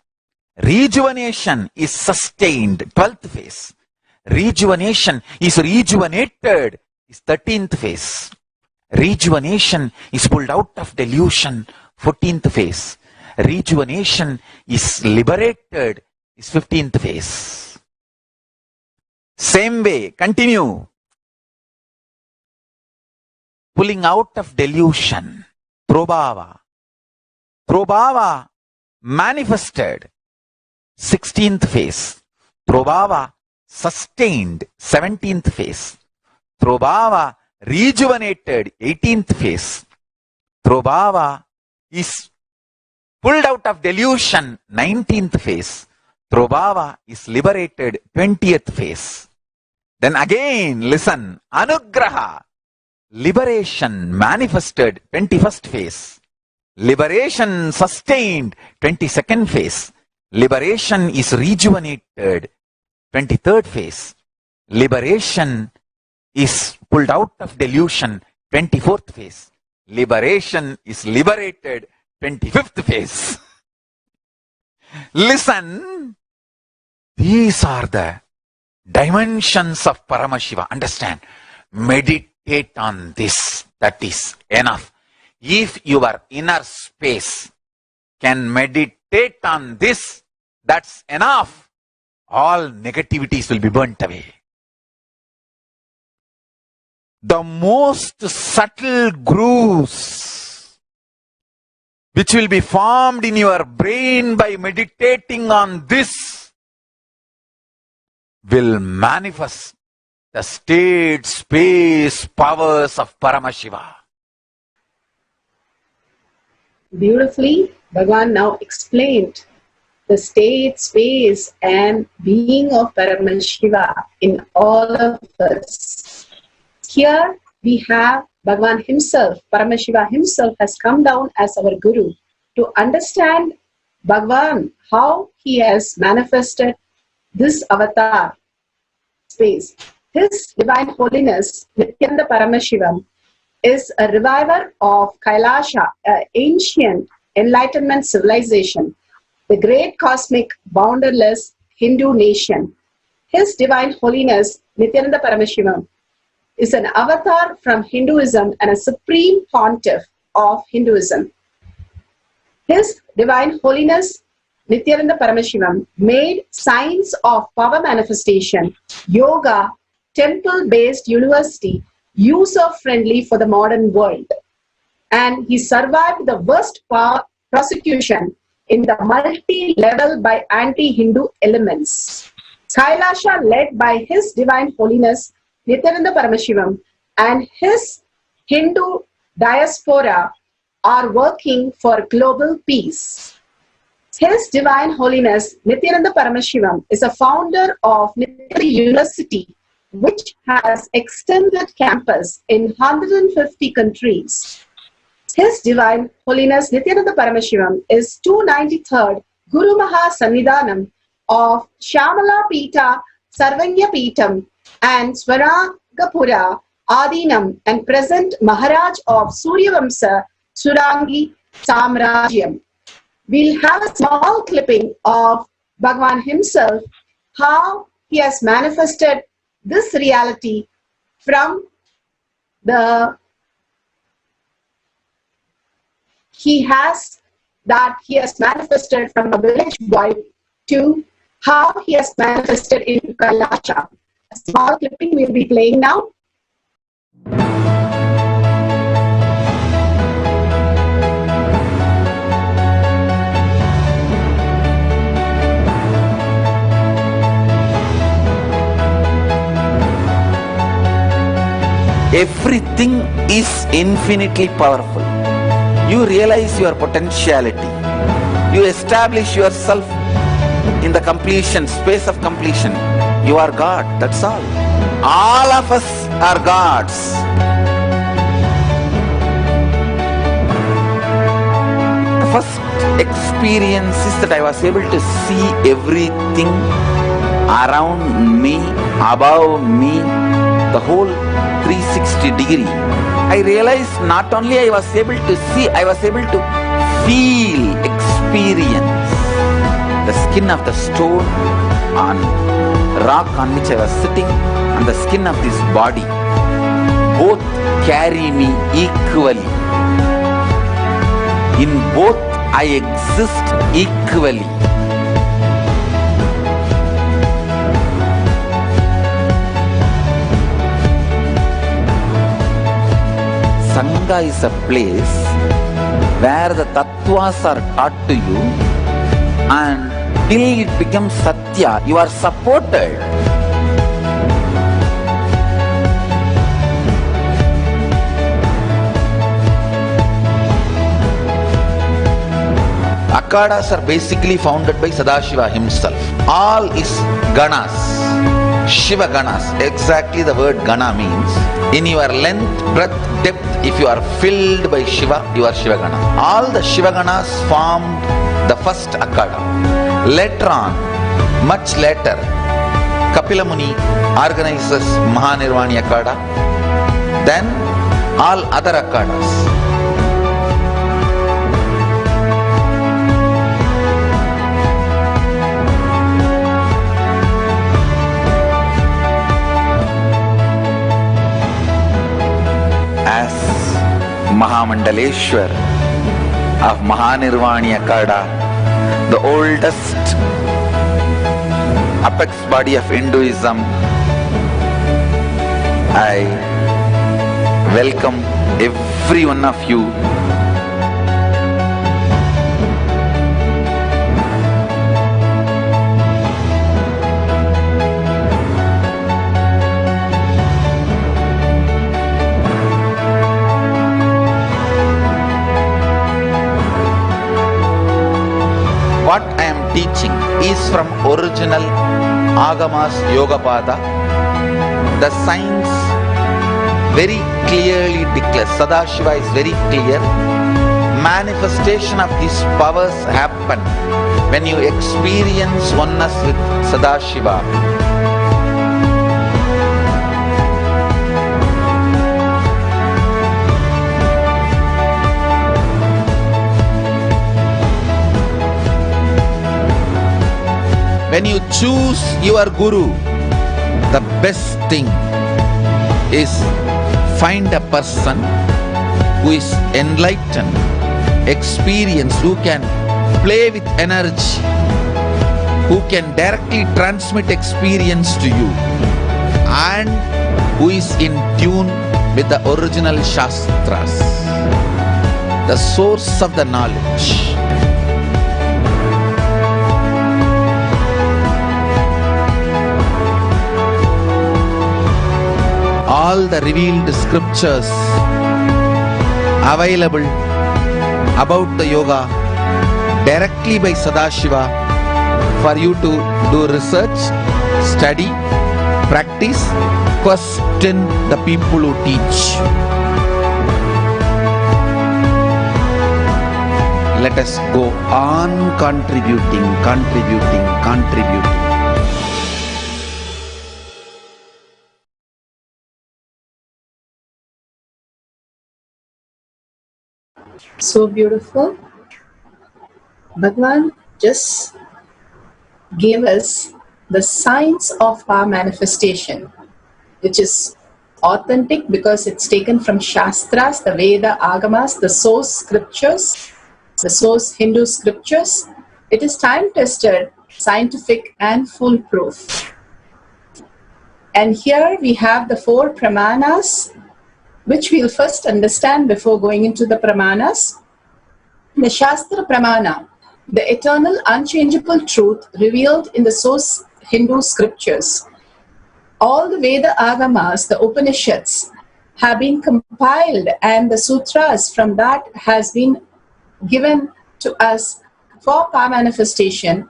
Rejuvenation is sustained. 12th phase. Rejuvenation is rejuvenated is 13th phase. Rejuvenation is pulled out of delusion. 14th phase. Rejuvenation is liberated is 15th phase. Same way, continue. Pulling out of delusion, Prabhava. Prabhava manifested, 16th phase. Prabhava sustained, 17th phase. Prabhava rejuvenated, 18th phase. Prabhava is pulled out of delusion, 19th phase. Prabhava is liberated, 20th phase. Then again, listen, Anugraha. Liberation manifested, 21st phase. Liberation sustained, 22nd phase. Liberation is rejuvenated, 23rd phase. Liberation is pulled out of delusion, 24th phase. Liberation is liberated, 25th phase. Listen, these are the dimensions of Paramashiva. Understand? Meditate on this. That is enough. If your inner space can meditate on this, that's enough. All negativities will be burnt away. The most subtle grooves which will be formed in your brain by meditating on this will manifest the state, space, powers of Paramashiva. Beautifully, Bhagavan now explained the state, space, and being of Paramashiva in all of us. Here we have Bhagavan himself, Paramashiva himself has come down as our Guru to understand Bhagavan, how he has manifested this avatar space. His Divine Holiness, Nithyananda Paramashivam, is a reviver of Kailasa, an ancient enlightenment civilization, the great cosmic bounderless Hindu nation. His Divine Holiness, Nithyananda Paramashivam, is an avatar from Hinduism and a supreme pontiff of Hinduism. His Divine Holiness, Nithyananda Paramashivam, made science of power manifestation, yoga, temple-based university, user-friendly for the modern world. And he survived the worst prosecution in the multi-level by anti-Hindu elements. Kailasa, led by His Divine Holiness Nithyananda Paramashivam, and his Hindu diaspora are working for global peace. His Divine Holiness Nithyananda Paramashivam is a founder of Nithyananda University, which has extended campus in 150 countries. His Divine Holiness Nithyananda Paramashivam is 293rd Guru Mahasannidhanam of Shamala Pita, Sarvanya Pitam, and Swaragapura Adinam, and present Maharaj of Suryavamsa Surangi Samrajyam. We'll have a small clipping of Bhagavan himself, how he has manifested this reality from the he has manifested from a village boy to how he has manifested in Kailasa. A small clipping we'll be playing now. Everything is infinitely powerful. You realize your potentiality. You establish yourself in the completion, space of completion. You are God, that's all. All of us are gods. The first experience is that I was able to see everything around me, above me, the whole 360 degree. I realized not only I was able to see, I was able to feel, experience the skin of the stone on rock on which I was sitting and the skin of this body. Both carry me equally. In both I exist equally. Sangha is a place where the tattvas are taught to you, and till it becomes satya, you are supported. Akhadas are basically founded by Sadashiva himself. All is ganas, Shiva ganas. Exactly the word gana means. In your length, breadth, depth, if you are filled by Shiva, you are Shiva gana. All the Shiva ganas formed the first Akhada. Later on, much later, Kapila Muni organizes Mahanirvani Akhada. Then all other Akhadas. Mahamandaleshwar of Mahanirvani Akada, the oldest apex body of Hinduism, I welcome every one of you. What I am teaching is from original Agamas Yogapada. The science very clearly declares, Sadashiva is very clear, manifestation of these powers happen when you experience oneness with Sadashiva. When you choose your Guru, the best thing is find a person who is enlightened, experienced, who can play with energy, who can directly transmit experience to you, and who is in tune with the original Shastras, the source of the knowledge. All the revealed scriptures available about the yoga directly by Sadashiva for you to do research, study, practice, question the people who teach. Let us go on contributing. So beautiful. Bhagavan just gave us the science of our manifestation, which is authentic because it's taken from Shastras, the Veda, Agamas, the source scriptures, the source Hindu scriptures. It is time-tested, scientific and foolproof. And here we have the 4 pramanas, which we'll first understand before going into the pramanas. The Shastra Pramana, the eternal unchangeable truth revealed in the source Hindu scriptures. All the Veda Agamas, the Upanishads, have been compiled, and the sutras from that has been given to us for power manifestation,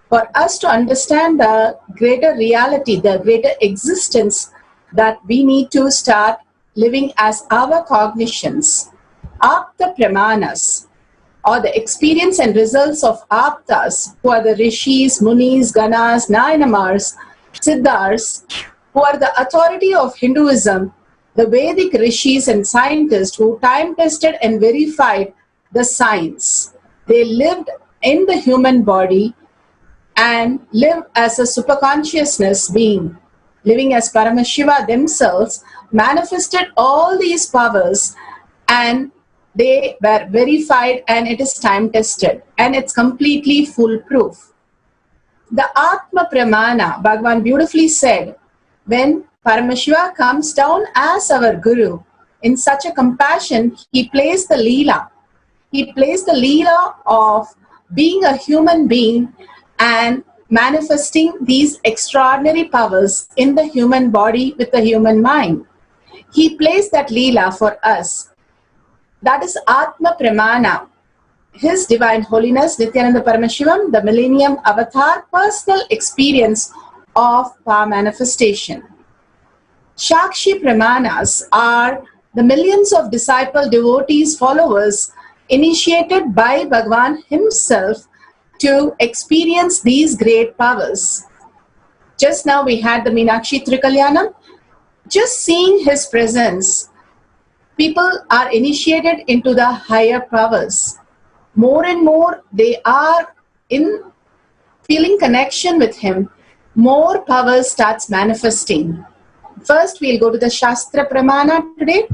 for us to understand the greater reality, the greater existence that we need to start living as our cognitions. Apta Pramanas, or the experience and results of Aptas, who are the Rishis, Munis, Ganas, Nayanamars, Siddhars, who are the authority of Hinduism, the Vedic Rishis and scientists who time-tested and verified the science. They lived in the human body and lived as a superconsciousness being, living as Paramashiva themselves, manifested all these powers, and they were verified, and it is time tested, and it's completely foolproof. The Atma Pramana, Bhagavan beautifully said, when Paramashiva comes down as our Guru, in such a compassion, he plays the Leela. He plays the Leela of being a human being and manifesting these extraordinary powers in the human body with the human mind. He plays that Leela for us. That is Atma Pramana. His Divine Holiness, Nithyananda Paramashivam, the Millennium Avatar, personal experience of power manifestation. Shakshi Pramanas are the millions of disciple devotees, followers, initiated by Bhagavan himself to experience these great powers. Just now we had the Meenakshi Tirukalyanam. Just seeing his presence, people are initiated into the higher powers. More and more they are in feeling connection with him, more power starts manifesting. First we'll go to the Shastra Pramana today.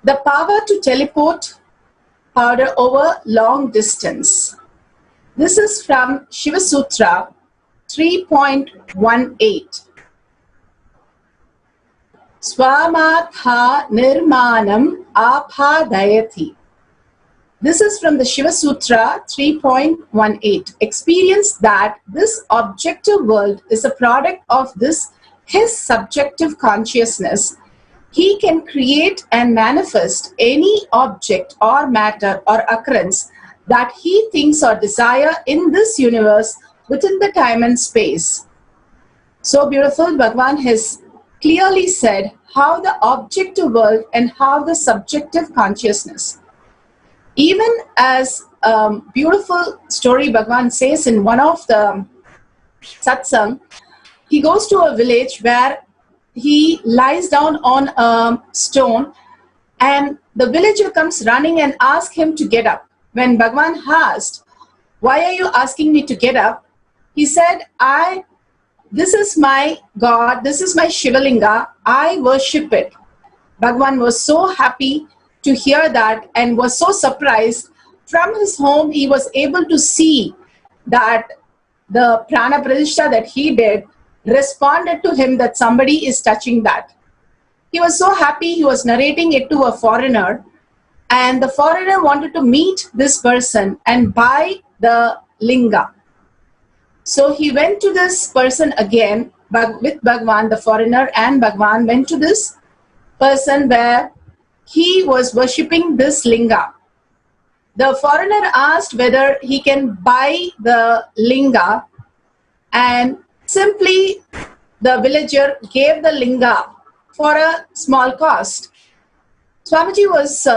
the power to teleport powder over long distance. This is from Shiva Sutra 3.18. Swamatha nirmanam apadayati. This is from the Shiva Sutra 3.18. Experience that this objective world is a product of his subjective consciousness. He can create and manifest any object or matter or occurrence that he thinks or desire in this universe within the time and space. So beautiful, Bhagavan has clearly said how the objective world and how the subjective consciousness. Even as a beautiful story Bhagavan says in one of the satsang, he goes to a village where he lies down on a stone and the villager comes running and asks him to get up. When Bhagavan asked, "Why are you asking me to get up?" he said, this is my God, this is my Shivalinga, I worship it. Bhagavan was so happy to hear that and was so surprised. From his home, he was able to see that the prana pratishta that he did responded to him, that somebody is touching that. He was so happy, he was narrating it to a foreigner, and the foreigner wanted to meet this person and buy the linga. So he went to this person again, but with Bhagavan, the foreigner and Bhagavan went to this person where he was worshipping this linga. The foreigner asked whether he can buy the linga, and simply the villager gave the linga for a small cost. Swamiji was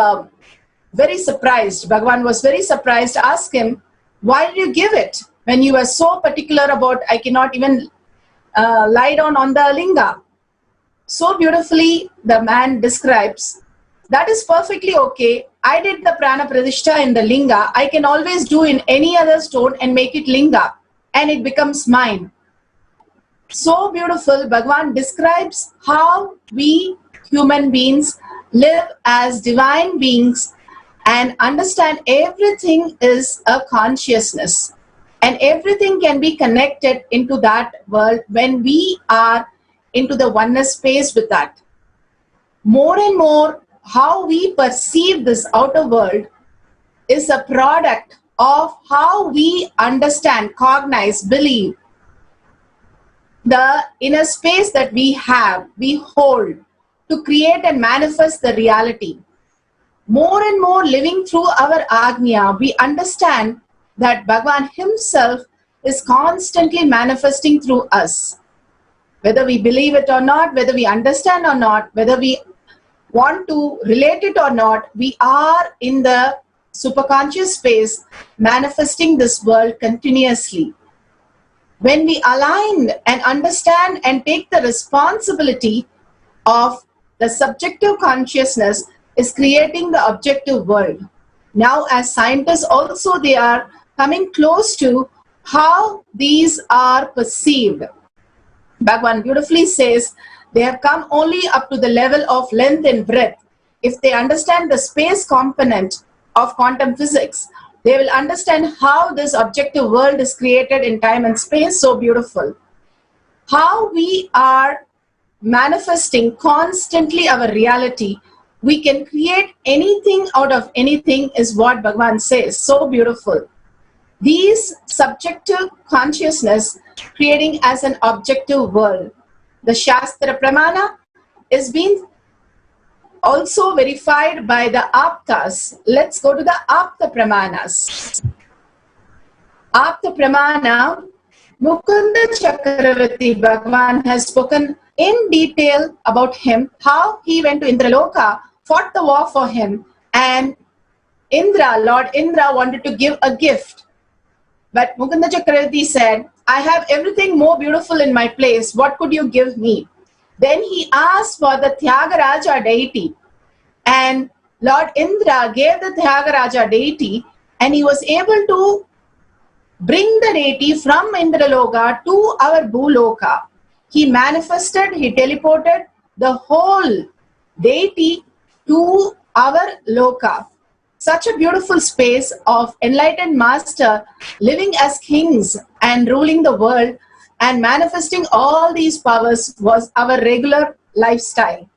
very surprised. Bhagavan was very surprised, asked him, "Why did you give it when you were so particular about I cannot even lie down on the linga?" So beautifully the man describes, "That is perfectly okay. I did the prana pratishta in the linga. I can always do in any other stone and make it linga, and it becomes mine." So beautiful, Bhagavan describes how we human beings live as divine beings and understand everything is a consciousness. And everything can be connected into that world when we are into the oneness space with that. More and more, how we perceive this outer world is a product of how we understand, cognize, believe the inner space that we have, we hold to create and manifest the reality. More and more living through our Agnya, we understand that Bhagavan himself is constantly manifesting through us. Whether we believe it or not, whether we understand or not, whether we want to relate it or not, we are in the superconscious space manifesting this world continuously. When we align and understand and take the responsibility of the subjective consciousness is creating the objective world. Now as scientists also, they are coming close to how these are perceived. Bhagavan beautifully says they have come only up to the level of length and breadth. If they understand the space component of quantum physics, they will understand how this objective world is created in time and space. So beautiful. How we are manifesting constantly our reality. We can create anything out of anything is what Bhagavan says. So beautiful. These subjective consciousness creating as an objective world. The Shastra Pramana is being also verified by the Aptas. Let's go to the Apta Pramanas. Apta Pramana, Mukunda Chakravarti Bhagavan has spoken in detail about him, how he went to Indraloka, fought the war for him, and Lord Indra wanted to give a gift. But Mukunda Chakravarti said, "I have everything more beautiful in my place. What could you give me?" Then he asked for the Tyagaraja deity. And Lord Indra gave the Tyagaraja deity, and he was able to bring the deity from Indraloka to our Bhuloka. He manifested, he teleported the whole deity to our loka. Such a beautiful space of enlightened master living as kings and ruling the world and manifesting all these powers was our regular lifestyle.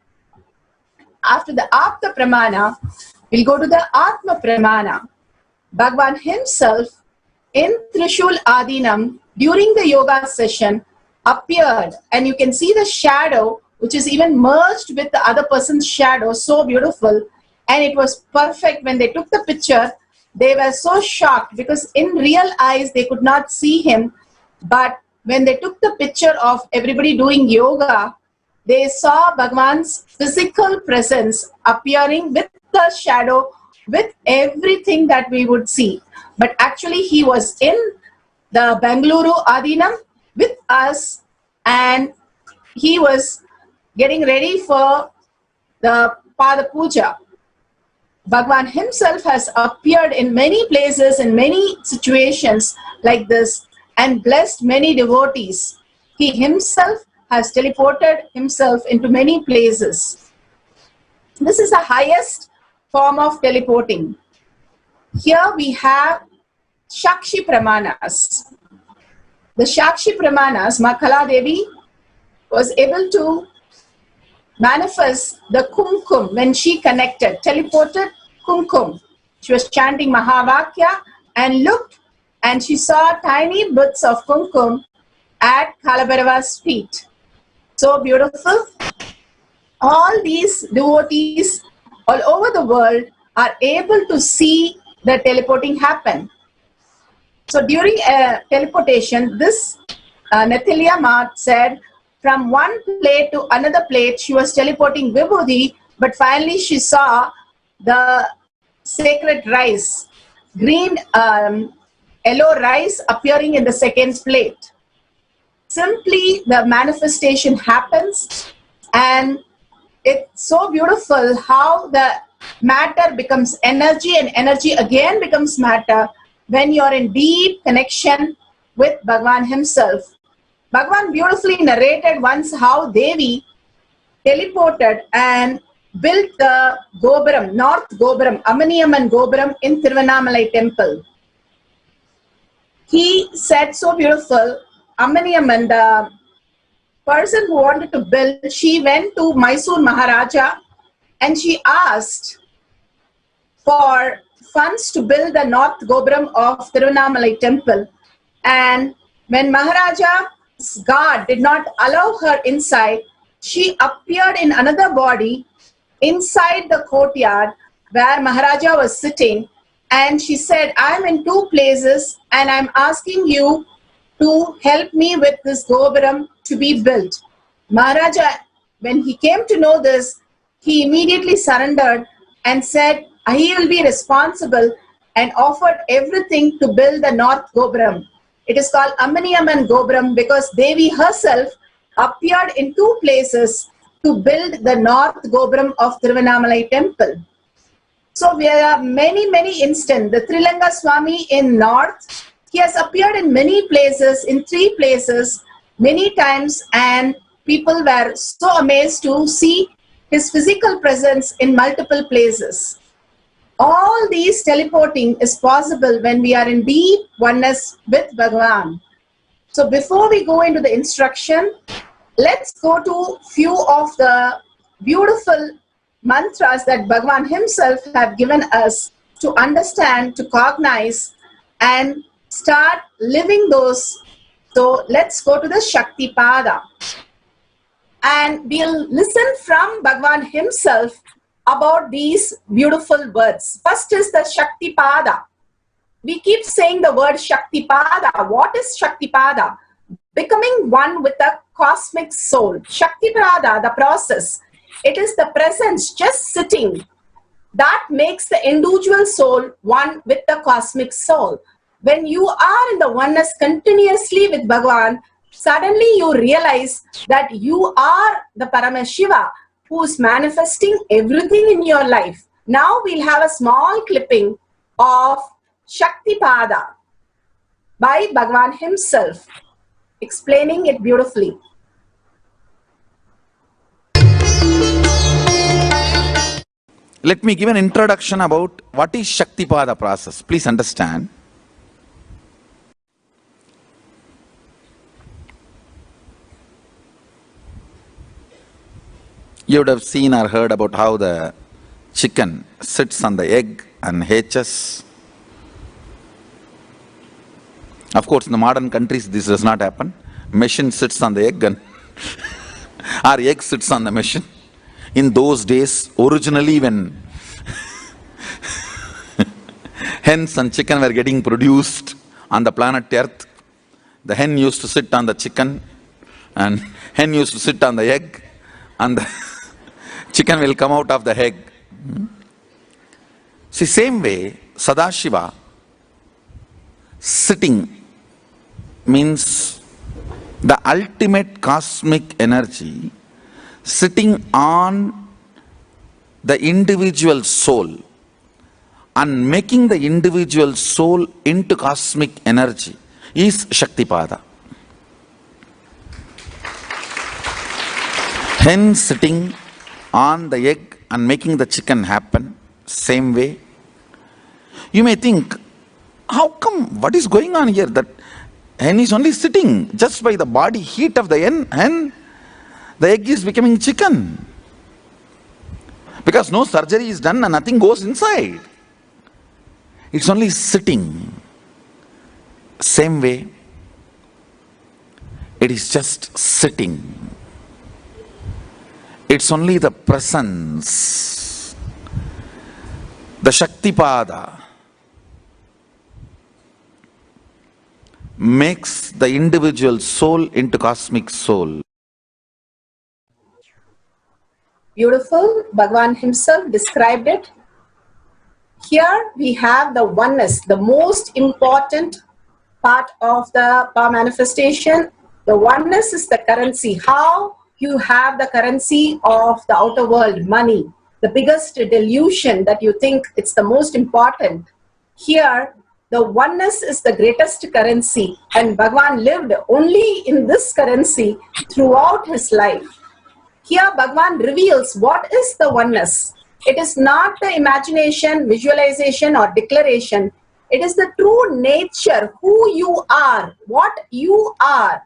After the Apta Pramana, we'll go to the Atma Pramana. Bhagavan himself in Trishul Adinam during the yoga session appeared, and you can see the shadow which is even merged with the other person's shadow, so beautiful. And it was perfect. When they took the picture, they were so shocked because in real eyes they could not see him. But when they took the picture of everybody doing yoga, they saw Bhagavan's physical presence appearing with the shadow, with everything that we would see. But actually he was in the Bengaluru Adinam with us, and he was getting ready for the Pada Puja. Bhagavan himself has appeared in many places, in many situations like this, and blessed many devotees. He himself has teleported himself into many places. This is the highest form of teleporting. Here we have Shakshi Pramanas. The Shakshi Pramanas, Makala Devi was able to manifest the kumkum when she connected, teleported kumkum. She was chanting Mahavakya and looked, and she saw tiny bits of kumkum at Kalabhairava's feet. So beautiful. All these devotees all over the world are able to see the teleporting happen. So during teleportation, this Nathalia Mat said, from one plate to another plate, she was teleporting Vibhuti, but finally she saw the sacred rice, green, yellow rice appearing in the second plate. Simply the manifestation happens, and it's so beautiful how the matter becomes energy and energy again becomes matter when you're in deep connection with Bhagavan himself. Bhagavan beautifully narrated once how Devi teleported and built the Gopuram, North Gopuram, Amaniyaman Gopuram in Tiruvannamalai temple. He said so beautiful, Amaniyaman, the person who wanted to build, she went to Mysore Maharaja and she asked for funds to build the North Gopuram of Tiruvannamalai temple. And when Maharaja's guard did not allow her inside, she appeared in another body inside the courtyard where Maharaja was sitting, and she said, I'm in two places and I'm asking you to help me with this Gopuram to be built. Maharaja, when he came to know this, he immediately surrendered and said he will be responsible, and offered everything to build the North Gopuram. It is called Amaniyaman Gopuram because Devi herself appeared in two places to build the North Gopuram of Tiruvannamalai temple. So there are many instances. The Trilanga Swami in North, he has appeared in many places, in three places, many times, and people were so amazed to see his physical presence in multiple places. All these teleporting is possible when we are in deep oneness with Bhagavan. So before we go into the instruction, let's go to few of the beautiful mantras that Bhagavan himself have given us to understand, to cognize, and start living those. So let's go to the Shakti Pada. And we'll listen from Bhagavan himself about these beautiful words. First is the Shakti Pada. We keep saying the word Shakti Pada. What is Shakti Pada? Becoming one with the cosmic soul. Shakti Pada, the process. It is the presence just sitting that makes the individual soul one with the cosmic soul. When you are in the oneness continuously with Bhagavan, suddenly you realize that you are the Paramashiva who is manifesting everything in your life. Now we'll have a small clipping of Shakti Pada by Bhagavan himself, explaining it beautifully. let me give an introduction about what is Shaktipada process. Please understand. You would have seen or heard about how the chicken sits on the egg and hatches. Of course, in the modern countries, this does not happen. Machine sits on the egg and or egg sits on the machine. In those days, originally when hens and chicken were getting produced on the planet Earth, the hen used to sit on the chicken and hen used to sit on the egg, and the chicken will come out of the egg. See, same way, Sadashiva sitting means the ultimate cosmic energy sitting on the individual soul and making the individual soul into cosmic energy is Shaktipada. Hen sitting on the egg and making the chicken happen, same way. You may think, how come, what is going on here? That hen is only sitting just by the body heat of the hen, the egg is becoming chicken. Because no surgery is done and nothing goes inside. It's only sitting. Same way, it is just sitting. It's only the presence, the Shaktipada makes the individual soul into cosmic soul. Beautiful. Bhagavan himself described it. Here we have the oneness, the most important part of the power manifestation. The oneness is the currency. How you have the currency of the outer world, money, the biggest delusion that you think it's the most important. Here, the oneness is the greatest currency, and Bhagavan lived only in this currency throughout his life. Here, Bhagavan reveals what is the oneness. It is not the imagination, visualization, or declaration. It is the true nature, who you are, what you are.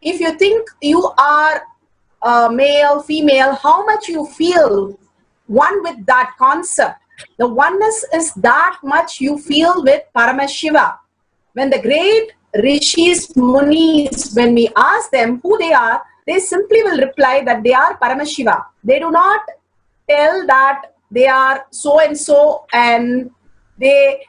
If you think you are male, female, how much you feel one with that concept. The oneness is that much you feel with Paramashiva. When the great rishis, munis, when we ask them who they are, they simply will reply that they are Paramashiva. They do not tell that they are so-and-so and they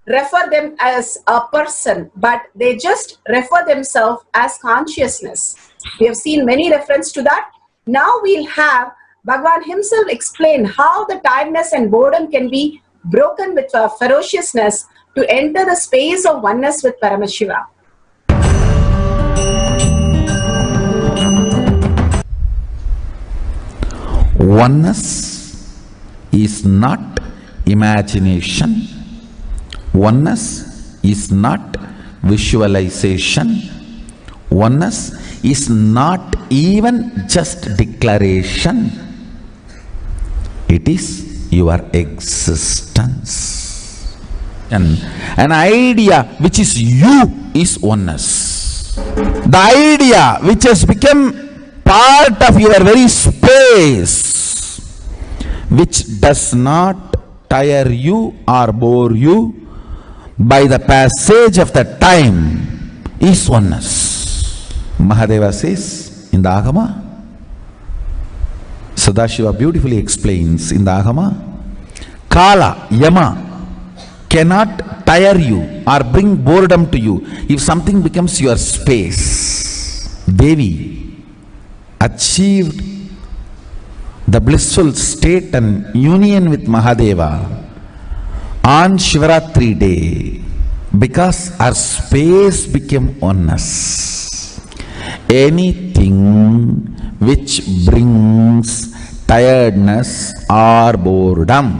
refer them as a person, but they just refer themselves as consciousness. We have seen many references to that. Now we'll have Bhagavan himself explain how the tiredness and boredom can be broken with ferociousness to enter the space of oneness with Paramashiva. Oneness is not imagination. Oneness is not visualization. Oneness is not even just declaration. It is your existence. And an idea which is you is oneness. The idea which has become part of your very space, which does not tire you or bore you by the passage of the time, is oneness. Mahadeva says in the Agama, Sadashiva beautifully explains in the Agama, Kala, Yama cannot tire you or bring boredom to you if something becomes your space. Devi achieved the blissful state and union with Mahadeva on Shivaratri day because her space became oneness. Anything which brings tiredness or boredom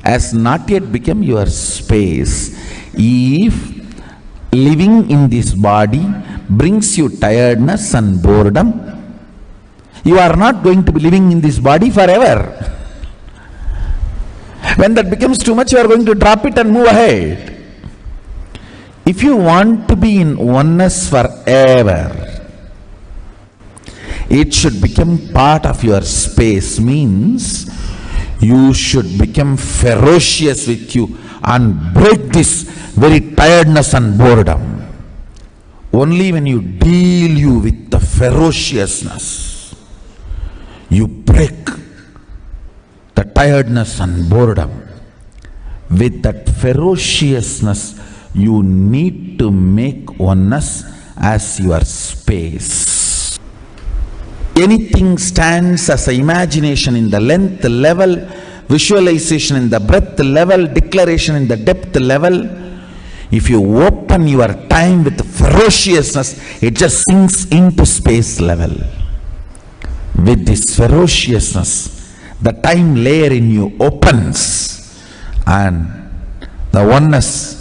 has not yet become your space. If living in this body brings you tiredness and boredom, you are not going to be living in this body forever. When that becomes too much, you are going to drop it and move ahead. If you want to be in oneness forever, it should become part of your space. Means you should become ferocious with you and break this very tiredness and boredom. Only when you deal you with the ferociousness, you break the tiredness and boredom. With that ferociousness, you need to make oneness as your space. Anything stands as an imagination in the length level, visualization in the breadth level, declaration in the depth level. If you open your time with ferociousness, it just sinks into space level. With this ferociousness, the time layer in you opens, and the oneness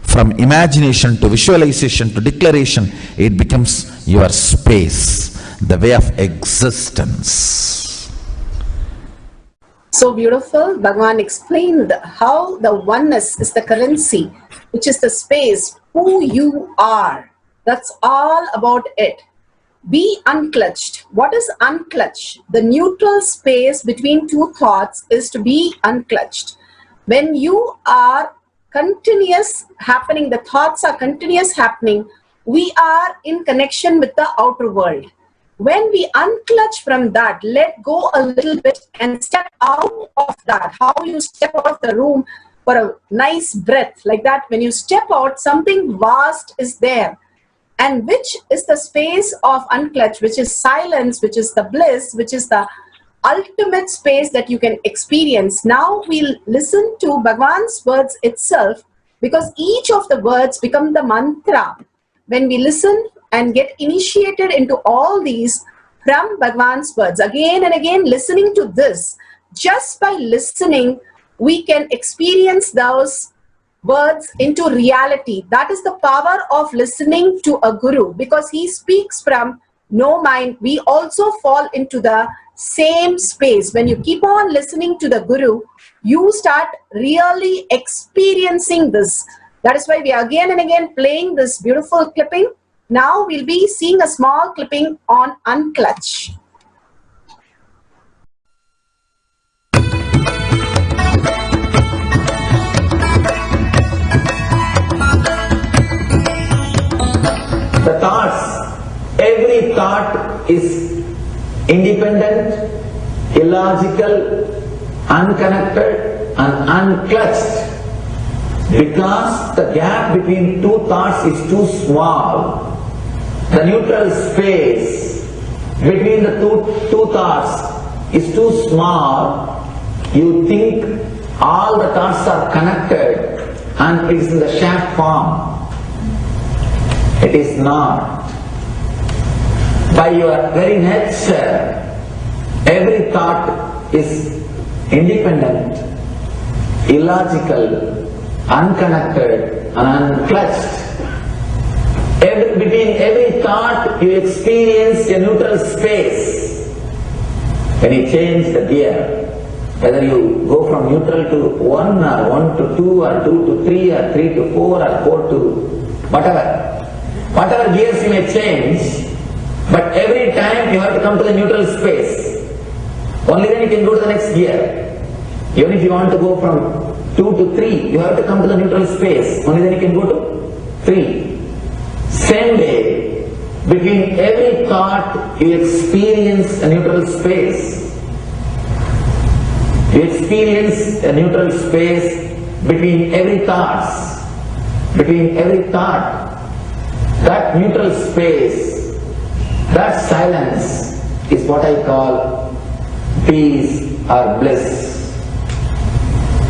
from imagination to visualization to declaration, it becomes your space, the way of existence. So beautiful. Bhagavan explained how the oneness is the currency, which is the space, who you are. That's all about it. Be unclutched. What is unclutched? The neutral space between two thoughts is to be unclutched. When you are continuous happening, the thoughts are continuous happening, we are in connection with the outer world. When we unclutch from that, let go a little bit and step out of that. How you step out of the room for a nice breath, like that. When you step out, something vast is there. And which is the space of unclutch, which is silence, which is the bliss, which is the ultimate space that you can experience. Now we'll listen to Bhagavan's words itself, because each of the words become the mantra. When we listen and get initiated into all these from Bhagavan's words, again and again listening to this, just by listening, we can experience those words into reality. That is the power of listening to a guru, because he speaks from no mind. We also fall into the same space. When you keep on listening to the guru, you start really experiencing this. That is why we are again and again playing this beautiful clipping. Now we'll be seeing a small clipping on unclutch. The thoughts, every thought is independent, illogical, unconnected and unclutched, because the gap between two thoughts is too small. The neutral space between the two thoughts is too small. You think all the thoughts are connected and it is in the shape form. It is not. By your very nature, every thought is independent, illogical, unconnected and unclutched. Between every thought you experience a neutral space. When you change the gear, whether you go from neutral to 1 or 1 to 2 or 2 to 3 or 3 to 4 or 4 to whatever gears you may change, but every time you have to come to the neutral space. Only then you can go to the next gear. Even if you want to go from 2 to 3, you have to come to the neutral space. Only then you can go to 3. Same way, between every thought you experience a neutral space. You experience a neutral space between every thoughts. Between every thought. That neutral space, that silence is what I call peace or bliss.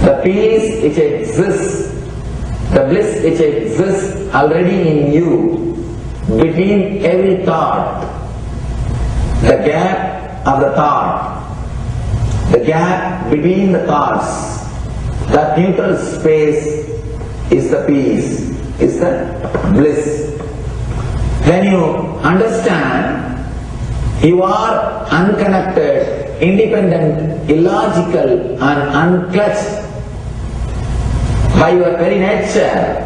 The peace which exists, the bliss which exists already in you, between every thought, the gap of the thought, the gap between the thoughts, that neutral space is the peace, is the bliss. When you understand you are unconnected, independent, illogical and unclutched, By your very nature,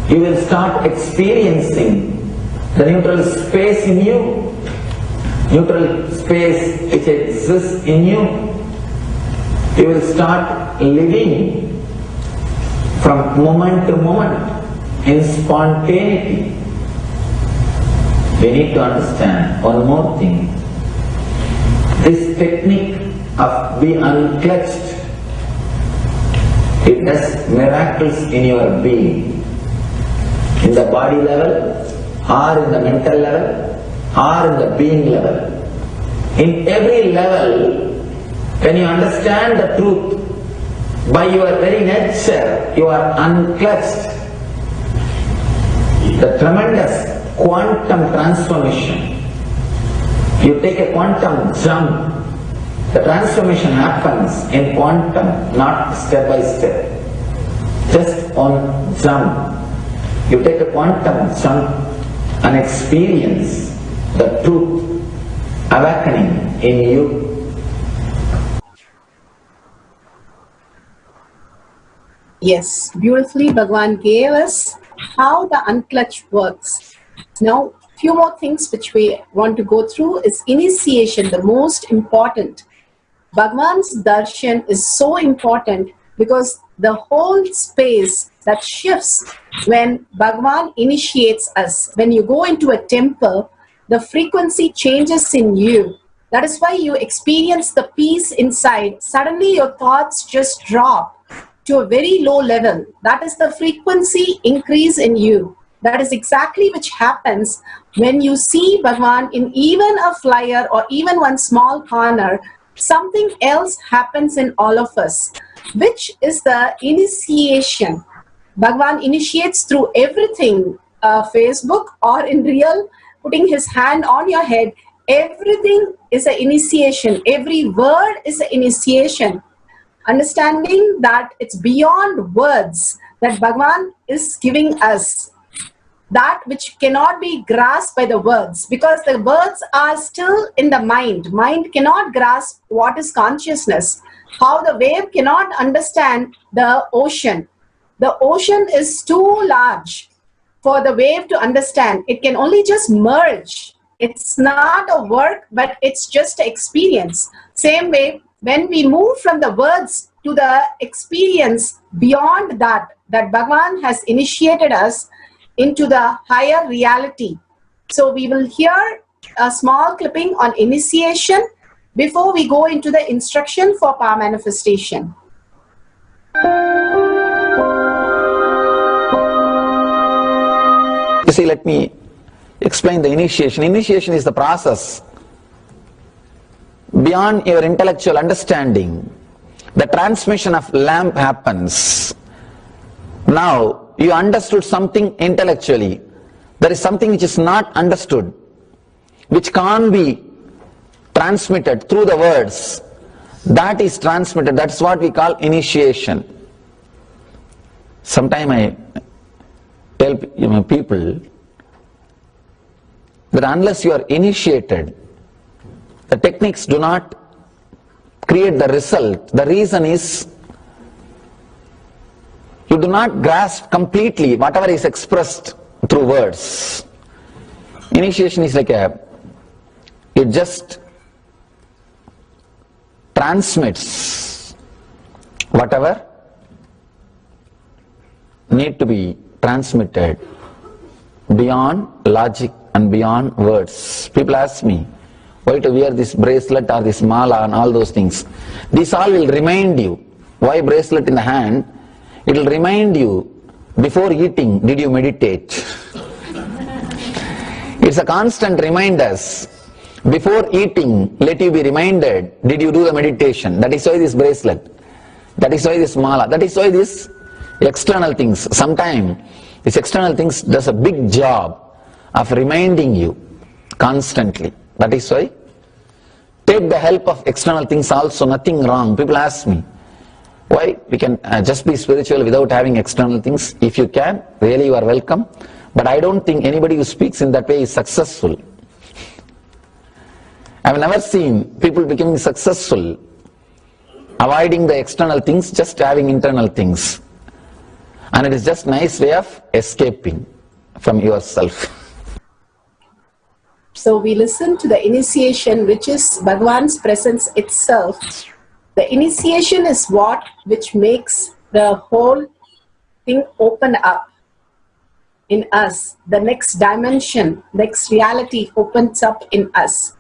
you will start experiencing the neutral space in you, neutral space which exists in you. You will start living from moment to moment in spontaneity. We need to understand one more thing. This technique of be unclutched, it does miracles in your being, in the body level, or in the mental level, or in the being level. In every level, when you understand the truth, by your very nature, you are unclutched. The tremendous quantum transformation. You take a quantum jump, the transformation happens in quantum, not step by step. Just on jump. You take a quantum jump and experience the truth awakening in you. Yes, beautifully Bhagavan gave us how the unclutch works. Now, few more things which we want to go through is initiation, the most important. Bhagavan's darshan is so important because the whole space that shifts when Bhagavan initiates us. When you go into a temple, the frequency changes in you. That is why you experience the peace inside. Suddenly your thoughts just drop to a very low level. That is the frequency increase in you. That is exactly which happens when you see Bhagavan in even a flyer or even one small corner. Something else happens in all of us, which is the initiation. Bhagavan initiates through everything, Facebook or in real, putting his hand on your head. Everything is an initiation. Every word is an initiation. Understanding that it's beyond words that Bhagavan is giving us, that which cannot be grasped by the words, because the words are still in the mind. Mind cannot grasp what is consciousness. How the wave cannot understand the ocean. The ocean is too large for the wave to understand. It can only just merge. It's not a work, but it's just an experience. Same way, when we move from the words to the experience beyond that Bhagavan has initiated us into the higher reality. So we will hear a small clipping on initiation before we go into the instruction for power manifestation. You see, let me explain the initiation. Initiation is the process beyond your intellectual understanding. The transmission of lamp happens. Now, you understood something intellectually. There is something which is not understood, which can't be transmitted through the words. That is transmitted. That's what we call initiation. Sometimes I tell people that unless you are initiated, the techniques do not create the result. The reason is you do not grasp completely whatever is expressed through words. Initiation is like it just transmits whatever need to be transmitted beyond logic and beyond words. People ask me why to wear this bracelet or this mala and all those things. This all will remind you. Why bracelet in the hand? It will remind you, before eating, did you meditate? It's a constant reminders. Before eating, let you be reminded, did you do the meditation? That is why this bracelet. That is why this mala. That is why this external things. Sometimes this external things does a big job of reminding you constantly. That is why take the help of external things also, nothing wrong. People ask me, why we can just be spiritual without having external things? If you can, really you are welcome. But I don't think anybody who speaks in that way is successful. I have never seen people becoming successful avoiding the external things, just having internal things. And it is just nice way of escaping from yourself. So we listen to the initiation, which is Bhagavan's presence itself. The initiation is which makes the whole thing open up in us. The next dimension, next reality opens up in us.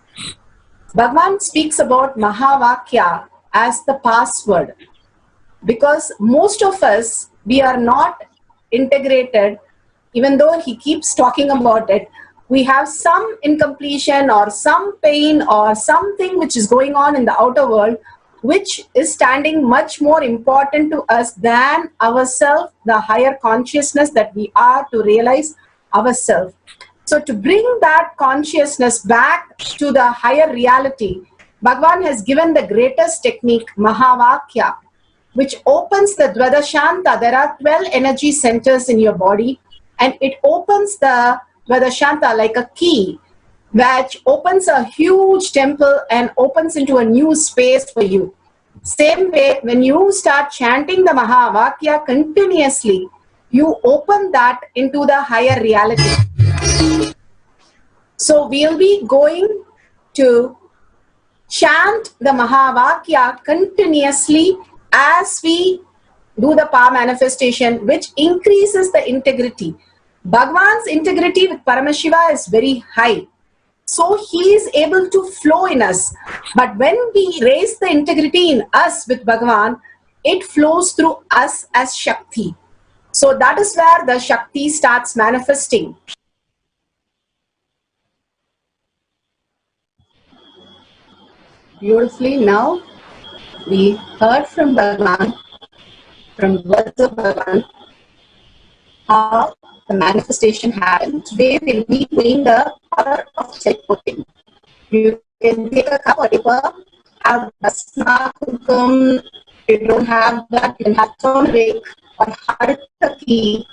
Bhagavan speaks about Mahavakya as the password, because most of us, we are not integrated. Even though he keeps talking about it, we have some incompletion or some pain or something which is going on in the outer world, which is standing much more important to us than ourselves, the higher consciousness that we are to realize ourselves. So to bring that consciousness back to the higher reality, Bhagavan has given the greatest technique, Mahavakya, which opens the Dvadashanta. There are 12 energy centers in your body, and it opens the Dvadashanta like a key, which opens a huge temple and opens into a new space for you. Same way, when you start chanting the Mahavakya continuously, you open that into the higher reality. So we'll be going to chant the Mahavakya continuously as we do the power manifestation, which increases the integrity. Bhagavan's integrity with Paramashiva is very high. So he is able to flow in us. But when we raise the integrity in us with Bhagavan, it flows through us as Shakti. So that is where the Shakti starts manifesting. Beautifully, now we heard from Bhagavan, from words of Bhagavan, how the manifestation happened. Today we'll be doing the power of teleporting. You can take a cup of paper, have basma, kumkum. If you don't have that, you can have turmeric or haritaki,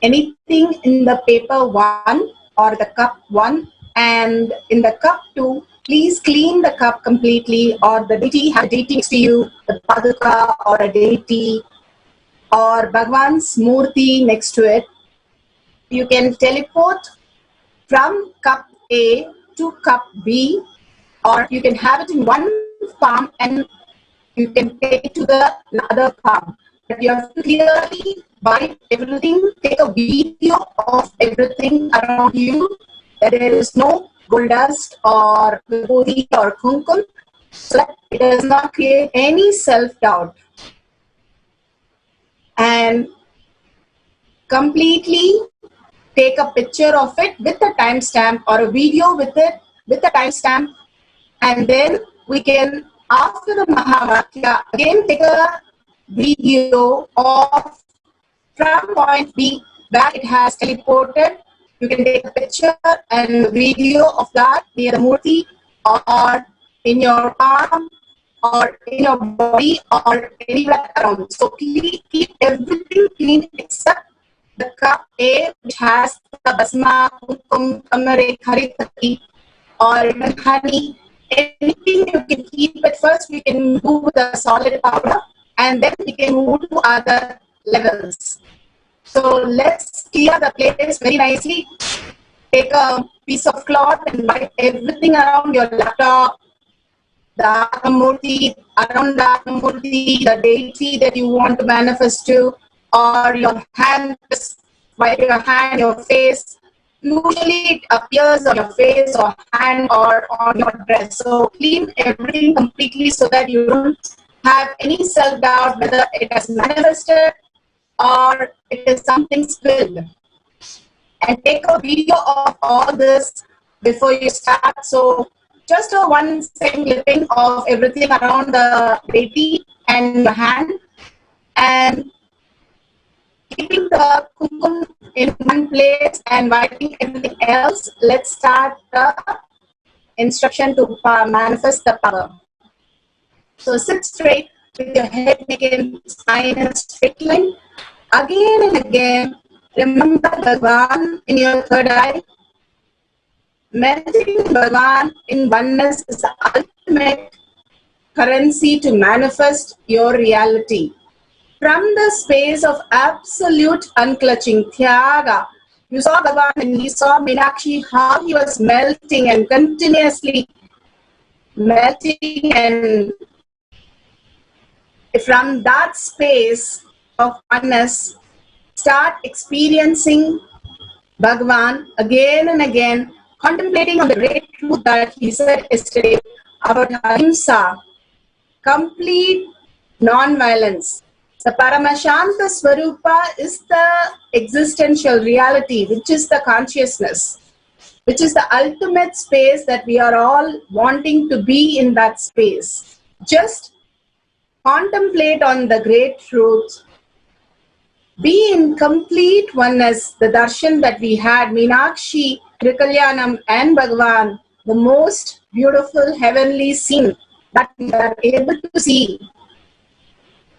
anything in the paper 1 or the cup 1, and in the cup 2, please clean the cup completely, or the deity, have a deity next to you, the paduka or a deity, or Bhagavan's murti next to it. You can teleport from cup A to cup B, or you can have it in one palm and you can take it to the other palm. But you have to clearly wipe everything, take a video of everything around you, that there is no gold dust or vibhuti or kumkum, so that it does not create any self-doubt. And completely take a picture of it with a timestamp or a video with it with a timestamp, and then we can, after the Mahavakya, again take a video of from point B where it has teleported. You can take a picture and video of that near the murti or in your palm or in your body or anywhere around. So keep everything clean except the cup A, which has the basma, kumkum, turmeric, haritaki, or even honey. Anything you can keep it first. We can move with the solid powder, and then we can move to other levels. So let's clear the place very nicely. Take a piece of cloth and wipe everything around your laptop, the Murti, around the Murti, the deity that you want to manifest to, or your hand, just wipe your hand, your face. Usually it appears on your face or hand or on your dress. So clean everything completely so that you don't have any self-doubt whether it has manifested or it is something spilled. And take a video of all this before you start. So just a 1 second clipping of everything around the deity and your hand, and keeping the kumkum in one place and wiping everything else. Let's start the instruction to manifest the power. So sit straight with your head, making spine in a straight line. Again and again, remember Bhagavan in your third eye. Meditating Bhagavan in oneness is the ultimate currency to manifest your reality. from the space of absolute unclutching, Tyaga. You saw Bhagavan and he saw Meenakshi, how he was melting and continuously melting, and from that space of oneness, start experiencing Bhagavan again and again, contemplating on the great truth that he said yesterday about ahimsa, complete non-violence. The Paramashanta Swarupa is the existential reality, which is the consciousness, which is the ultimate space that we are all wanting to be in that space. Just contemplate on the great truth. Be in complete oneness. The darshan that we had, Meenakshi, Tirukalyanam and Bhagavan, the most beautiful heavenly scene that we are able to see.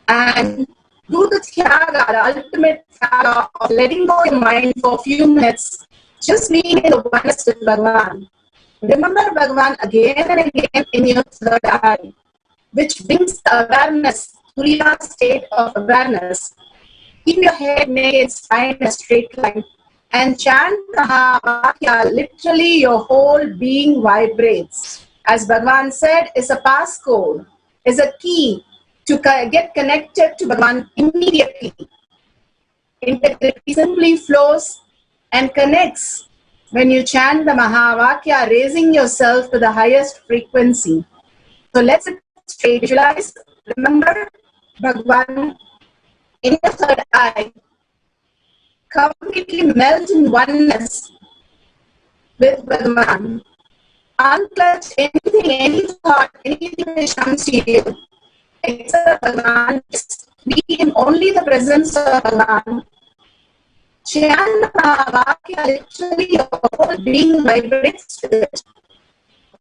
And do the tyaga, the ultimate tyaga of letting go your mind for a few minutes, just being in the oneness with Bhagavan. Remember Bhagavan again and again in your third eye, which brings the awareness, Turiya state of awareness. Keep your head naked, spine in a straight line, and chant Mahavakya. Literally, your whole being vibrates. As Bhagavan said, is a passcode, is a key to get connected to Bhagavan immediately. Integrity simply flows and connects when you chant the Mahavakya, raising yourself to the highest frequency. So let's straight visualize. Remember Bhagavan in the third eye. Completely melt in oneness with Bhagavan. Unclutch anything, any thought, anything which comes to you, except Bhagavan. Be in only the presence of Bhagavan. Chant Mahavakya, literally your whole being vibrates with it.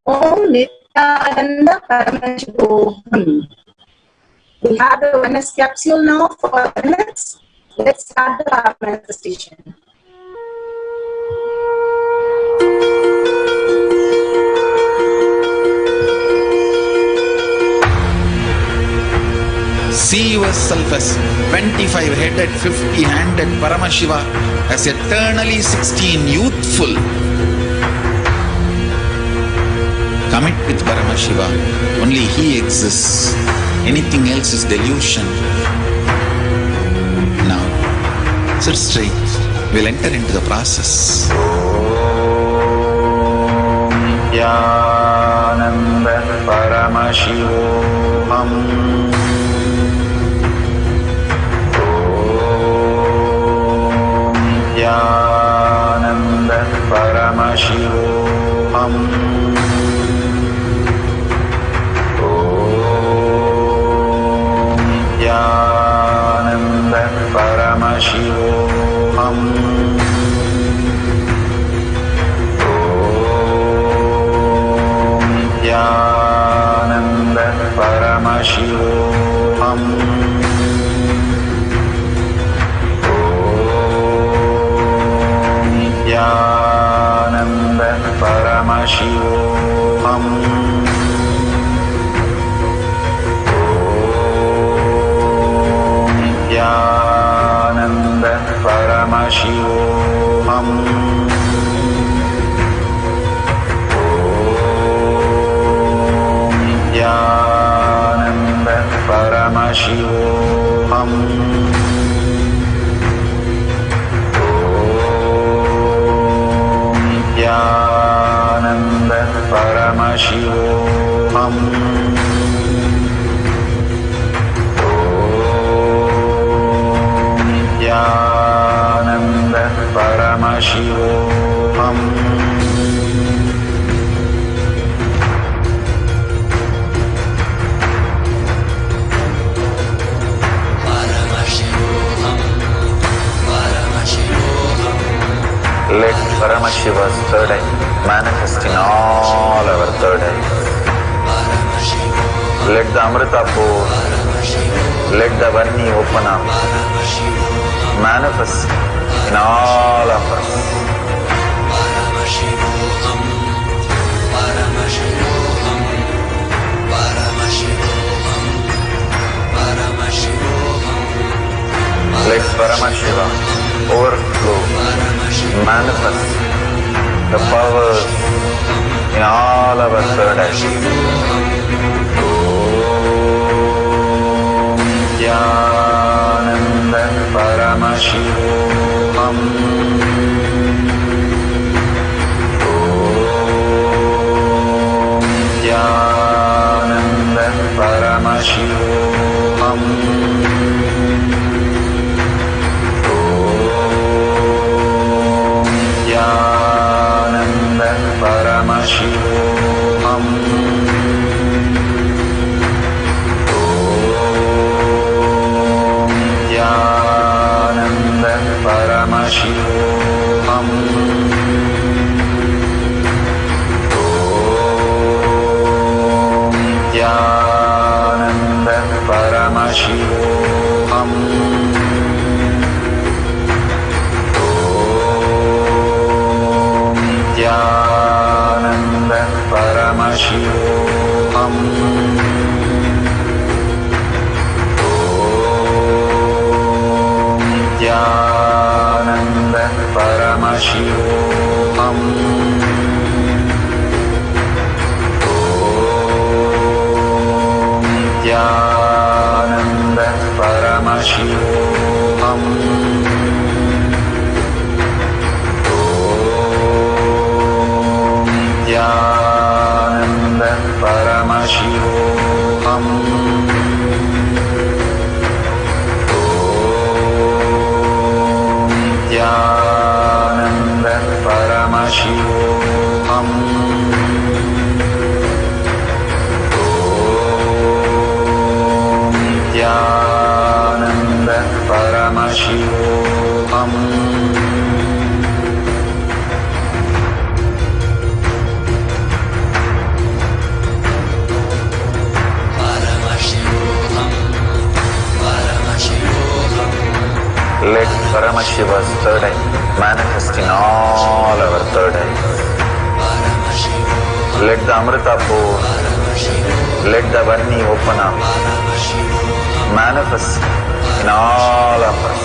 Om Nithyananda Paramashivam. We have the oneness capsule now for minutes. Let's start the manifestation. See yourself as 25-headed, 50-handed Paramashiva, as eternally 16, youthful. Commit with Paramashiva. Only he exists. Anything else is delusion. Now, sit straight. We'll enter into the process. Nithyananda Paramashivam. Nithyananda Paramashivam. Nithyananda Paramashivam. Nithyananda Paramashivam. Nithyananda Paramashivam. Nithyananda Paramashivam. Nithyananda Paramashivam. Nithyananda Paramashivam. Nithyananda Paramashivam. Let Paramashiva's third eye manifest in all our third eyes. Let the Amrita pour, let the Vanni open up, manifest in all of us. Paramashiva overflow, manifest the powers in all our third eyes. Om Nithyananda Paramashivam. Om Nithyananda Paramashivam. Paramashivam. Om Nithyananda Paramashivam. Om Nithyananda Paramashivam. Paramashivam. Om Nithyananda Paramashivam. Om Nithyananda Paramashivam. Paramashivam. Om Nithyananda Paramashivam. Om Nithyananda Paramashivam. Let Paramashiva's third eye manifest in all our third eyes. Let the Amrita pour, let the Varni open up, manifest in all of us.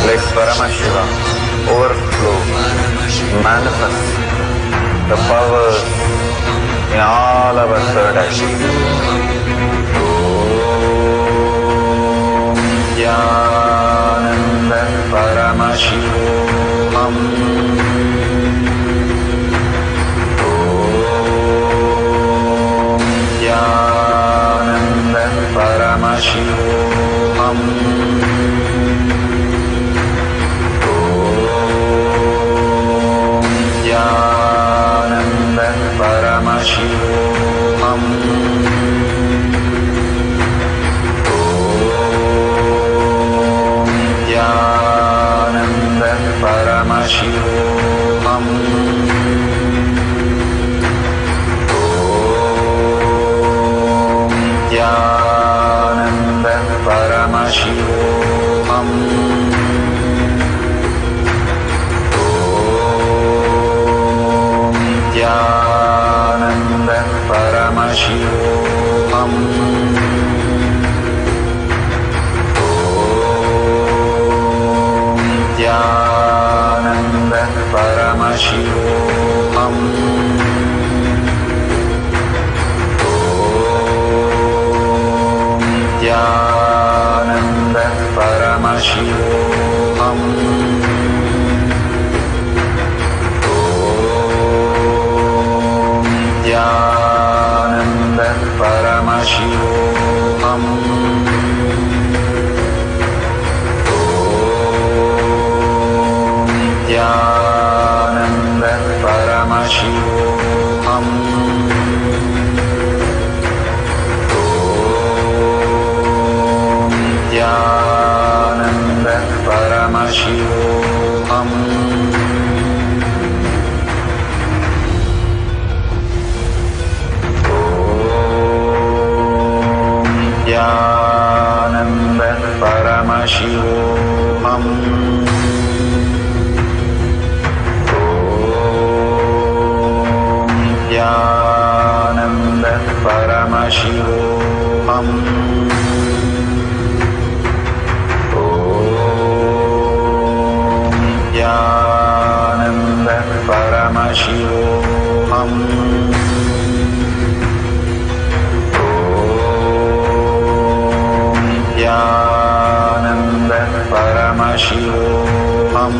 Let Paramashiva overflow, manifest the powers in all our third eyes. Om Nithyananda Paramashivam. Om Nithyananda Paramashivam. Nithyananda Paramashivam. Om Nithyananda Paramashivam. Om Nithyananda Paramashivam. Nithyananda Paramashivam. Om Nithyananda Paramashivam. Om Nithyananda Paramashivam. Nithyananda Paramashivam. Om Nithyananda Paramashivam. Om Nithyananda Paramashivam. Nithyananda Paramashivam. Om Paramashivam. Om Nithyananda Paramashivam. Om Nithyananda Paramashivam.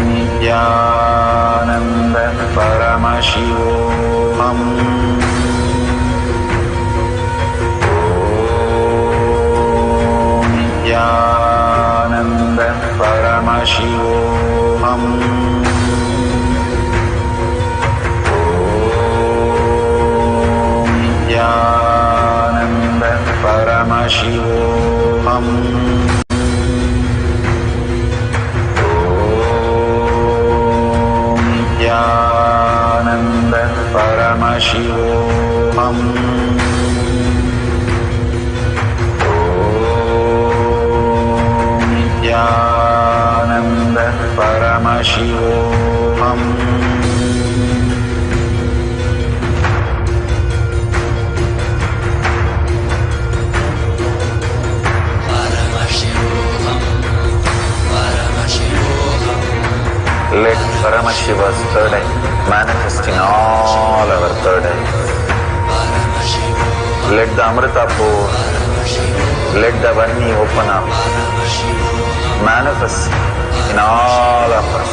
Nithyananda Paramashivam. Om Nithyananda Paramashivam. Om Nithyananda Paramashivam. Nithyananda Paramashivam. Om Nithyananda Paramashivam. Let Paramashiva's third eye manifest in all our third eyes. Let the Amrita pour, let the Vani open up, manifest in all of us.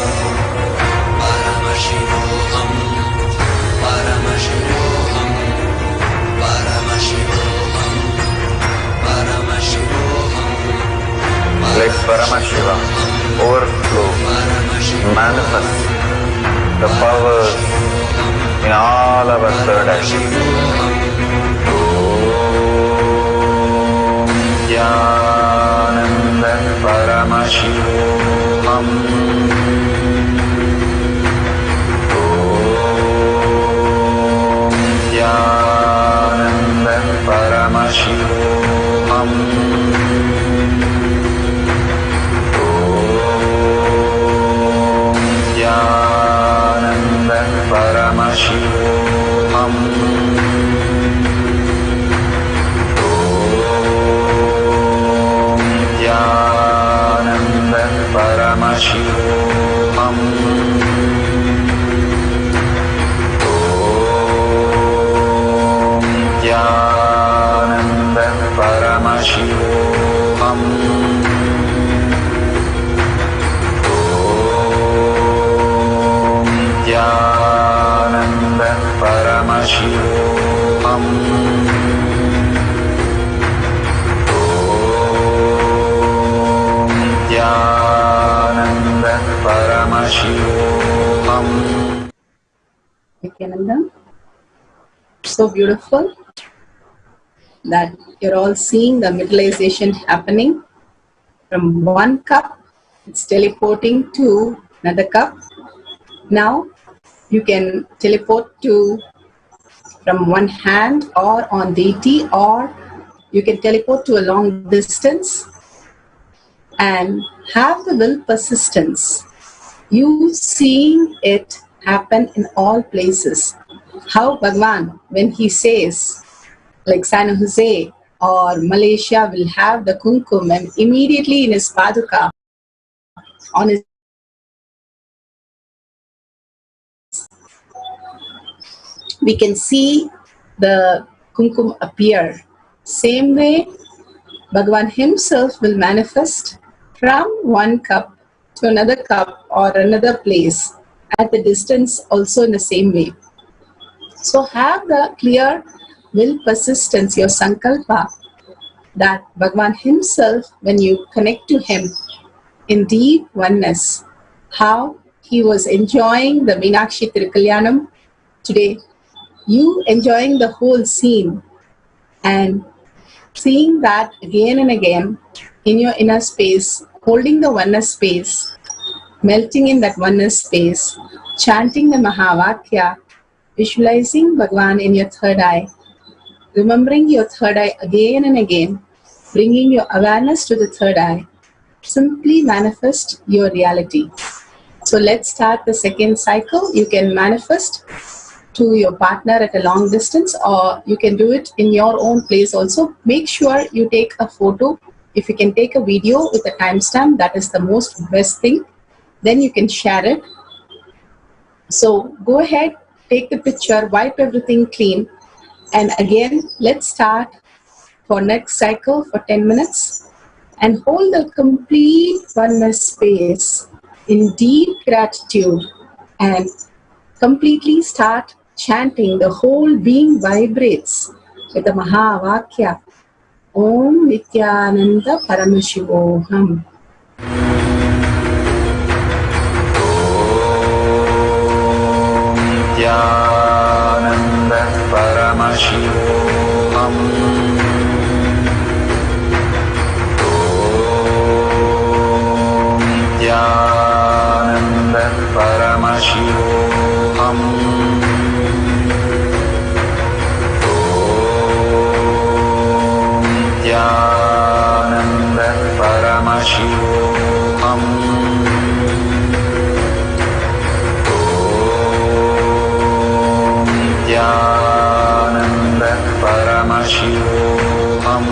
Let Paramashiva overflow, manifest the powers in all our third eyes. Om Nithyananda Paramashivam. Om Nithyananda Paramashivam. Nithyananda Paramashivam. Om Nithyananda Paramashivam. Om Nithyananda Paramashivam. Nithyananda Paramashivam. Om Nithyananda Paramashivam. Nithyananda, so beautiful that you're all seeing the mineralization happening from one cup, it's teleporting to another cup. Now you can teleport to from one hand or on deity, or you can teleport to a long distance and have the will persistence. You seeing it happen in all places. How Bhagavan, when he says, like San Jose or Malaysia will have the kumkum, and immediately in his paduka, on his we can see the kumkum appear. Same way, Bhagavan himself will manifest from one cup to another cup or another place at the distance also in the same way. So have the clear will persistence, your sankalpa, that Bhagavan himself, when you connect to him in deep oneness, how he was enjoying the Meenakshi Tirukalyanam today, you enjoying the whole scene and seeing that again and again in your inner space, holding the oneness space, melting in that oneness space, chanting the Mahavakya, visualizing Bhagavan in your third eye, remembering your third eye again and again, bringing your awareness to the third eye, simply manifest your reality. So let's start the second cycle. You can manifest to your partner at a long distance, or you can do it in your own place also. Make sure you take a photo. If you can take a video with a timestamp, that is the most best thing. Then you can share it. So go ahead, take the picture, wipe everything clean. And again, let's start for next cycle for 10 minutes and hold the complete oneness space in deep gratitude and completely start chanting. The whole being vibrates with the Mahavakya. Om Nithyananda Paramashivam. Nithyananda Paramashivam. Nithyananda Paramashivam. Nithyananda Paramashivam. Nithyananda Paramashivam.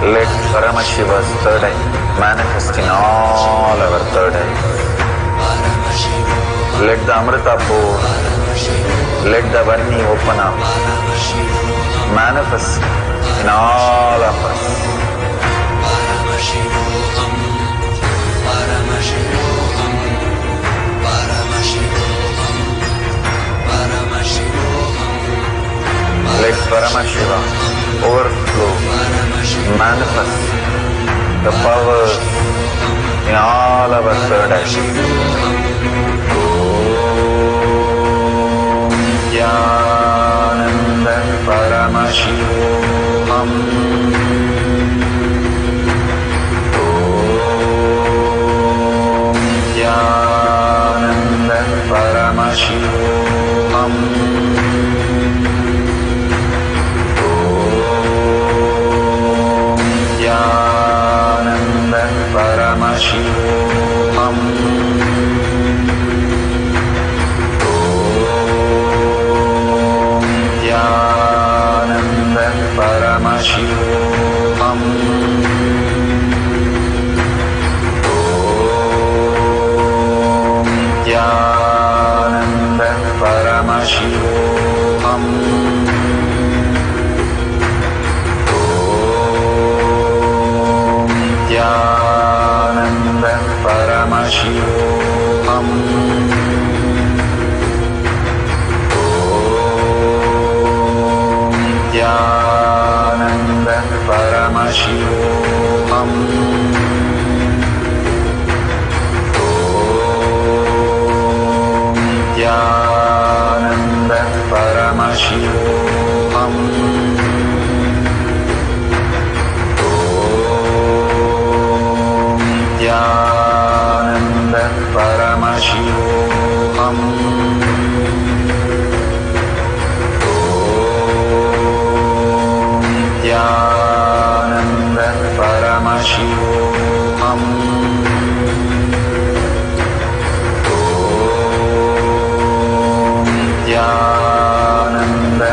Let Paramashiva's third eye manifest in all our third eyes. Let the Amrita pour, let the Varni open up, manifest in all of us. Let Paramashiva overflow, manifest the powers in all our third eyes. Om Nithyananda Paramashivam. Om Nithyananda Paramashivam. Nithyananda Paramashivam. Om Nithyananda Paramashivam. Om Nithyananda Paramashivam. Nithyananda Paramashivam. Om Nithyananda Paramashivam. Om Nithyananda Paramashivam. Nithyananda Paramashivam. Om Nithyananda Paramashivam. Om Nithyananda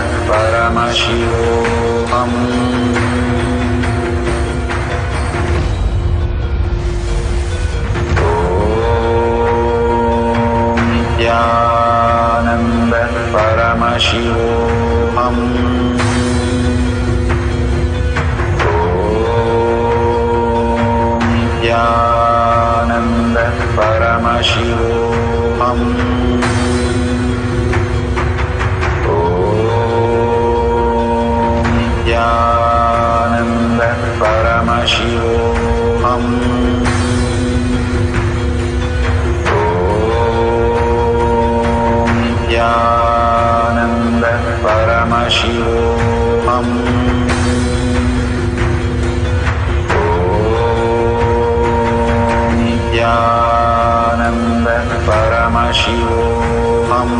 Paramashivam. Nithyananda Paramashivam. Om Nithyananda Paramashivam. Om Nithyananda Paramashivam. Nithyananda Paramashivam. Om Nithyananda Paramashivam.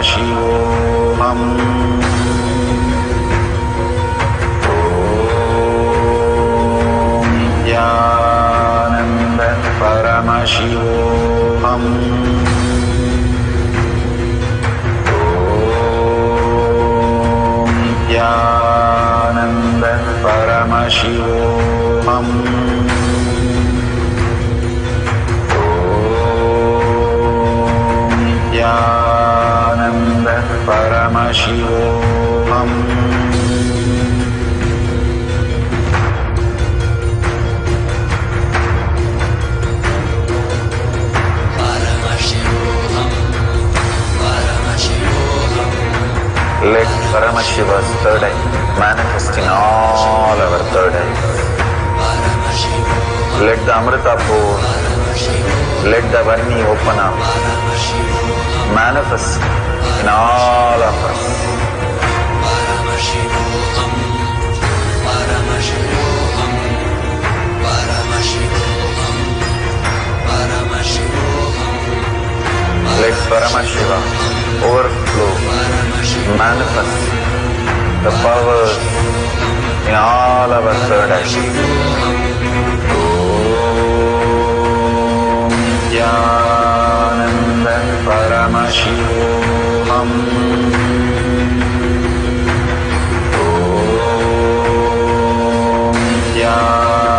Paramashivam. Nithyananda Paramashivam. Nithyananda Paramashivam. Nithyananda Paramashivam. Let Paramashiva's third eye manifest in all our third eyes. Let the Amrita pool, let the Varni open up, manifest in all of us. Let Paramashiva overflow, manifest the powers in all our third eyes. Om Nithyananda Paramashivam. Om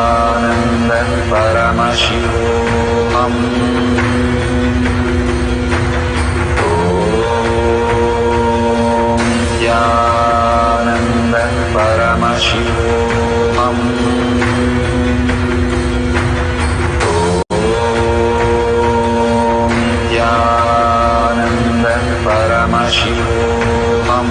Nithyananda Paramashivam. Nithyananda Paramashivam. Nithyananda Paramashivam.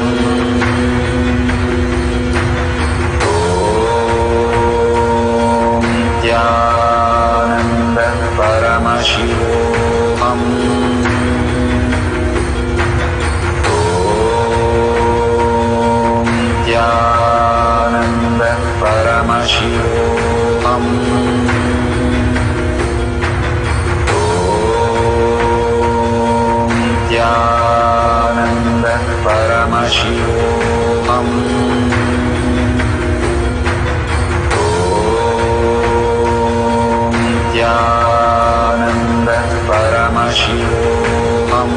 Nithyananda Paramashivam. Nithyananda Paramashivam. Nithyananda Paramashivam. Nithyananda Paramashivam.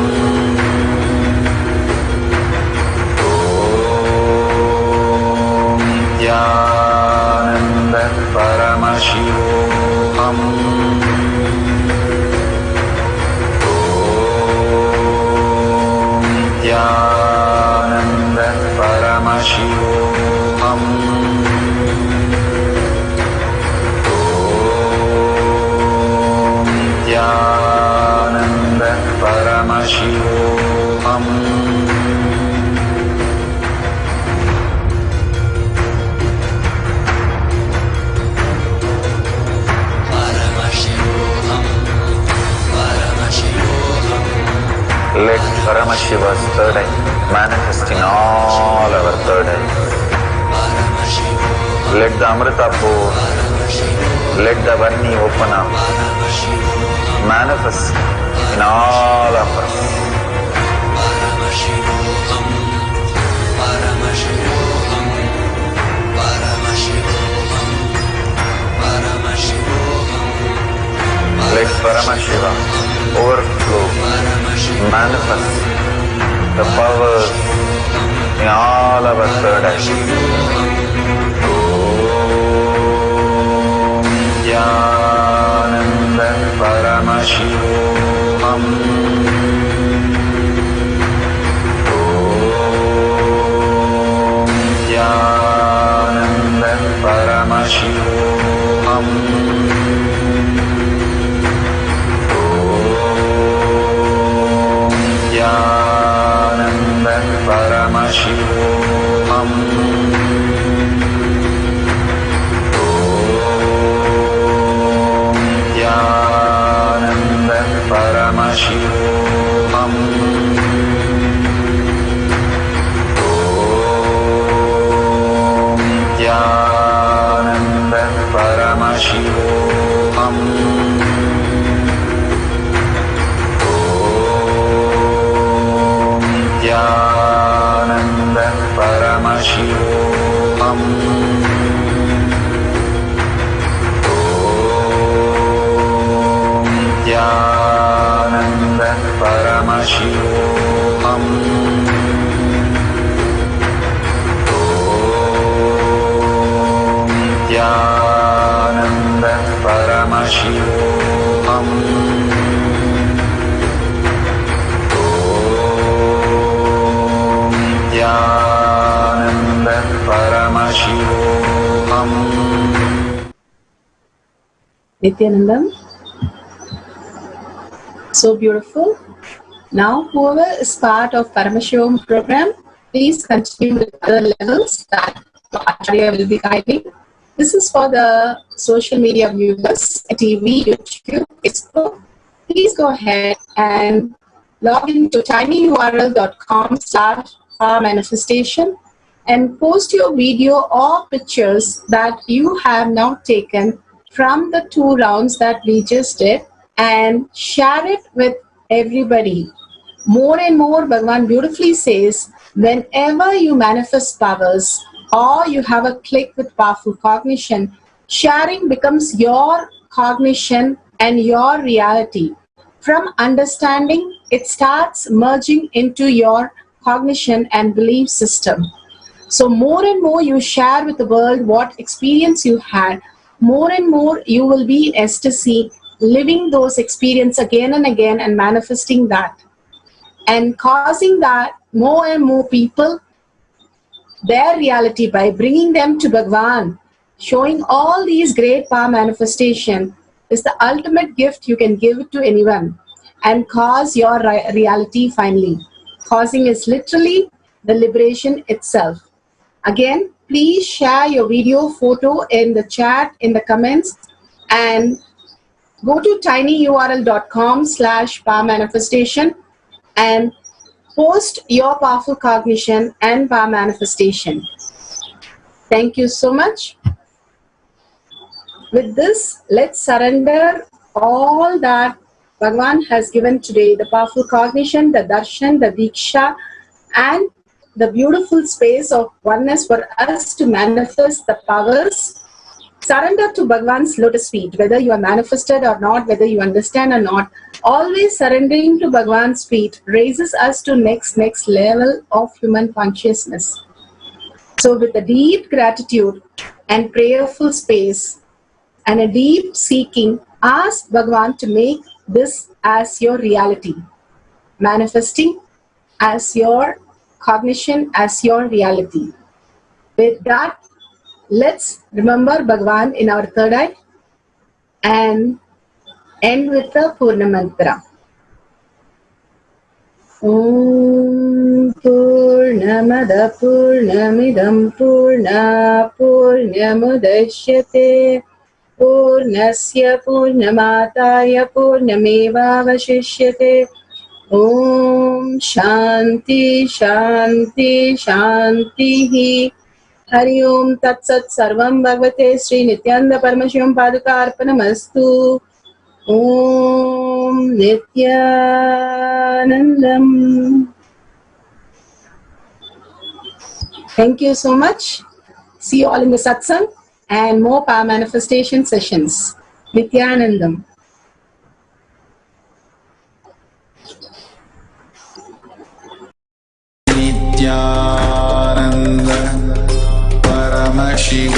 Nithyananda Paramashivam. Nithyananda Paramashivam. Nithyananda Paramashivam. Let Paramashiva's third eye manifest in all our third eyes. Let the Amrita pool, let the Varni open up, manifest in all of us. Let Paramashiva overflow, manifest the powers in all our third eyes. Om Nithyananda Paramashivam. Om Nithyananda Paramashivam. Nithyananda Paramashivam. Nithyananda Paramashivam. Nithyananda Paramashivam. Nithyananda Paramashivam. Om Nithyananda Paramashivam. Om Nithyananda Paramashivam. Nithyananda Paramashivam. Nithyanandam. So beautiful. Now, whoever is part of Paramashivam program, please continue with other levels that Acharya will be guiding. This is for the social media viewers, TV, YouTube, Facebook. Please go ahead and log into tinyurl.com/manifestation and post your video or pictures that you have now taken from the 2 rounds that we just did and share it with everybody. More and more, Bhagavan beautifully says, whenever you manifest powers or you have a click with powerful cognition, sharing becomes your cognition and your reality. From understanding, it starts merging into your cognition and belief system. So more and more you share with the world what experience you had, more and more you will be in ecstasy, living those experiences again and again and manifesting that. And causing that more and more people, their reality by bringing them to Bhagavan, showing all these great power manifestation is the ultimate gift you can give to anyone and cause your reality finally. Causing is literally the liberation itself. Again, please share your video, photo in the chat, in the comments, and go to tinyurl.com/power-manifestation and post your powerful cognition and power manifestation. Thank you so much. With this, let's surrender all that Bhagavan has given today, the powerful cognition, the darshan, the diksha, and the beautiful space of oneness for us to manifest the powers. Surrender to Bhagavan's lotus feet, whether you are manifested or not, whether you understand or not. Always surrendering to Bhagavan's feet raises us to next level of human consciousness. So with a deep gratitude and prayerful space and a deep seeking, ask Bhagavan to make this as your reality, manifesting as your cognition, as your reality. With that, let's remember Bhagavan in our third eye and end with the Purna Mantra. Om Purnamada Purnamidam Purna Purnamudashyate Purnasya Purnamataya Purnamevavashishyate. Om Shanti Shanti Shanti. Hari Om Tat Sat Sarvam Bhagavate Sri Nithyananda Paramashivam Paduka Arpanamastu. Om Nithyanandam. Thank you so much. See you all in the satsang and more power manifestation sessions. Nithyanandam. Nithyananda Paramashivam.